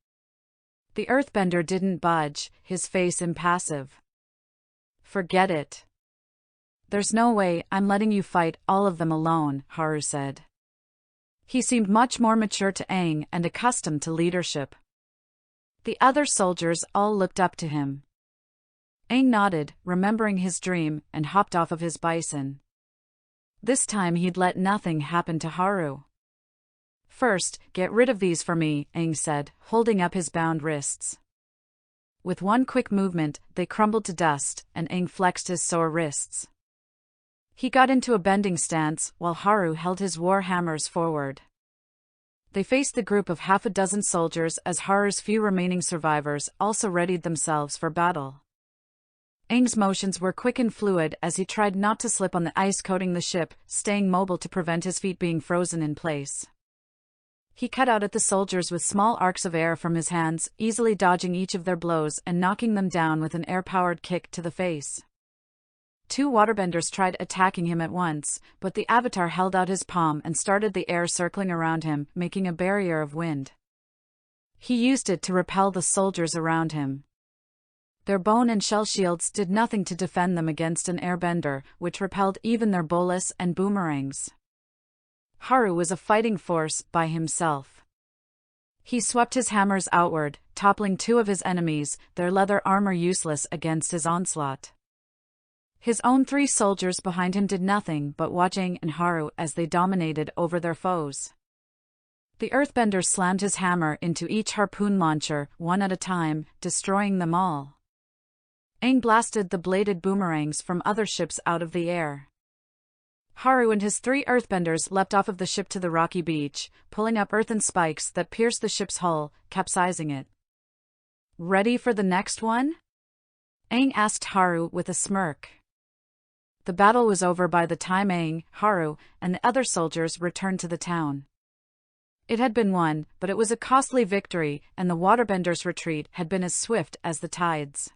The earthbender didn't budge, his face impassive. Forget it. There's no way I'm letting you fight all of them alone, Haru said. He seemed much more mature to Aang and accustomed to leadership. The other soldiers all looked up to him. Aang nodded, remembering his dream, and hopped off of his bison. This time he'd let nothing happen to Haru. First, get rid of these for me, Aang said, holding up his bound wrists. With one quick movement, they crumbled to dust, and Aang flexed his sore wrists. He got into a bending stance, while Haru held his war hammers forward. They faced the group of half a dozen soldiers as Haru's few remaining survivors also readied themselves for battle. Aang's motions were quick and fluid as he tried not to slip on the ice coating the ship, staying mobile to prevent his feet being frozen in place. He cut out at the soldiers with small arcs of air from his hands, easily dodging each of their blows and knocking them down with an air-powered kick to the face. 2 waterbenders tried attacking him at once, but the Avatar held out his palm and started the air circling around him, making a barrier of wind. He used it to repel the soldiers around him. Their bone and shell shields did nothing to defend them against an airbender, which repelled even their bolas and boomerangs. Haru was a fighting force by himself. He swept his hammers outward, toppling 2 of his enemies, their leather armor useless against his onslaught. His own 3 soldiers behind him did nothing but watch Aang and Haru as they dominated over their foes. The earthbender slammed his hammer into each harpoon launcher, one at a time, destroying them all. Aang blasted the bladed boomerangs from other ships out of the air. Haru and his 3 earthbenders leapt off of the ship to the rocky beach, pulling up earthen spikes that pierced the ship's hull, capsizing it. "Ready for the next one?" Aang asked Haru with a smirk. The battle was over by the time Aang, Haru, and the other soldiers returned to the town. It had been won, but it was a costly victory, and the waterbenders' retreat had been as swift as the tides.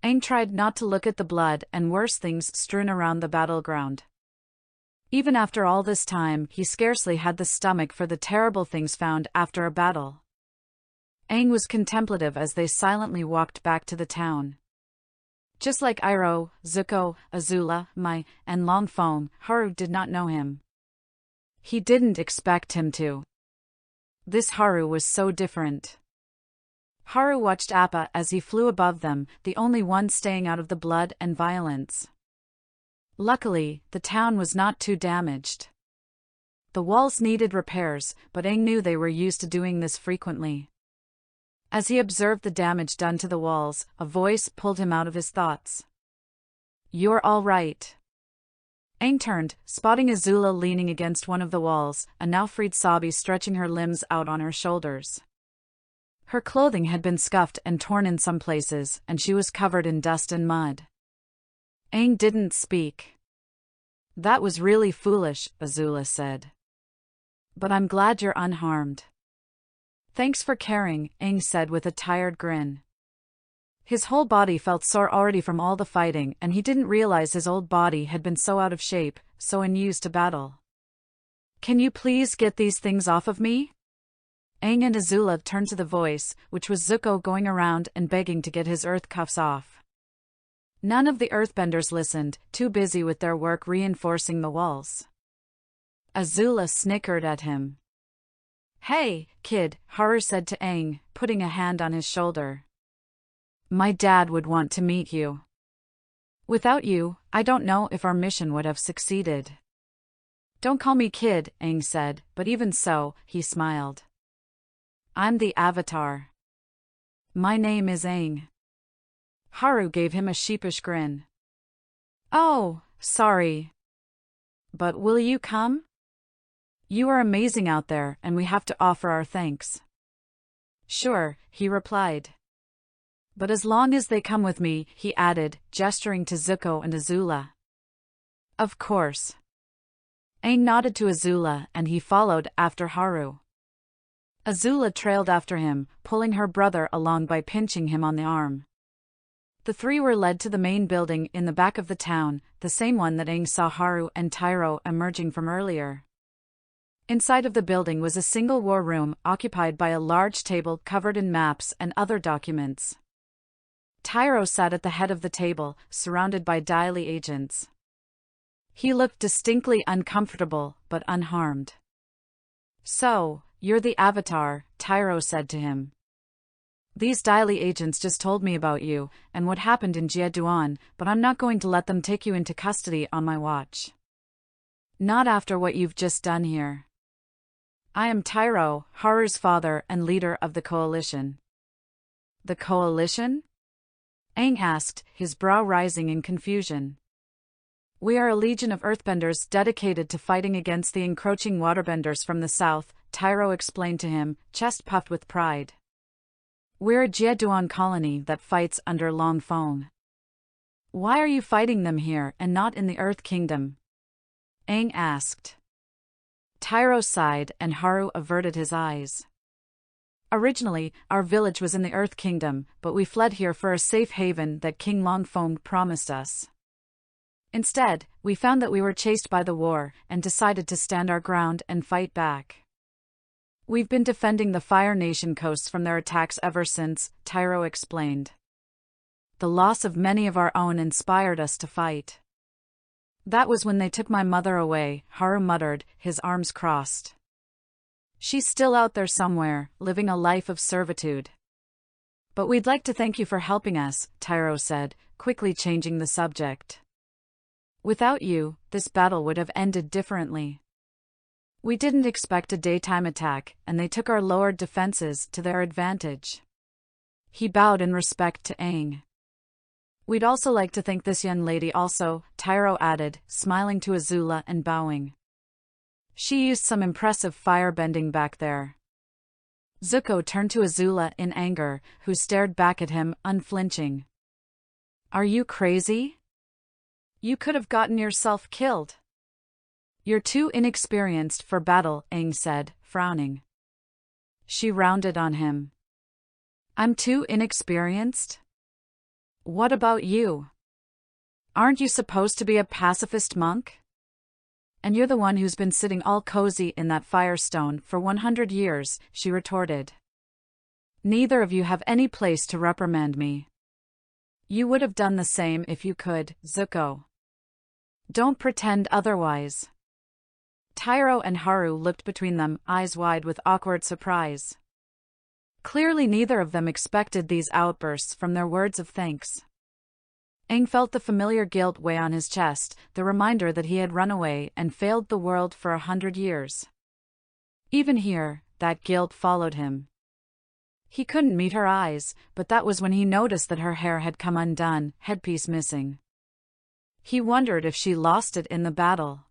Aang tried not to look at the blood and worse things strewn around the battleground. Even after all this time, he scarcely had the stomach for the terrible things found after a battle. Aang was contemplative as they silently walked back to the town. Just like Iroh, Zuko, Azula, Mai, and Long Foam, Haru did not know him. He didn't expect him to. This Haru was so different. Haru watched Appa as he flew above them, the only one staying out of the blood and violence. Luckily, the town was not too damaged. The walls needed repairs, but Aang knew they were used to doing this frequently. As he observed the damage done to the walls, a voice pulled him out of his thoughts. "You're all right." Aang turned, spotting Azula leaning against one of the walls, a now-freed Sabi stretching her limbs out on her shoulders. Her clothing had been scuffed and torn in some places, and she was covered in dust and mud. Aang didn't speak. "That was really foolish," Azula said. "But I'm glad you're unharmed." "Thanks for caring," Aang said with a tired grin. His whole body felt sore already from all the fighting, and he didn't realize his old body had been so out of shape, so unused to battle. "Can you please get these things off of me?" Aang and Azula turned to the voice, which was Zuko going around and begging to get his earth cuffs off. None of the earthbenders listened, too busy with their work reinforcing the walls. Azula snickered at him. "Hey, kid," Haru said to Aang, putting a hand on his shoulder. "My dad would want to meet you. Without you, I don't know if our mission would have succeeded." "Don't call me kid," Aang said, but even so, he smiled. "I'm the Avatar. My name is Aang." Haru gave him a sheepish grin. "Oh, sorry. But will you come? You are amazing out there, and we have to offer our thanks." "Sure," he replied. "But as long as they come with me," he added, gesturing to Zuko and Azula. "Of course." Aang nodded to Azula, and he followed after Haru. Azula trailed after him, pulling her brother along by pinching him on the arm. The 3 were led to the main building in the back of the town, the same one that Aang saw Haru and Tyro emerging from earlier. Inside of the building was a single war room occupied by a large table covered in maps and other documents. Tyro sat at the head of the table, surrounded by Daily agents. He looked distinctly uncomfortable, but unharmed. "So, you're the Avatar," Tyro said to him. "These Daily agents just told me about you, and what happened in Jieduan, but I'm not going to let them take you into custody on my watch. Not after what you've just done here. I am Tyro, Haru's father and leader of the coalition." The coalition? Aang asked, his brow rising in confusion. We are a legion of earthbenders dedicated to fighting against the encroaching waterbenders from the south, Tyro explained to him, chest puffed with pride. We're a Jieduan colony that fights under Long Fong. Why are you fighting them here and not in the Earth Kingdom? Aang asked. Tyro sighed and Haru averted his eyes. Originally, our village was in the Earth Kingdom, but we fled here for a safe haven that King Longfeng promised us. Instead, we found that we were chased by the war, and decided to stand our ground and fight back. We've been defending the Fire Nation coasts from their attacks ever since, Tyro explained. The loss of many of our own inspired us to fight. That was when they took my mother away, Haru muttered, his arms crossed. She's still out there somewhere, living a life of servitude. But we'd like to thank you for helping us, Tyro said, quickly changing the subject. Without you, this battle would have ended differently. We didn't expect a daytime attack, and they took our lowered defenses to their advantage. He bowed in respect to Aang. We'd also like to thank this young lady also, Tyro added, smiling to Azula and bowing. She used some impressive firebending back there. Zuko turned to Azula in anger, who stared back at him, unflinching. Are you crazy? You could have gotten yourself killed. You're too inexperienced for battle, Aang said, frowning. She rounded on him. I'm too inexperienced? What about you? Aren't you supposed to be a pacifist monk? And you're the one who's been sitting all cozy in that firestone for 100 years, she retorted. Neither of you have any place to reprimand me. You would have done the same if you could, Zuko. Don't pretend otherwise. Tyro and Haru looked between them, eyes wide with awkward surprise. Clearly neither of them expected these outbursts from their words of thanks. Aang felt the familiar guilt weigh on his chest, the reminder that he had run away and failed the world for 100 years. Even here, that guilt followed him. He couldn't meet her eyes, but that was when he noticed that her hair had come undone, headpiece missing. He wondered if she lost it in the battle.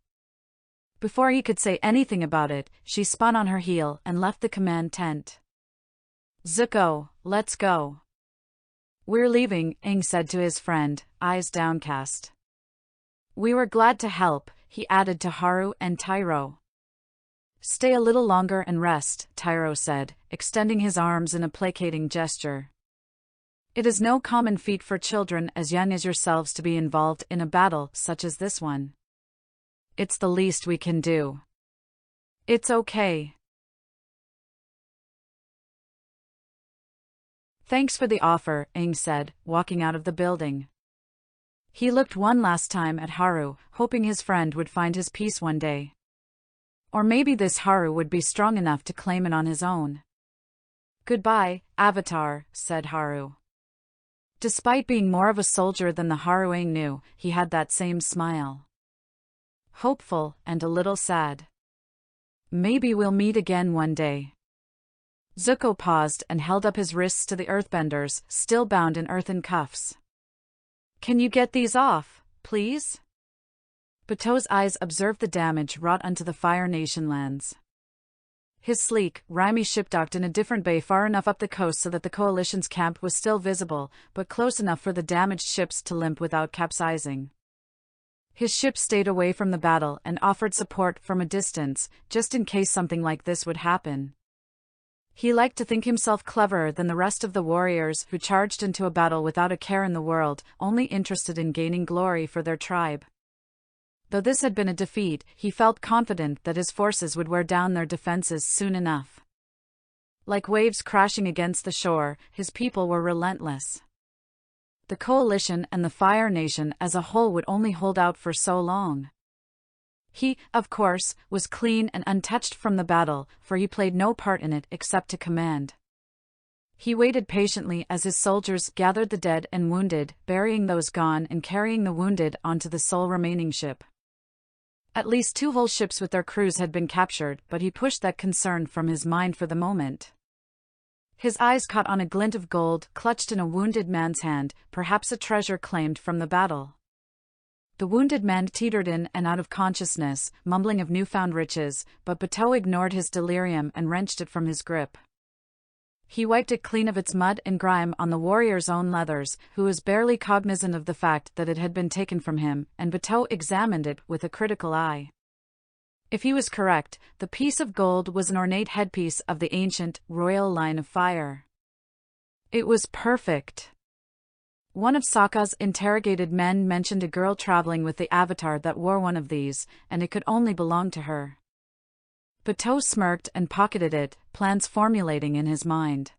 Before he could say anything about it, she spun on her heel and left the command tent. Zuko, let's go. We're leaving, Aang said to his friend, eyes downcast. We were glad to help, he added to Haru and Tyro. Stay a little longer and rest, Tyro said, extending his arms in a placating gesture. It is no common feat for children as young as yourselves to be involved in a battle such as this one. It's the least we can do. It's okay. Thanks for the offer, Aang said, walking out of the building. He looked one last time at Haru, hoping his friend would find his peace one day. Or maybe this Haru would be strong enough to claim it on his own. Goodbye, Avatar, said Haru. Despite being more of a soldier than the Haru Aang knew, he had that same smile. Hopeful and a little sad. Maybe we'll meet again one day. Zuko paused and held up his wrists to the earthbenders, still bound in earthen cuffs. Can you get these off, please? Bato's eyes observed the damage wrought unto the Fire Nation lands. His sleek, rimy ship docked in a different bay far enough up the coast so that the coalition's camp was still visible, but close enough for the damaged ships to limp without capsizing. His ship stayed away from the battle and offered support from a distance, just in case something like this would happen. He liked to think himself cleverer than the rest of the warriors who charged into a battle without a care in the world, only interested in gaining glory for their tribe. Though this had been a defeat, he felt confident that his forces would wear down their defenses soon enough. Like waves crashing against the shore, his people were relentless. The coalition and the Fire Nation as a whole would only hold out for so long. He, of course, was clean and untouched from the battle, for he played no part in it except to command. He waited patiently as his soldiers gathered the dead and wounded, burying those gone and carrying the wounded onto the sole remaining ship. At least 2 whole ships with their crews had been captured, but he pushed that concern from his mind for the moment. His eyes caught on a glint of gold clutched in a wounded man's hand, perhaps a treasure claimed from the battle. The wounded man teetered in and out of consciousness, mumbling of newfound riches, but Bateau ignored his delirium and wrenched it from his grip. He wiped it clean of its mud and grime on the warrior's own leathers, who was barely cognizant of the fact that it had been taken from him, and Bateau examined it with a critical eye. If he was correct, the piece of gold was an ornate headpiece of the ancient, royal line of fire. It was perfect. One of Sokka's interrogated men mentioned a girl traveling with the Avatar that wore one of these, and it could only belong to her. Bateau smirked and pocketed it, plans formulating in his mind.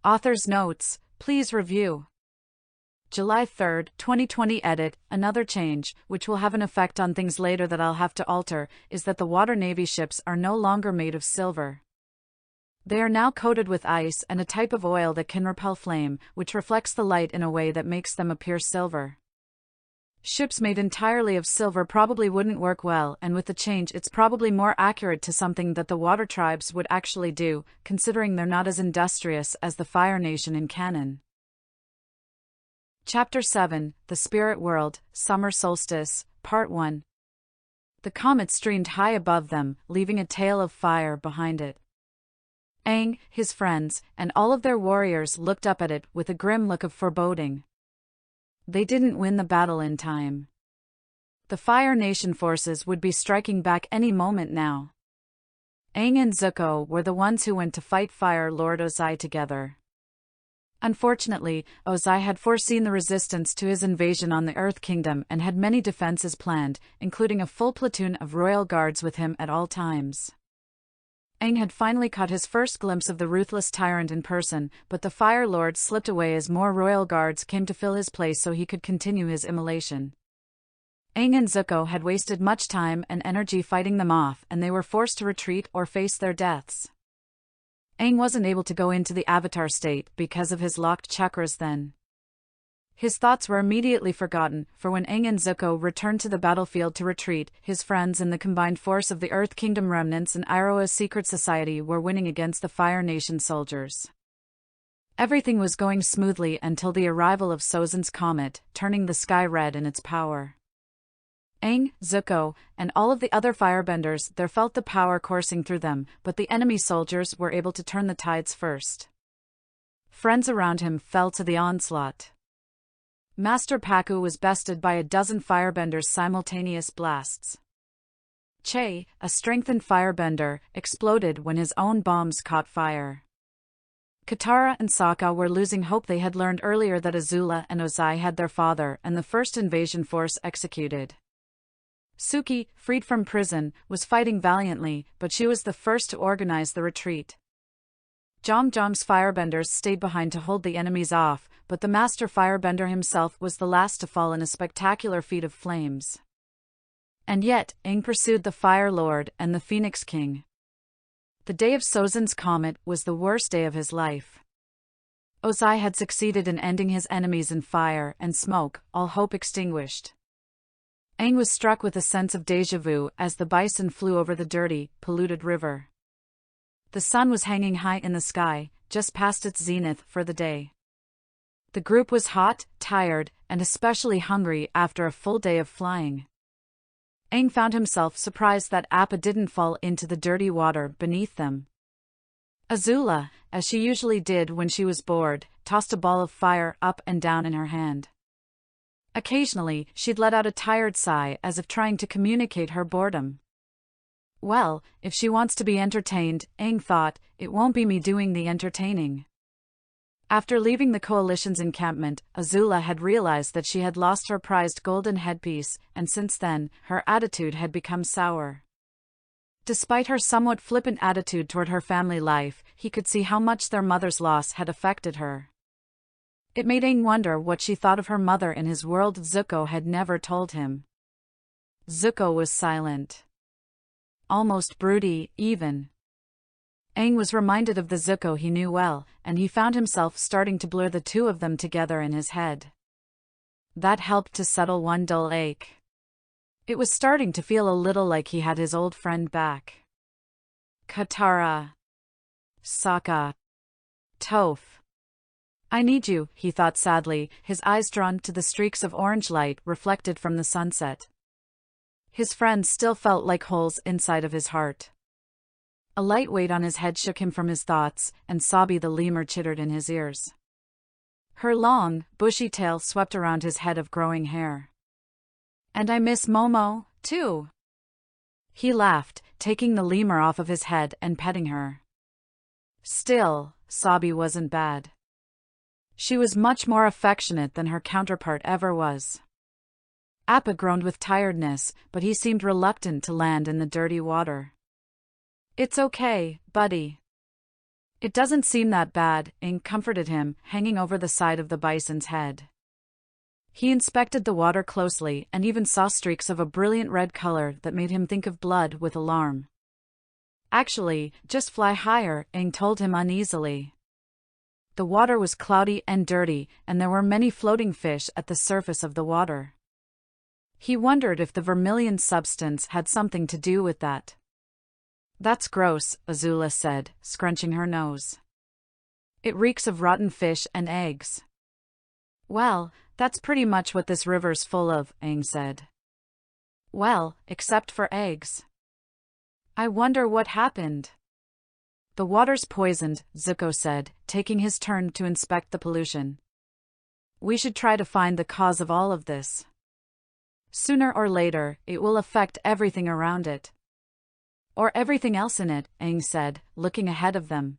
Author's notes, please review. July 3, 2020 Edit. Another change, which will have an effect on things later that I'll have to alter, is that the Water Navy ships are no longer made of silver. They are now coated with ice and a type of oil that can repel flame, which reflects the light in a way that makes them appear silver. Ships made entirely of silver probably wouldn't work well, and with the change it's probably more accurate to something that the water tribes would actually do, considering they're not as industrious as the Fire Nation in canon. Chapter 7, The Spirit World, Summer Solstice, Part 1. The comet streamed high above them, leaving a tail of fire behind it. Aang, his friends, and all of their warriors looked up at it with a grim look of foreboding. They didn't win the battle in time. The Fire Nation forces would be striking back any moment now. Aang and Zuko were the ones who went to fight Fire Lord Ozai together. Unfortunately, Ozai had foreseen the resistance to his invasion on the Earth Kingdom and had many defenses planned, including a full platoon of royal guards with him at all times. Aang had finally caught his first glimpse of the ruthless tyrant in person, but the Fire Lord slipped away as more royal guards came to fill his place so he could continue his immolation. Aang and Zuko had wasted much time and energy fighting them off, and they were forced to retreat or face their deaths. Aang wasn't able to go into the Avatar state because of his locked chakras then. His thoughts were immediately forgotten, for when Aang and Zuko returned to the battlefield to retreat, his friends and the combined force of the Earth Kingdom remnants and Iroha's secret society were winning against the Fire Nation soldiers. Everything was going smoothly until the arrival of Sozin's comet, turning the sky red in its power. Aang, Zuko, and all of the other firebenders there felt the power coursing through them, but the enemy soldiers were able to turn the tides first. Friends around him fell to the onslaught. Master Pakku was bested by a dozen firebenders' simultaneous blasts. Che, a strengthened firebender, exploded when his own bombs caught fire. Katara and Sokka were losing hope. They had learned earlier that Azula and Ozai had their father and the first invasion force executed. Suki, freed from prison, was fighting valiantly, but she was the first to organize the retreat. Jom Jom's firebenders stayed behind to hold the enemies off, but the master firebender himself was the last to fall in a spectacular feat of flames. And yet, Aang pursued the Fire Lord and the Phoenix King. The day of Sozin's comet was the worst day of his life. Ozai had succeeded in ending his enemies in fire and smoke, all hope extinguished. Aang was struck with a sense of déjà vu as the bison flew over the dirty, polluted river. The sun was hanging high in the sky, just past its zenith for the day. The group was hot, tired, and especially hungry after a full day of flying. Aang found himself surprised that Appa didn't fall into the dirty water beneath them. Azula, as she usually did when she was bored, tossed a ball of fire up and down in her hand. Occasionally, she'd let out a tired sigh as if trying to communicate her boredom. Well, if she wants to be entertained, Aang thought, it won't be me doing the entertaining. After leaving the coalition's encampment, Azula had realized that she had lost her prized golden headpiece, and since then, her attitude had become sour. Despite her somewhat flippant attitude toward her family life, he could see how much their mother's loss had affected her. It made Aang wonder what she thought of her mother in his world. Zuko had never told him. Zuko was silent. Almost broody, even. Aang was reminded of the Zuko he knew well, and he found himself starting to blur the two of them together in his head. That helped to settle one dull ache. It was starting to feel a little like he had his old friend back. Katara. Sokka. Toph. I need you, he thought sadly, his eyes drawn to the streaks of orange light reflected from the sunset. His friends still felt like holes inside of his heart. A light weight on his head shook him from his thoughts, and Sabi the lemur chittered in his ears. Her long, bushy tail swept around his head of growing hair. And I miss Momo, too. He laughed, taking the lemur off of his head and petting her. Still, Sabi wasn't bad. She was much more affectionate than her counterpart ever was. Appa groaned with tiredness, but he seemed reluctant to land in the dirty water. It's okay, buddy. It doesn't seem that bad, Aang comforted him, hanging over the side of the bison's head. He inspected the water closely and even saw streaks of a brilliant red color that made him think of blood with alarm. Actually, just fly higher, Aang told him uneasily. The water was cloudy and dirty, and there were many floating fish at the surface of the water. He wondered if the vermilion substance had something to do with that. That's gross, Azula said, scrunching her nose. It reeks of rotten fish and eggs. Well, that's pretty much what this river's full of, Aang said. Well, except for eggs. I wonder what happened. The water's poisoned, Zuko said, taking his turn to inspect the pollution. We should try to find the cause of all of this. Sooner or later, it will affect everything around it. Or everything else in it, Aang said, looking ahead of them.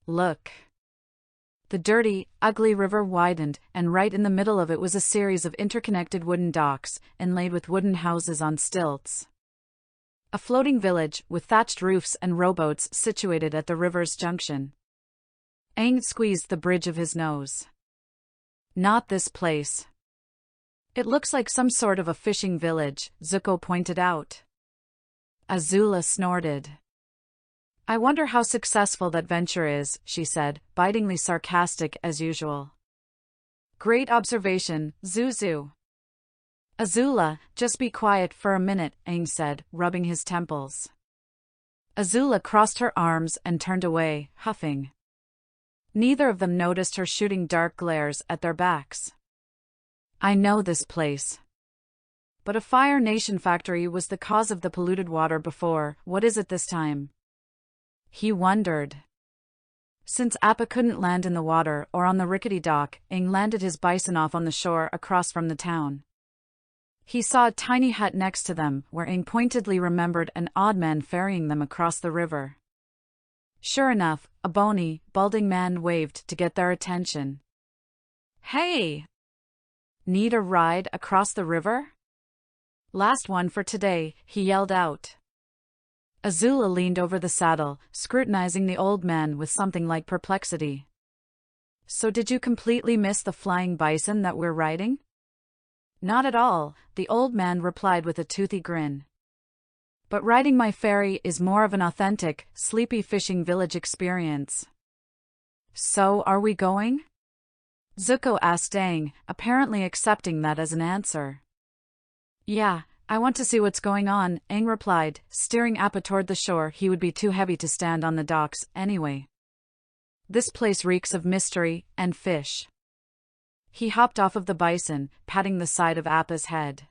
Look. The dirty, ugly river widened, and right in the middle of it was a series of interconnected wooden docks, inlaid with wooden houses on stilts. A floating village, with thatched roofs and rowboats situated at the river's junction. Aang squeezed the bridge of his nose. Not this place. It looks like some sort of a fishing village, Zuko pointed out. Azula snorted. I wonder how successful that venture is, she said, bitingly sarcastic as usual. Great observation, Zuzu. Azula, just be quiet for a minute, Aang said, rubbing his temples. Azula crossed her arms and turned away, huffing. Neither of them noticed her shooting dark glares at their backs. I know this place. But a Fire Nation factory was the cause of the polluted water before, what is it this time? He wondered. Since Appa couldn't land in the water or on the rickety dock, Aang landed his bison off on the shore across from the town. He saw a tiny hut next to them, where Aang pointedly remembered an odd man ferrying them across the river. Sure enough, a bony, balding man waved to get their attention. Hey! Need a ride across the river? Last one for today, he yelled out. Azula leaned over the saddle, scrutinizing the old man with something like perplexity. So did you completely miss the flying bison that we're riding? Not at all, the old man replied with a toothy grin. But riding my ferry is more of an authentic, sleepy fishing village experience. So are we going? Zuko asked Aang, apparently accepting that as an answer. Yeah, I want to see what's going on, Aang replied, steering Appa toward the shore. He would be too heavy to stand on the docks, anyway. This place reeks of mystery and fish. He hopped off of the bison, patting the side of Appa's head.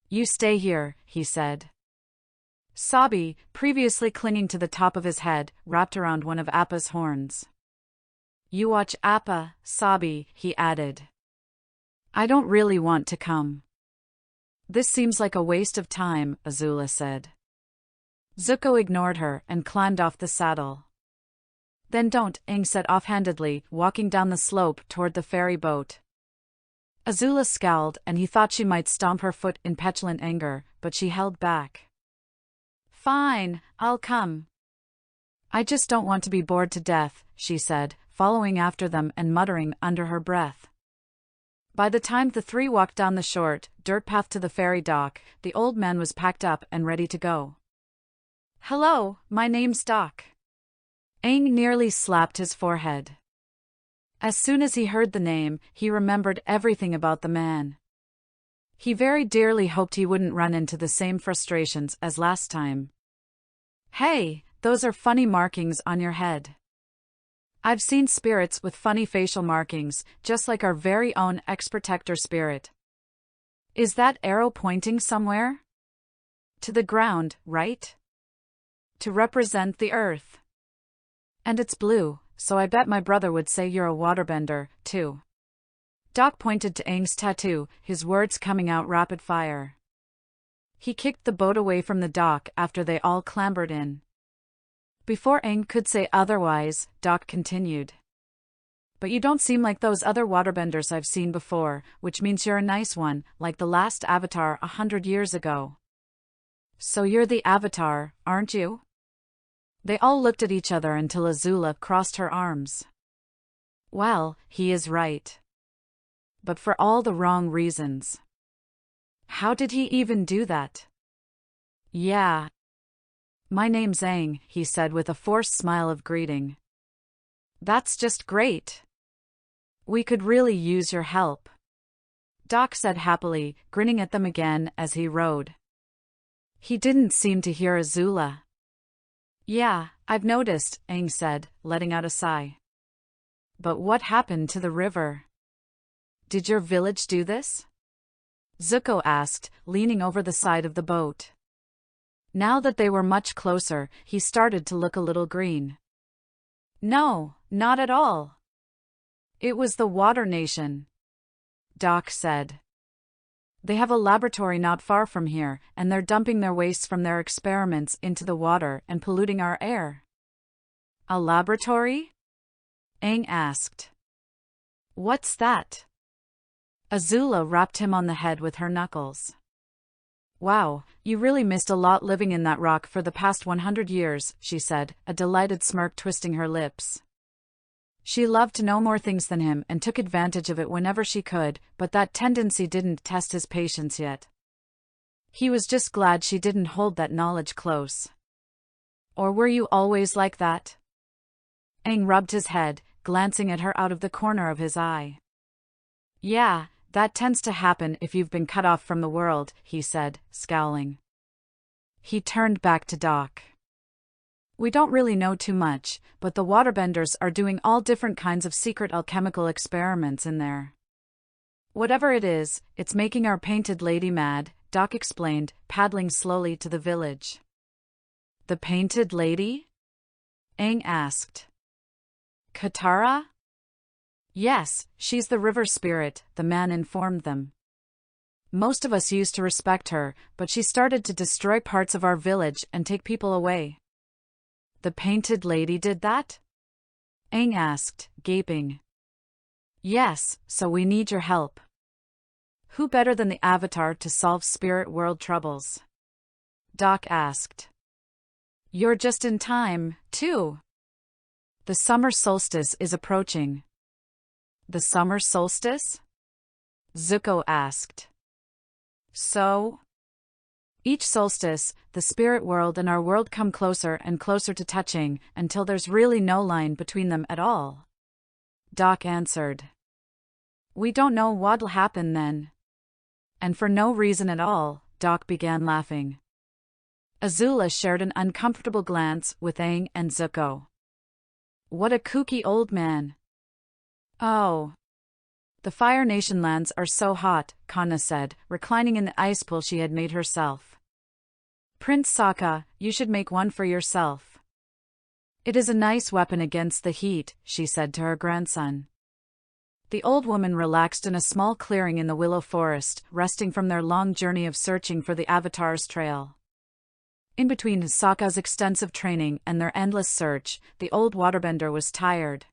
You stay here, he said. Sabi, previously clinging to the top of his head, wrapped around one of Appa's horns. You watch Appa, Sabi, he added. I don't really want to come. This seems like a waste of time, Azula said. Zuko ignored her and climbed off the saddle. Then don't, Aang said offhandedly, walking down the slope toward the ferry boat. Azula scowled and he thought she might stomp her foot in petulant anger, but she held back. Fine, I'll come. I just don't want to be bored to death, she said, following after them and muttering under her breath. By the time the three walked down the short, dirt path to the ferry dock, the old man was packed up and ready to go. Hello, my name's Doc. Aang nearly slapped his forehead. As soon as he heard the name, he remembered everything about the man. He very dearly hoped he wouldn't run into the same frustrations as last time. Hey, those are funny markings on your head. I've seen spirits with funny facial markings, just like our very own ex-protector spirit. Is that arrow pointing somewhere? To the ground, right? To represent the earth. And it's blue, so I bet my brother would say you're a waterbender, too. Doc pointed to Aang's tattoo, his words coming out rapid fire. He kicked the boat away from the dock after they all clambered in. Before Aang could say otherwise, Doc continued. But you don't seem like those other waterbenders I've seen before, which means you're a nice one, like the last Avatar 100 years ago. So you're the Avatar, aren't you? They all looked at each other until Azula crossed her arms. Well, he is right. But for all the wrong reasons. How did he even do that? Yeah. My name's Aang, he said with a forced smile of greeting. That's just great. We could really use your help. Doc said happily, grinning at them again as he rowed. He didn't seem to hear Azula. Yeah, I've noticed, Aang said, letting out a sigh. But what happened to the river? Did your village do this? Zuko asked, leaning over the side of the boat. Now that they were much closer, he started to look a little green. No, not at all. It was the Water Nation, Doc said. They have a laboratory not far from here, and they're dumping their waste from their experiments into the water and polluting our air. A laboratory? Aang asked. What's that? Azula rapped him on the head with her knuckles. Wow, you really missed a lot living in that rock for the past 100 years, she said, a delighted smirk twisting her lips. She loved to know more things than him and took advantage of it whenever she could, but that tendency didn't test his patience yet. He was just glad she didn't hold that knowledge close. Or were you always like that? Aang rubbed his head, glancing at her out of the corner of his eye. Yeah, that tends to happen if you've been cut off from the world, he said, scowling. He turned back to Doc. We don't really know too much, but the waterbenders are doing all different kinds of secret alchemical experiments in there. Whatever it is, it's making our painted lady mad, Doc explained, paddling slowly to the village. The painted lady? Aang asked. Katara? Yes, she's the river spirit, the man informed them. Most of us used to respect her, but she started to destroy parts of our village and take people away. The painted lady did that? Aang asked, gaping. Yes, so we need your help. Who better than the Avatar to solve spirit world troubles? Doc asked. You're just in time, too. The summer solstice is approaching. The summer solstice? Zuko asked. So? Each solstice, the spirit world and our world come closer and closer to touching, until there's really no line between them at all. Doc answered. We don't know what'll happen then. And for no reason at all, Doc began laughing. Azula shared an uncomfortable glance with Aang and Zuko. What a kooky old man. Oh. The Fire Nation lands are so hot, Kanna said, reclining in the ice pool she had made herself. Prince Sokka, you should make one for yourself. It is a nice weapon against the heat, she said to her grandson. The old woman relaxed in a small clearing in the willow forest, resting from their long journey of searching for the Avatar's trail. In between Sokka's extensive training and their endless search, the old waterbender was tired.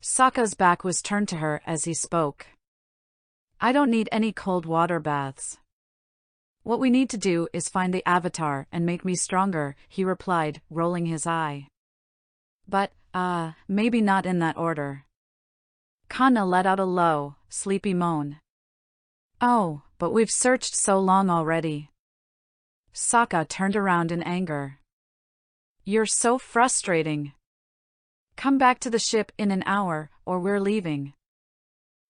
Sokka's back was turned to her as he spoke. I don't need any cold water baths. What we need to do is find the Avatar and make me stronger, he replied, rolling his eye. But, maybe not in that order. Kanna let out a low, sleepy moan. Oh, but we've searched so long already. Sokka turned around in anger. You're so frustrating. Come back to the ship in an hour, or we're leaving.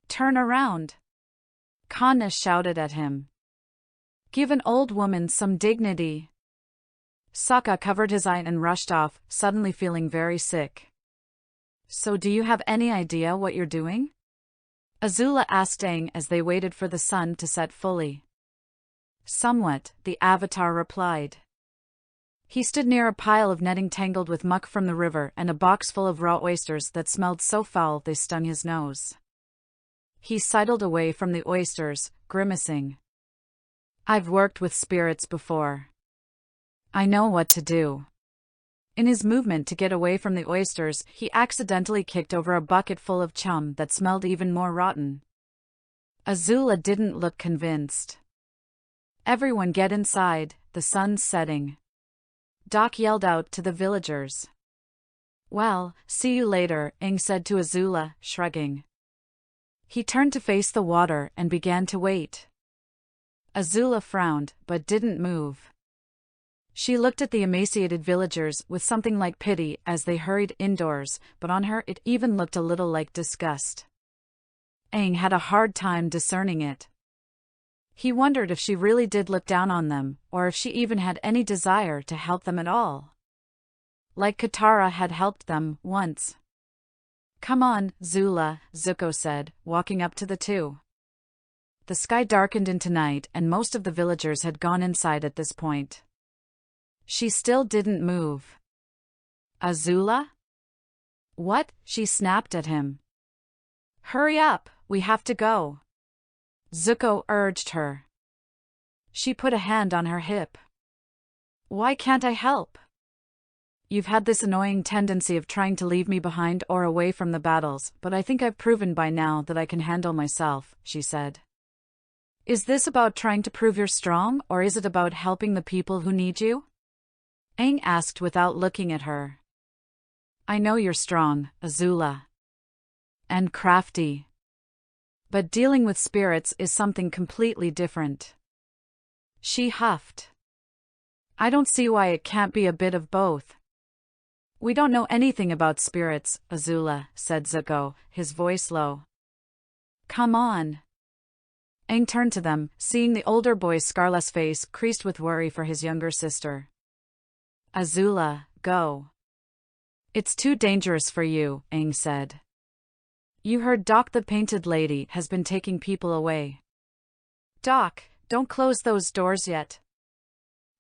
Turn around. Kanna shouted at him. Give an old woman some dignity. Sokka covered his eye and rushed off, suddenly feeling very sick. So do you have any idea what you're doing? Azula asked Aang as they waited for the sun to set fully. Somewhat, the Avatar replied. He stood near a pile of netting tangled with muck from the river and a box full of raw oysters that smelled so foul they stung his nose. He sidled away from the oysters, grimacing. I've worked with spirits before. I know what to do. In his movement to get away from the oysters, he accidentally kicked over a bucket full of chum that smelled even more rotten. Azula didn't look convinced. Everyone get inside, the sun's setting. Doc yelled out to the villagers. Well, see you later, Aang said to Azula, shrugging. He turned to face the water and began to wait. Azula frowned, but didn't move. She looked at the emaciated villagers with something like pity as they hurried indoors, but on her it even looked a little like disgust. Aang had a hard time discerning it. He wondered if she really did look down on them, or if she even had any desire to help them at all. Like Katara had helped them once. Come on, Zula, Zuko said, walking up to the two. The sky darkened into night and most of the villagers had gone inside at this point. She still didn't move. Azula? What? She snapped at him. Hurry up, we have to go. Zuko urged her. She put a hand on her hip. Why can't I help? You've had this annoying tendency of trying to leave me behind or away from the battles, but I think I've proven by now that I can handle myself, she said. Is this about trying to prove you're strong, or is it about helping the people who need you? Aang asked without looking at her. I know you're strong, Azula. And crafty. But dealing with spirits is something completely different. She huffed. I don't see why it can't be a bit of both. We don't know anything about spirits, Azula, said Zuko, his voice low. Come on. Aang turned to them, seeing the older boy's scarless face creased with worry for his younger sister. Azula, go. It's too dangerous for you, Aang said. You heard Doc the Painted Lady has been taking people away. Doc, don't close those doors yet.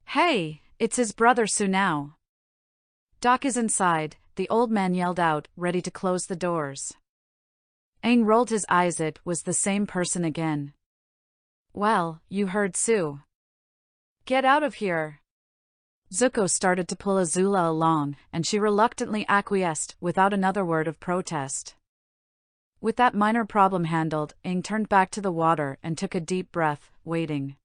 Hey, it's his brother Sunao. Doc is inside, the old man yelled out, ready to close the doors. Aang rolled his eyes. It was the same person again. Well, you heard Sue. Get out of here. Zuko started to pull Azula along, and she reluctantly acquiesced, without another word of protest. With that minor problem handled, Aang turned back to the water and took a deep breath, waiting.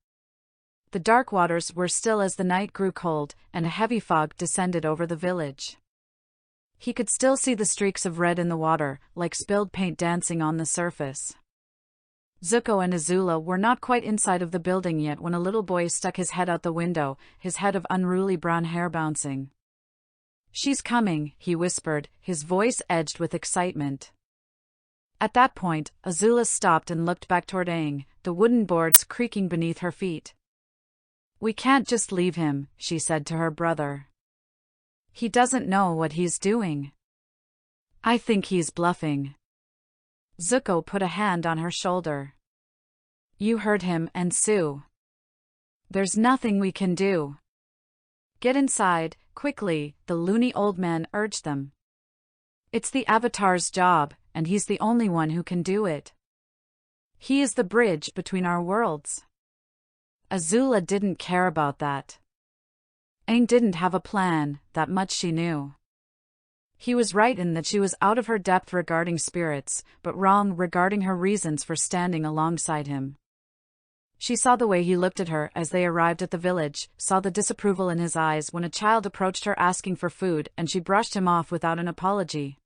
The dark waters were still as the night grew cold, and a heavy fog descended over the village. He could still see the streaks of red in the water, like spilled paint dancing on the surface. Zuko and Azula were not quite inside of the building yet when a little boy stuck his head out the window, his head of unruly brown hair bouncing. She's coming, he whispered, his voice edged with excitement. At that point, Azula stopped and looked back toward Aang, the wooden boards creaking beneath her feet. We can't just leave him, she said to her brother. He doesn't know what he's doing. I think he's bluffing. Zuko put a hand on her shoulder. You heard him and Sue. There's nothing we can do. Get inside, quickly, the loony old man urged them. It's the Avatar's job, and he's the only one who can do it. He is the bridge between our worlds. Azula didn't care about that. Aang didn't have a plan, that much she knew. He was right in that she was out of her depth regarding spirits, but wrong regarding her reasons for standing alongside him. She saw the way he looked at her as they arrived at the village, saw the disapproval in his eyes when a child approached her asking for food, and she brushed him off without an apology.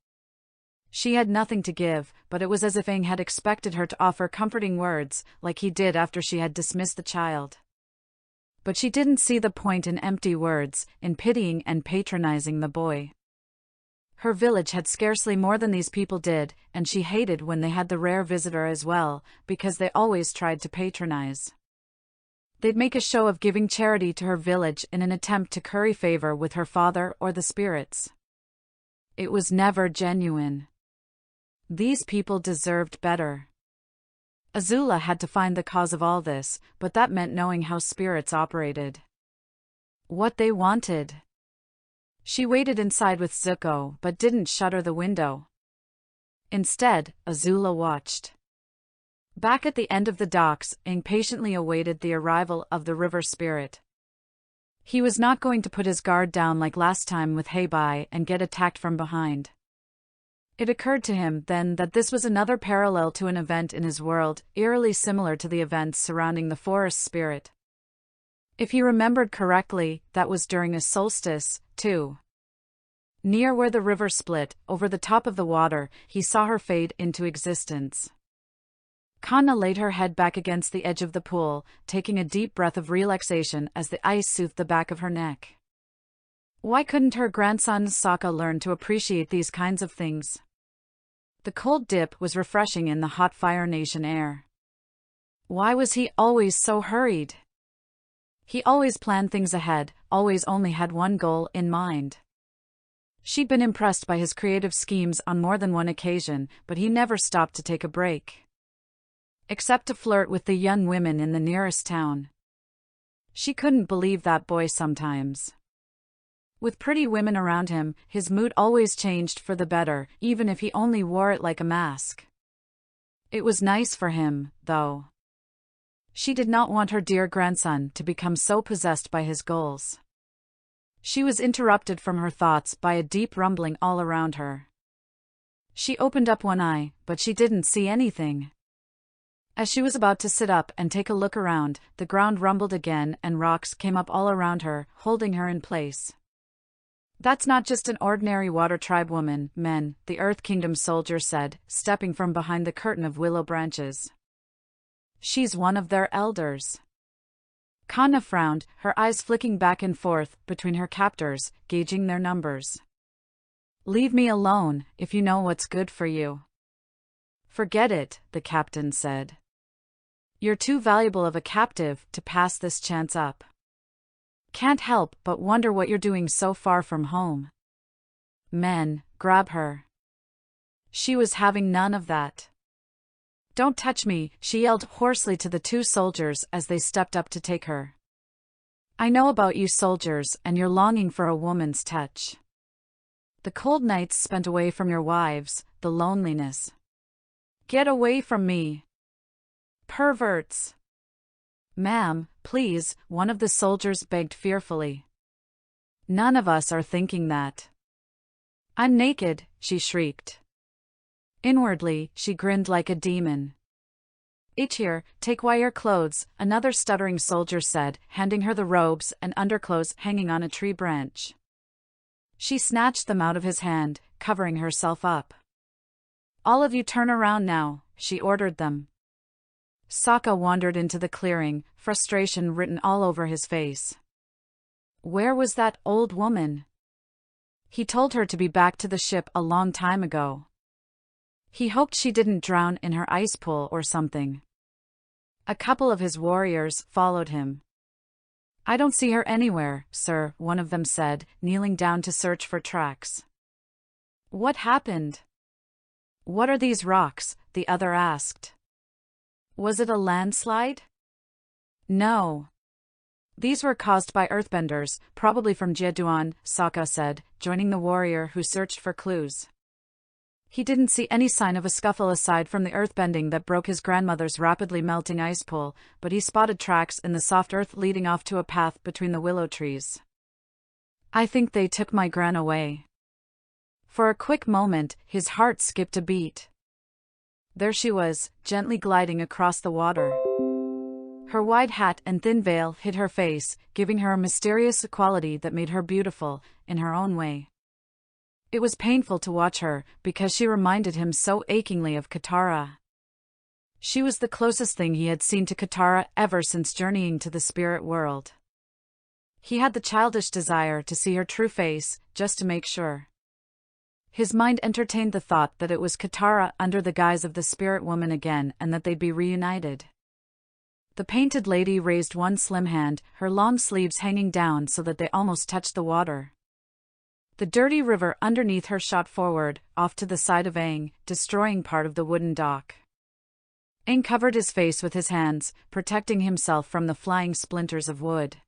She had nothing to give, but it was as if Aang had expected her to offer comforting words, like he did after she had dismissed the child. But she didn't see the point in empty words, in pitying and patronizing the boy. Her village had scarcely more than these people did, and she hated when they had the rare visitor as well, because they always tried to patronize. They'd make a show of giving charity to her village in an attempt to curry favor with her father or the spirits. It was never genuine. These people deserved better. Azula had to find the cause of all this, but that meant knowing how spirits operated. What they wanted. She waited inside with Zuko, but didn't shutter the window. Instead, Azula watched. Back at the end of the docks, Aang patiently awaited the arrival of the river spirit. He was not going to put his guard down like last time with Heibai and get attacked from behind. It occurred to him then that this was another parallel to an event in his world, eerily similar to the events surrounding the forest spirit. If he remembered correctly, that was during a solstice, too. Near where the river split, over the top of the water, he saw her fade into existence. Kanna laid her head back against the edge of the pool, taking a deep breath of relaxation as the ice soothed the back of her neck. Why couldn't her grandson Sokka learn to appreciate these kinds of things? The cold dip was refreshing in the hot Fire Nation air. Why was he always so hurried? He always planned things ahead, always only had one goal in mind. She'd been impressed by his creative schemes on more than one occasion, but he never stopped to take a break. Except to flirt with the young women in the nearest town. She couldn't believe that boy sometimes. With pretty women around him, his mood always changed for the better, even if he only wore it like a mask. It was nice for him, though. She did not want her dear grandson to become so possessed by his goals. She was interrupted from her thoughts by a deep rumbling all around her. She opened up one eye, but she didn't see anything. As she was about to sit up and take a look around, the ground rumbled again and rocks came up all around her, holding her in place. That's not just an ordinary Water Tribe woman, men, the Earth Kingdom soldier said, stepping from behind the curtain of willow branches. She's one of their elders. Kanna frowned, her eyes flicking back and forth between her captors, gauging their numbers. Leave me alone, if you know what's good for you. Forget it, the captain said. You're too valuable of a captive to pass this chance up. Can't help but wonder what you're doing so far from home. Men, grab her. She was having none of that. Don't touch me, she yelled hoarsely to the two soldiers as they stepped up to take her. I know about you soldiers, and you're longing for a woman's touch. The cold nights spent away from your wives, the loneliness. Get away from me. Perverts. Ma'am, please, one of the soldiers begged fearfully. None of us are thinking that. I'm naked, she shrieked. Inwardly, she grinned like a demon. Each here, take away your clothes, another stuttering soldier said, handing her the robes and underclothes hanging on a tree branch. She snatched them out of his hand, covering herself up. All of you turn around now, she ordered them. Sokka wandered into the clearing, frustration written all over his face. Where was that old woman? He told her to be back to the ship a long time ago. He hoped she didn't drown in her ice pool or something. A couple of his warriors followed him. I don't see her anywhere, sir, one of them said, kneeling down to search for tracks. What happened? What are these rocks? The other asked. Was it a landslide? No. These were caused by earthbenders, probably from Jeduan, Sokka said, joining the warrior who searched for clues. He didn't see any sign of a scuffle aside from the earthbending that broke his grandmother's rapidly melting ice pool, but he spotted tracks in the soft earth leading off to a path between the willow trees. I think they took my gran away. For a quick moment, his heart skipped a beat. There she was, gently gliding across the water. Her wide hat and thin veil hid her face, giving her a mysterious quality that made her beautiful, in her own way. It was painful to watch her, because she reminded him so achingly of Katara. She was the closest thing he had seen to Katara ever since journeying to the spirit world. He had the childish desire to see her true face, just to make sure. His mind entertained the thought that it was Katara under the guise of the spirit woman again and that they'd be reunited. The painted lady raised one slim hand, her long sleeves hanging down so that they almost touched the water. The dirty river underneath her shot forward, off to the side of Aang, destroying part of the wooden dock. Aang covered his face with his hands, protecting himself from the flying splinters of wood.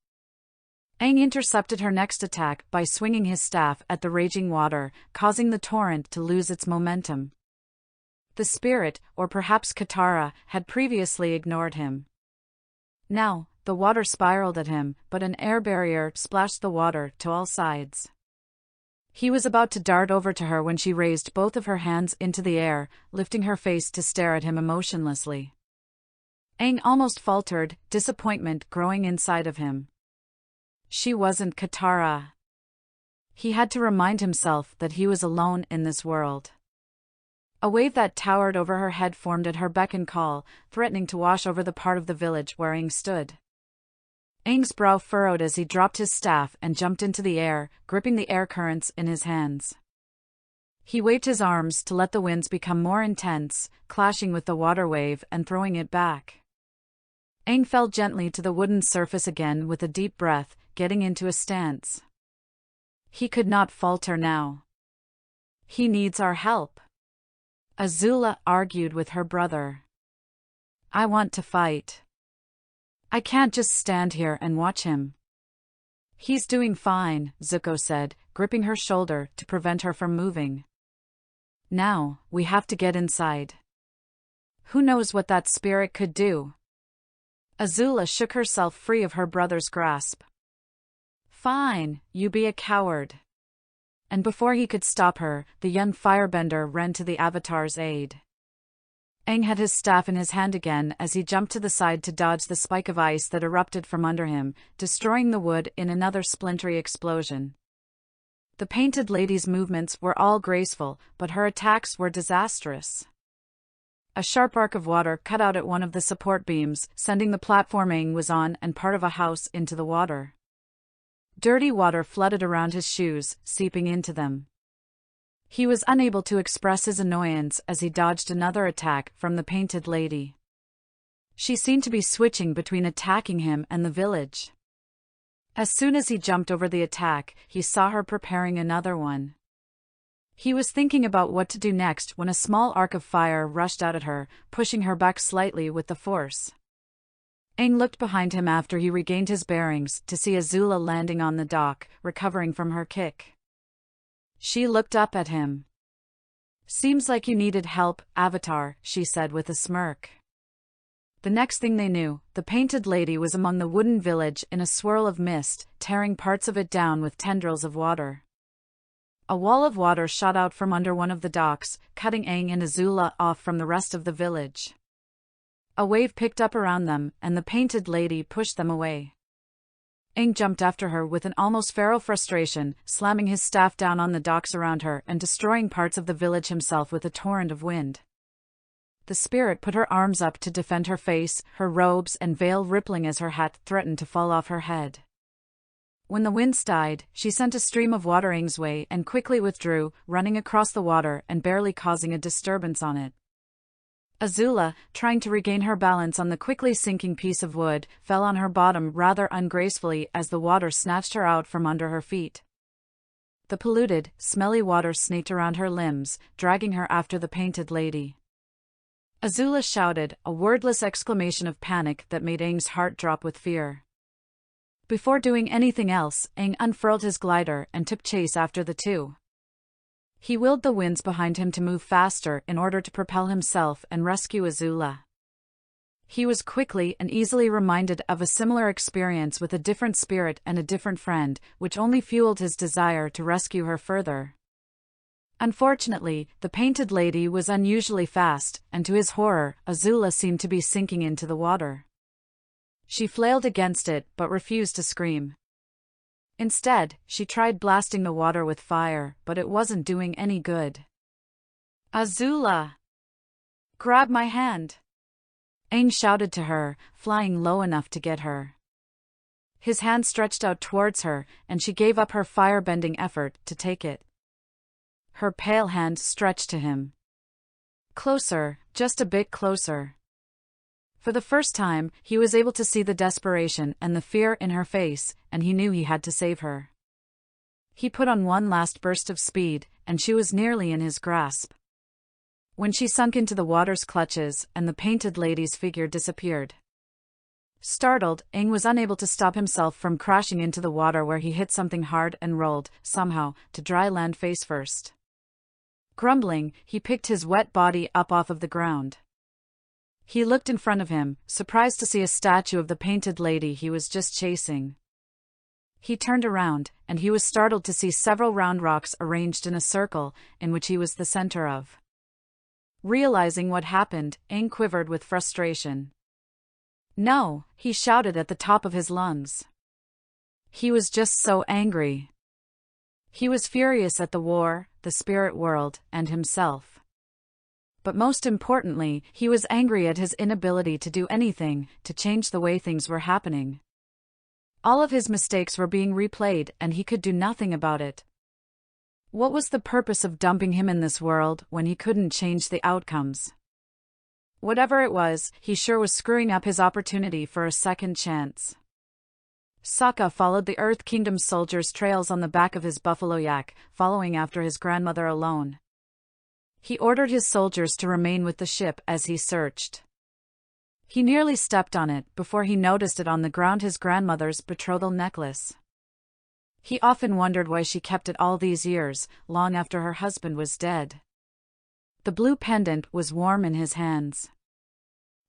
Aang intercepted her next attack by swinging his staff at the raging water, causing the torrent to lose its momentum. The spirit, or perhaps Katara, had previously ignored him. Now, the water spiraled at him, but an air barrier splashed the water to all sides. He was about to dart over to her when she raised both of her hands into the air, lifting her face to stare at him emotionlessly. Aang almost faltered, disappointment growing inside of him. She wasn't Katara. He had to remind himself that he was alone in this world. A wave that towered over her head formed at her beck and call, threatening to wash over the part of the village where Aang stood. Aang's brow furrowed as he dropped his staff and jumped into the air, gripping the air currents in his hands. He waved his arms to let the winds become more intense, clashing with the water wave and throwing it back. Aang fell gently to the wooden surface again with a deep breath, getting into a stance. He could not falter now. He needs our help. Azula argued with her brother. I want to fight. I can't just stand here and watch him. He's doing fine, Zuko said, gripping her shoulder to prevent her from moving. Now, we have to get inside. Who knows what that spirit could do? Azula shook herself free of her brother's grasp. Fine, you be a coward. And before he could stop her, the young firebender ran to the Avatar's aid. Aang had his staff in his hand again as he jumped to the side to dodge the spike of ice that erupted from under him, destroying the wood in another splintery explosion. The painted lady's movements were all graceful, but her attacks were disastrous. A sharp arc of water cut out at one of the support beams, sending the platform Aang was on and part of a house into the water. Dirty water flooded around his shoes, seeping into them. He was unable to express his annoyance as he dodged another attack from the painted lady. She seemed to be switching between attacking him and the village. As soon as he jumped over the attack, he saw her preparing another one. He was thinking about what to do next when a small arc of fire rushed out at her, pushing her back slightly with the force. Aang looked behind him after he regained his bearings to see Azula landing on the dock, recovering from her kick. She looked up at him. Seems like you needed help, Avatar, she said with a smirk. The next thing they knew, the painted lady was among the wooden village in a swirl of mist, tearing parts of it down with tendrils of water. A wall of water shot out from under one of the docks, cutting Aang and Azula off from the rest of the village. A wave picked up around them, and the painted lady pushed them away. Aang jumped after her with an almost feral frustration, slamming his staff down on the docks around her and destroying parts of the village himself with a torrent of wind. The spirit put her arms up to defend her face, her robes and veil rippling as her hat threatened to fall off her head. When the winds died, she sent a stream of water Aang's way and quickly withdrew, running across the water and barely causing a disturbance on it. Azula, trying to regain her balance on the quickly sinking piece of wood, fell on her bottom rather ungracefully as the water snatched her out from under her feet. The polluted, smelly water snaked around her limbs, dragging her after the painted lady. Azula shouted, a wordless exclamation of panic that made Aang's heart drop with fear. Before doing anything else, Aang unfurled his glider and took chase after the two. He willed the winds behind him to move faster in order to propel himself and rescue Azula. He was quickly and easily reminded of a similar experience with a different spirit and a different friend, which only fueled his desire to rescue her further. Unfortunately, the painted lady was unusually fast, and to his horror, Azula seemed to be sinking into the water. She flailed against it but refused to scream. Instead, she tried blasting the water with fire, but it wasn't doing any good. Azula! Grab my hand! Aang shouted to her, flying low enough to get her. His hand stretched out towards her, and she gave up her fire-bending effort to take it. Her pale hand stretched to him. Closer, just a bit closer. For the first time, he was able to see the desperation and the fear in her face, and he knew he had to save her. He put on one last burst of speed, and she was nearly in his grasp. When she sunk into the water's clutches, and the painted lady's figure disappeared. Startled, Aang was unable to stop himself from crashing into the water, where he hit something hard and rolled, somehow, to dry land face first. Grumbling, he picked his wet body up off of the ground. He looked in front of him, surprised to see a statue of the painted lady he was just chasing. He turned around, and he was startled to see several round rocks arranged in a circle, in which he was the center of. Realizing what happened, Aang quivered with frustration. "No!" he shouted at the top of his lungs. He was just so angry. He was furious at the war, the spirit world, and himself. But most importantly, he was angry at his inability to do anything to change the way things were happening. All of his mistakes were being replayed, and he could do nothing about it. What was the purpose of dumping him in this world when he couldn't change the outcomes? Whatever it was, he sure was screwing up his opportunity for a second chance. Sokka followed the Earth Kingdom's soldiers' trails on the back of his buffalo yak, following after his grandmother alone. He ordered his soldiers to remain with the ship as he searched. He nearly stepped on it before he noticed it on the ground, his grandmother's betrothal necklace. He often wondered why she kept it all these years, long after her husband was dead. The blue pendant was warm in his hands.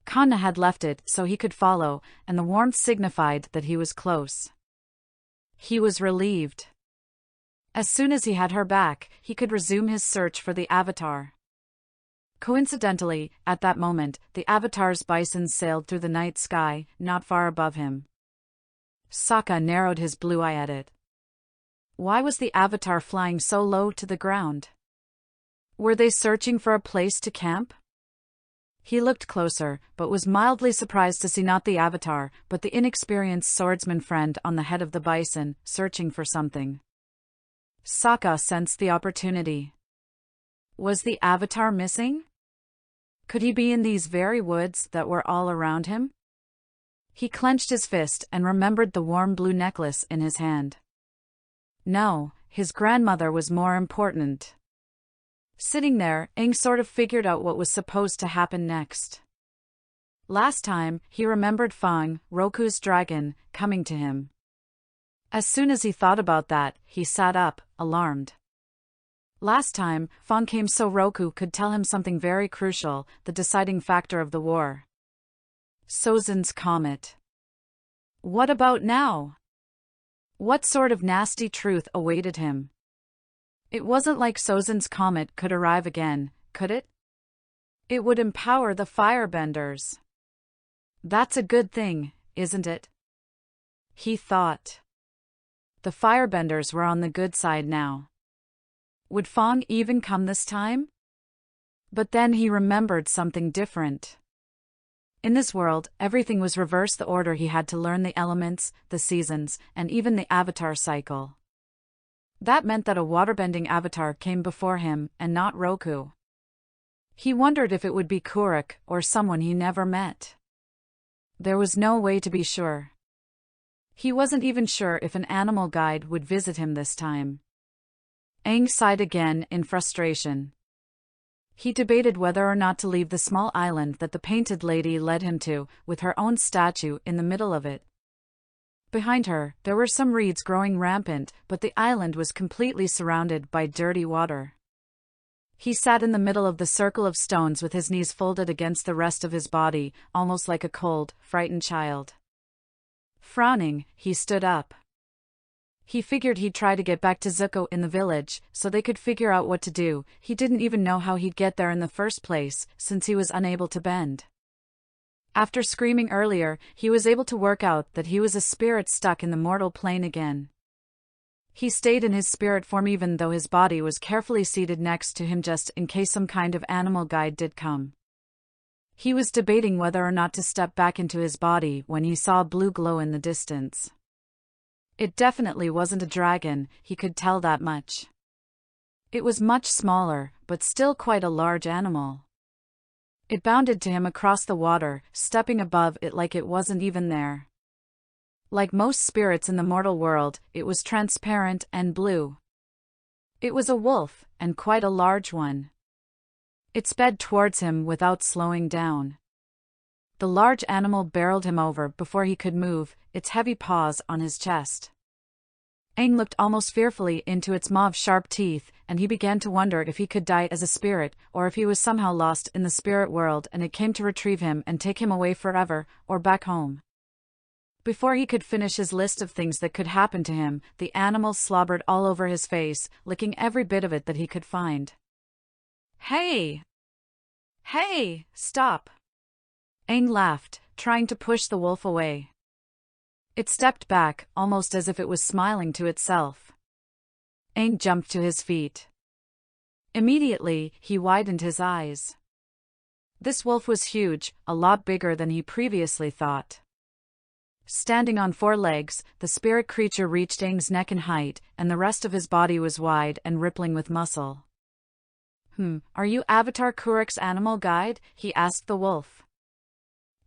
Kanna had left it so he could follow, and the warmth signified that he was close. He was relieved. As soon as he had her back, he could resume his search for the Avatar. Coincidentally, at that moment, the Avatar's bison sailed through the night sky, not far above him. Sokka narrowed his blue eye at it. Why was the Avatar flying so low to the ground? Were they searching for a place to camp? He looked closer, but was mildly surprised to see not the Avatar, but the inexperienced swordsman friend on the head of the bison, searching for something. Sokka sensed the opportunity. Was the Avatar missing? Could he be in these very woods that were all around him? He clenched his fist and remembered the warm blue necklace in his hand. No, his grandmother was more important. Sitting there, Aang sort of figured out what was supposed to happen next. Last time, he remembered Fang, Roku's dragon, coming to him. As soon as he thought about that, he sat up, alarmed. Last time, Fang came so Roku could tell him something very crucial, the deciding factor of the war. Sozin's comet. What about now? What sort of nasty truth awaited him? It wasn't like Sozin's comet could arrive again, could it? It would empower the firebenders. That's a good thing, isn't it? He thought. The firebenders were on the good side now. Would Fang even come this time? But then he remembered something different. In this world, everything was reversed. The order he had to learn the elements, the seasons, and even the avatar cycle. That meant that a waterbending avatar came before him, and not Roku. He wondered if it would be Kuruk, or someone he never met. There was no way to be sure. He wasn't even sure if an animal guide would visit him this time. Aang sighed again in frustration. He debated whether or not to leave the small island that the painted lady led him to, with her own statue in the middle of it. Behind her, there were some reeds growing rampant, but the island was completely surrounded by dirty water. He sat in the middle of the circle of stones with his knees folded against the rest of his body, almost like a cold, frightened child. Frowning, he stood up. He figured he'd try to get back to Zuko in the village, so they could figure out what to do. He didn't even know how he'd get there in the first place, since he was unable to bend. After screaming earlier, he was able to work out that he was a spirit stuck in the mortal plane again. He stayed in his spirit form even though his body was carefully seated next to him just in case some kind of animal guide did come. He was debating whether or not to step back into his body when he saw a blue glow in the distance. It definitely wasn't a dragon, he could tell that much. It was much smaller, but still quite a large animal. It bounded to him across the water, stepping above it like it wasn't even there. Like most spirits in the mortal world, it was transparent and blue. It was a wolf, and quite a large one. It sped towards him without slowing down. The large animal barreled him over before he could move, its heavy paws on his chest. Aang looked almost fearfully into its mauve-sharp teeth, and he began to wonder if he could die as a spirit, or if he was somehow lost in the spirit world and it came to retrieve him and take him away forever, or back home. Before he could finish his list of things that could happen to him, the animal slobbered all over his face, licking every bit of it that he could find. "Hey! Hey, stop!" Aang laughed, trying to push the wolf away. It stepped back, almost as if it was smiling to itself. Aang jumped to his feet. Immediately, he widened his eyes. This wolf was huge, a lot bigger than he previously thought. Standing on 4 legs, the spirit creature reached Aang's neck in height, and the rest of his body was wide and rippling with muscle. Are you Avatar Kurek's animal guide?" he asked the wolf.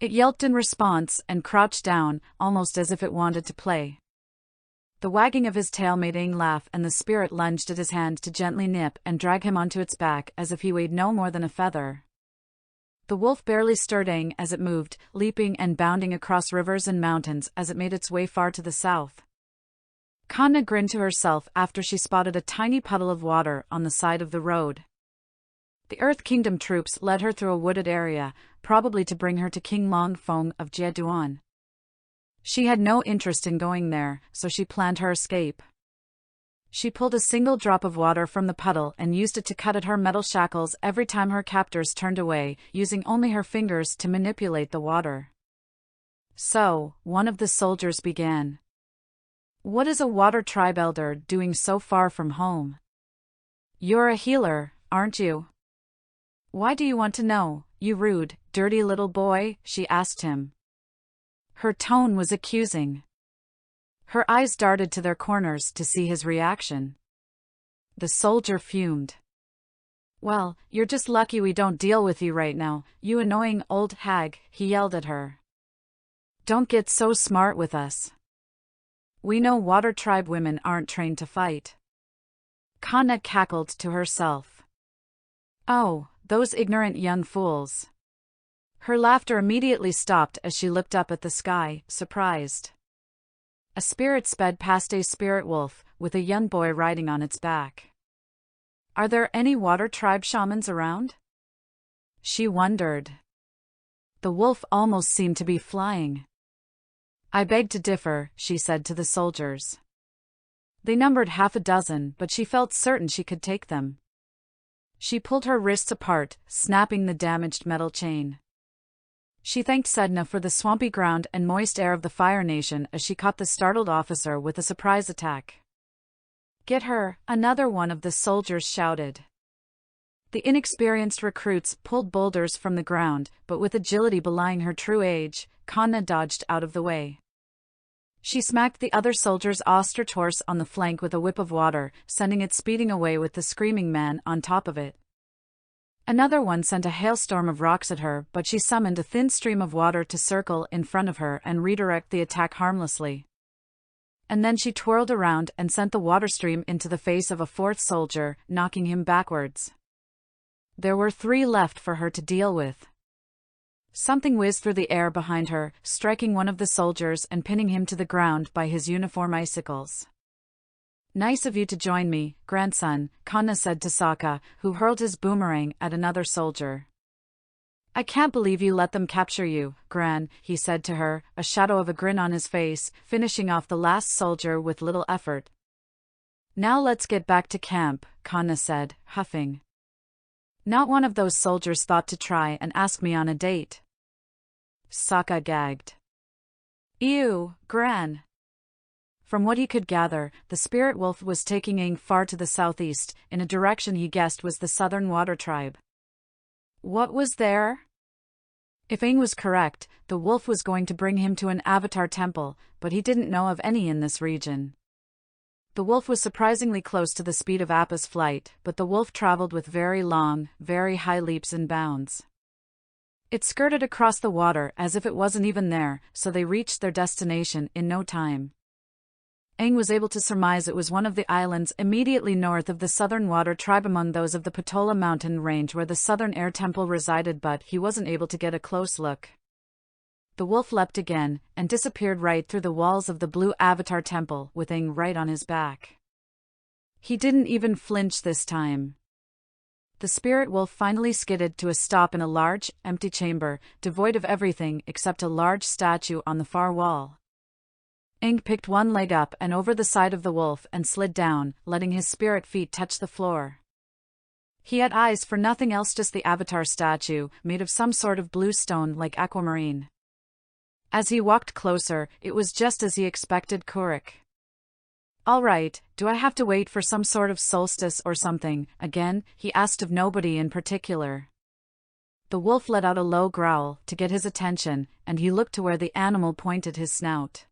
It yelped in response and crouched down, almost as if it wanted to play. The wagging of his tail made Aang laugh, and the spirit lunged at his hand to gently nip and drag him onto its back as if he weighed no more than a feather. The wolf barely stirred Aang as it moved, leaping and bounding across rivers and mountains as it made its way far to the south. Kanna grinned to herself after she spotted a tiny puddle of water on the side of the road. The Earth Kingdom troops led her through a wooded area, probably to bring her to King Longfeng of Jieduan. She had no interest in going there, so she planned her escape. She pulled a single drop of water from the puddle and used it to cut at her metal shackles every time her captors turned away, using only her fingers to manipulate the water. So, one of the soldiers began. "What is a water tribe elder doing so far from home?" "You're a healer, aren't you?" "Why do you want to know, you rude, dirty little boy?" she asked him. Her tone was accusing. Her eyes darted to their corners to see his reaction. The soldier fumed. "Well, you're just lucky we don't deal with you right now, you annoying old hag," he yelled at her. "Don't get so smart with us. We know water tribe women aren't trained to fight." Kanna cackled to herself. "Oh, those ignorant young fools." Her laughter immediately stopped as she looked up at the sky, surprised. A spirit sped past a spirit wolf, with a young boy riding on its back. "Are there any water tribe shamans around?" she wondered. The wolf almost seemed to be flying. "I beg to differ," she said to the soldiers. They numbered 6, but she felt certain she could take them. She pulled her wrists apart, snapping the damaged metal chain. She thanked Sedna for the swampy ground and moist air of the Fire Nation as she caught the startled officer with a surprise attack. "Get her!" another one of the soldiers shouted. The inexperienced recruits pulled boulders from the ground, but with agility belying her true age, Kanna dodged out of the way. She smacked the other soldier's austere torso on the flank with a whip of water, sending it speeding away with the screaming man on top of it. Another one sent a hailstorm of rocks at her, but she summoned a thin stream of water to circle in front of her and redirect the attack harmlessly. And then she twirled around and sent the water stream into the face of a 4th soldier, knocking him backwards. There were 3 left for her to deal with. Something whizzed through the air behind her, striking one of the soldiers and pinning him to the ground by his uniform icicles. "Nice of you to join me, grandson," Kanna said to Sokka, who hurled his boomerang at another soldier. "I can't believe you let them capture you, Gran," he said to her, a shadow of a grin on his face, finishing off the last soldier with little effort. "Now let's get back to camp," Kanna said, huffing. "Not one of those soldiers thought to try and ask me on a date." Sokka gagged. "Ew, Gran." From what he could gather, the spirit wolf was taking Aang far to the southeast, in a direction he guessed was the southern water tribe. What was there? If Aang was correct, the wolf was going to bring him to an avatar temple, but he didn't know of any in this region. The wolf was surprisingly close to the speed of Appa's flight, but the wolf traveled with very long, very high leaps and bounds. It skirted across the water as if it wasn't even there, so they reached their destination in no time. Aang was able to surmise it was one of the islands immediately north of the Southern Water Tribe among those of the Patola mountain range where the Southern Air Temple resided, but he wasn't able to get a close look. The wolf leapt again, and disappeared right through the walls of the blue Avatar Temple, with Aang right on his back. He didn't even flinch this time. The spirit wolf finally skidded to a stop in a large, empty chamber, devoid of everything except a large statue on the far wall. Aang picked one leg up and over the side of the wolf and slid down, letting his spirit feet touch the floor. He had eyes for nothing else, just the Avatar statue, made of some sort of blue stone like aquamarine. As he walked closer, it was just as he expected: Kuruk. "All right, do I have to wait for some sort of solstice or something again?" he asked of nobody in particular. The wolf let out a low growl to get his attention, and he looked to where the animal pointed his snout.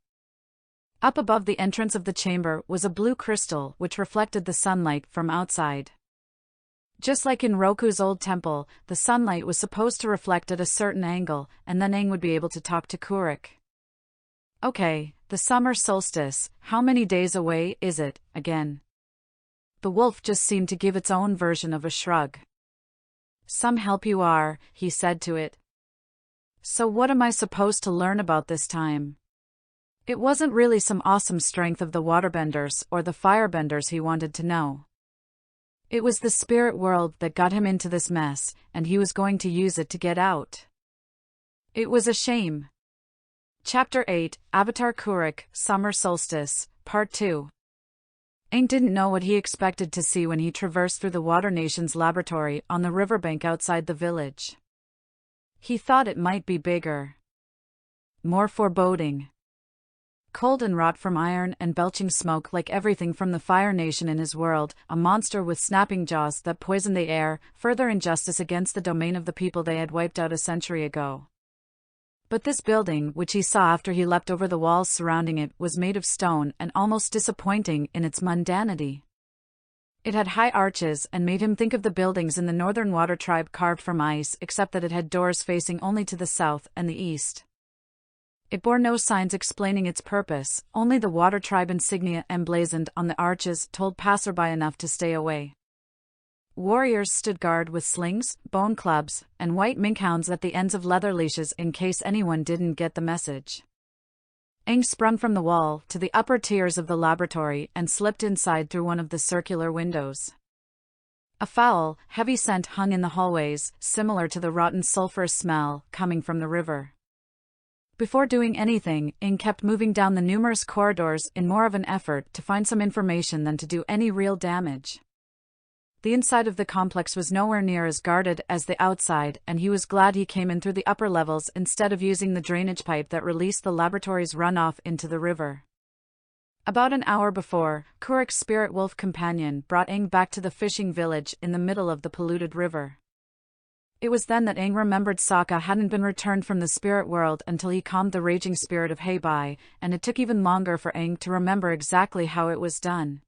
Up above the entrance of the chamber was a blue crystal which reflected the sunlight from outside. Just like in Roku's old temple, the sunlight was supposed to reflect at a certain angle, and then Aang would be able to talk to Kuruk. "Okay, the summer solstice, how many days away is it, again?" The wolf just seemed to give its own version of a shrug. "Some help you are," he said to it. "So what am I supposed to learn about this time?" It wasn't really some awesome strength of the waterbenders or the firebenders he wanted to know. It was the spirit world that got him into this mess, and he was going to use it to get out. It was a shame. Chapter 8, Avatar Kuruk, Summer Solstice, Part 2. Aang didn't know what he expected to see when he traversed through the Water Nation's laboratory on the riverbank outside the village. He thought it might be bigger, more foreboding. Cold and rot from iron and belching smoke like everything from the Fire Nation in his world, a monster with snapping jaws that poisoned the air, further injustice against the domain of the people they had wiped out a century ago. But this building, which he saw after he leapt over the walls surrounding it, was made of stone and almost disappointing in its mundanity. It had high arches and made him think of the buildings in the Northern Water Tribe carved from ice, except that it had doors facing only to the south and the east. It bore no signs explaining its purpose, only the Water Tribe insignia emblazoned on the arches told passerby enough to stay away. Warriors stood guard with slings, bone clubs, and white minkhounds at the ends of leather leashes in case anyone didn't get the message. Aang sprung from the wall to the upper tiers of the laboratory and slipped inside through one of the circular windows. A foul, heavy scent hung in the hallways, similar to the rotten sulfurous smell coming from the river. Before doing anything, Aang kept moving down the numerous corridors in more of an effort to find some information than to do any real damage. The inside of the complex was nowhere near as guarded as the outside, and he was glad he came in through the upper levels instead of using the drainage pipe that released the laboratory's runoff into the river. About an hour before, Kuruk's spirit wolf companion brought Aang back to the fishing village in the middle of the polluted river. It was then that Aang remembered Sokka hadn't been returned from the spirit world until he calmed the raging spirit of Heibai, and it took even longer for Aang to remember exactly how it was done.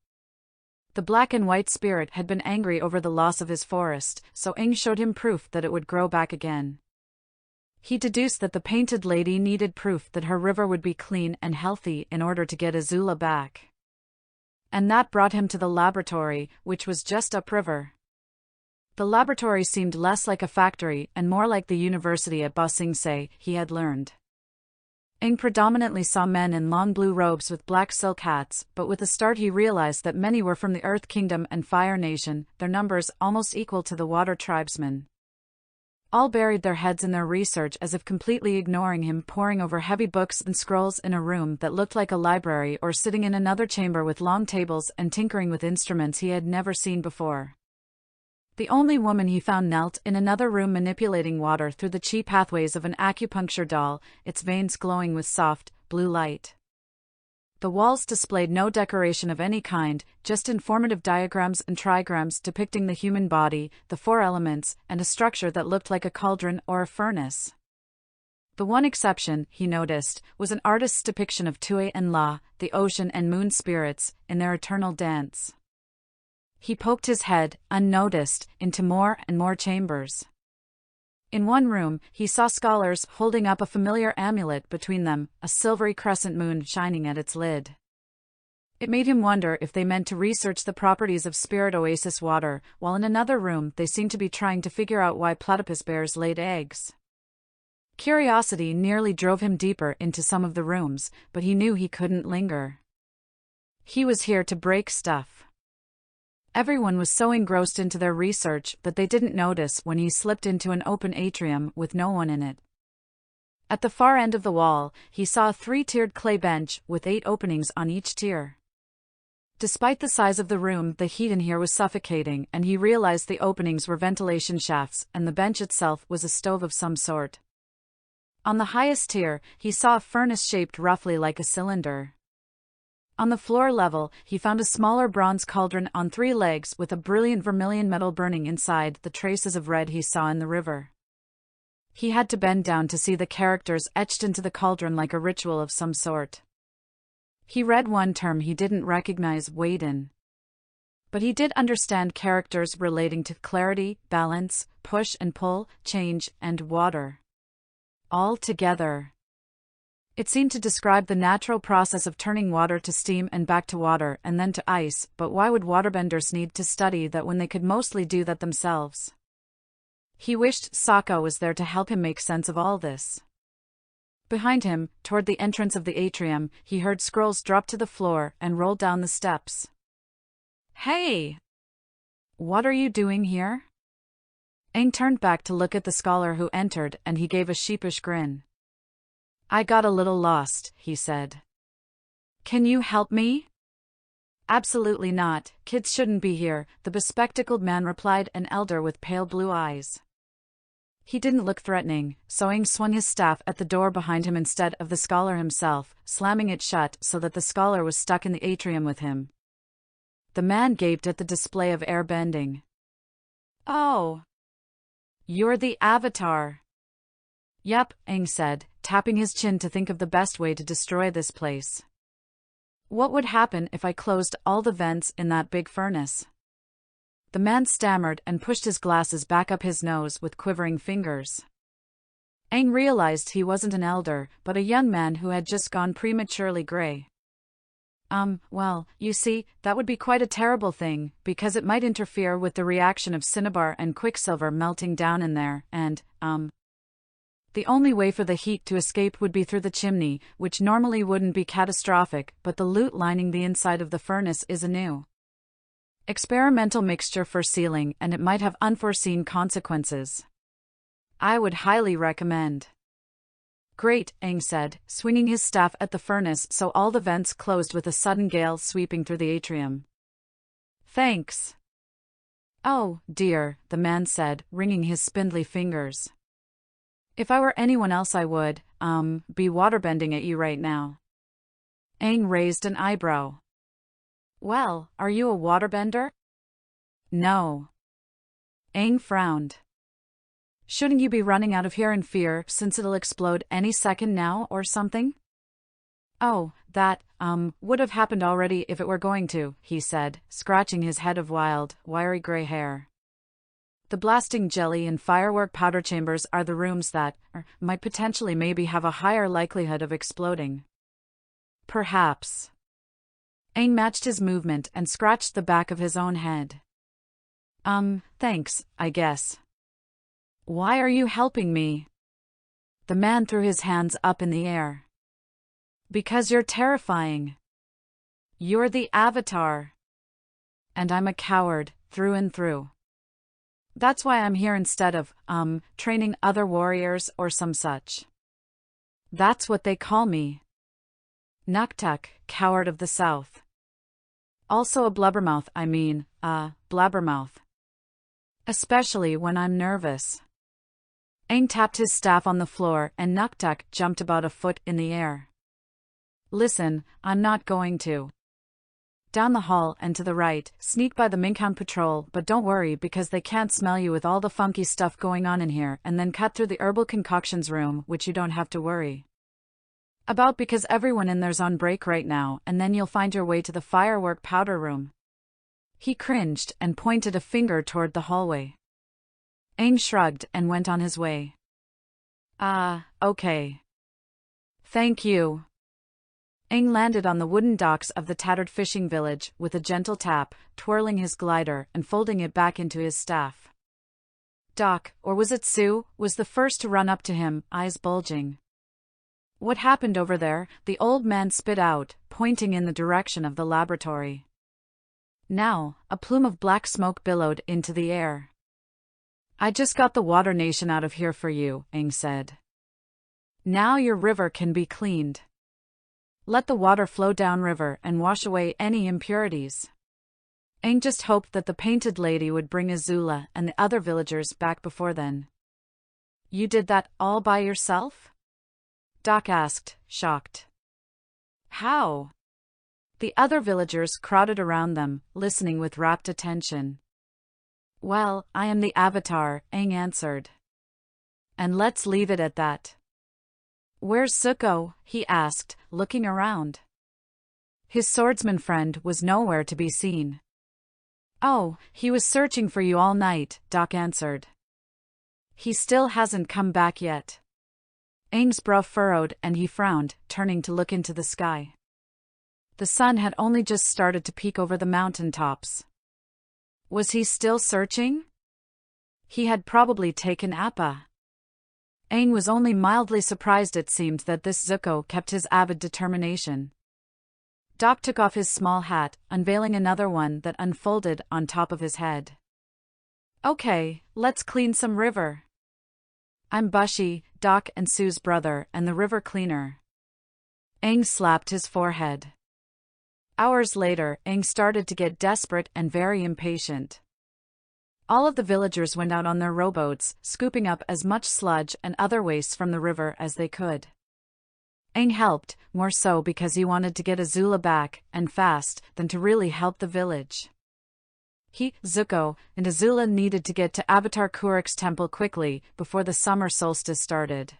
The black and white spirit had been angry over the loss of his forest, so Aang showed him proof that it would grow back again. He deduced that the painted lady needed proof that her river would be clean and healthy in order to get Azula back. And that brought him to the laboratory, which was just upriver. The laboratory seemed less like a factory and more like the university at Ba Sing Se, he had learned. Aang predominantly saw men in long blue robes with black silk hats, but with a start he realized that many were from the Earth Kingdom and Fire Nation, their numbers almost equal to the Water Tribesmen. All buried their heads in their research as if completely ignoring him, poring over heavy books and scrolls in a room that looked like a library, or sitting in another chamber with long tables and tinkering with instruments he had never seen before. The only woman he found knelt in another room manipulating water through the chi pathways of an acupuncture doll, its veins glowing with soft, blue light. The walls displayed no decoration of any kind, just informative diagrams and trigrams depicting the human body, the four elements, and a structure that looked like a cauldron or a furnace. The one exception, he noticed, was an artist's depiction of Tue and La, the ocean and moon spirits, in their eternal dance. He poked his head, unnoticed, into more and more chambers. In one room, he saw scholars holding up a familiar amulet between them, a silvery crescent moon shining at its lid. It made him wonder if they meant to research the properties of spirit oasis water, while in another room they seemed to be trying to figure out why platypus bears laid eggs. Curiosity nearly drove him deeper into some of the rooms, but he knew he couldn't linger. He was here to break stuff. Everyone was so engrossed into their research that they didn't notice when he slipped into an open atrium with no one in it. At the far end of the wall, he saw a 3-tiered clay bench with 8 openings on each tier. Despite the size of the room, the heat in here was suffocating, and he realized the openings were ventilation shafts and the bench itself was a stove of some sort. On the highest tier, he saw a furnace shaped roughly like a cylinder. On the floor level, he found a smaller bronze cauldron on 3 legs with a brilliant vermilion metal burning inside the traces of red he saw in the river. He had to bend down to see the characters etched into the cauldron like a ritual of some sort. He read one term he didn't recognize, wait-in. But he did understand characters relating to clarity, balance, push and pull, change, and water. All together. It seemed to describe the natural process of turning water to steam and back to water and then to ice, but why would waterbenders need to study that when they could mostly do that themselves? He wished Sokka was there to help him make sense of all this. Behind him, toward the entrance of the atrium, he heard scrolls drop to the floor and roll down the steps. Hey! What are you doing here? Aang turned back to look at the scholar who entered, and he gave a sheepish grin. I got a little lost, he said. Can you help me? Absolutely not, kids shouldn't be here, the bespectacled man replied, an elder with pale blue eyes. He didn't look threatening, so Aang swung his staff at the door behind him instead of the scholar himself, slamming it shut so that the scholar was stuck in the atrium with him. The man gaped at the display of air bending. Oh! You're the Avatar. Yep, Aang said, tapping his chin to think of the best way to destroy this place. What would happen if I closed all the vents in that big furnace? The man stammered and pushed his glasses back up his nose with quivering fingers. Aang realized he wasn't an elder, but a young man who had just gone prematurely gray. Well, you see, that would be quite a terrible thing, because it might interfere with the reaction of cinnabar and quicksilver melting down in there, and, the only way for the heat to escape would be through the chimney, which normally wouldn't be catastrophic, but the lute lining the inside of the furnace is a new experimental mixture for sealing, and it might have unforeseen consequences. I would highly recommend. Great, Aang said, swinging his staff at the furnace so all the vents closed with a sudden gale sweeping through the atrium. Thanks. Oh, dear, the man said, wringing his spindly fingers. If I were anyone else I would, be waterbending at you right now. Aang raised an eyebrow. Well, are you a waterbender? No. Aang frowned. Shouldn't you be running out of here in fear since it'll explode any second now or something? Oh, that, would have happened already if it were going to, he said, scratching his head of wild, wiry gray hair. The blasting jelly and firework powder chambers are the rooms that, might potentially maybe have a higher likelihood of exploding. Perhaps. Aang matched his movement and scratched the back of his own head. Thanks, I guess. Why are you helping me? The man threw his hands up in the air. Because you're terrifying. You're the Avatar. And I'm a coward, through and through. That's why I'm here instead of, training other warriors or some such. That's what they call me. Nuktuk, coward of the south. Also a blubbermouth, blabbermouth. Especially when I'm nervous. Aang tapped his staff on the floor and Nuktuk jumped about a foot in the air. Listen, I'm not going to. Down the hall and to the right, sneak by the Minkhound patrol, but don't worry because they can't smell you with all the funky stuff going on in here, and then cut through the herbal concoctions room, which you don't have to worry about because everyone in there's on break right now, and then you'll find your way to the firework powder room. He cringed and pointed a finger toward the hallway. Aang shrugged and went on his way. Okay. Thank you. Aang landed on the wooden docks of the tattered fishing village with a gentle tap, twirling his glider and folding it back into his staff. Doc, or was it Sue, was the first to run up to him, eyes bulging. What happened over there? The old man spit out, pointing in the direction of the laboratory. Now, a plume of black smoke billowed into the air. I just got the Water Nation out of here for you, Aang said. Now your river can be cleaned. Let the water flow downriver and wash away any impurities. Aang just hoped that the painted lady would bring Azula and the other villagers back before then. You did that all by yourself? Doc asked, shocked. How? The other villagers crowded around them, listening with rapt attention. Well, I am the Avatar, Aang answered. And let's leave it at that. Where's Zuko? He asked, looking around. His swordsman friend was nowhere to be seen. Oh, he was searching for you all night, Doc answered. He still hasn't come back yet. Aang's brow furrowed and he frowned, turning to look into the sky. The sun had only just started to peek over the mountain tops. Was he still searching? He had probably taken Appa. Aang was only mildly surprised it seemed that this Zuko kept his avid determination. Doc took off his small hat, unveiling another one that unfolded on top of his head. Okay, let's clean some river. I'm Bushy, Doc and Sue's brother and the river cleaner. Aang slapped his forehead. Hours later, Aang started to get desperate and very impatient. All of the villagers went out on their rowboats, scooping up as much sludge and other waste from the river as they could. Aang helped, more so because he wanted to get Azula back, and fast, than to really help the village. He, Zuko, and Azula needed to get to Avatar Kuruk's temple quickly, before the summer solstice started.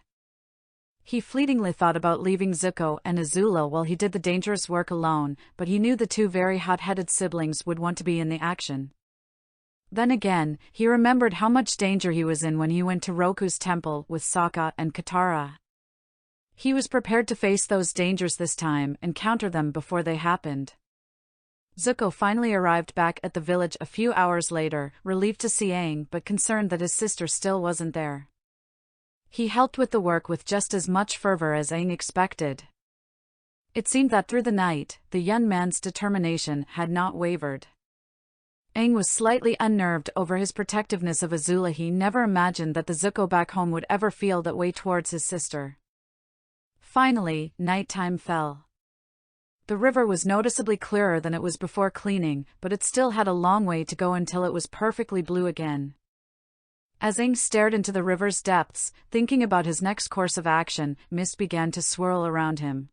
He fleetingly thought about leaving Zuko and Azula while he did the dangerous work alone, but he knew the two very hot-headed siblings would want to be in the action. Then again, he remembered how much danger he was in when he went to Roku's temple with Sokka and Katara. He was prepared to face those dangers this time and counter them before they happened. Zuko finally arrived back at the village a few hours later, relieved to see Aang but concerned that his sister still wasn't there. He helped with the work with just as much fervor as Aang expected. It seemed that through the night, the young man's determination had not wavered. Aang was slightly unnerved over his protectiveness of Azula. He never imagined that the Zuko back home would ever feel that way towards his sister. Finally, nighttime fell. The river was noticeably clearer than it was before cleaning, but it still had a long way to go until it was perfectly blue again. As Aang stared into the river's depths, thinking about his next course of action, mist began to swirl around him.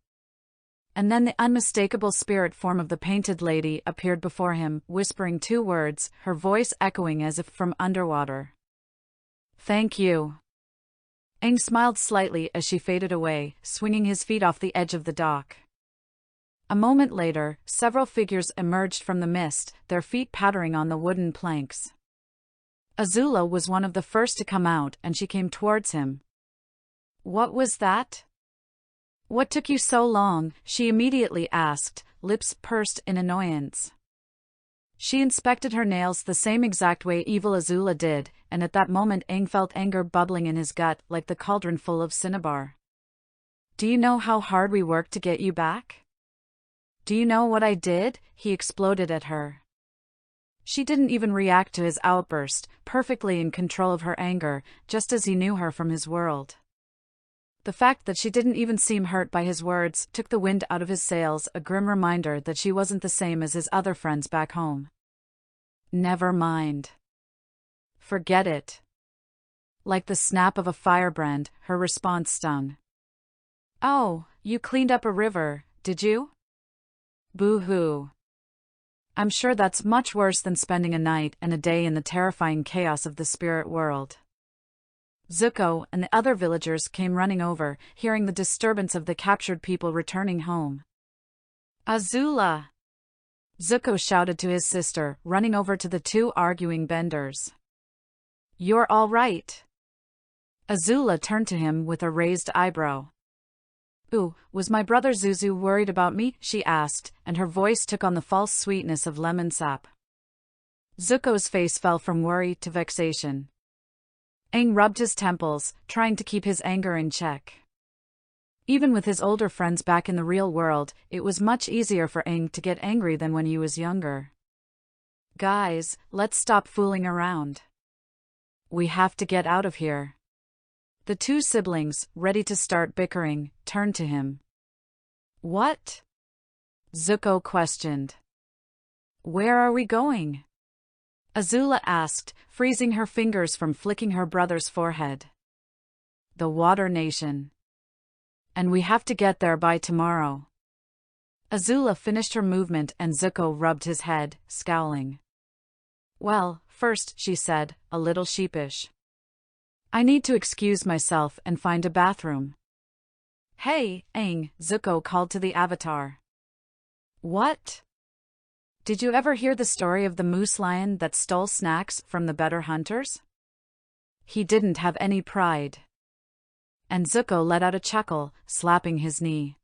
And then the unmistakable spirit form of the painted lady appeared before him, whispering two words, her voice echoing as if from underwater. Thank you. Aang smiled slightly as she faded away, swinging his feet off the edge of the dock. A moment later, several figures emerged from the mist, their feet pattering on the wooden planks. Azula was one of the first to come out, and she came towards him. What was that? What took you so long? She immediately asked, lips pursed in annoyance. She inspected her nails the same exact way evil Azula did, and at that moment Aang felt anger bubbling in his gut like the cauldron full of cinnabar. Do you know how hard we worked to get you back? Do you know what I did? He exploded at her. She didn't even react to his outburst, perfectly in control of her anger, just as he knew her from his world. The fact that she didn't even seem hurt by his words took the wind out of his sails, a grim reminder that she wasn't the same as his other friends back home. Never mind. Forget it. Like the snap of a firebrand, her response stung. Oh, you cleaned up a river, did you? Boo-hoo. I'm sure that's much worse than spending a night and a day in the terrifying chaos of the spirit world. Zuko and the other villagers came running over, hearing the disturbance of the captured people returning home. Azula! Zuko shouted to his sister, running over to the two arguing benders. You're all right. Azula turned to him with a raised eyebrow. Ooh, was my brother Zuzu worried about me? She asked, and her voice took on the false sweetness of lemon sap. Zuko's face fell from worry to vexation. Aang rubbed his temples, trying to keep his anger in check. Even with his older friends back in the real world, it was much easier for Aang to get angry than when he was younger. Guys, let's stop fooling around. We have to get out of here. The two siblings, ready to start bickering, turned to him. What? Zuko questioned. Where are we going? Azula asked, freezing her fingers from flicking her brother's forehead. The Water Nation. And we have to get there by tomorrow. Azula finished her movement and Zuko rubbed his head, scowling. Well, first, she said, a little sheepish. I need to excuse myself and find a bathroom. Hey, Aang, Zuko called to the Avatar. What? Did you ever hear the story of the moose lion that stole snacks from the better hunters? He didn't have any pride. And Zuko let out a chuckle, slapping his knee.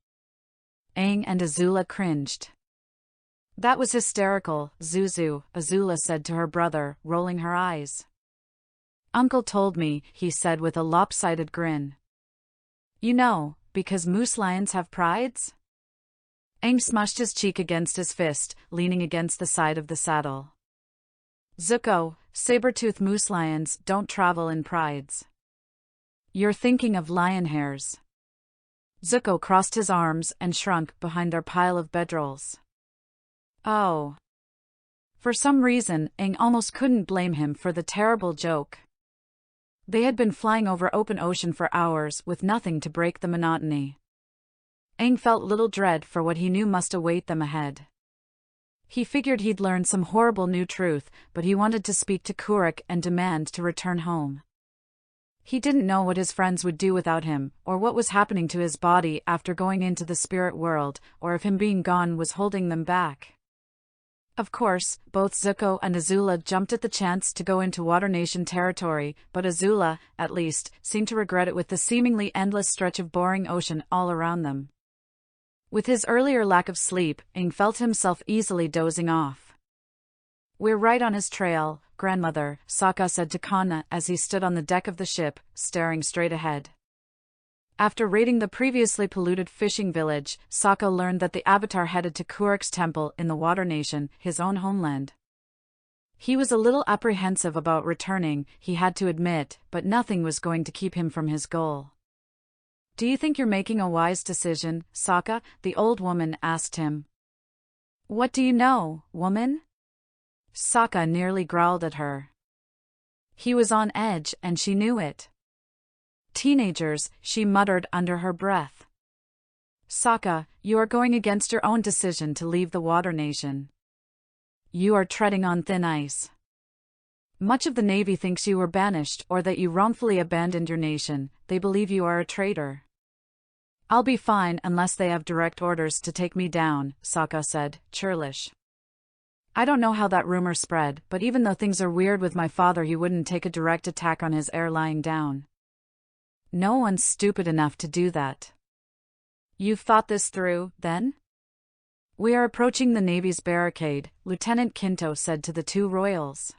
Aang and Azula cringed. That was hysterical, Zuzu, Azula said to her brother, rolling her eyes. Uncle told me, he said with a lopsided grin. You know, because moose lions have prides? Aang smushed his cheek against his fist, leaning against the side of the saddle. Zuko, saber-toothed moose lions don't travel in prides. You're thinking of lion hairs. Zuko crossed his arms and shrunk behind their pile of bedrolls. Oh. For some reason, Aang almost couldn't blame him for the terrible joke. They had been flying over open ocean for hours with nothing to break the monotony. Aang felt little dread for what he knew must await them ahead. He figured he'd learn some horrible new truth, but he wanted to speak to Kuruk and demand to return home. He didn't know what his friends would do without him, or what was happening to his body after going into the spirit world, or if him being gone was holding them back. Of course, both Zuko and Azula jumped at the chance to go into Water Nation territory, but Azula, at least, seemed to regret it with the seemingly endless stretch of boring ocean all around them. With his earlier lack of sleep, Aang felt himself easily dozing off. We're right on his trail, grandmother, Sokka said to Kanna as he stood on the deck of the ship, staring straight ahead. After raiding the previously polluted fishing village, Sokka learned that the Avatar headed to Kuruk's temple in the Water Nation, his own homeland. He was a little apprehensive about returning, he had to admit, but nothing was going to keep him from his goal. Do you think you're making a wise decision, Sokka? The old woman asked him. What do you know, woman? Sokka nearly growled at her. He was on edge and she knew it. Teenagers, she muttered under her breath. Sokka, you are going against your own decision to leave the Water Nation. You are treading on thin ice. Much of the Navy thinks you were banished or that you wrongfully abandoned your nation. They believe you are a traitor. I'll be fine unless they have direct orders to take me down, Sokka said, churlish. I don't know how that rumor spread, but even though things are weird with my father, he wouldn't take a direct attack on his heir lying down. No one's stupid enough to do that. You've thought this through, then? We are approaching the Navy's barricade, Lieutenant Kinto said to the two royals.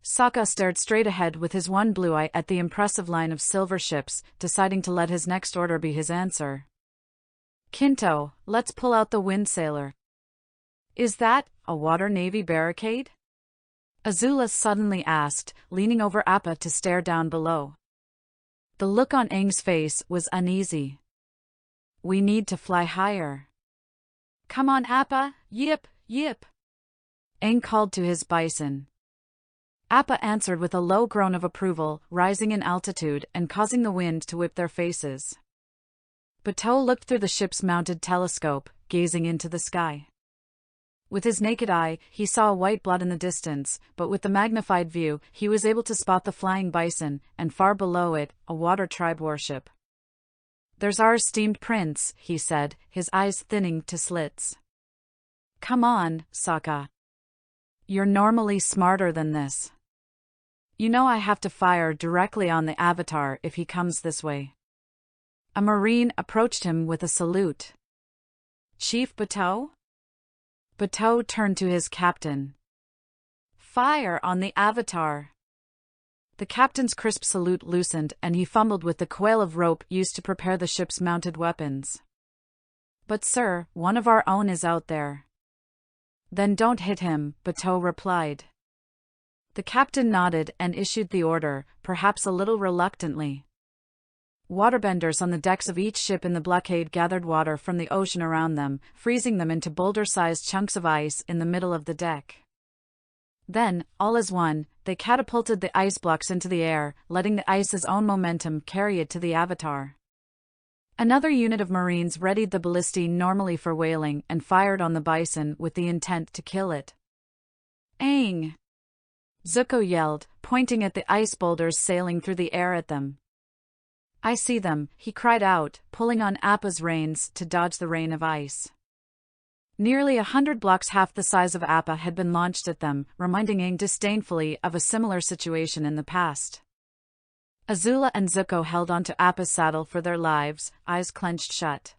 Sokka stared straight ahead with his one blue eye at the impressive line of silver ships, deciding to let his next order be his answer. Kinto, let's pull out the windsailor. Is that a Water Navy barricade? Azula suddenly asked, leaning over Appa to stare down below. The look on Aang's face was uneasy. We need to fly higher. Come on, Appa, yip, yip. Aang called to his bison. Appa answered with a low groan of approval, rising in altitude and causing the wind to whip their faces. Bateau looked through the ship's mounted telescope, gazing into the sky. With his naked eye, he saw a white blot in the distance, but with the magnified view, he was able to spot the flying bison, and far below it, a water tribe warship. There's our esteemed prince, he said, his eyes thinning to slits. Come on, Sokka. You're normally smarter than this. You know I have to fire directly on the Avatar if he comes this way. A marine approached him with a salute. "Chief Bateau?" Bateau turned to his captain. "Fire on the Avatar." The captain's crisp salute loosened and he fumbled with the coil of rope used to prepare the ship's mounted weapons. "But sir, one of our own is out there." "Then don't hit him," Bateau replied. The captain nodded and issued the order, perhaps a little reluctantly. Waterbenders on the decks of each ship in the blockade gathered water from the ocean around them, freezing them into boulder-sized chunks of ice in the middle of the deck. Then, all as one, they catapulted the ice blocks into the air, letting the ice's own momentum carry it to the Avatar. Another unit of Marines readied the ballistine normally for whaling and fired on the Bison with the intent to kill it. "Aang!" Zuko yelled, pointing at the ice boulders sailing through the air at them. "I see them," he cried out, pulling on Appa's reins to dodge the rain of ice. Nearly 100 blocks half the size of Appa had been launched at them, reminding Aang disdainfully of a similar situation in the past. Azula and Zuko held onto Appa's saddle for their lives, eyes clenched shut.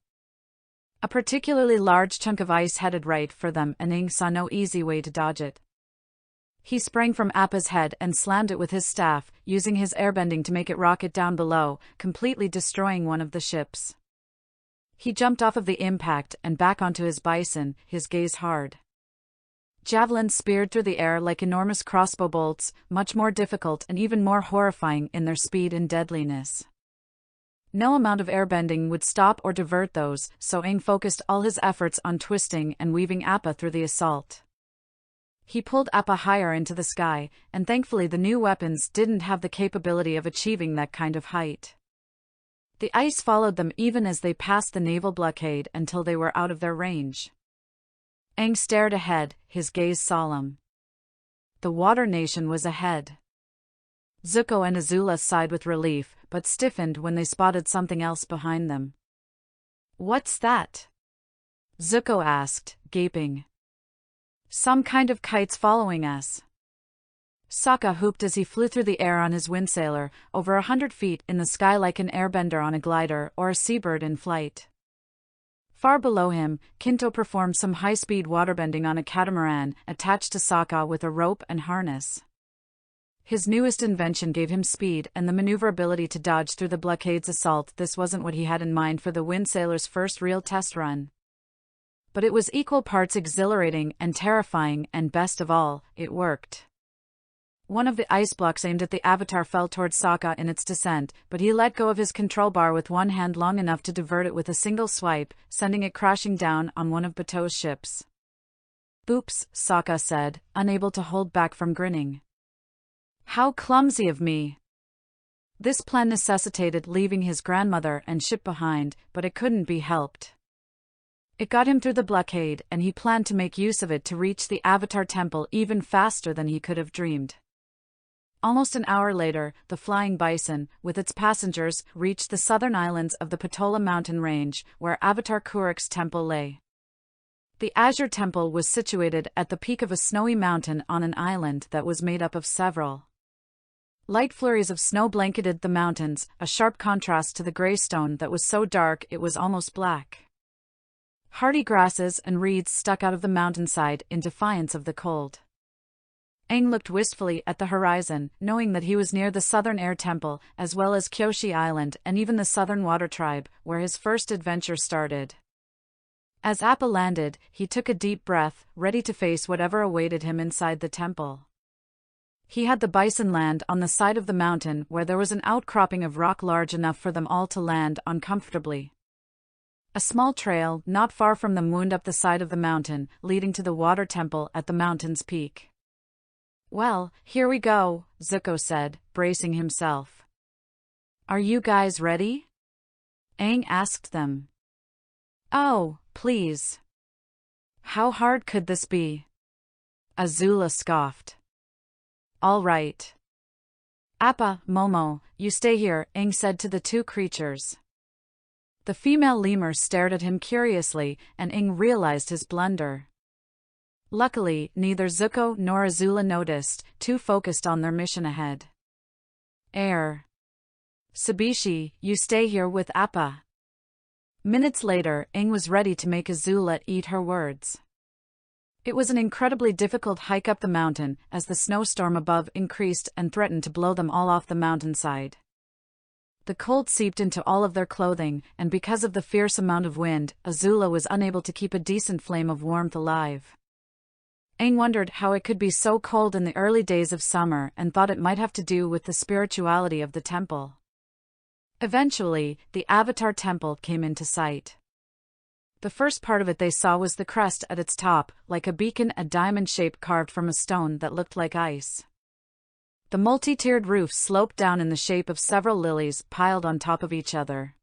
A particularly large chunk of ice headed right for them and Aang saw no easy way to dodge it. He sprang from Appa's head and slammed it with his staff, using his airbending to make it rocket down below, completely destroying one of the ships. He jumped off of the impact and back onto his Bison, his gaze hard. Javelins speared through the air like enormous crossbow bolts, much more difficult and even more horrifying in their speed and deadliness. No amount of airbending would stop or divert those, so Aang focused all his efforts on twisting and weaving Appa through the assault. He pulled Appa higher into the sky, and thankfully the new weapons didn't have the capability of achieving that kind of height. The ice followed them even as they passed the naval blockade until they were out of their range. Aang stared ahead, his gaze solemn. The Water Nation was ahead. Zuko and Azula sighed with relief, but stiffened when they spotted something else behind them. "What's that?" Zuko asked, gaping. "Some kind of kite's following us." Sokka whooped as he flew through the air on his windsailor, over 100 feet in the sky like an airbender on a glider or a seabird in flight. Far below him, Kinto performed some high-speed waterbending on a catamaran, attached to Sokka with a rope and harness. His newest invention gave him speed and the maneuverability to dodge through the blockade's assault. This wasn't what he had in mind for the windsailor's first real test run. But it was equal parts exhilarating and terrifying, and best of all, it worked. One of the ice blocks aimed at the Avatar fell toward Sokka in its descent, but he let go of his control bar with one hand long enough to divert it with a single swipe, sending it crashing down on one of Bato's ships. "Oops," Sokka said, unable to hold back from grinning. "How clumsy of me." This plan necessitated leaving his grandmother and ship behind, but it couldn't be helped. It got him through the blockade, and he planned to make use of it to reach the Avatar Temple even faster than he could have dreamed. Almost an hour later, the Flying Bison, with its passengers, reached the southern islands of the Patola mountain range, where Avatar Kuruk's temple lay. The Azure Temple was situated at the peak of a snowy mountain on an island that was made up of several. Light flurries of snow blanketed the mountains, a sharp contrast to the gray stone that was so dark it was almost black. Hardy grasses and reeds stuck out of the mountainside in defiance of the cold. Aang looked wistfully at the horizon, knowing that he was near the Southern Air Temple, as well as Kyoshi Island and even the Southern Water Tribe, where his first adventure started. As Appa landed, he took a deep breath, ready to face whatever awaited him inside the temple. He had the Bison land on the side of the mountain where there was an outcropping of rock large enough for them all to land on comfortably. A small trail, not far from them, wound up the side of the mountain, leading to the water temple at the mountain's peak. "Well, here we go," Zuko said, bracing himself. "Are you guys ready?" Aang asked them. "Oh, please. How hard could this be?" Azula scoffed. "All right. Appa, Momo, you stay here," Aang said to the two creatures. The female lemur stared at him curiously, and Aang realized his blunder. Luckily, neither Zuko nor Azula noticed, too focused on their mission ahead. "Air," Sabishi, you stay here with Appa. Minutes later, Aang was ready to make Azula eat her words. It was an incredibly difficult hike up the mountain, as the snowstorm above increased and threatened to blow them all off the mountainside. The cold seeped into all of their clothing, and because of the fierce amount of wind, Azula was unable to keep a decent flame of warmth alive. Aang wondered how it could be so cold in the early days of summer and thought it might have to do with the spirituality of the temple. Eventually, the Avatar Temple came into sight. The first part of it they saw was the crest at its top, like a beacon, a diamond shape carved from a stone that looked like ice. The multi-tiered roof sloped down in the shape of several lilies piled on top of each other.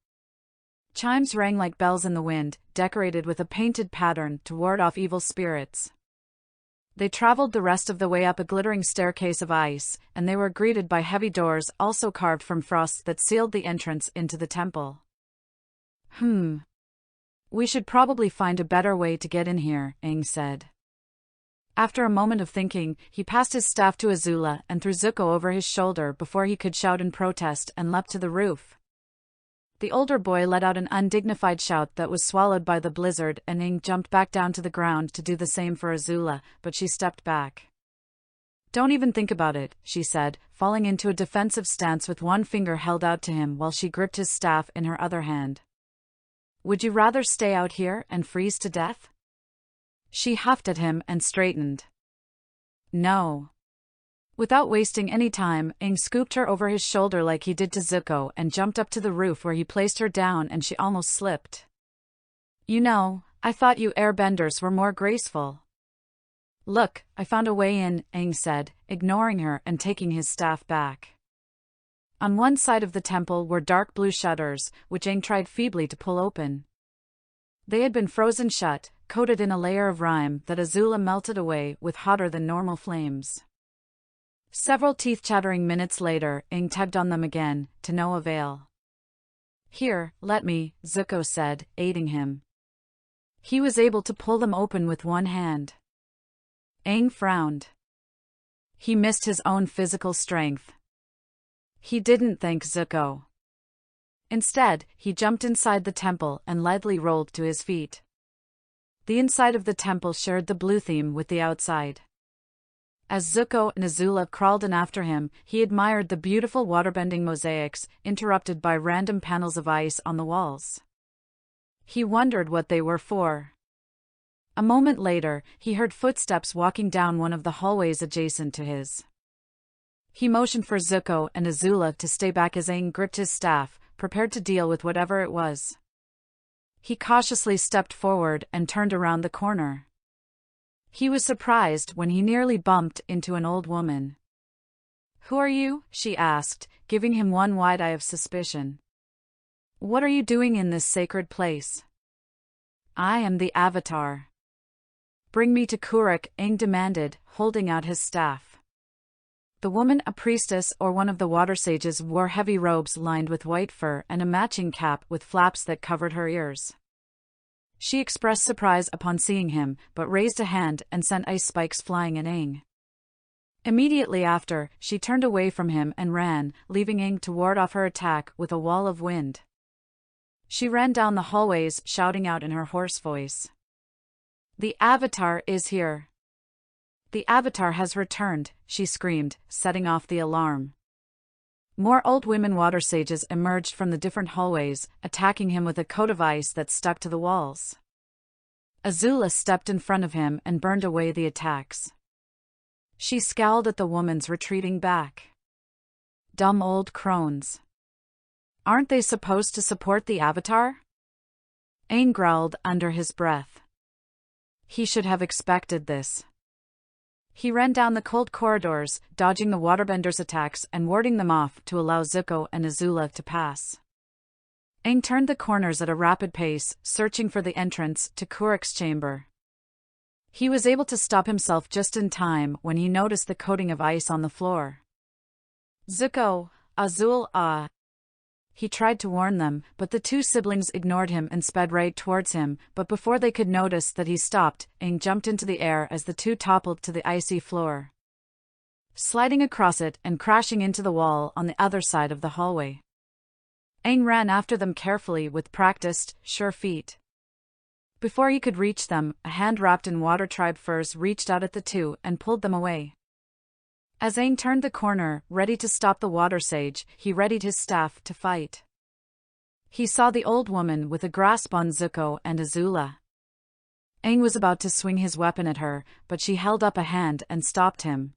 Chimes rang like bells in the wind, decorated with a painted pattern to ward off evil spirits. They traveled the rest of the way up a glittering staircase of ice, and they were greeted by heavy doors also carved from frost that sealed the entrance into the temple. We should probably find a better way to get in here, Aang said. After a moment of thinking, he passed his staff to Azula and threw Zuko over his shoulder before he could shout in protest and leapt to the roof. The older boy let out an undignified shout that was swallowed by the blizzard, and Aang jumped back down to the ground to do the same for Azula, but she stepped back. Don't even think about it, she said, falling into a defensive stance with one finger held out to him while she gripped his staff in her other hand. Would you rather stay out here and freeze to death? She huffed at him and straightened. No. Without wasting any time, Aang scooped her over his shoulder like he did to Zuko and jumped up to the roof where he placed her down, and she almost slipped. You know, I thought you airbenders were more graceful. Look, I found a way in, Aang said, ignoring her and taking his staff back. On one side of the temple were dark blue shutters, which Aang tried feebly to pull open. They had been frozen shut, coated in a layer of rime that Azula melted away with hotter than normal flames. Several teeth-chattering minutes later, Aang tugged on them again, to no avail. Here, let me, Zuko said, aiding him. He was able to pull them open with one hand. Aang frowned. He missed his own physical strength. He didn't thank Zuko. Instead, he jumped inside the temple and lightly rolled to his feet. The inside of the temple shared the blue theme with the outside. As Zuko and Azula crawled in after him, he admired the beautiful waterbending mosaics, interrupted by random panels of ice on the walls. He wondered what they were for. A moment later, he heard footsteps walking down one of the hallways adjacent to his. He motioned for Zuko and Azula to stay back as Aang gripped his staff, prepared to deal with whatever it was. He cautiously stepped forward and turned around the corner. He was surprised when he nearly bumped into an old woman. Who are you? She asked, giving him one wide eye of suspicion. What are you doing in this sacred place? I am the Avatar. Bring me to Kuruk, Aang demanded, holding out his staff. The woman, a priestess or one of the water sages, wore heavy robes lined with white fur and a matching cap with flaps that covered her ears. She expressed surprise upon seeing him, but raised a hand and sent ice spikes flying at Aang. Immediately after, she turned away from him and ran, leaving Aang to ward off her attack with a wall of wind. She ran down the hallways, shouting out in her hoarse voice. The Avatar is here. The Avatar has returned, she screamed, setting off the alarm. More old women water sages emerged from the different hallways, attacking him with a coat of ice that stuck to the walls. Azula stepped in front of him and burned away the attacks. She scowled at the woman's retreating back. Dumb old crones. Aren't they supposed to support the Avatar? Aang growled under his breath. He should have expected this. He ran down the cold corridors, dodging the waterbenders' attacks and warding them off to allow Zuko and Azula to pass. Aang turned the corners at a rapid pace, searching for the entrance to Kuruk's chamber. He was able to stop himself just in time when he noticed the coating of ice on the floor. Zuko, Azula. He tried to warn them, but the two siblings ignored him and sped right towards him, but before they could notice that he stopped, Aang jumped into the air as the two toppled to the icy floor, sliding across it and crashing into the wall on the other side of the hallway. Aang ran after them carefully with practiced, sure feet. Before he could reach them, a hand wrapped in water tribe furs reached out at the two and pulled them away. As Aang turned the corner, ready to stop the water sage, he readied his staff to fight. He saw the old woman with a grasp on Zuko and Azula. Aang was about to swing his weapon at her, but she held up a hand and stopped him.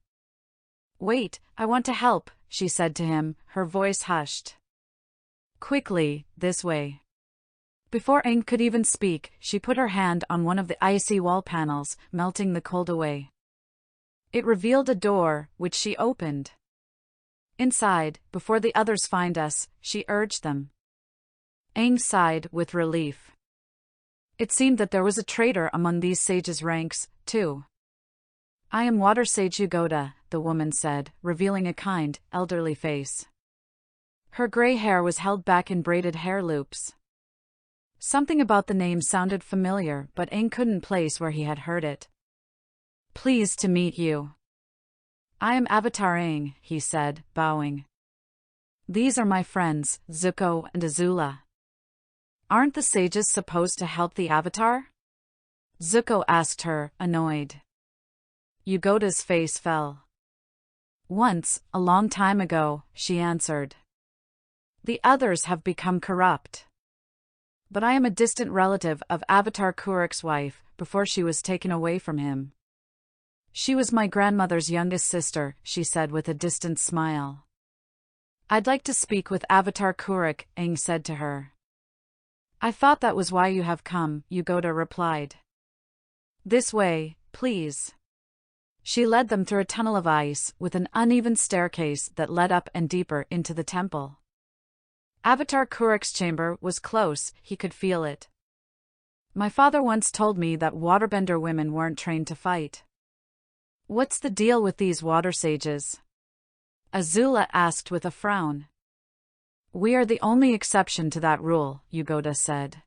"Wait, I want to help," she said to him, her voice hushed. "Quickly, this way." Before Aang could even speak, she put her hand on one of the icy wall panels, melting the cold away. It revealed a door, which she opened. "Inside, before the others find us," she urged them. Aang sighed with relief. It seemed that there was a traitor among these sages' ranks, too. "I am Water Sage Yugoda," the woman said, revealing a kind, elderly face. Her gray hair was held back in braided hair loops. Something about the name sounded familiar, but Aang couldn't place where he had heard it. "Pleased to meet you. I am Avatar Aang," he said, bowing. "These are my friends, Zuko and Azula." "Aren't the sages supposed to help the Avatar?" Zuko asked her, annoyed. Yugoda's face fell. "Once, a long time ago," she answered. "The others have become corrupt. But I am a distant relative of Avatar Kuruk's wife, before she was taken away from him. She was my grandmother's youngest sister," she said with a distant smile. "I'd like to speak with Avatar Kuruk," Aang said to her. "I thought that was why you have come," Yugoda replied. "This way, please." She led them through a tunnel of ice, with an uneven staircase that led up and deeper into the temple. Avatar Kuruk's chamber was close, he could feel it. "My father once told me that waterbender women weren't trained to fight." "What's the deal with these water sages?" Azula asked with a frown. "We are the only exception to that rule," Yugoda said.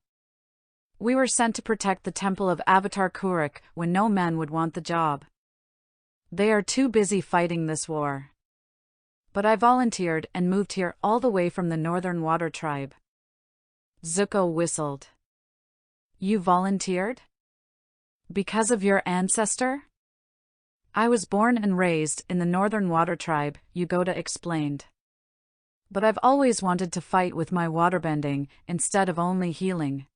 "We were sent to protect the temple of Avatar Kuruk when no man would want the job. They are too busy fighting this war. But I volunteered and moved here all the way from the Northern Water Tribe." Zuko whistled. "You volunteered? Because of your ancestor?" "I was born and raised in the Northern Water Tribe," Yugoda explained. "But I've always wanted to fight with my waterbending, instead of only healing.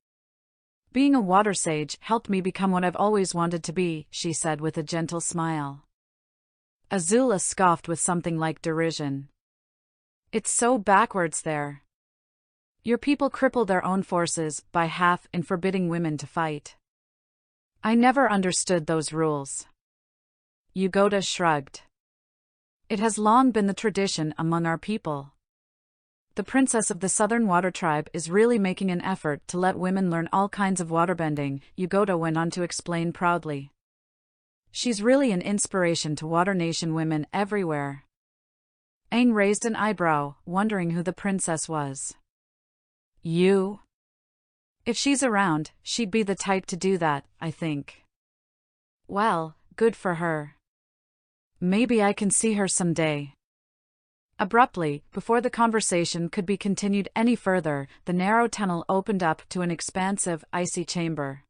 Being a water sage helped me become what I've always wanted to be," she said with a gentle smile. Azula scoffed with something like derision. "It's so backwards there. Your people cripple their own forces by half in forbidding women to fight. I never understood those rules." Yugoda shrugged. "It has long been the tradition among our people. The princess of the Southern Water Tribe is really making an effort to let women learn all kinds of waterbending," Yugoda went on to explain proudly. "She's really an inspiration to Water Nation women everywhere." Aang raised an eyebrow, wondering who the princess was. "You?" "If she's around, she'd be the type to do that, I think." "Well, good for her. Maybe I can see her someday." Abruptly, before the conversation could be continued any further, the narrow tunnel opened up to an expansive, icy chamber.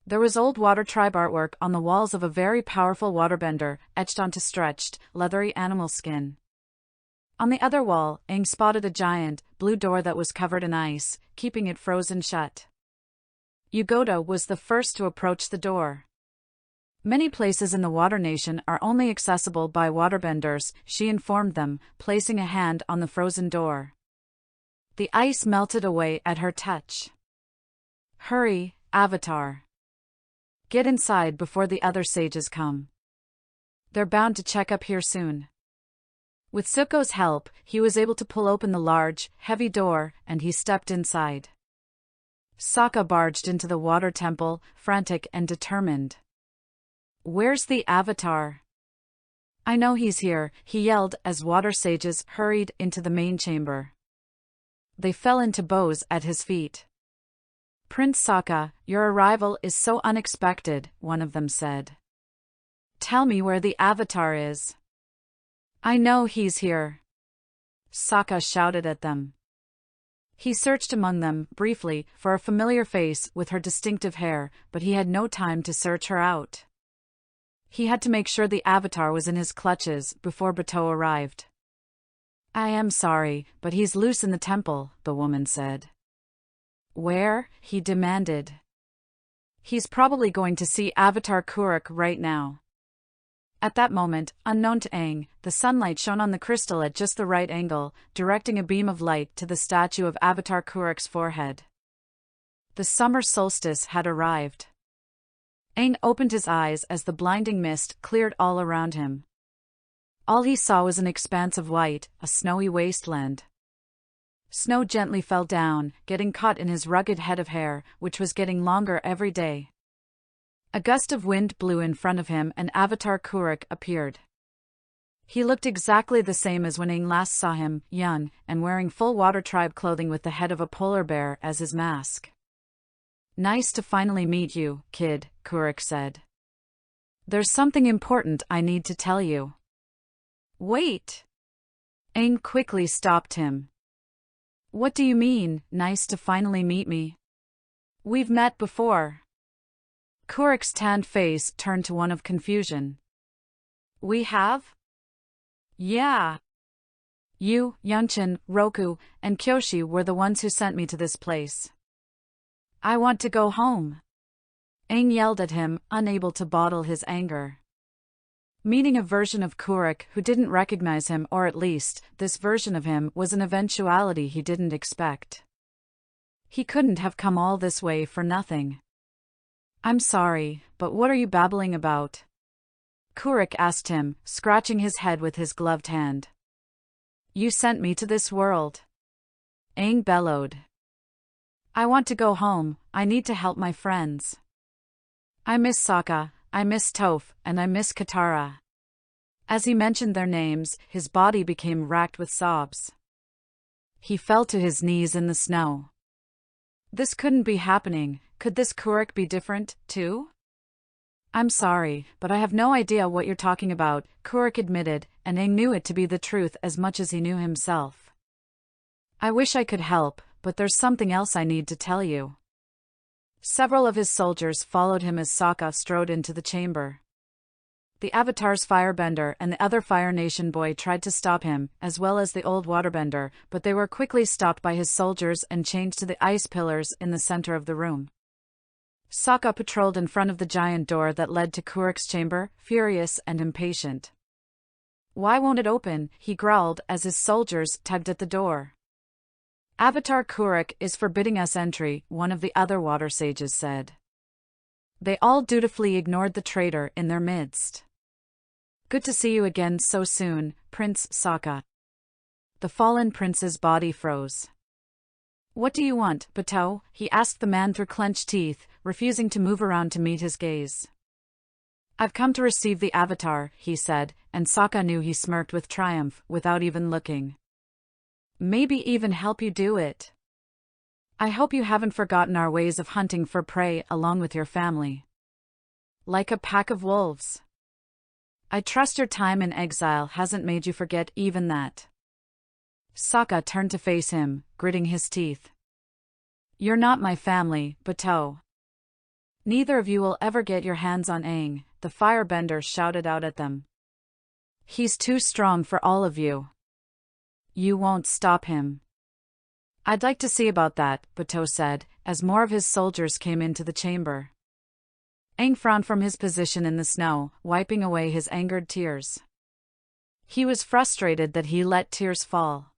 There was old Water Tribe artwork on the walls of a very powerful waterbender, etched onto stretched, leathery animal skin. On the other wall, Aang spotted a giant, blue door that was covered in ice, keeping it frozen shut. Yugoda was the first to approach the door. "Many places in the Water Nation are only accessible by waterbenders," she informed them, placing a hand on the frozen door. The ice melted away at her touch. "Hurry, Avatar. Get inside before the other sages come. They're bound to check up here soon." With Zuko's help, he was able to pull open the large, heavy door, and he stepped inside. Sokka barged into the water temple, frantic and determined. "Where's the Avatar?" "I know he's here," he yelled as water sages hurried into the main chamber. They fell into bows at his feet. "Prince Sokka, your arrival is so unexpected," one of them said. "Tell me where the Avatar is." "I know he's here," Sokka shouted at them. He searched among them, briefly, for a familiar face with her distinctive hair, but he had no time to search her out. He had to make sure the avatar was in his clutches before Bateau arrived. "I am sorry, but he's loose in the temple," the woman said. "Where?" he demanded. "He's probably going to see Avatar Kuruk right now." At that moment, unknown to Aang, the sunlight shone on the crystal at just the right angle, directing a beam of light to the statue of Avatar Kuruk's forehead. The summer solstice had arrived. Aang opened his eyes as the blinding mist cleared all around him. All he saw was an expanse of white, a snowy wasteland. Snow gently fell down, getting caught in his rugged head of hair, which was getting longer every day. A gust of wind blew in front of him and Avatar Kuruk appeared. He looked exactly the same as when Aang last saw him, young, and wearing full Water Tribe clothing with the head of a polar bear as his mask. "Nice to finally meet you, kid," Kuruk said. "There's something important I need to tell you." "Wait!" Aang quickly stopped him. "What do you mean, nice to finally meet me? We've met before." Kuruk's tanned face turned to one of confusion. "We have?" "Yeah. You, Yunchin, Roku, and Kyoshi were the ones who sent me to this place. I want to go home." Aang yelled at him, unable to bottle his anger. Meeting a version of Kuruk who didn't recognize him, or at least, this version of him was an eventuality he didn't expect. He couldn't have come all this way for nothing. "I'm sorry, but what are you babbling about?" Kuruk asked him, scratching his head with his gloved hand. "You sent me to this world," Aang bellowed. "I want to go home, I need to help my friends. I miss Sokka, I miss Toph, and I miss Katara." As he mentioned their names, his body became racked with sobs. He fell to his knees in the snow. This couldn't be happening. Could this Kuruk be different, too? "I'm sorry, but I have no idea what you're talking about," Kuruk admitted, and Aang knew it to be the truth as much as he knew himself. "I wish I could help, but there's something else I need to tell you." Several of his soldiers followed him as Sokka strode into the chamber. The Avatar's firebender and the other Fire Nation boy tried to stop him, as well as the old waterbender, but they were quickly stopped by his soldiers and chained to the ice pillars in the center of the room. Sokka patrolled in front of the giant door that led to Kuruk's chamber, furious and impatient. "Why won't it open?" he growled as his soldiers tugged at the door. "Avatar Kuruk is forbidding us entry," one of the other water sages said. They all dutifully ignored the traitor in their midst. "Good to see you again so soon, Prince Sokka." The fallen prince's body froze. "What do you want, Bateau?" he asked the man through clenched teeth, refusing to move around to meet his gaze. "I've come to receive the Avatar," he said, and Sokka knew he smirked with triumph, without even looking. "Maybe even help you do it. I hope you haven't forgotten our ways of hunting for prey along with your family. Like a pack of wolves. I trust your time in exile hasn't made you forget even that." Sokka turned to face him, gritting his teeth. "You're not my family, Bateau. Neither of you will ever get your hands on Aang," the firebender shouted out at them. "He's too strong for all of you. You won't stop him." "I'd like to see about that," Bateau said, as more of his soldiers came into the chamber. Aang frowned from his position in the snow, wiping away his angered tears. He was frustrated that he let tears fall.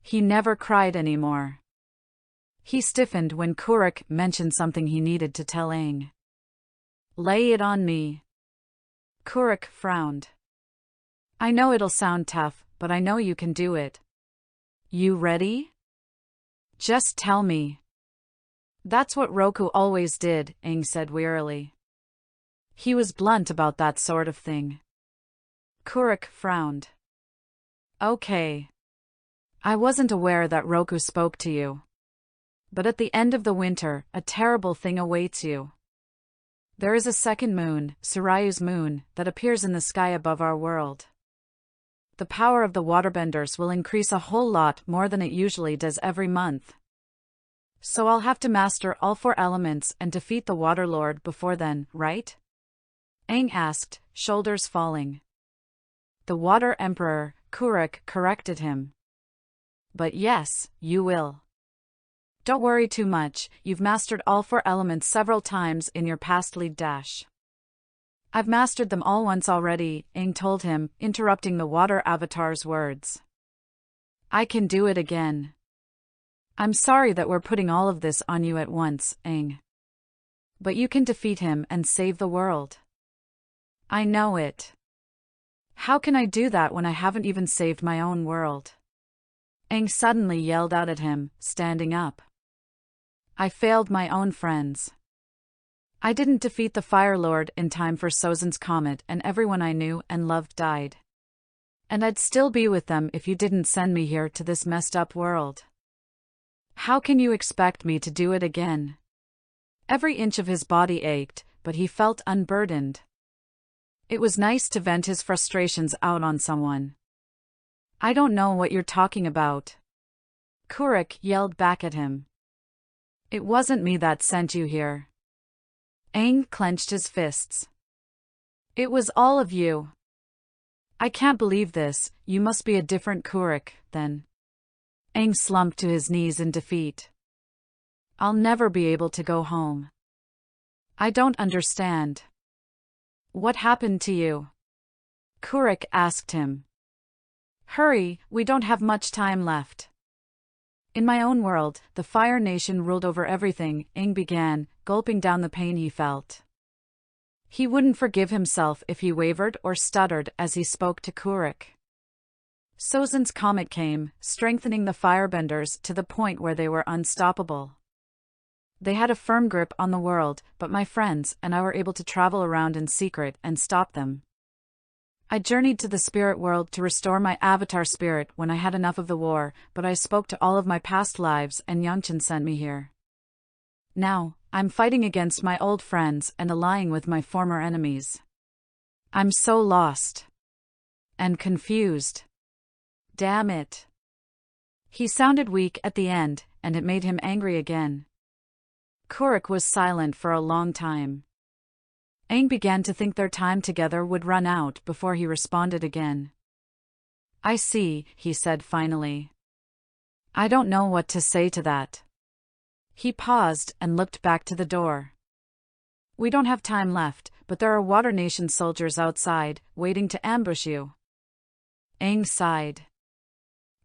He never cried anymore. He stiffened when Kuruk mentioned something he needed to tell Aang. "Lay it on me." Kuruk frowned. "I know it'll sound tough, but I know you can do it. You ready? Just tell me." "That's what Roku always did," Aang said wearily. "He was blunt about that sort of thing." Kuruk frowned. "Okay. I wasn't aware that Roku spoke to you. But at the end of the winter, a terrible thing awaits you. There is a second moon, Surayu's moon, that appears in the sky above our world. the power of the waterbenders will increase a whole lot more than it usually does every month. So I'll have to master all 4 elements and defeat the Water Lord before then, right? Aang asked, shoulders falling. The Water Emperor, Kuruk, corrected him. But yes, you will. Don't worry too much, you've mastered all 4 elements several times in your past lead dash. I've mastered them all once already, Aang told him, interrupting the water avatar's words. I can do it again. I'm sorry that we're putting all of this on you at once, Aang. But you can defeat him and save the world. I know it. How can I do that when I haven't even saved my own world? Aang suddenly yelled out at him, standing up. I failed my own friends. I didn't defeat the Fire Lord in time for Sozin's comet, and everyone I knew and loved died. And I'd still be with them if you didn't send me here to this messed up world. How can you expect me to do it again? Every inch of his body ached, but he felt unburdened. It was nice to vent his frustrations out on someone. I don't know what you're talking about. Kuruk yelled back at him. It wasn't me that sent you here. Aang clenched his fists. It was all of you. I can't believe this, you must be a different Kuruk, then. Aang slumped to his knees in defeat. I'll never be able to go home. I don't understand. What happened to you? Kuruk asked him. Hurry, we don't have much time left. In my own world, the Fire Nation ruled over everything, Aang began, gulping down the pain he felt. He wouldn't forgive himself if he wavered or stuttered as he spoke to Kuruk. Sozin's comet came, strengthening the firebenders to the point where they were unstoppable. They had a firm grip on the world, but my friends and I were able to travel around in secret and stop them. I journeyed to the spirit world to restore my avatar spirit when I had enough of the war, but I spoke to all of my past lives and Yangchen sent me here. Now, I'm fighting against my old friends and allying with my former enemies. I'm so lost. And confused. Damn it. He sounded weak at the end, and it made him angry again. Kuruk was silent for a long time. Aang began to think their time together would run out before he responded again. I see, he said finally. I don't know what to say to that. He paused and looked back to the door. We don't have time left, but there are Water Nation soldiers outside, waiting to ambush you. Aang sighed.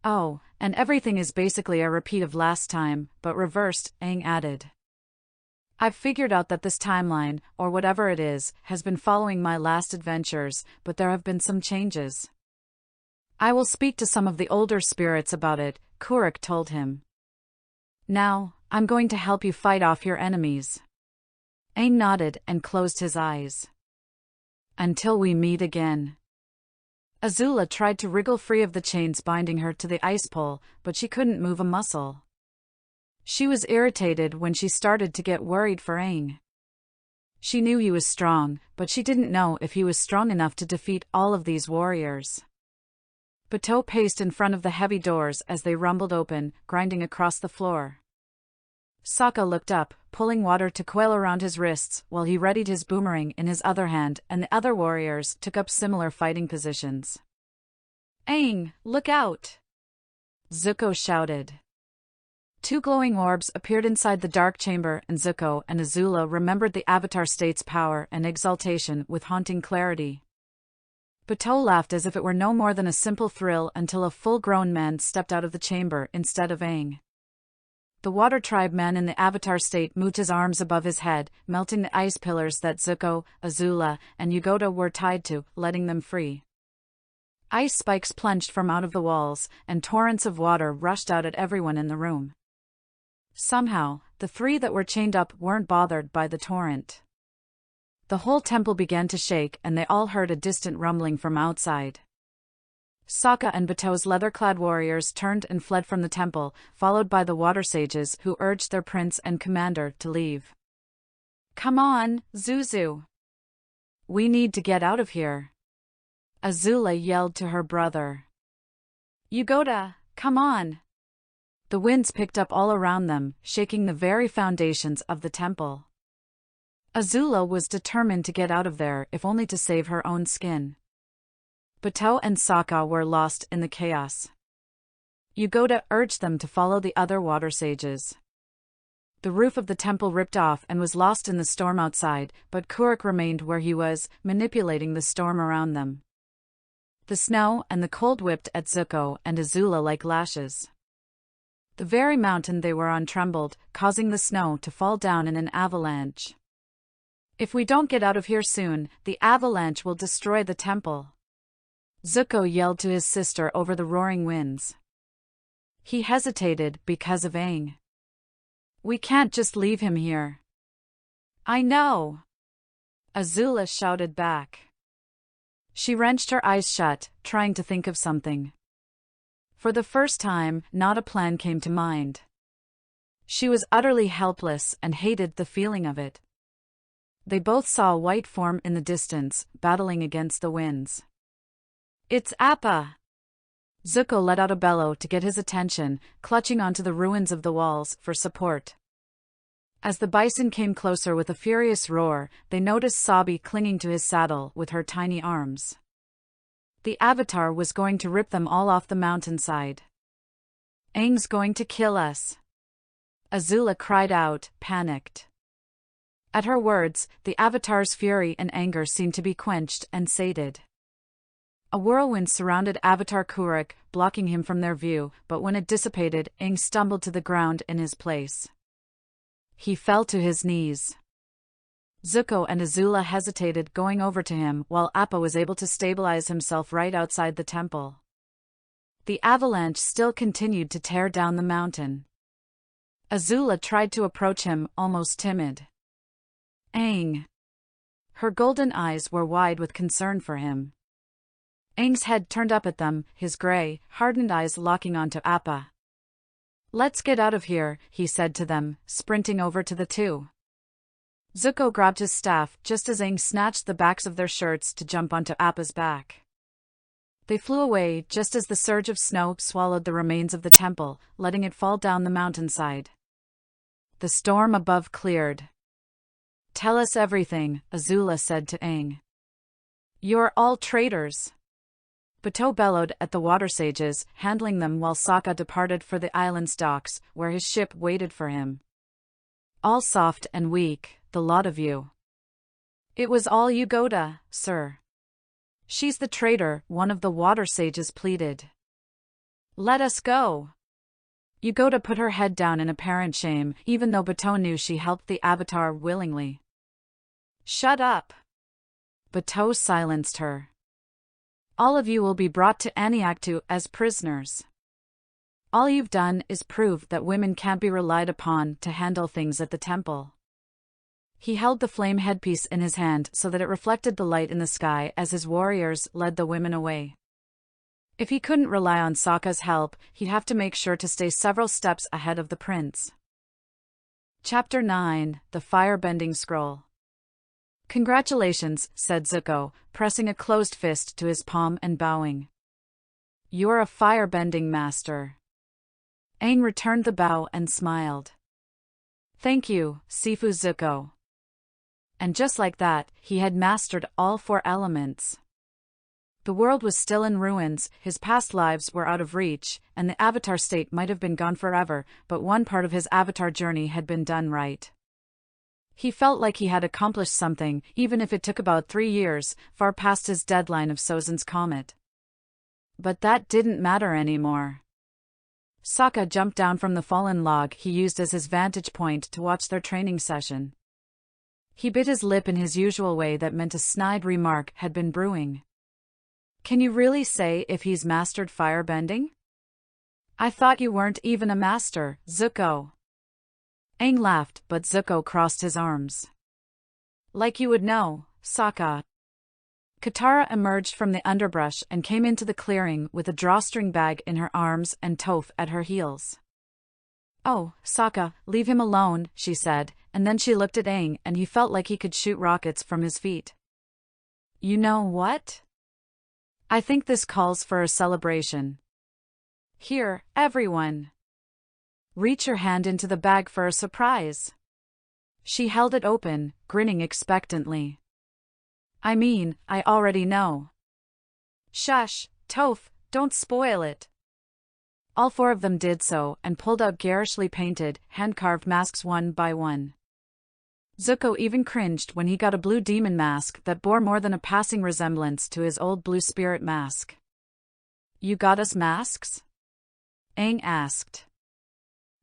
Oh, and everything is basically a repeat of last time, but reversed, Aang added. I've figured out that this timeline, or whatever it is, has been following my last adventures, but there have been some changes. I will speak to some of the older spirits about it, Kuruk told him. Now, I'm going to help you fight off your enemies. Aang nodded and closed his eyes. Until we meet again. Azula tried to wriggle free of the chains binding her to the ice pole, but she couldn't move a muscle. She was irritated when she started to get worried for Aang. She knew he was strong, but she didn't know if he was strong enough to defeat all of these warriors. Bateau paced in front of the heavy doors as they rumbled open, grinding across the floor. Sokka looked up, pulling water to coil around his wrists while he readied his boomerang in his other hand, and the other warriors took up similar fighting positions. Aang, look out! Zuko shouted. 2 glowing orbs appeared inside the dark chamber, and Zuko and Azula remembered the Avatar state's power and exaltation with haunting clarity. Bateau laughed as if it were no more than a simple thrill until a full-grown man stepped out of the chamber instead of Aang. The Water Tribe man in the Avatar state moved his arms above his head, melting the ice pillars that Zuko, Azula, and Yugoda were tied to, letting them free. Ice spikes plunged from out of the walls, and torrents of water rushed out at everyone in the room. Somehow, the 3 that were chained up weren't bothered by the torrent. The whole temple began to shake and they all heard a distant rumbling from outside. Sokka and Bateau's leather-clad warriors turned and fled from the temple, followed by the water sages who urged their prince and commander to leave. Come on, Zuzu. We need to get out of here. Azula yelled to her brother. Yugoda, come on! The winds picked up all around them, shaking the very foundations of the temple. Azula was determined to get out of there, if only to save her own skin. Bato and Sokka were lost in the chaos. Yugoda urged them to follow the other water sages. The roof of the temple ripped off and was lost in the storm outside, but Kuruk remained where he was, manipulating the storm around them. The snow and the cold whipped at Zuko and Azula like lashes. The very mountain they were on trembled, causing the snow to fall down in an avalanche. If we don't get out of here soon, the avalanche will destroy the temple. Zuko yelled to his sister over the roaring winds. He hesitated because of Aang. We can't just leave him here. I know, Azula shouted back. She wrenched her eyes shut, trying to think of something. For the first time, not a plan came to mind. She was utterly helpless and hated the feeling of it. They both saw a white form in the distance, battling against the winds. It's Appa! Zuko let out a bellow to get his attention, clutching onto the ruins of the walls for support. As the bison came closer with a furious roar, they noticed Sabi clinging to his saddle with her tiny arms. The Avatar was going to rip them all off the mountainside. Aang's going to kill us! Azula cried out, panicked. At her words, the Avatar's fury and anger seemed to be quenched and sated. A whirlwind surrounded Avatar Kuruk, blocking him from their view, but when it dissipated, Aang stumbled to the ground in his place. He fell to his knees. Zuko and Azula hesitated, going over to him, while Appa was able to stabilize himself right outside the temple. The avalanche still continued to tear down the mountain. Azula tried to approach him, almost timid. Aang! Her golden eyes were wide with concern for him. Aang's head turned up at them, his gray, hardened eyes locking onto Appa. Let's get out of here, he said to them, sprinting over to the two. Zuko grabbed his staff just as Aang snatched the backs of their shirts to jump onto Appa's back. They flew away just as the surge of snow swallowed the remains of the temple, letting it fall down the mountainside. The storm above cleared. Tell us everything, Azula said to Aang. You're all traitors. Bato bellowed at the water sages, handling them while Sokka departed for the island's docks, where his ship waited for him. All soft and weak, the lot of you. It was all Yugoda, sir. She's the traitor, one of the water sages pleaded. Let us go. Yugoda put her head down in apparent shame, even though Bato knew she helped the Avatar willingly. Shut up. Bato silenced her. All of you will be brought to Aniaktu as prisoners. All you've done is prove that women can't be relied upon to handle things at the temple. He held the flame headpiece in his hand so that it reflected the light in the sky as his warriors led the women away. If he couldn't rely on Sokka's help, he'd have to make sure to stay several steps ahead of the prince. Chapter 9: The Firebending Scroll. Congratulations, said Zuko, pressing a closed fist to his palm and bowing. You're a firebending master. Aang returned the bow and smiled. Thank you, Sifu Zuko. And just like that, he had mastered all 4 elements. The world was still in ruins, his past lives were out of reach, and the Avatar state might have been gone forever, but one part of his Avatar journey had been done right. He felt like he had accomplished something, even if it took about 3 years, far past his deadline of Sozin's comet. But that didn't matter anymore. Sokka jumped down from the fallen log he used as his vantage point to watch their training session. He bit his lip in his usual way that meant a snide remark had been brewing. Can you really say if he's mastered firebending? I thought you weren't even a master, Zuko. Aang laughed, but Zuko crossed his arms. Like you would know, Sokka. Katara emerged from the underbrush and came into the clearing with a drawstring bag in her arms and Toph at her heels. Oh, Sokka, leave him alone, she said, and then she looked at Aang and he felt like he could shoot rockets from his feet. You know what? I think this calls for a celebration. Here, everyone. Reach your hand into the bag for a surprise. She held it open, grinning expectantly. I mean, I already know. Shush, Toph, don't spoil it. All four of them did so and pulled out garishly painted, hand-carved masks one by one. Zuko even cringed when he got a blue demon mask that bore more than a passing resemblance to his old blue spirit mask. You got us masks? Aang asked.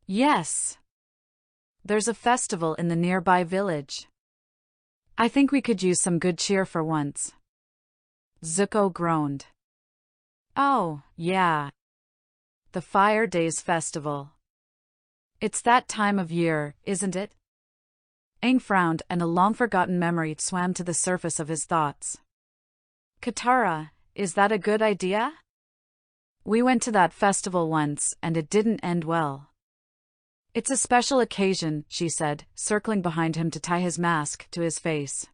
Yes. There's a festival in the nearby village. I think we could use some good cheer for once. Zuko groaned. Oh, yeah. The Fire Days Festival. It's that time of year, isn't it? Aang frowned and a long-forgotten memory swam to the surface of his thoughts. Katara, is that a good idea? We went to that festival once and it didn't end well. It's a special occasion, she said, circling behind him to tie his mask to his face.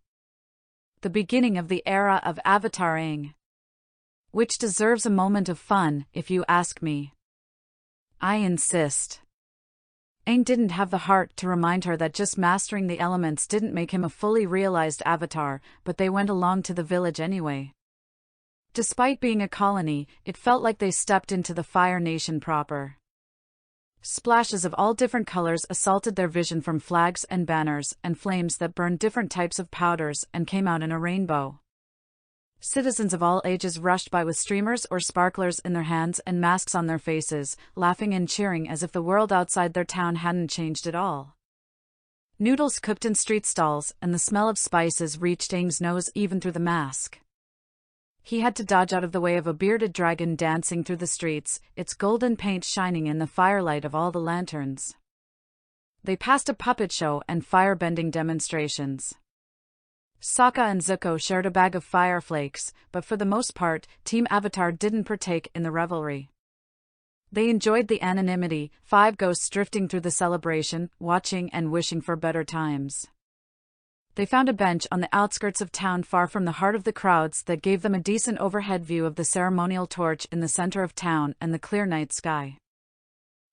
The beginning of the era of Avatar Aang. Which deserves a moment of fun, if you ask me. I insist. Aang didn't have the heart to remind her that just mastering the elements didn't make him a fully realized avatar, but they went along to the village anyway. Despite being a colony, it felt like they stepped into the Fire Nation proper. Splashes of all different colors assaulted their vision from flags and banners and flames that burned different types of powders and came out in a rainbow. Citizens of all ages rushed by with streamers or sparklers in their hands and masks on their faces, laughing and cheering as if the world outside their town hadn't changed at all. Noodles cooked in street stalls and the smell of spices reached Aang's nose even through the mask. He had to dodge out of the way of a bearded dragon dancing through the streets, its golden paint shining in the firelight of all the lanterns. They passed a puppet show and fire-bending demonstrations. Sokka and Zuko shared a bag of fire flakes, but for the most part, Team Avatar didn't partake in the revelry. They enjoyed the anonymity, 5 ghosts drifting through the celebration, watching and wishing for better times. They found a bench on the outskirts of town far from the heart of the crowds that gave them a decent overhead view of the ceremonial torch in the center of town and the clear night sky.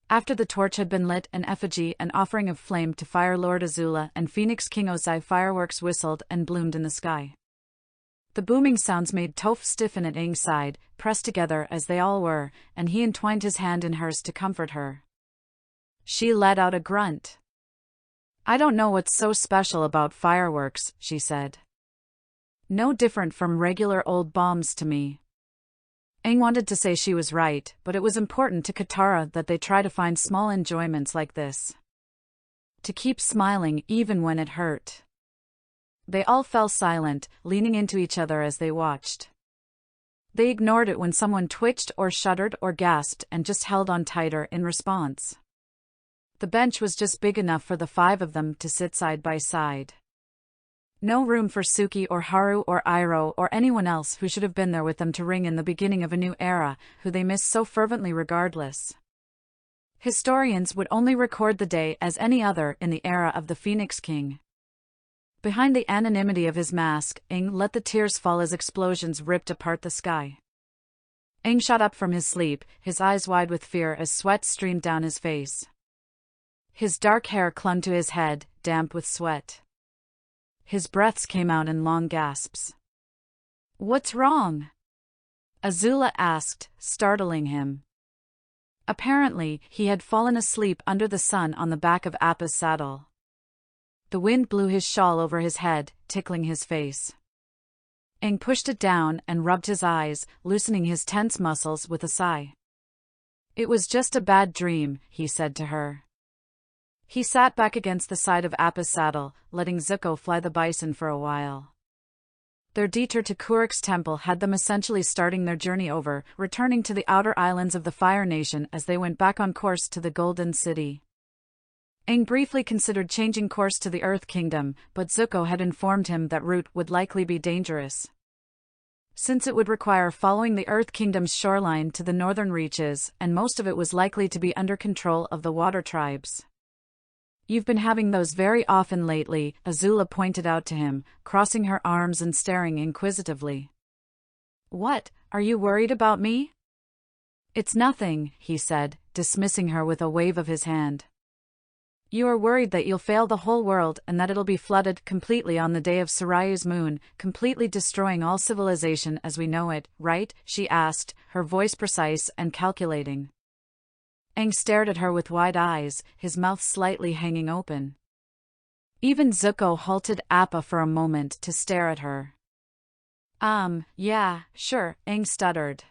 After the torch had been lit, an effigy and offering of flame to Fire Lord Azula and Phoenix King Ozai fireworks whistled and bloomed in the sky. The booming sounds made Toph stiffen at Aang's side, pressed together as they all were, and he entwined his hand in hers to comfort her. She let out a grunt. I don't know what's so special about fireworks, she said. No different from regular old bombs to me. Aang wanted to say she was right, but it was important to Katara that they try to find small enjoyments like this. To keep smiling even when it hurt. They all fell silent, leaning into each other as they watched. They ignored it when someone twitched or shuddered or gasped and just held on tighter in response. The bench was just big enough for the 5 of them to sit side by side. No room for Suki or Haru or Iroh or anyone else who should have been there with them to ring in the beginning of a new era, who they missed so fervently regardless. Historians would only record the day as any other in the era of the Phoenix King. Behind the anonymity of his mask, Aang let the tears fall as explosions ripped apart the sky. Aang shot up from his sleep, his eyes wide with fear as sweat streamed down his face. His dark hair clung to his head, damp with sweat. His breaths came out in long gasps. What's wrong? Azula asked, startling him. Apparently, he had fallen asleep under the sun on the back of Appa's saddle. The wind blew his shawl over his head, tickling his face. Aang pushed it down and rubbed his eyes, loosening his tense muscles with a sigh. It was just a bad dream, he said to her. He sat back against the side of Appa's saddle, letting Zuko fly the bison for a while. Their detour to Kuruk's temple had them essentially starting their journey over, returning to the outer islands of the Fire Nation as they went back on course to the Golden City. Aang briefly considered changing course to the Earth Kingdom, but Zuko had informed him that route would likely be dangerous. Since it would require following the Earth Kingdom's shoreline to the northern reaches, and most of it was likely to be under control of the water tribes. You've been having those very often lately, Azula pointed out to him, crossing her arms and staring inquisitively. What, are you worried about me? It's nothing, he said, dismissing her with a wave of his hand. You are worried that you'll fail the whole world and that it'll be flooded completely on the day of Soraya's moon, completely destroying all civilization as we know it, right? She asked, her voice precise and calculating. Aang stared at her with wide eyes, his mouth slightly hanging open. Even Zuko halted Appa for a moment to stare at her. Yeah, sure, Aang stuttered.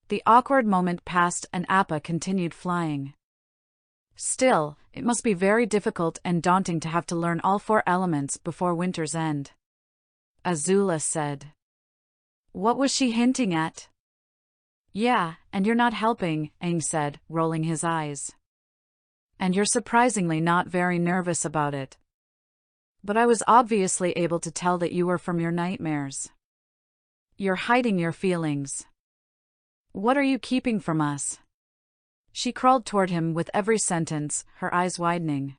The awkward moment passed and Appa continued flying. Still, it must be very difficult and daunting to have to learn all 4 elements before winter's end. Azula said. What was she hinting at? Yeah, and you're not helping, Aang said, rolling his eyes. And you're surprisingly not very nervous about it. But I was obviously able to tell that you were from your nightmares. You're hiding your feelings. What are you keeping from us? She crawled toward him with every sentence, her eyes widening.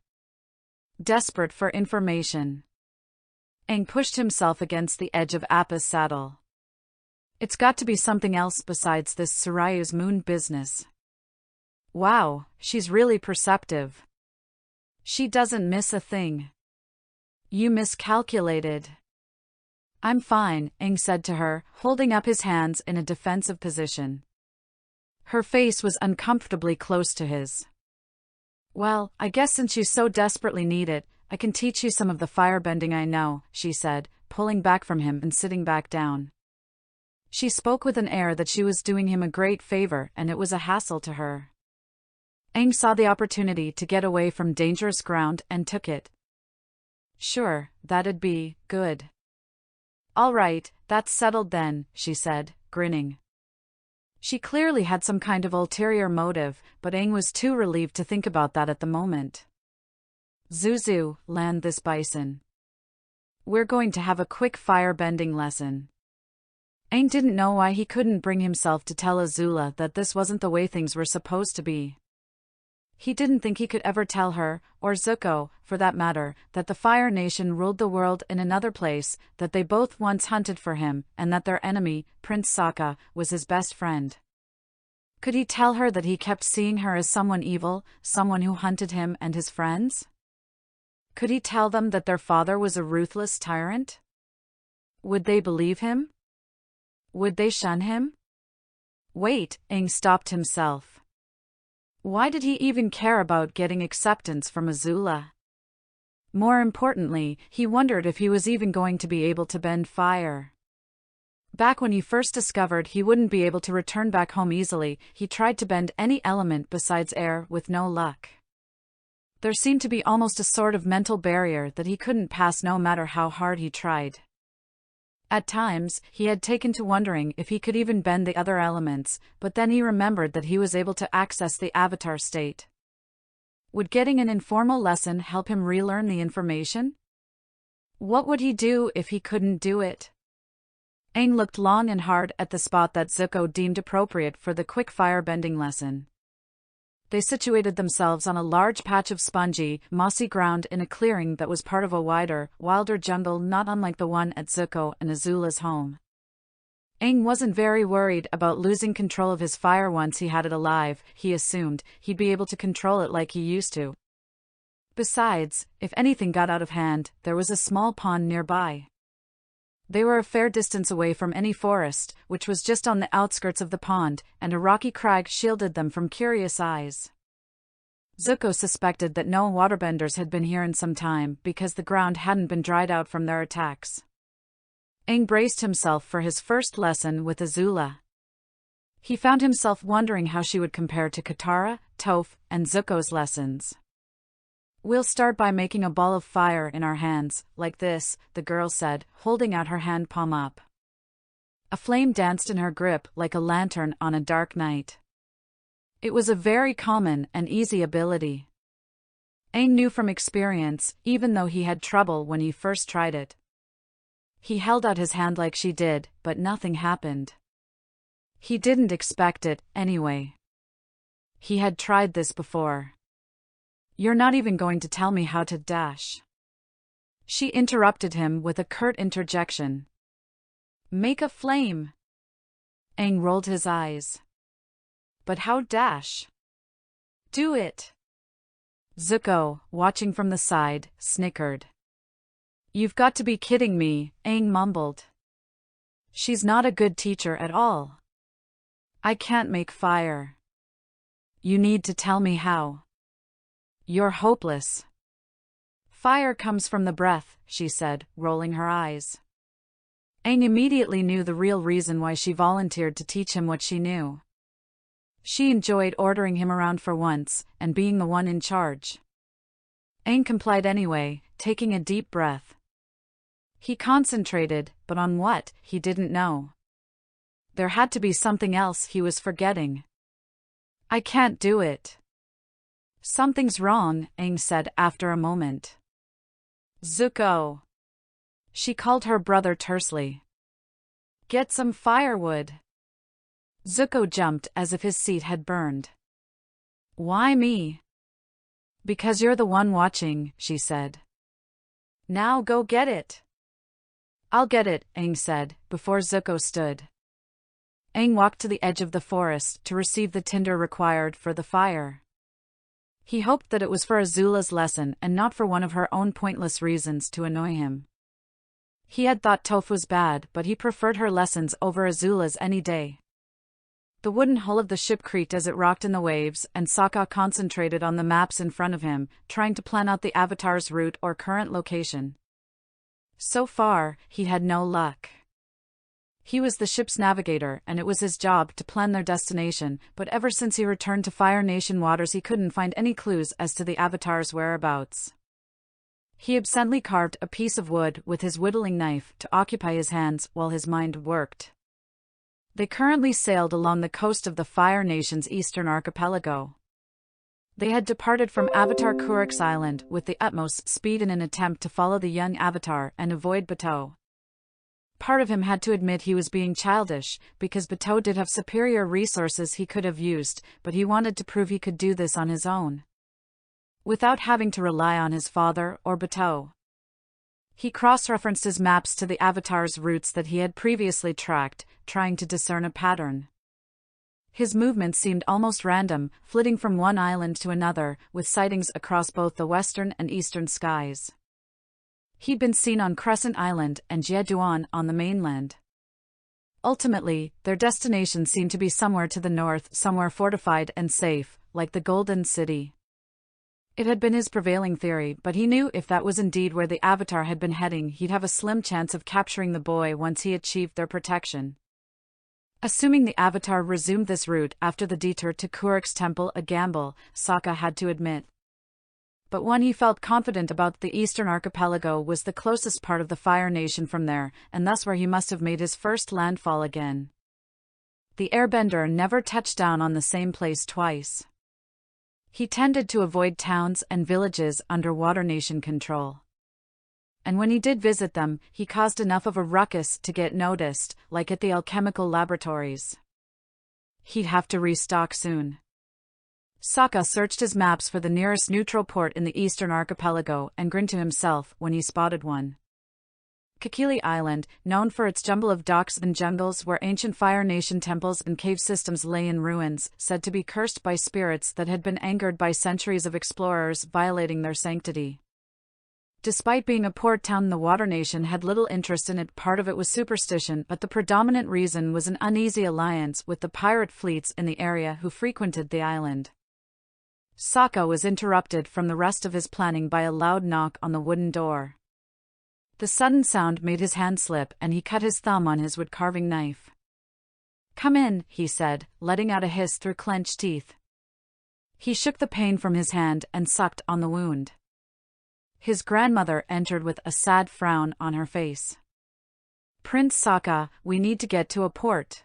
Desperate for information. Aang pushed himself against the edge of Appa's saddle. It's got to be something else besides this Soraya's moon business. Wow, she's really perceptive. She doesn't miss a thing. You miscalculated. I'm fine, Aang said to her, holding up his hands in a defensive position. Her face was uncomfortably close to his. Well, I guess since you so desperately need it, I can teach you some of the firebending I know, she said, pulling back from him and sitting back down. She spoke with an air that she was doing him a great favor and it was a hassle to her. Aang saw the opportunity to get away from dangerous ground and took it. Sure, that'd be good. All right, that's settled then, she said, grinning. She clearly had some kind of ulterior motive, but Aang was too relieved to think about that at the moment. Zuzu, land this bison. We're going to have a quick firebending lesson. Aang didn't know why he couldn't bring himself to tell Azula that this wasn't the way things were supposed to be. He didn't think he could ever tell her, or Zuko, for that matter, that the Fire Nation ruled the world in another place, that they both once hunted for him, and that their enemy, Prince Sokka, was his best friend. Could he tell her that he kept seeing her as someone evil, someone who hunted him and his friends? Could he tell them that their father was a ruthless tyrant? Would they believe him? Would they shun him? Wait, Aang stopped himself. Why did he even care about getting acceptance from Azula? More importantly, he wondered if he was even going to be able to bend fire. Back when he first discovered he wouldn't be able to return back home easily, he tried to bend any element besides air with no luck. There seemed to be almost a sort of mental barrier that he couldn't pass no matter how hard he tried. At times, he had taken to wondering if he could even bend the other elements, but then he remembered that he was able to access the avatar state. Would getting an informal lesson help him relearn the information? What would he do if he couldn't do it? Aang looked long and hard at the spot that Zuko deemed appropriate for the quick firebending lesson. They situated themselves on a large patch of spongy, mossy ground in a clearing that was part of a wider, wilder jungle not unlike the one at Zuko and Azula's home. Aang wasn't very worried about losing control of his fire once he had it alive. He assumed he'd be able to control it like he used to. Besides, if anything got out of hand, there was a small pond nearby. They were a fair distance away from any forest, which was just on the outskirts of the pond, and a rocky crag shielded them from curious eyes. Zuko suspected that no waterbenders had been here in some time because the ground hadn't been dried out from their attacks. Aang braced himself for his first lesson with Azula. He found himself wondering how she would compare to Katara, Toph, and Zuko's lessons. We'll start by making a ball of fire in our hands, like this, the girl said, holding out her hand palm up. A flame danced in her grip like a lantern on a dark night. It was a very common and easy ability. Aang knew from experience, even though he had trouble when he first tried it. He held out his hand like she did, but nothing happened. He didn't expect it, anyway. He had tried this before. You're not even going to tell me how to dash. She interrupted him with a curt interjection. Make a flame. Aang rolled his eyes. But how dash? Do it. Zuko, watching from the side, snickered. You've got to be kidding me, Aang mumbled. She's not a good teacher at all. I can't make fire. You need to tell me how. You're hopeless. Fire comes from the breath, she said, rolling her eyes. Aang immediately knew the real reason why she volunteered to teach him what she knew. She enjoyed ordering him around for once, and being the one in charge. Aang complied anyway, taking a deep breath. He concentrated, but on what, he didn't know. There had to be something else he was forgetting. I can't do it. Something's wrong, Aang said after a moment. Zuko. She called her brother tersely. Get some firewood. Zuko jumped as if his seat had burned. Why me? Because you're the one watching, she said. Now go get it. I'll get it, Aang said, before Zuko stood. Aang walked to the edge of the forest to receive the tinder required for the fire. He hoped that it was for Azula's lesson and not for one of her own pointless reasons to annoy him. He had thought Toph was bad, but he preferred her lessons over Azula's any day. The wooden hull of the ship creaked as it rocked in the waves, and Sokka concentrated on the maps in front of him, trying to plan out the Avatar's route or current location. So far, he had no luck. He was the ship's navigator, and it was his job to plan their destination, but ever since he returned to Fire Nation waters he couldn't find any clues as to the Avatar's whereabouts. He absently carved a piece of wood with his whittling knife to occupy his hands while his mind worked. They currently sailed along the coast of the Fire Nation's eastern archipelago. They had departed from Avatar Kuruk's island with the utmost speed in an attempt to follow the young Avatar and avoid Bato. Part of him had to admit he was being childish, because Bato did have superior resources he could have used, but he wanted to prove he could do this on his own, without having to rely on his father or Bato. He cross-referenced his maps to the Avatar's routes that he had previously tracked, trying to discern a pattern. His movements seemed almost random, flitting from one island to another, with sightings across both the western and eastern skies. He'd been seen on Crescent Island and Jejuan on the mainland. Ultimately, their destination seemed to be somewhere to the north, somewhere fortified and safe, like the Golden City. It had been his prevailing theory, but he knew if that was indeed where the Avatar had been heading, he'd have a slim chance of capturing the boy once he achieved their protection. Assuming the Avatar resumed this route after the detour to Kuruk's temple, a gamble, Sokka had to admit. But one he felt confident about. The eastern archipelago was the closest part of the Fire Nation from there, and thus where he must have made his first landfall again. The airbender never touched down on the same place twice. He tended to avoid towns and villages under Water Nation control. And when he did visit them, he caused enough of a ruckus to get noticed, like at the alchemical laboratories. He'd have to restock soon. Sokka searched his maps for the nearest neutral port in the eastern archipelago and grinned to himself when he spotted one. Kikili Island, known for its jumble of docks and jungles where ancient Fire Nation temples and cave systems lay in ruins, said to be cursed by spirits that had been angered by centuries of explorers violating their sanctity. Despite being a port town, the Water Nation had little interest in it. Part of it was superstition, but the predominant reason was an uneasy alliance with the pirate fleets in the area who frequented the island. Sokka was interrupted from the rest of his planning by a loud knock on the wooden door. The sudden sound made his hand slip, and he cut his thumb on his wood-carving knife. "Come in," he said, letting out a hiss through clenched teeth. He shook the pain from his hand and sucked on the wound. His grandmother entered with a sad frown on her face. "Prince Sokka, we need to get to a port."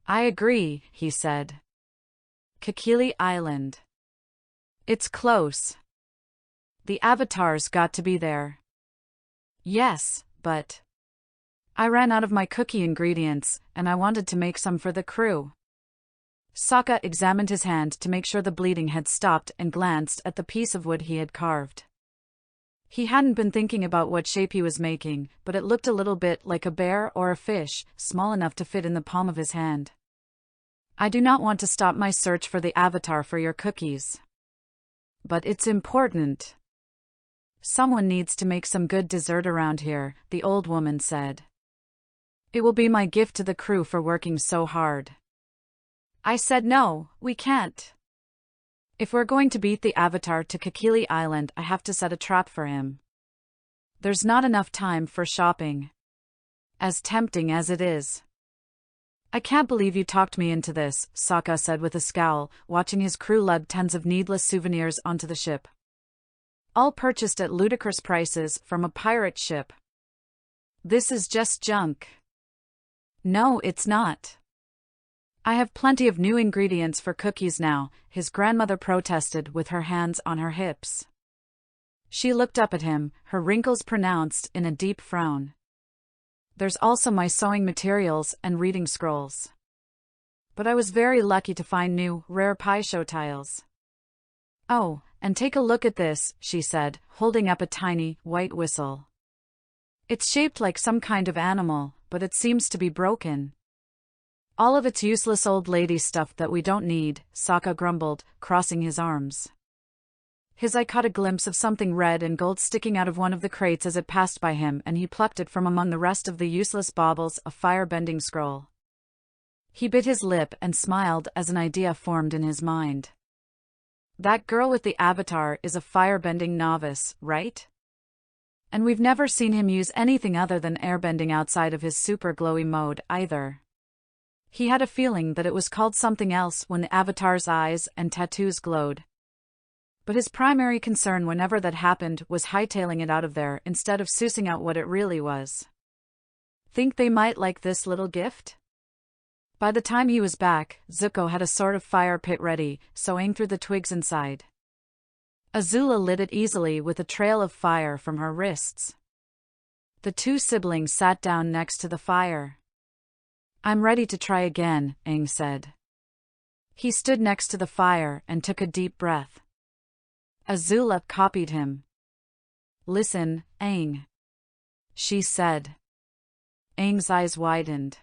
"I agree," he said. "Kikili Island. It's close. The Avatar's got to be there." "Yes, but I ran out of my cookie ingredients, and I wanted to make some for the crew." Sokka examined his hand to make sure the bleeding had stopped and glanced at the piece of wood he had carved. He hadn't been thinking about what shape he was making, but it looked a little bit like a bear or a fish, small enough to fit in the palm of his hand. I do not want to stop my search for the avatar for your cookies. But it's important. Someone needs to make some good dessert around here, the old woman said. It will be my gift to the crew for working so hard. I said no, we can't. If we're going to beat the Avatar to Kikili Island, I have to set a trap for him. There's not enough time for shopping. As tempting as it is. I can't believe you talked me into this, Sokka said with a scowl, watching his crew load tons of needless souvenirs onto the ship. All purchased at ludicrous prices from a pirate ship. This is just junk. No, it's not. I have plenty of new ingredients for cookies now, his grandmother protested with her hands on her hips. She looked up at him, her wrinkles pronounced in a deep frown. There's also my sewing materials and reading scrolls. But I was very lucky to find new, rare show tiles. Oh, and take a look at this, she said, holding up a tiny, white whistle. It's shaped like some kind of animal, but it seems to be broken. All of it's useless old lady stuff that we don't need, Sokka grumbled, crossing his arms. His eye caught a glimpse of something red and gold sticking out of one of the crates as it passed by him, and he plucked it from among the rest of the useless baubles, a fire-bending scroll. He bit his lip and smiled as an idea formed in his mind. That girl with the avatar is a fire-bending novice, right? And we've never seen him use anything other than airbending outside of his super glowy mode, either. He had a feeling that it was called something else when the avatar's eyes and tattoos glowed. But his primary concern whenever that happened was hightailing it out of there instead of sussing out what it really was. Think they might like this little gift? By the time he was back, Zuko had a sort of fire pit ready, sewing through the twigs inside. Azula lit it easily with a trail of fire from her wrists. The two siblings sat down next to the fire. I'm ready to try again, Aang said. He stood next to the fire and took a deep breath. Azula copied him. Listen, Aang, she said. Aang's eyes widened.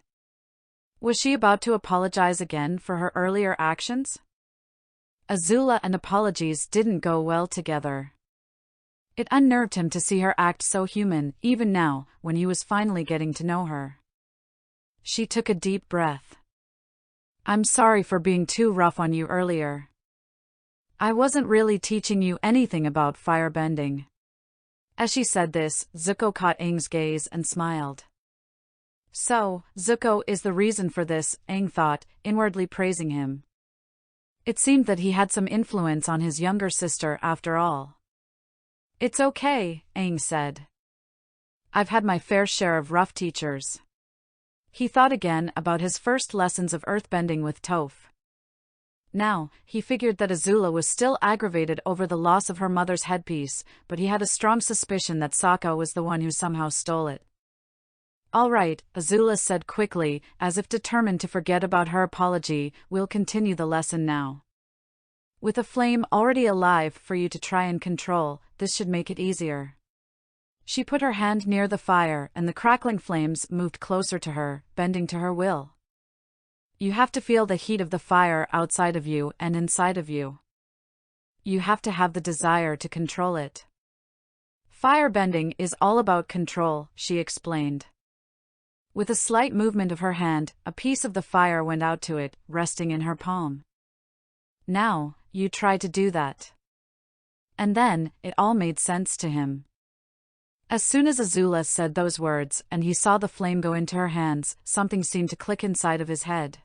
Was she about to apologize again for her earlier actions? Azula and apologies didn't go well together. It unnerved him to see her act so human, even now, when he was finally getting to know her. She took a deep breath. I'm sorry for being too rough on you earlier. I wasn't really teaching you anything about firebending. As she said this, Zuko caught Aang's gaze and smiled. So, Zuko is the reason for this, Aang thought, inwardly praising him. It seemed that he had some influence on his younger sister after all. It's okay, Aang said. I've had my fair share of rough teachers. He thought again about his first lessons of earthbending with Toph. Now, he figured that Azula was still aggravated over the loss of her mother's headpiece, but he had a strong suspicion that Sokka was the one who somehow stole it. All right, Azula said quickly, as if determined to forget about her apology, we'll continue the lesson now. With a flame already alive for you to try and control, this should make it easier. She put her hand near the fire and the crackling flames moved closer to her, bending to her will. You have to feel the heat of the fire outside of you and inside of you. You have to have the desire to control it. Firebending is all about control, she explained. With a slight movement of her hand, a piece of the fire went out to it, resting in her palm. Now, you try to do that. And then, it all made sense to him. As soon as Azula said those words and he saw the flame go into her hands, something seemed to click inside of his head.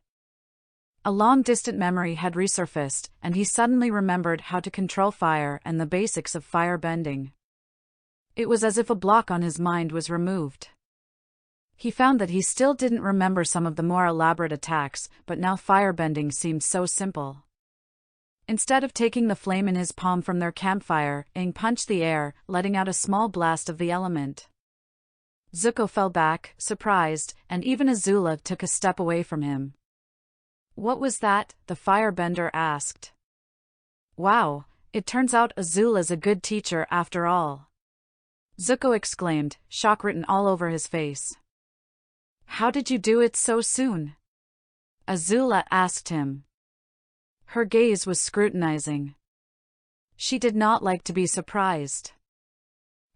A long-distant memory had resurfaced, and he suddenly remembered how to control fire and the basics of firebending. It was as if a block on his mind was removed. He found that he still didn't remember some of the more elaborate attacks, but now firebending seemed so simple. Instead of taking the flame in his palm from their campfire, Aang punched the air, letting out a small blast of the element. Zuko fell back, surprised, and even Azula took a step away from him. What was that? The firebender asked. Wow, it turns out Azula's a good teacher after all. Zuko exclaimed, shock written all over his face. How did you do it so soon? Azula asked him. Her gaze was scrutinizing. She did not like to be surprised.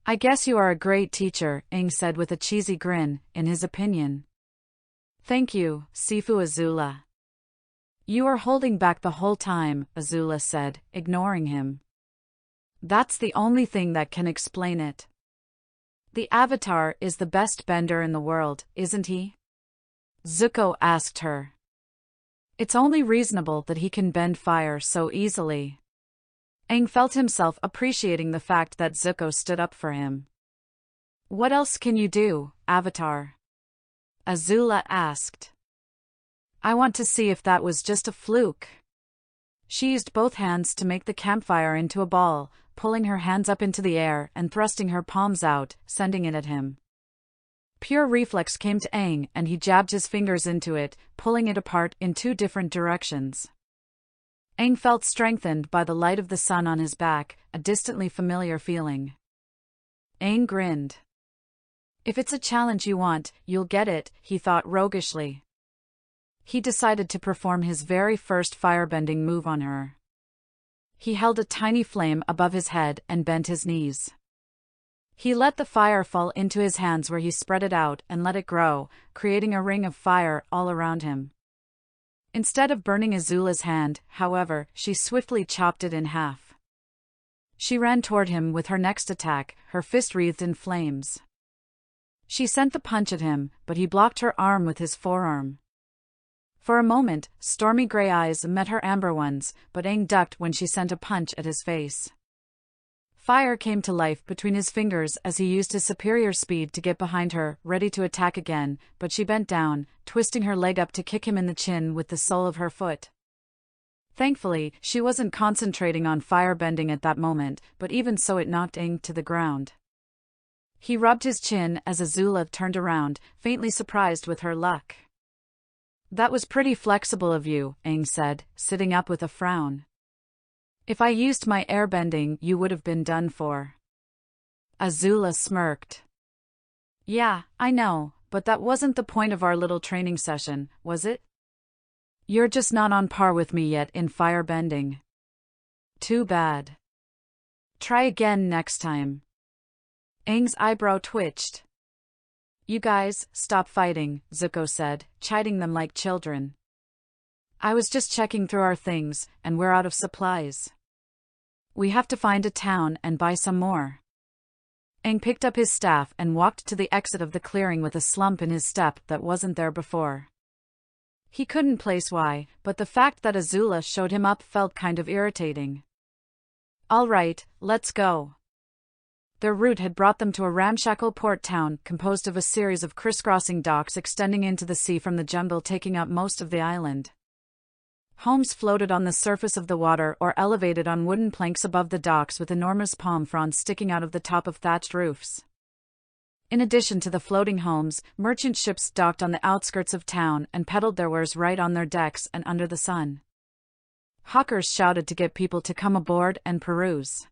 I guess you are a great teacher, Aang said with a cheesy grin, in his opinion. Thank you, Sifu Azula. You are holding back the whole time, Azula said, ignoring him. That's the only thing that can explain it. The Avatar is the best bender in the world, isn't he? Zuko asked her. It's only reasonable that he can bend fire so easily. Aang felt himself appreciating the fact that Zuko stood up for him. What else can you do, Avatar? Azula asked. I want to see if that was just a fluke. She used both hands to make the campfire into a ball, pulling her hands up into the air and thrusting her palms out, sending it at him. Pure reflex came to Aang and he jabbed his fingers into it, pulling it apart in 2 different directions. Aang felt strengthened by the light of the sun on his back, a distantly familiar feeling. Aang grinned. If it's a challenge you want, you'll get it, he thought roguishly. He decided to perform his very first firebending move on her. He held a tiny flame above his head and bent his knees. He let the fire fall into his hands where he spread it out and let it grow, creating a ring of fire all around him. Instead of burning Azula's hand, however, she swiftly chopped it in half. She ran toward him with her next attack, her fist wreathed in flames. She sent the punch at him, but he blocked her arm with his forearm. For a moment, stormy gray eyes met her amber ones, but Aang ducked when she sent a punch at his face. Fire came to life between his fingers as he used his superior speed to get behind her, ready to attack again, but she bent down, twisting her leg up to kick him in the chin with the sole of her foot. Thankfully, she wasn't concentrating on firebending at that moment, but even so it knocked Aang to the ground. He rubbed his chin as Azula turned around, faintly surprised with her luck. That was pretty flexible of you, Aang said, sitting up with a frown. If I used my airbending, you would have been done for. Azula smirked. Yeah, I know, but that wasn't the point of our little training session, was it? You're just not on par with me yet in firebending. Too bad. Try again next time. Aang's eyebrow twitched. You guys, stop fighting, Zuko said, chiding them like children. I was just checking through our things, and we're out of supplies. We have to find a town and buy some more. Aang picked up his staff and walked to the exit of the clearing with a slump in his step that wasn't there before. He couldn't place why, but the fact that Azula showed him up felt kind of irritating. All right, let's go. Their route had brought them to a ramshackle port town composed of a series of crisscrossing docks extending into the sea from the jungle taking up most of the island. Homes floated on the surface of the water or elevated on wooden planks above the docks with enormous palm fronds sticking out of the top of thatched roofs. In addition to the floating homes, merchant ships docked on the outskirts of town and peddled their wares right on their decks and under the sun. Hawkers shouted to get people to come aboard and peruse.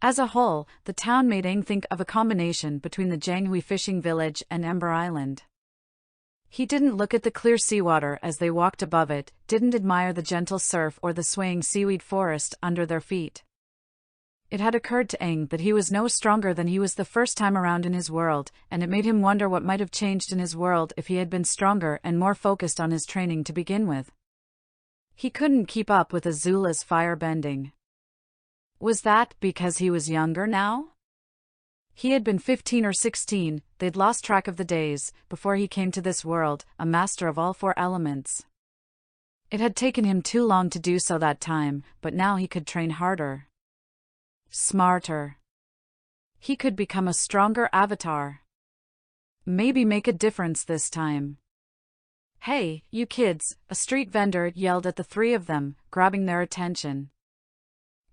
As a whole, the town made Aang think of a combination between the Jianghui fishing village and Ember Island. He didn't look at the clear seawater as they walked above it, didn't admire the gentle surf or the swaying seaweed forest under their feet. It had occurred to Aang that he was no stronger than he was the first time around in his world, and it made him wonder what might have changed in his world if he had been stronger and more focused on his training to begin with. He couldn't keep up with Azula's firebending. Was that because he was younger now? He had been 15 or 16, they'd lost track of the days, before he came to this world, a master of all 4 elements. It had taken him too long to do so that time, but now he could train harder. Smarter. He could become a stronger avatar. Maybe make a difference this time. Hey, you kids, a street vendor yelled at the 3 of them, grabbing their attention.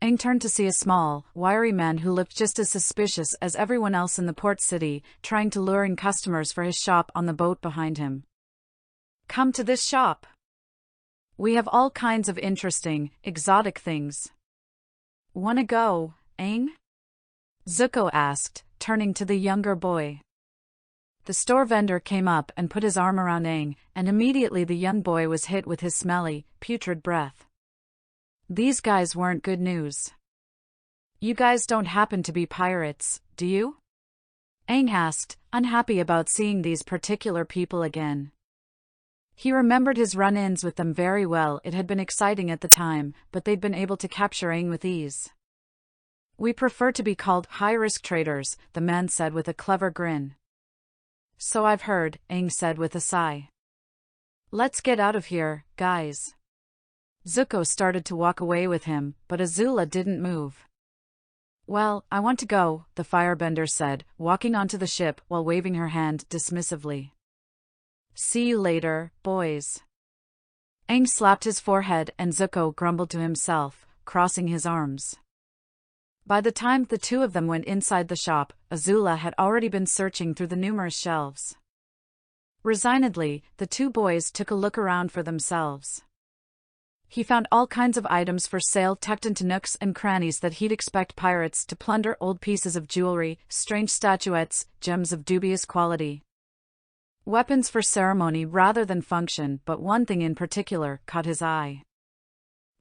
Aang turned to see a small, wiry man who looked just as suspicious as everyone else in the port city, trying to lure in customers for his shop on the boat behind him. Come to this shop. We have all kinds of interesting, exotic things. Wanna go, Aang? Zuko asked, turning to the younger boy. The store vendor came up and put his arm around Aang, and immediately the young boy was hit with his smelly, putrid breath. These guys weren't good news. You guys don't happen to be pirates, do you? Aang asked, unhappy about seeing these particular people again. He remembered his run-ins with them very well. It had been exciting at the time, but they'd been able to capture Aang with ease. We prefer to be called high-risk traders, the man said with a clever grin. So I've heard, Aang said with a sigh. Let's get out of here, guys. Zuko started to walk away with him, but Azula didn't move. Well, I want to go, the firebender said, walking onto the ship while waving her hand dismissively. See you later, boys. Aang slapped his forehead and Zuko grumbled to himself, crossing his arms. By the time the two of them went inside the shop, Azula had already been searching through the numerous shelves. Resignedly, the two boys took a look around for themselves. He found all kinds of items for sale tucked into nooks and crannies that he'd expect pirates to plunder: old pieces of jewelry, strange statuettes, gems of dubious quality. Weapons for ceremony rather than function, but one thing in particular caught his eye.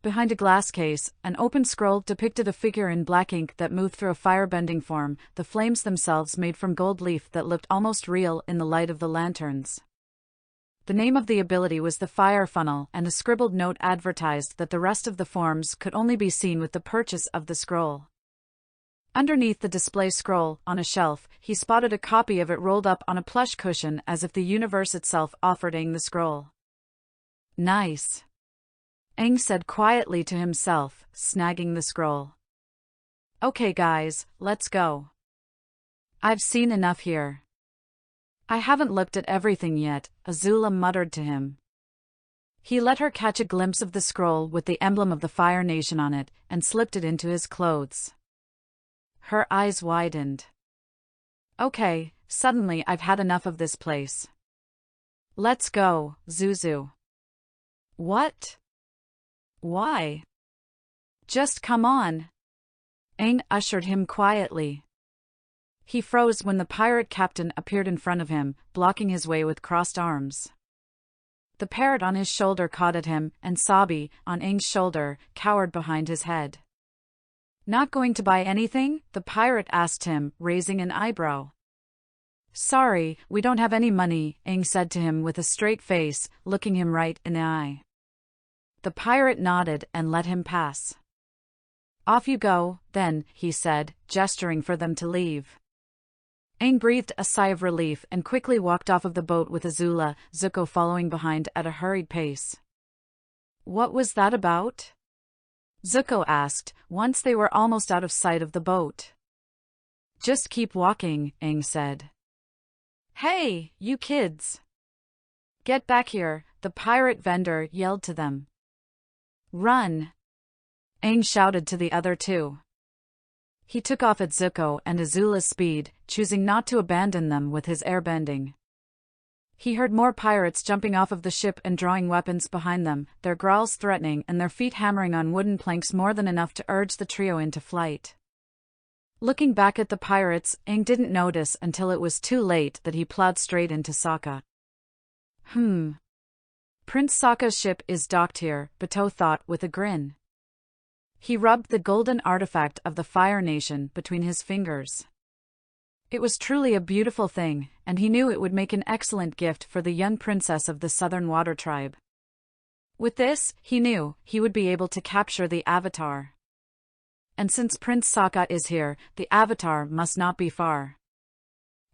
Behind a glass case, an open scroll depicted a figure in black ink that moved through a firebending form, the flames themselves made from gold leaf that looked almost real in the light of the lanterns. The name of the ability was the Fire Funnel, and a scribbled note advertised that the rest of the forms could only be seen with the purchase of the scroll. Underneath the display scroll, on a shelf, he spotted a copy of it rolled up on a plush cushion as if the universe itself offered Aang the scroll. Nice. Aang said quietly to himself, snagging the scroll. Okay guys, let's go. I've seen enough here. I haven't looked at everything yet, Azula muttered to him. He let her catch a glimpse of the scroll with the emblem of the Fire Nation on it, and slipped it into his clothes. Her eyes widened. Okay, suddenly I've had enough of this place. Let's go, Zuzu. What? Why? Just come on. Aang ushered him quietly. He froze when the pirate captain appeared in front of him, blocking his way with crossed arms. The parrot on his shoulder caught at him, and Sabi, on Aang's shoulder, cowered behind his head. Not going to buy anything? The pirate asked him, raising an eyebrow. Sorry, we don't have any money, Aang said to him with a straight face, looking him right in the eye. The pirate nodded and let him pass. Off you go, then, he said, gesturing for them to leave. Aang breathed a sigh of relief and quickly walked off of the boat with Azula, Zuko following behind at a hurried pace. What was that about? Zuko asked, once they were almost out of sight of the boat. Just keep walking, Aang said. Hey, you kids! Get back here, the pirate vendor yelled to them. Run! Aang shouted to the other two. He took off at Zuko and Azula's speed, choosing not to abandon them with his airbending. He heard more pirates jumping off of the ship and drawing weapons behind them, their growls threatening and their feet hammering on wooden planks more than enough to urge the trio into flight. Looking back at the pirates, Aang didn't notice until it was too late that he plowed straight into Sokka. Prince Sokka's ship is docked here, Bato thought with a grin. He rubbed the golden artifact of the Fire Nation between his fingers. It was truly a beautiful thing, and he knew it would make an excellent gift for the young princess of the Southern Water Tribe. With this, he knew, he would be able to capture the Avatar. And since Prince Sokka is here, the Avatar must not be far.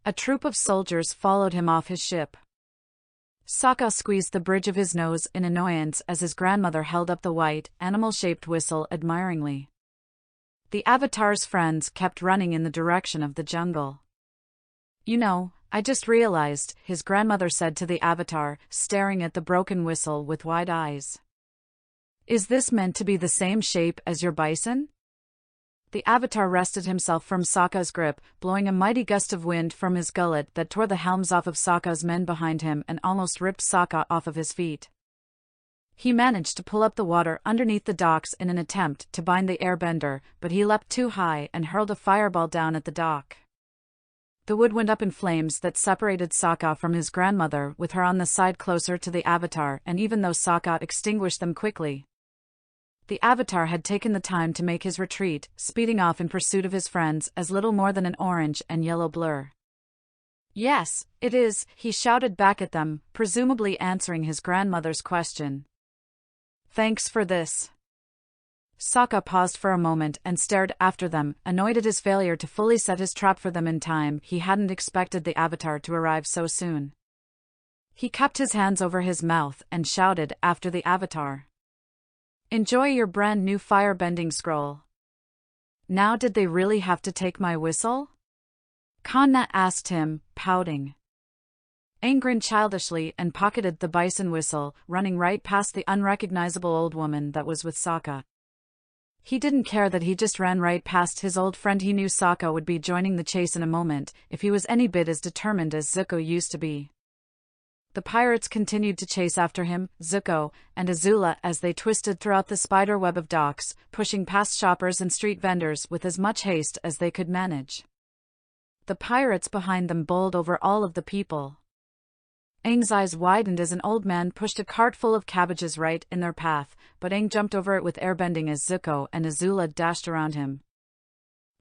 A troop of soldiers followed him off his ship. Sokka squeezed the bridge of his nose in annoyance as his grandmother held up the white, animal-shaped whistle admiringly. The Avatar's friends kept running in the direction of the jungle. You know, I just realized, his grandmother said to the Avatar, staring at the broken whistle with wide eyes. Is this meant to be the same shape as your bison? The Avatar wrested himself from Sokka's grip, blowing a mighty gust of wind from his gullet that tore the helms off of Sokka's men behind him and almost ripped Sokka off of his feet. He managed to pull up the water underneath the docks in an attempt to bind the airbender, but he leapt too high and hurled a fireball down at the dock. The wood went up in flames that separated Sokka from his grandmother, with her on the side closer to the Avatar, and even though Sokka extinguished them quickly, the Avatar had taken the time to make his retreat, speeding off in pursuit of his friends as little more than an orange and yellow blur. "Yes, it is," he shouted back at them, presumably answering his grandmother's question. "Thanks for this." Sokka paused for a moment and stared after them, annoyed at his failure to fully set his trap for them in time. He hadn't expected the Avatar to arrive so soon. He cupped his hands over his mouth and shouted after the Avatar, "Enjoy your brand new firebending scroll." Now did they really have to take my whistle? Kanna asked him, pouting. Aang grinned childishly and pocketed the bison whistle, running right past the unrecognizable old woman that was with Sokka. He didn't care that he just ran right past his old friend. He knew Sokka would be joining the chase in a moment, if he was any bit as determined as Zuko used to be. The pirates continued to chase after him, Zuko and Azula, as they twisted throughout the spider web of docks, pushing past shoppers and street vendors with as much haste as they could manage. The pirates behind them bowled over all of the people. Aang's eyes widened as an old man pushed a cart full of cabbages right in their path, but Aang jumped over it with airbending as Zuko and Azula dashed around him.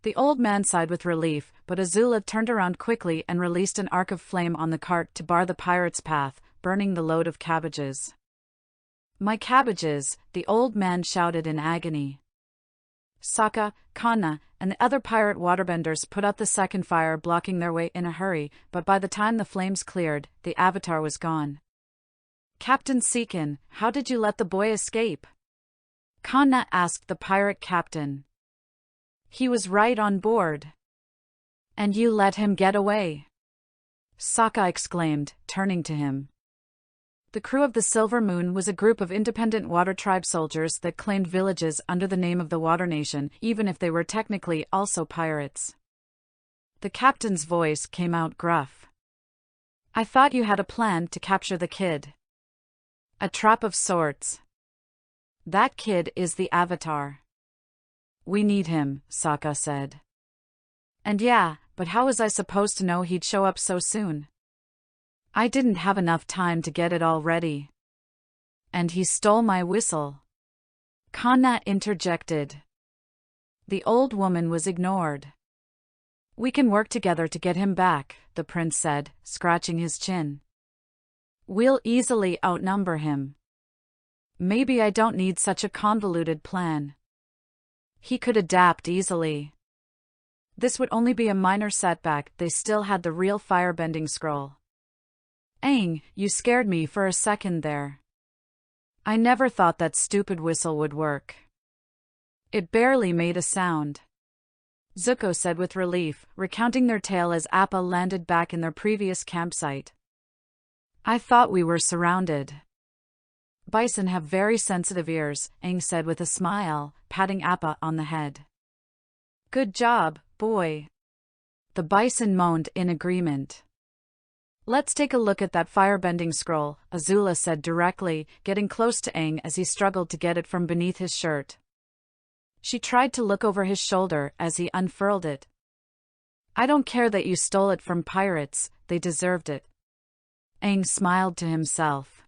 The old man sighed with relief, but Azula turned around quickly and released an arc of flame on the cart to bar the pirate's path, burning the load of cabbages. "My cabbages!" the old man shouted in agony. Sokka, Kanna, and the other pirate waterbenders put out the second fire, blocking their way in a hurry, but by the time the flames cleared, the Avatar was gone. "Captain Seekin, how did you let the boy escape?" Kanna asked the pirate captain. "He was right on board." "And you let him get away?" Sokka exclaimed, turning to him. The crew of the Silver Moon was a group of independent water tribe soldiers that claimed villages under the name of the Water Nation, even if they were technically also pirates. The captain's voice came out gruff. "I thought you had a plan to capture the kid." "A trap of sorts. That kid is the Avatar." "We need him," Sokka said. "And yeah, but how was I supposed to know he'd show up so soon? I didn't have enough time to get it all ready." "And he stole my whistle," Kanna interjected. The old woman was ignored. "We can work together to get him back," the prince said, scratching his chin. "We'll easily outnumber him. Maybe I don't need such a convoluted plan. He could adapt easily." This would only be a minor setback. They still had the real firebending scroll. "Aang, you scared me for a second there. I never thought that stupid whistle would work. It barely made a sound," Zuko said with relief, recounting their tale as Appa landed back in their previous campsite. "I thought we were surrounded." "Bison have very sensitive ears," Aang said with a smile, patting Appa on the head. "Good job, boy." The bison moaned in agreement. "Let's take a look at that firebending scroll," Azula said directly, getting close to Aang as he struggled to get it from beneath his shirt. She tried to look over his shoulder as he unfurled it. "I don't care that you stole it from pirates, they deserved it." Aang smiled to himself.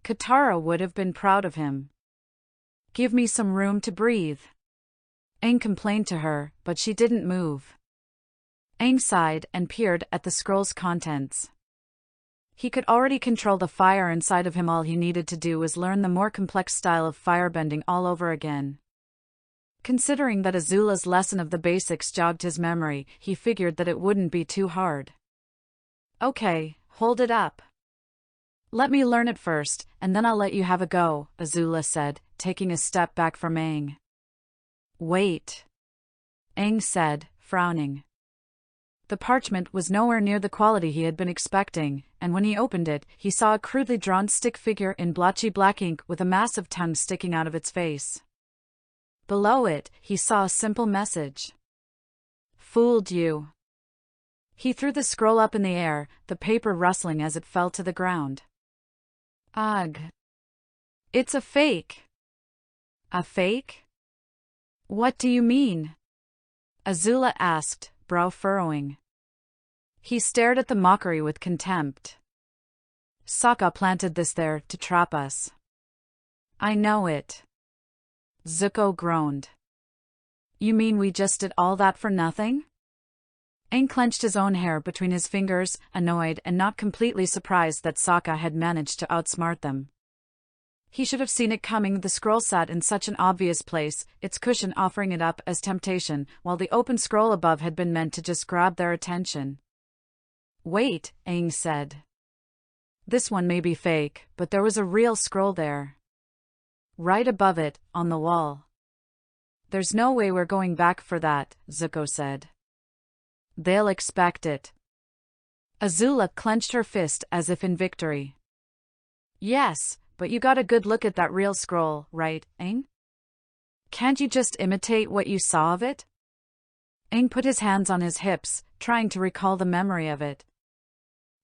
Katara would have been proud of him. "Give me some room to breathe," Aang complained to her, but she didn't move. Aang sighed and peered at the scroll's contents. He could already control the fire inside of him. All he needed to do was learn the more complex style of firebending all over again. Considering that Azula's lesson of the basics jogged his memory, he figured that it wouldn't be too hard. "Okay, hold it up. Let me learn it first, and then I'll let you have a go," Azula said, taking a step back from Aang. "Wait," Aang said, frowning. The parchment was nowhere near the quality he had been expecting, and when he opened it, he saw a crudely drawn stick figure in blotchy black ink with a massive tongue sticking out of its face. Below it, he saw a simple message. "Fooled you." He threw the scroll up in the air, the paper rustling as it fell to the ground. "Ugh. It's a fake." "A fake? What do you mean?" Azula asked, brow furrowing. He stared at the mockery with contempt. Sokka planted this there to trap us. I know it. Zuko groaned. You mean we just did all that for nothing? Aang clenched his own hair between his fingers, annoyed and not completely surprised that Sokka had managed to outsmart them. He should have seen it coming. The scroll sat in such an obvious place, its cushion offering it up as temptation, while the open scroll above had been meant to just grab their attention. Wait, Aang said. This one may be fake, but there was a real scroll there. Right above it, on the wall. There's no way we're going back for that, Zuko said. They'll expect it. Azula clenched her fist as if in victory. Yes, but you got a good look at that real scroll, right, Aang? Can't you just imitate what you saw of it? Aang put his hands on his hips, trying to recall the memory of it.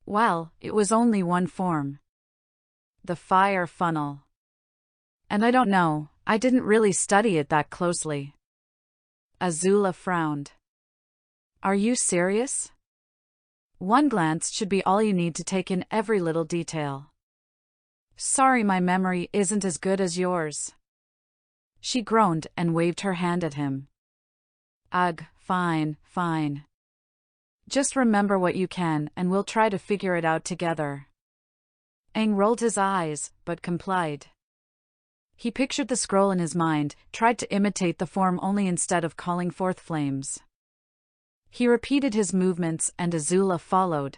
Well, it was only one form. The fire funnel. And I don't know, I didn't really study it that closely. Azula frowned. Are you serious? One glance should be all you need to take in every little detail. Sorry, my memory isn't as good as yours. She groaned and waved her hand at him. Ugh, fine, fine. Just remember what you can and we'll try to figure it out together. Aang rolled his eyes, but complied. He pictured the scroll in his mind, tried to imitate the form only instead of calling forth flames. He repeated his movements and Azula followed.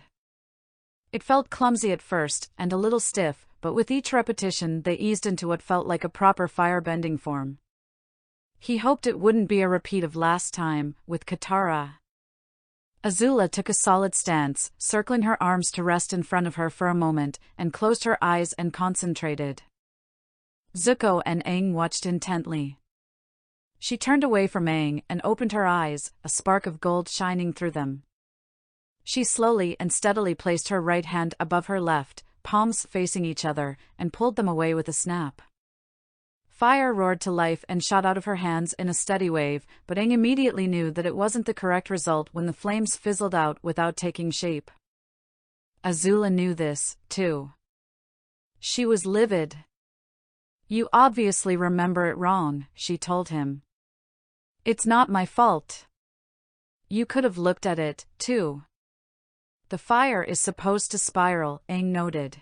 It felt clumsy at first and a little stiff, but with each repetition they eased into what felt like a proper firebending form. He hoped it wouldn't be a repeat of last time, with Katara. Azula took a solid stance, circling her arms to rest in front of her for a moment, and closed her eyes and concentrated. Zuko and Aang watched intently. She turned away from Aang and opened her eyes, a spark of gold shining through them. She slowly and steadily placed her right hand above her left, palms facing each other, and pulled them away with a snap. Fire roared to life and shot out of her hands in a steady wave, but Aang immediately knew that it wasn't the correct result when the flames fizzled out without taking shape. Azula knew this, too. She was livid. You obviously remember it wrong, she told him. It's not my fault. You could have looked at it, too. The fire is supposed to spiral, Aang noted.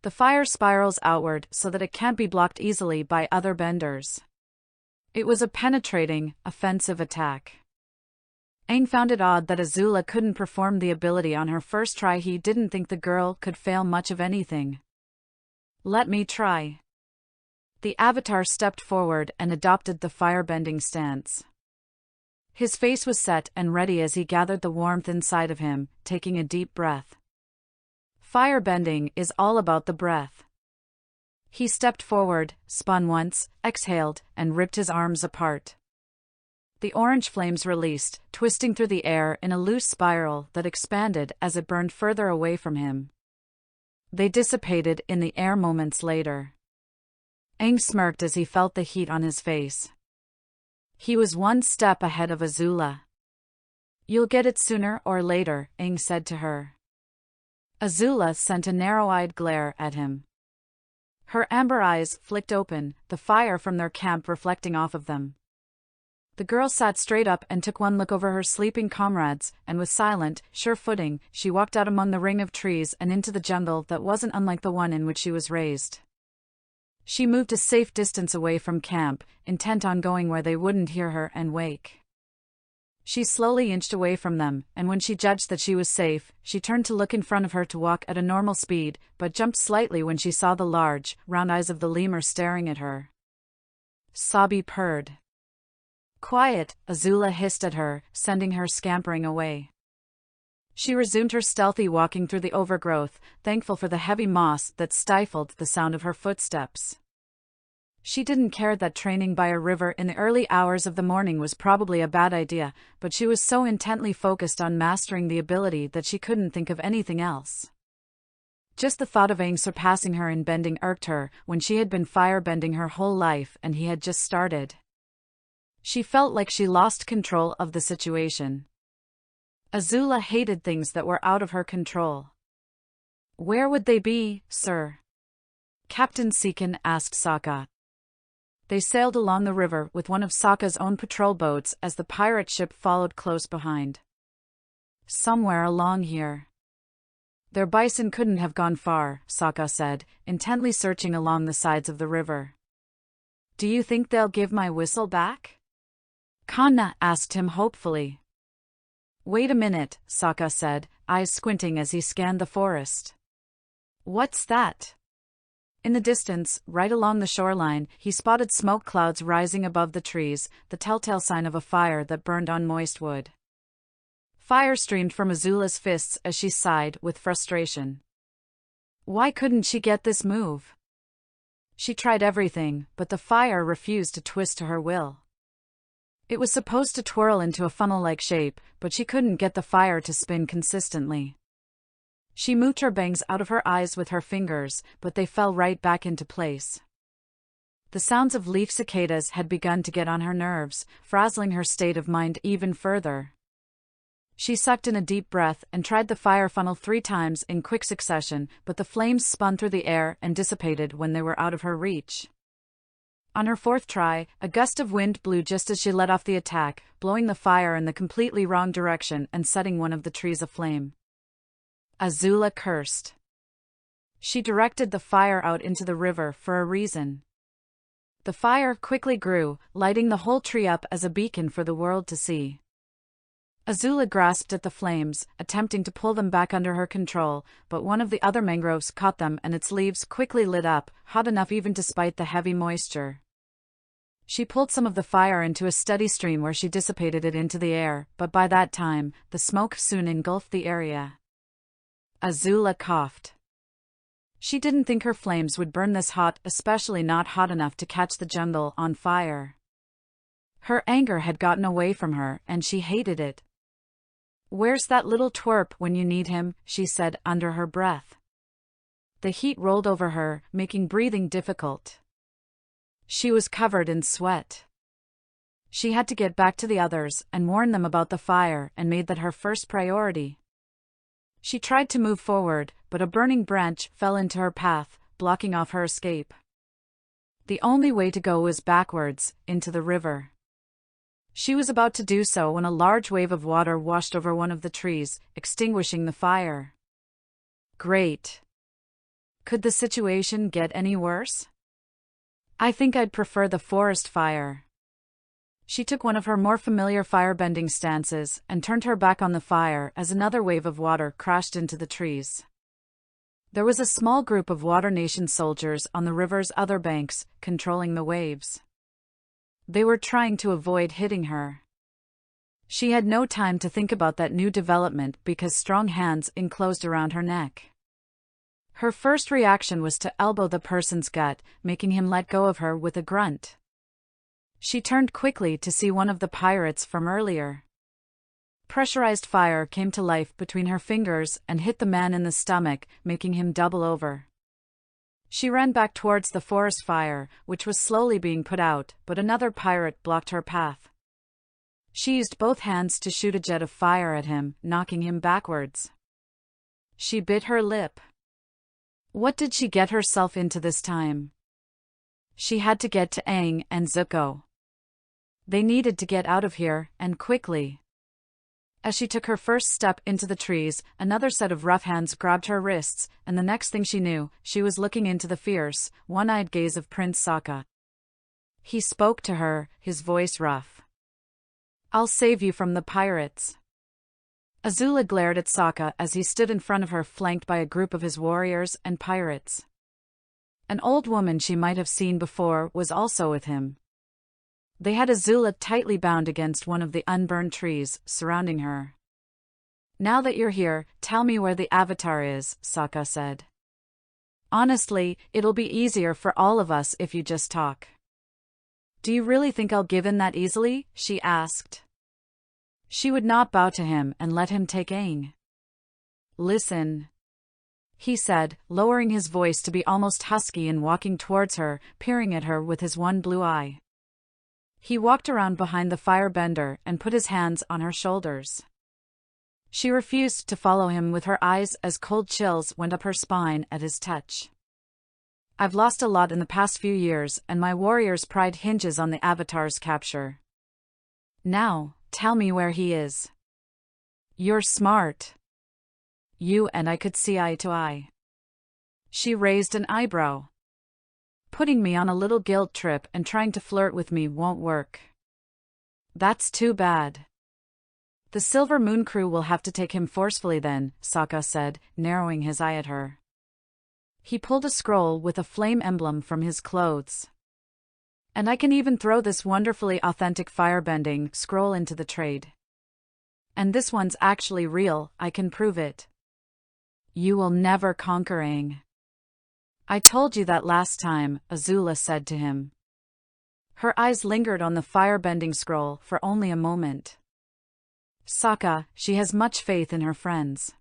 The fire spirals outward so that it can't be blocked easily by other benders. It was a penetrating, offensive attack. Aang found it odd that Azula couldn't perform the ability on her first try. He didn't think the girl could fail much of anything. Let me try. The Avatar stepped forward and adopted the firebending stance. His face was set and ready as he gathered the warmth inside of him, taking a deep breath. Firebending is all about the breath. He stepped forward, spun once, exhaled, and ripped his arms apart. The orange flames released, twisting through the air in a loose spiral that expanded as it burned further away from him. They dissipated in the air moments later. Aang smirked as he felt the heat on his face. He was one step ahead of Azula. You'll get it sooner or later, Aang said to her. Azula sent a narrow-eyed glare at him. Her amber eyes flicked open, the fire from their camp reflecting off of them. The girl sat straight up and took one look over her sleeping comrades, and with silent, sure footing, she walked out among the ring of trees and into the jungle that wasn't unlike the one in which she was raised. She moved a safe distance away from camp, intent on going where they wouldn't hear her and wake. She slowly inched away from them, and when she judged that she was safe, she turned to look in front of her to walk at a normal speed, but jumped slightly when she saw the large, round eyes of the lemur staring at her. Sabi purred. Quiet, Azula hissed at her, sending her scampering away. She resumed her stealthy walking through the overgrowth, thankful for the heavy moss that stifled the sound of her footsteps. She didn't care that training by a river in the early hours of the morning was probably a bad idea, but she was so intently focused on mastering the ability that she couldn't think of anything else. Just the thought of Aang surpassing her in bending irked her, when she had been firebending her whole life and he had just started. She felt like she lost control of the situation. Azula hated things that were out of her control. Where would they be, sir? Captain Seekin asked Sokka. They sailed along the river with one of Sokka's own patrol boats as the pirate ship followed close behind. Somewhere along here. Their bison couldn't have gone far, Sokka said, intently searching along the sides of the river. Do you think they'll give my whistle back? Kanna asked him hopefully. Wait a minute, Sokka said, eyes squinting as he scanned the forest. What's that? In the distance, right along the shoreline, he spotted smoke clouds rising above the trees, the telltale sign of a fire that burned on moist wood. Fire streamed from Azula's fists as she sighed with frustration. Why couldn't she get this move? She tried everything, but the fire refused to twist to her will. It was supposed to twirl into a funnel-like shape, but she couldn't get the fire to spin consistently. She moved her bangs out of her eyes with her fingers, but they fell right back into place. The sounds of leaf cicadas had begun to get on her nerves, frazzling her state of mind even further. She sucked in a deep breath and tried the fire funnel 3 times in quick succession, but the flames spun through the air and dissipated when they were out of her reach. On her 4th try, a gust of wind blew just as she let off the attack, blowing the fire in the completely wrong direction and setting one of the trees aflame. Azula cursed. She directed the fire out into the river for a reason. The fire quickly grew, lighting the whole tree up as a beacon for the world to see. Azula grasped at the flames, attempting to pull them back under her control, but one of the other mangroves caught them and its leaves quickly lit up, hot enough even despite the heavy moisture. She pulled some of the fire into a steady stream where she dissipated it into the air, but by that time, the smoke soon engulfed the area. Azula coughed. She didn't think her flames would burn this hot, especially not hot enough to catch the jungle on fire. Her anger had gotten away from her, and she hated it. Where's that little twerp when you need him? She said under her breath. The heat rolled over her, making breathing difficult. She was covered in sweat. She had to get back to the others and warn them about the fire and made that her first priority. She tried to move forward, but a burning branch fell into her path, blocking off her escape. The only way to go was backwards, into the river. She was about to do so when a large wave of water washed over one of the trees, extinguishing the fire. Great. Could the situation get any worse? I think I'd prefer the forest fire. She took one of her more familiar firebending stances and turned her back on the fire as another wave of water crashed into the trees. There was a small group of Water Nation soldiers on the river's other banks, controlling the waves. They were trying to avoid hitting her. She had no time to think about that new development because strong hands enclosed around her neck. Her first reaction was to elbow the person's gut, making him let go of her with a grunt. She turned quickly to see one of the pirates from earlier. Pressurized fire came to life between her fingers and hit the man in the stomach, making him double over. She ran back towards the forest fire, which was slowly being put out, but another pirate blocked her path. She used both hands to shoot a jet of fire at him, knocking him backwards. She bit her lip. What did she get herself into this time? She had to get to Aang and Zuko. They needed to get out of here, and quickly. As she took her first step into the trees, another set of rough hands grabbed her wrists, and the next thing she knew, she was looking into the fierce, one-eyed gaze of Prince Sokka. He spoke to her, his voice rough. I'll save you from the pirates. Azula glared at Sokka as he stood in front of her, flanked by a group of his warriors and pirates. An old woman she might have seen before was also with him. They had Azula tightly bound against one of the unburned trees, surrounding her. Now that you're here, tell me where the Avatar is, Sokka said. Honestly, it'll be easier for all of us if you just talk. Do you really think I'll give in that easily? She asked. She would not bow to him and let him take Aang. Listen, he said, lowering his voice to be almost husky and walking towards her, peering at her with his one blue eye. He walked around behind the firebender and put his hands on her shoulders. She refused to follow him with her eyes as cold chills went up her spine at his touch. I've lost a lot in the past few years, and my warrior's pride hinges on the Avatar's capture. Now, tell me where he is. You're smart. You and I could see eye to eye. She raised an eyebrow. Putting me on a little guilt trip and trying to flirt with me won't work. That's too bad. The Silver Moon crew will have to take him forcefully then, Sokka said, narrowing his eye at her. He pulled a scroll with a flame emblem from his clothes. And I can even throw this wonderfully authentic firebending scroll into the trade. And this one's actually real, I can prove it. You will never conquer Aang. I told you that last time, Azula said to him. Her eyes lingered on the firebending scroll for only a moment. Sokka, she has much faith in her friends.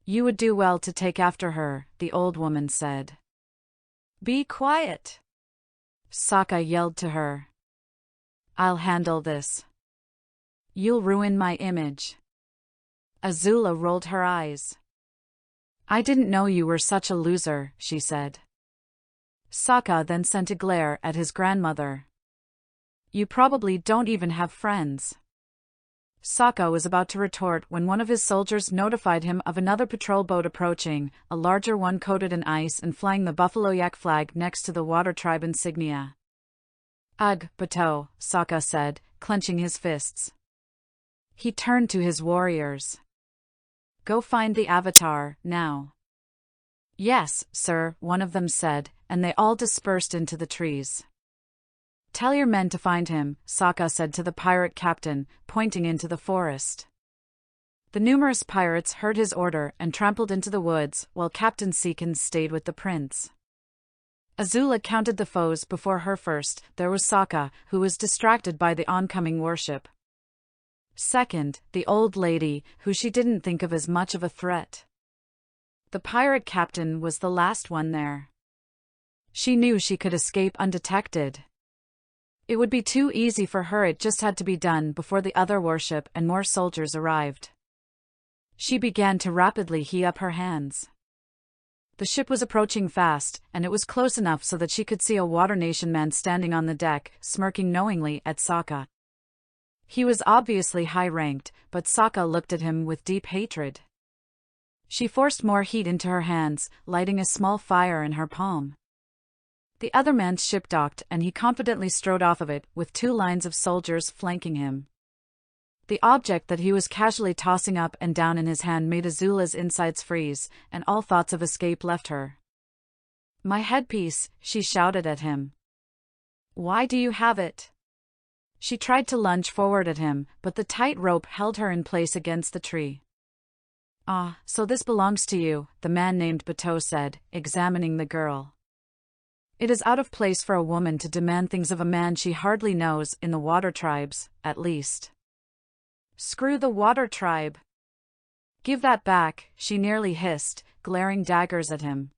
You would do well to take after her, the old woman said. Be quiet. Sokka yelled to her. I'll handle this. You'll ruin my image. Azula rolled her eyes. I didn't know you were such a loser, she said. Sokka then sent a glare at his grandmother. You probably don't even have friends. Sokka was about to retort when one of his soldiers notified him of another patrol boat approaching, a larger one coated in ice and flying the buffalo yak flag next to the water tribe insignia. Ugh, Bateau, Sokka said, clenching his fists. He turned to his warriors. Go find the Avatar, now. Yes, sir, one of them said, and they all dispersed into the trees. Tell your men to find him, Sokka said to the pirate captain, pointing into the forest. The numerous pirates heard his order and trampled into the woods, while Captain Seekins stayed with the prince. Azula counted the foes before her first. There was Sokka, who was distracted by the oncoming warship. Second, the old lady, who she didn't think of as much of a threat. The pirate captain was the last one there. She knew she could escape undetected. It would be too easy for her, it just had to be done before the other warship and more soldiers arrived. She began to rapidly heat up her hands. The ship was approaching fast, and it was close enough so that she could see a Water Nation man standing on the deck, smirking knowingly at Sokka. He was obviously high-ranked, but Sokka looked at him with deep hatred. She forced more heat into her hands, lighting a small fire in her palm. The other man's ship docked and he confidently strode off of it, with 2 lines of soldiers flanking him. The object that he was casually tossing up and down in his hand made Azula's insides freeze, and all thoughts of escape left her. My headpiece, she shouted at him. Why do you have it? She tried to lunge forward at him, but the tight rope held her in place against the tree. Ah, so this belongs to you, the man named Bateau said, examining the girl. It is out of place for a woman to demand things of a man she hardly knows, in the water tribes, at least. Screw the water tribe. Give that back, she nearly hissed, glaring daggers at him.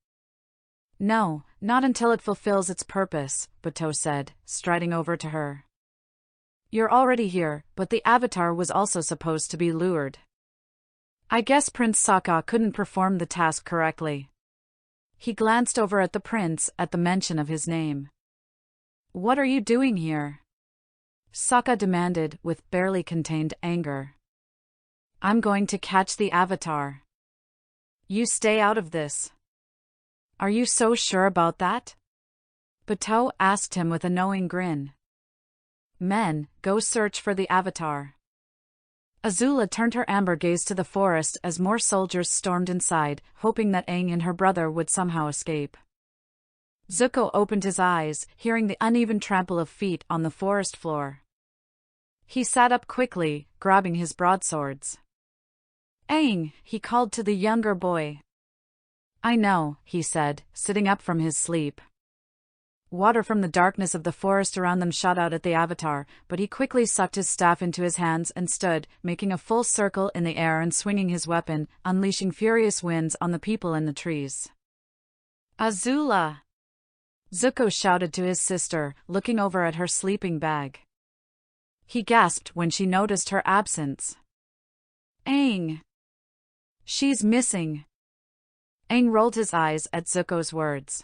No, not until it fulfills its purpose, Bateau said, striding over to her. You're already here, but the Avatar was also supposed to be lured. I guess Prince Sokka couldn't perform the task correctly. He glanced over at the prince at the mention of his name. What are you doing here? Sokka demanded with barely contained anger. I'm going to catch the Avatar. You stay out of this. Are you so sure about that? Bateau asked him with a knowing grin. Men, go search for the Avatar. Azula turned her amber gaze to the forest as more soldiers stormed inside, hoping that Aang and her brother would somehow escape. Zuko opened his eyes, hearing the uneven trample of feet on the forest floor. He sat up quickly, grabbing his broadswords. Aang, he called to the younger boy. I know, he said, sitting up from his sleep. Water from the darkness of the forest around them shot out at the Avatar, but he quickly sucked his staff into his hands and stood, making a full circle in the air and swinging his weapon, unleashing furious winds on the people in the trees. Azula! Zuko shouted to his sister, looking over at her sleeping bag. He gasped when she noticed her absence. Aang! She's missing. Aang rolled his eyes at Zuko's words.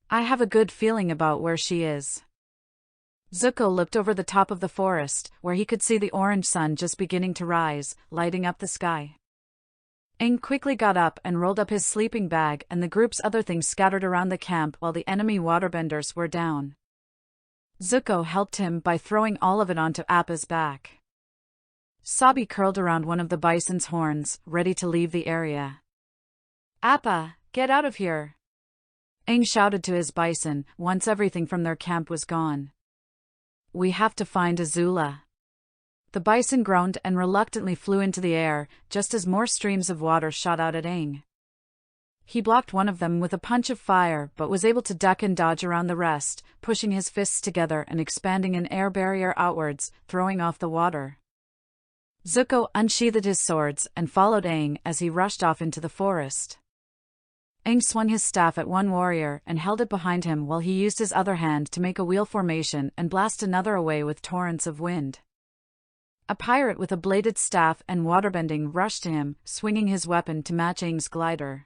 I have a good feeling about where she is. Zuko looked over the top of the forest, where he could see the orange sun just beginning to rise, lighting up the sky. Aang quickly got up and rolled up his sleeping bag and the group's other things scattered around the camp while the enemy waterbenders were down. Zuko helped him by throwing all of it onto Appa's back. Sabi curled around one of the bison's horns, ready to leave the area. Appa, get out of here! Aang shouted to his bison, once everything from their camp was gone. We have to find Azula. The bison groaned and reluctantly flew into the air, just as more streams of water shot out at Aang. He blocked one of them with a punch of fire but was able to duck and dodge around the rest, pushing his fists together and expanding an air barrier outwards, throwing off the water. Zuko unsheathed his swords and followed Aang as he rushed off into the forest. Aang swung his staff at one warrior and held it behind him while he used his other hand to make a wheel formation and blast another away with torrents of wind. A pirate with a bladed staff and waterbending rushed to him, swinging his weapon to match Aang's glider.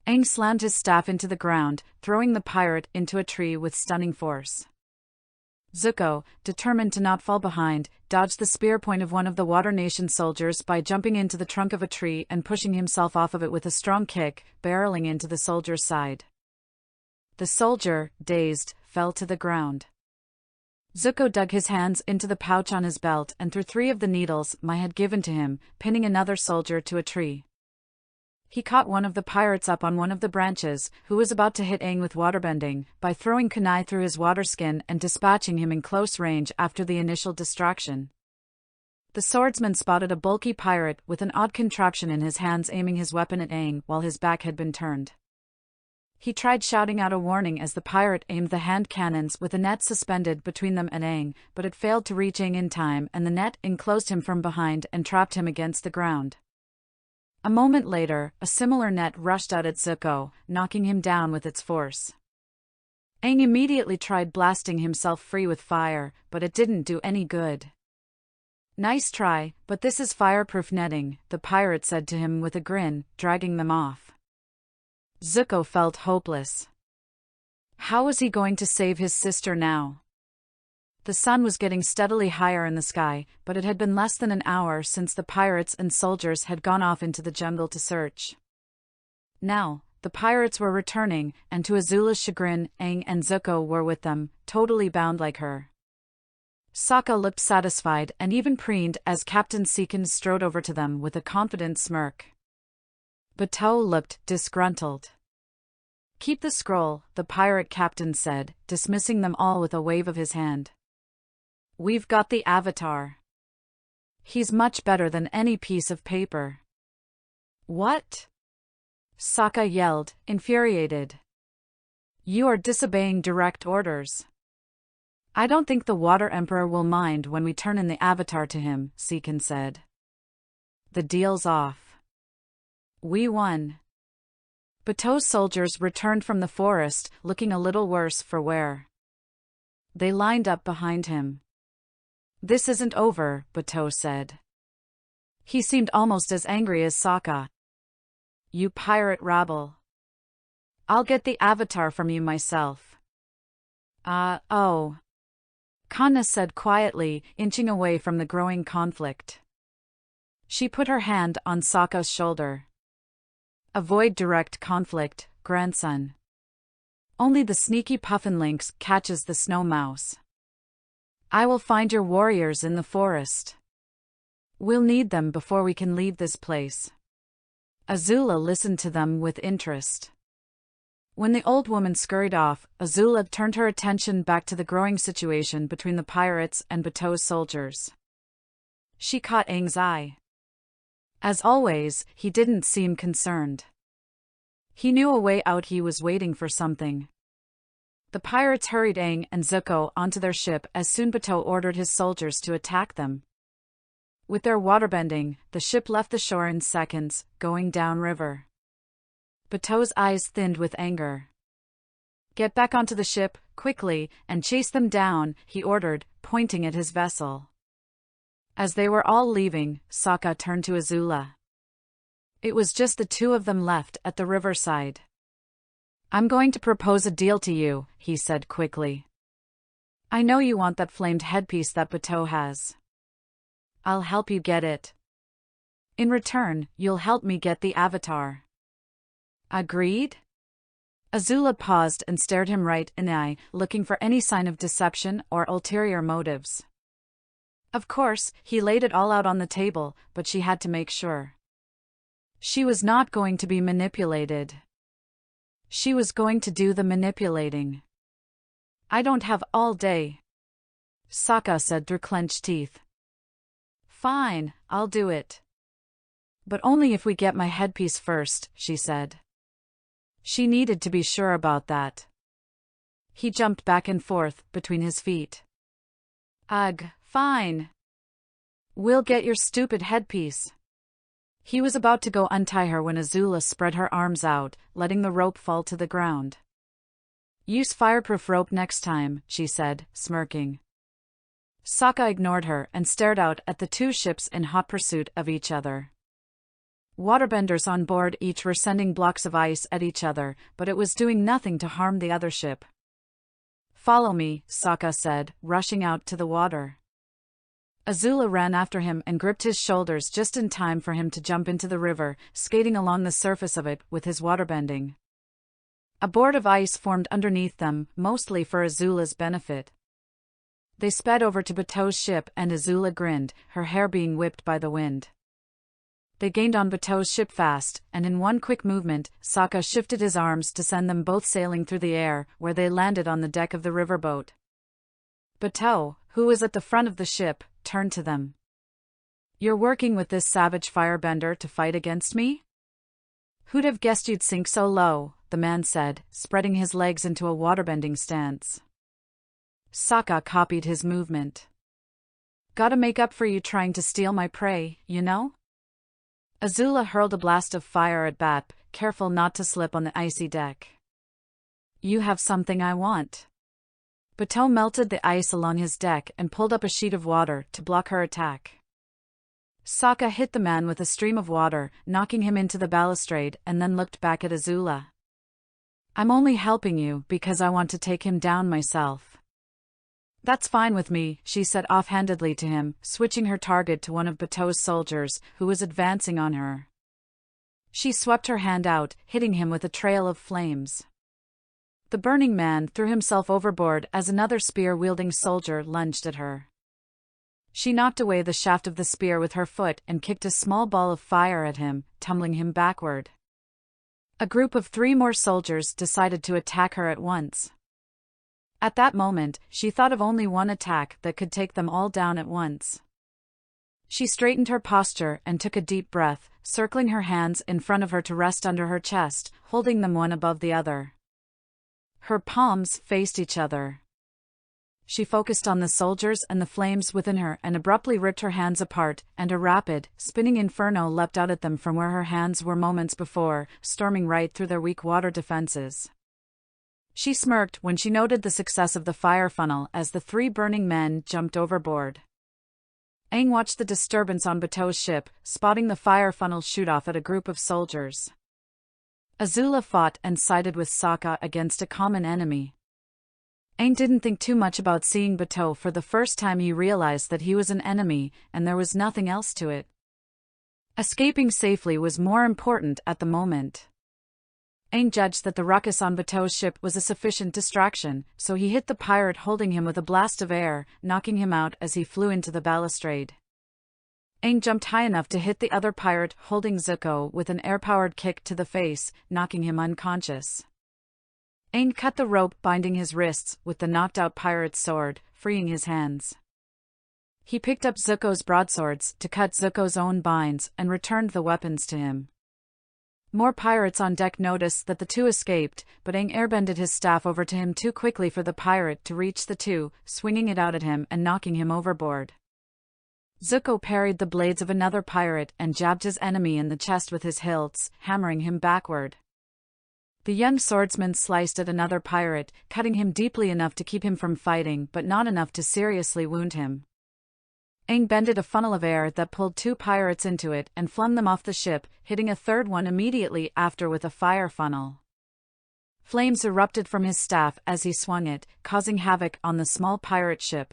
Aang slammed his staff into the ground, throwing the pirate into a tree with stunning force. Zuko, determined to not fall behind, dodged the spear point of one of the Water Nation soldiers by jumping into the trunk of a tree and pushing himself off of it with a strong kick, barreling into the soldier's side. The soldier, dazed, fell to the ground. Zuko dug his hands into the pouch on his belt and threw 3 of the needles Mai had given to him, pinning another soldier to a tree. He caught one of the pirates up on one of the branches, who was about to hit Aang with waterbending, by throwing kunai through his water skin and dispatching him in close range after the initial distraction. The swordsman spotted a bulky pirate with an odd contraption in his hands aiming his weapon at Aang while his back had been turned. He tried shouting out a warning as the pirate aimed the hand cannons with a net suspended between them and Aang, but it failed to reach Aang in time and the net enclosed him from behind and trapped him against the ground. A moment later, a similar net rushed out at Zuko, knocking him down with its force. Aang immediately tried blasting himself free with fire, but it didn't do any good. Nice try, but this is fireproof netting, the pirate said to him with a grin, dragging them off. Zuko felt hopeless. How was he going to save his sister now? The sun was getting steadily higher in the sky, but it had been less than an hour since the pirates and soldiers had gone off into the jungle to search. Now, the pirates were returning, and to Azula's chagrin, Aang and Zuko were with them, totally bound like her. Sokka looked satisfied and even preened as Captain Seekin strode over to them with a confident smirk. Bateau looked disgruntled. Keep the scroll, the pirate captain said, dismissing them all with a wave of his hand. We've got the Avatar. He's much better than any piece of paper. What? Sokka yelled, infuriated. You are disobeying direct orders. I don't think the Water Emperor will mind when we turn in the Avatar to him, Seekin said. The deal's off. We won. Bateau's soldiers returned from the forest, looking a little worse for wear. They lined up behind him. This isn't over, Bateau said. He seemed almost as angry as Sokka. You pirate rabble. I'll get the Avatar from you myself. Oh. Kanna said quietly, inching away from the growing conflict. She put her hand on Sokka's shoulder. Avoid direct conflict, grandson. Only the sneaky puffin lynx catches the snow mouse. I will find your warriors in the forest. We'll need them before we can leave this place. Azula listened to them with interest. When the old woman scurried off, Azula turned her attention back to the growing situation between the pirates and Bateau's soldiers. She caught Aang's eye. As always, he didn't seem concerned. He knew a way out. He was waiting for something. The pirates hurried Aang and Zuko onto their ship as soon Bateau ordered his soldiers to attack them. With their waterbending, the ship left the shore in seconds, going downriver. Bateau's eyes thinned with anger. Get back onto the ship, quickly, and chase them down, he ordered, pointing at his vessel. As they were all leaving, Sokka turned to Azula. It was just the two of them left at the riverside. "I'm going to propose a deal to you," he said quickly. "I know you want that flamed headpiece that Bato has. I'll help you get it. In return, you'll help me get the avatar." "Agreed?" Azula paused and stared him right in the eye, looking for any sign of deception or ulterior motives. Of course, he laid it all out on the table, but she had to make sure. She was not going to be manipulated. She was going to do the manipulating. "I don't have all day," Sokka said through clenched teeth. "Fine, I'll do it. But only if we get my headpiece first," she said. She needed to be sure about that. He jumped back and forth between his feet. "Ugh, fine. We'll get your stupid headpiece." He was about to go untie her when Azula spread her arms out, letting the rope fall to the ground. "Use fireproof rope next time," she said, smirking. Sokka ignored her and stared out at the two ships in hot pursuit of each other. Waterbenders on board each were sending blocks of ice at each other, but it was doing nothing to harm the other ship. "Follow me," Sokka said, rushing out to the water. Azula ran after him and gripped his shoulders just in time for him to jump into the river, skating along the surface of it with his waterbending. A board of ice formed underneath them, mostly for Azula's benefit. They sped over to Bato's ship and Azula grinned, her hair being whipped by the wind. They gained on Bato's ship fast, and in one quick movement, Sokka shifted his arms to send them both sailing through the air, where they landed on the deck of the riverboat. Bato, who was at the front of the ship, turned to them. "You're working with this savage firebender to fight against me? Who'd have guessed you'd sink so low," the man said, spreading his legs into a waterbending stance. Sokka copied his movement. "Gotta make up for you trying to steal my prey, you know?" Azula hurled a blast of fire at Bat, careful not to slip on the icy deck. "You have something I want." Bato melted the ice along his deck and pulled up a sheet of water to block her attack. Sokka hit the man with a stream of water, knocking him into the balustrade, and then looked back at Azula. "I'm only helping you because I want to take him down myself." "That's fine with me," she said offhandedly to him, switching her target to one of Bato's soldiers, who was advancing on her. She swept her hand out, hitting him with a trail of flames. The burning man threw himself overboard as another spear-wielding soldier lunged at her. She knocked away the shaft of the spear with her foot and kicked a small ball of fire at him, tumbling him backward. A group of 3 more soldiers decided to attack her at once. At that moment, she thought of only one attack that could take them all down at once. She straightened her posture and took a deep breath, circling her hands in front of her to rest under her chest, holding them one above the other. Her palms faced each other. She focused on the soldiers and the flames within her and abruptly ripped her hands apart, and a rapid, spinning inferno leapt out at them from where her hands were moments before, storming right through their weak water defenses. She smirked when she noted the success of the fire funnel as the 3 burning men jumped overboard. Aang watched the disturbance on Bato's ship, spotting the fire funnel shoot off at a group of soldiers. Azula fought and sided with Sokka against a common enemy. Aang didn't think too much about seeing Bato. For the first time he realized that he was an enemy, and there was nothing else to it. Escaping safely was more important at the moment. Aang judged that the ruckus on Bato's ship was a sufficient distraction, so he hit the pirate holding him with a blast of air, knocking him out as he flew into the balustrade. Aang jumped high enough to hit the other pirate holding Zuko with an air-powered kick to the face, knocking him unconscious. Aang cut the rope binding his wrists with the knocked-out pirate's sword, freeing his hands. He picked up Zuko's broadswords to cut Zuko's own binds and returned the weapons to him. More pirates on deck noticed that the 2 escaped, but Aang airbended his staff over to him too quickly for the pirate to reach the 2, swinging it out at him and knocking him overboard. Zuko parried the blades of another pirate and jabbed his enemy in the chest with his hilts, hammering him backward. The young swordsman sliced at another pirate, cutting him deeply enough to keep him from fighting but not enough to seriously wound him. Aang bended a funnel of air that pulled 2 pirates into it and flung them off the ship, hitting a third one immediately after with a fire funnel. Flames erupted from his staff as he swung it, causing havoc on the small pirate ship.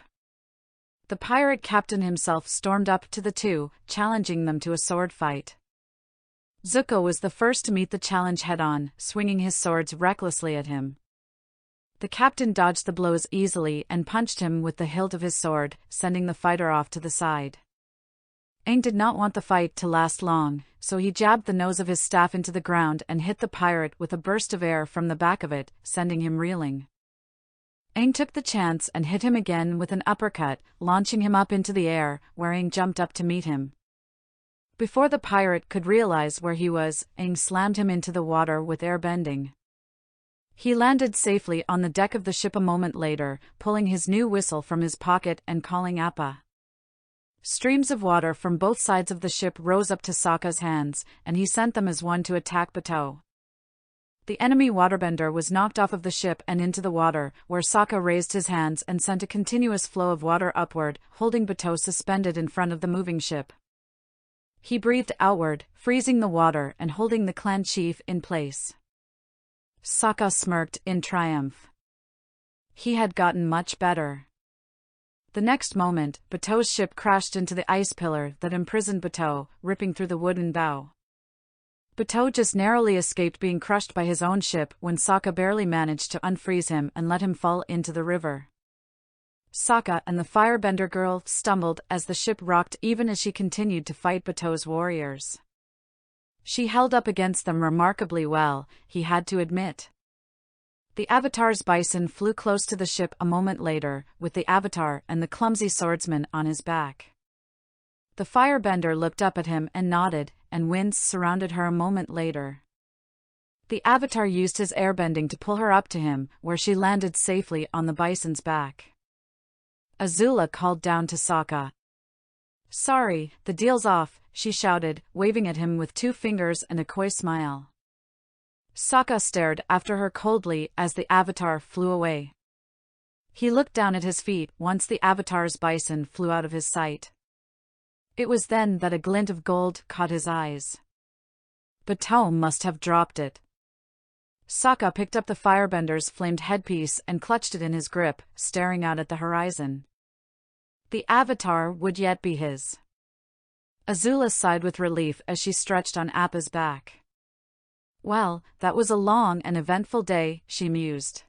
The pirate captain himself stormed up to the 2, challenging them to a sword fight. Zuko was the first to meet the challenge head-on, swinging his swords recklessly at him. The captain dodged the blows easily and punched him with the hilt of his sword, sending the fighter off to the side. Aang did not want the fight to last long, so he jabbed the nose of his staff into the ground and hit the pirate with a burst of air from the back of it, sending him reeling. Aang took the chance and hit him again with an uppercut, launching him up into the air, where Aang jumped up to meet him. Before the pirate could realize where he was, Aang slammed him into the water with airbending. He landed safely on the deck of the ship a moment later, pulling his new whistle from his pocket and calling Appa. Streams of water from both sides of the ship rose up to Sokka's hands, and he sent them as one to attack Bato. The enemy waterbender was knocked off of the ship and into the water, where Sokka raised his hands and sent a continuous flow of water upward, holding Bato suspended in front of the moving ship. He breathed outward, freezing the water and holding the clan chief in place. Sokka smirked in triumph. He had gotten much better. The next moment, Bato's ship crashed into the ice pillar that imprisoned Bato, ripping through the wooden bow. Bato just narrowly escaped being crushed by his own ship when Sokka barely managed to unfreeze him and let him fall into the river. Sokka and the firebender girl stumbled as the ship rocked even as she continued to fight Bato's warriors. She held up against them remarkably well, he had to admit. The Avatar's bison flew close to the ship a moment later, with the Avatar and the clumsy swordsman on his back. The firebender looked up at him and nodded, and winds surrounded her a moment later. The Avatar used his airbending to pull her up to him, where she landed safely on the bison's back. Azula called down to Sokka. "Sorry, the deal's off," she shouted, waving at him with 2 fingers and a coy smile. Sokka stared after her coldly as the Avatar flew away. He looked down at his feet once the Avatar's bison flew out of his sight. It was then that a glint of gold caught his eyes. Bato must have dropped it. Sokka picked up the firebender's flamed headpiece and clutched it in his grip, staring out at the horizon. The Avatar would yet be his. Azula sighed with relief as she stretched on Appa's back. "Well, that was a long and eventful day," she mused.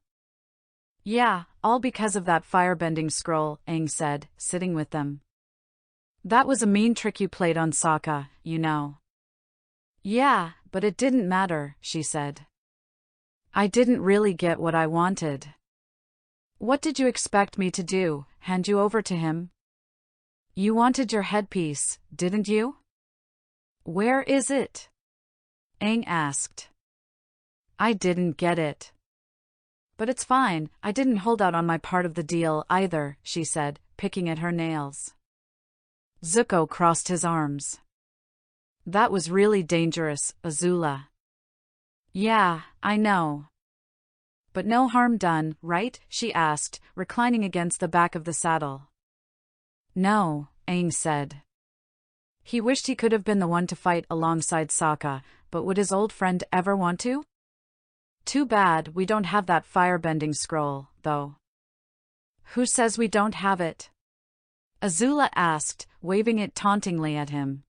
"Yeah, all because of that firebending scroll," Aang said, sitting with them. "That was a mean trick you played on Sokka, you know." "Yeah, but it didn't matter," she said. "I didn't really get what I wanted." "What did you expect me to do, hand you over to him?" "You wanted your headpiece, didn't you?" "Where is it?" Aang asked. "I didn't get it." "But it's fine, I didn't hold out on my part of the deal either," she said, picking at her nails. Zuko crossed his arms. "That was really dangerous, Azula." "Yeah, I know." "But no harm done, right?" she asked, reclining against the back of the saddle. "No," Aang said. He wished he could have been the one to fight alongside Sokka, but would his old friend ever want to? "Too bad we don't have that firebending scroll, though." "Who says we don't have it?" Azula asked, waving it tauntingly at him.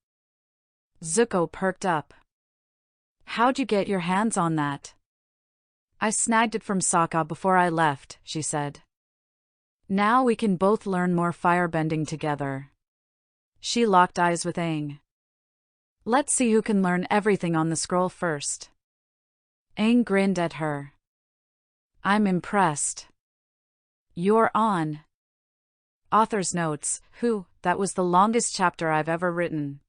Zuko perked up. "How'd you get your hands on that?" "I snagged it from Sokka before I left," she said. "Now we can both learn more firebending together." She locked eyes with Aang. "Let's see who can learn everything on the scroll first." Aang grinned at her. "I'm impressed." "You're on." Author's notes, that was the longest chapter I've ever written.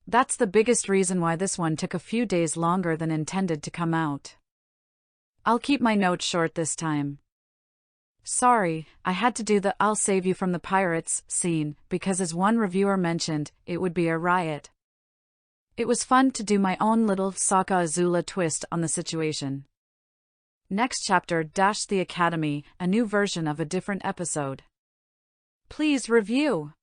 That's the biggest reason why this one took a few days longer than intended to come out. I'll keep my notes short this time. Sorry, I had to do the "I'll save you from the pirates" scene, because as one reviewer mentioned, it would be a riot. It was fun to do my own little Sokka Azula twist on the situation. Next chapter - the Academy, a new version of a different episode. Please review.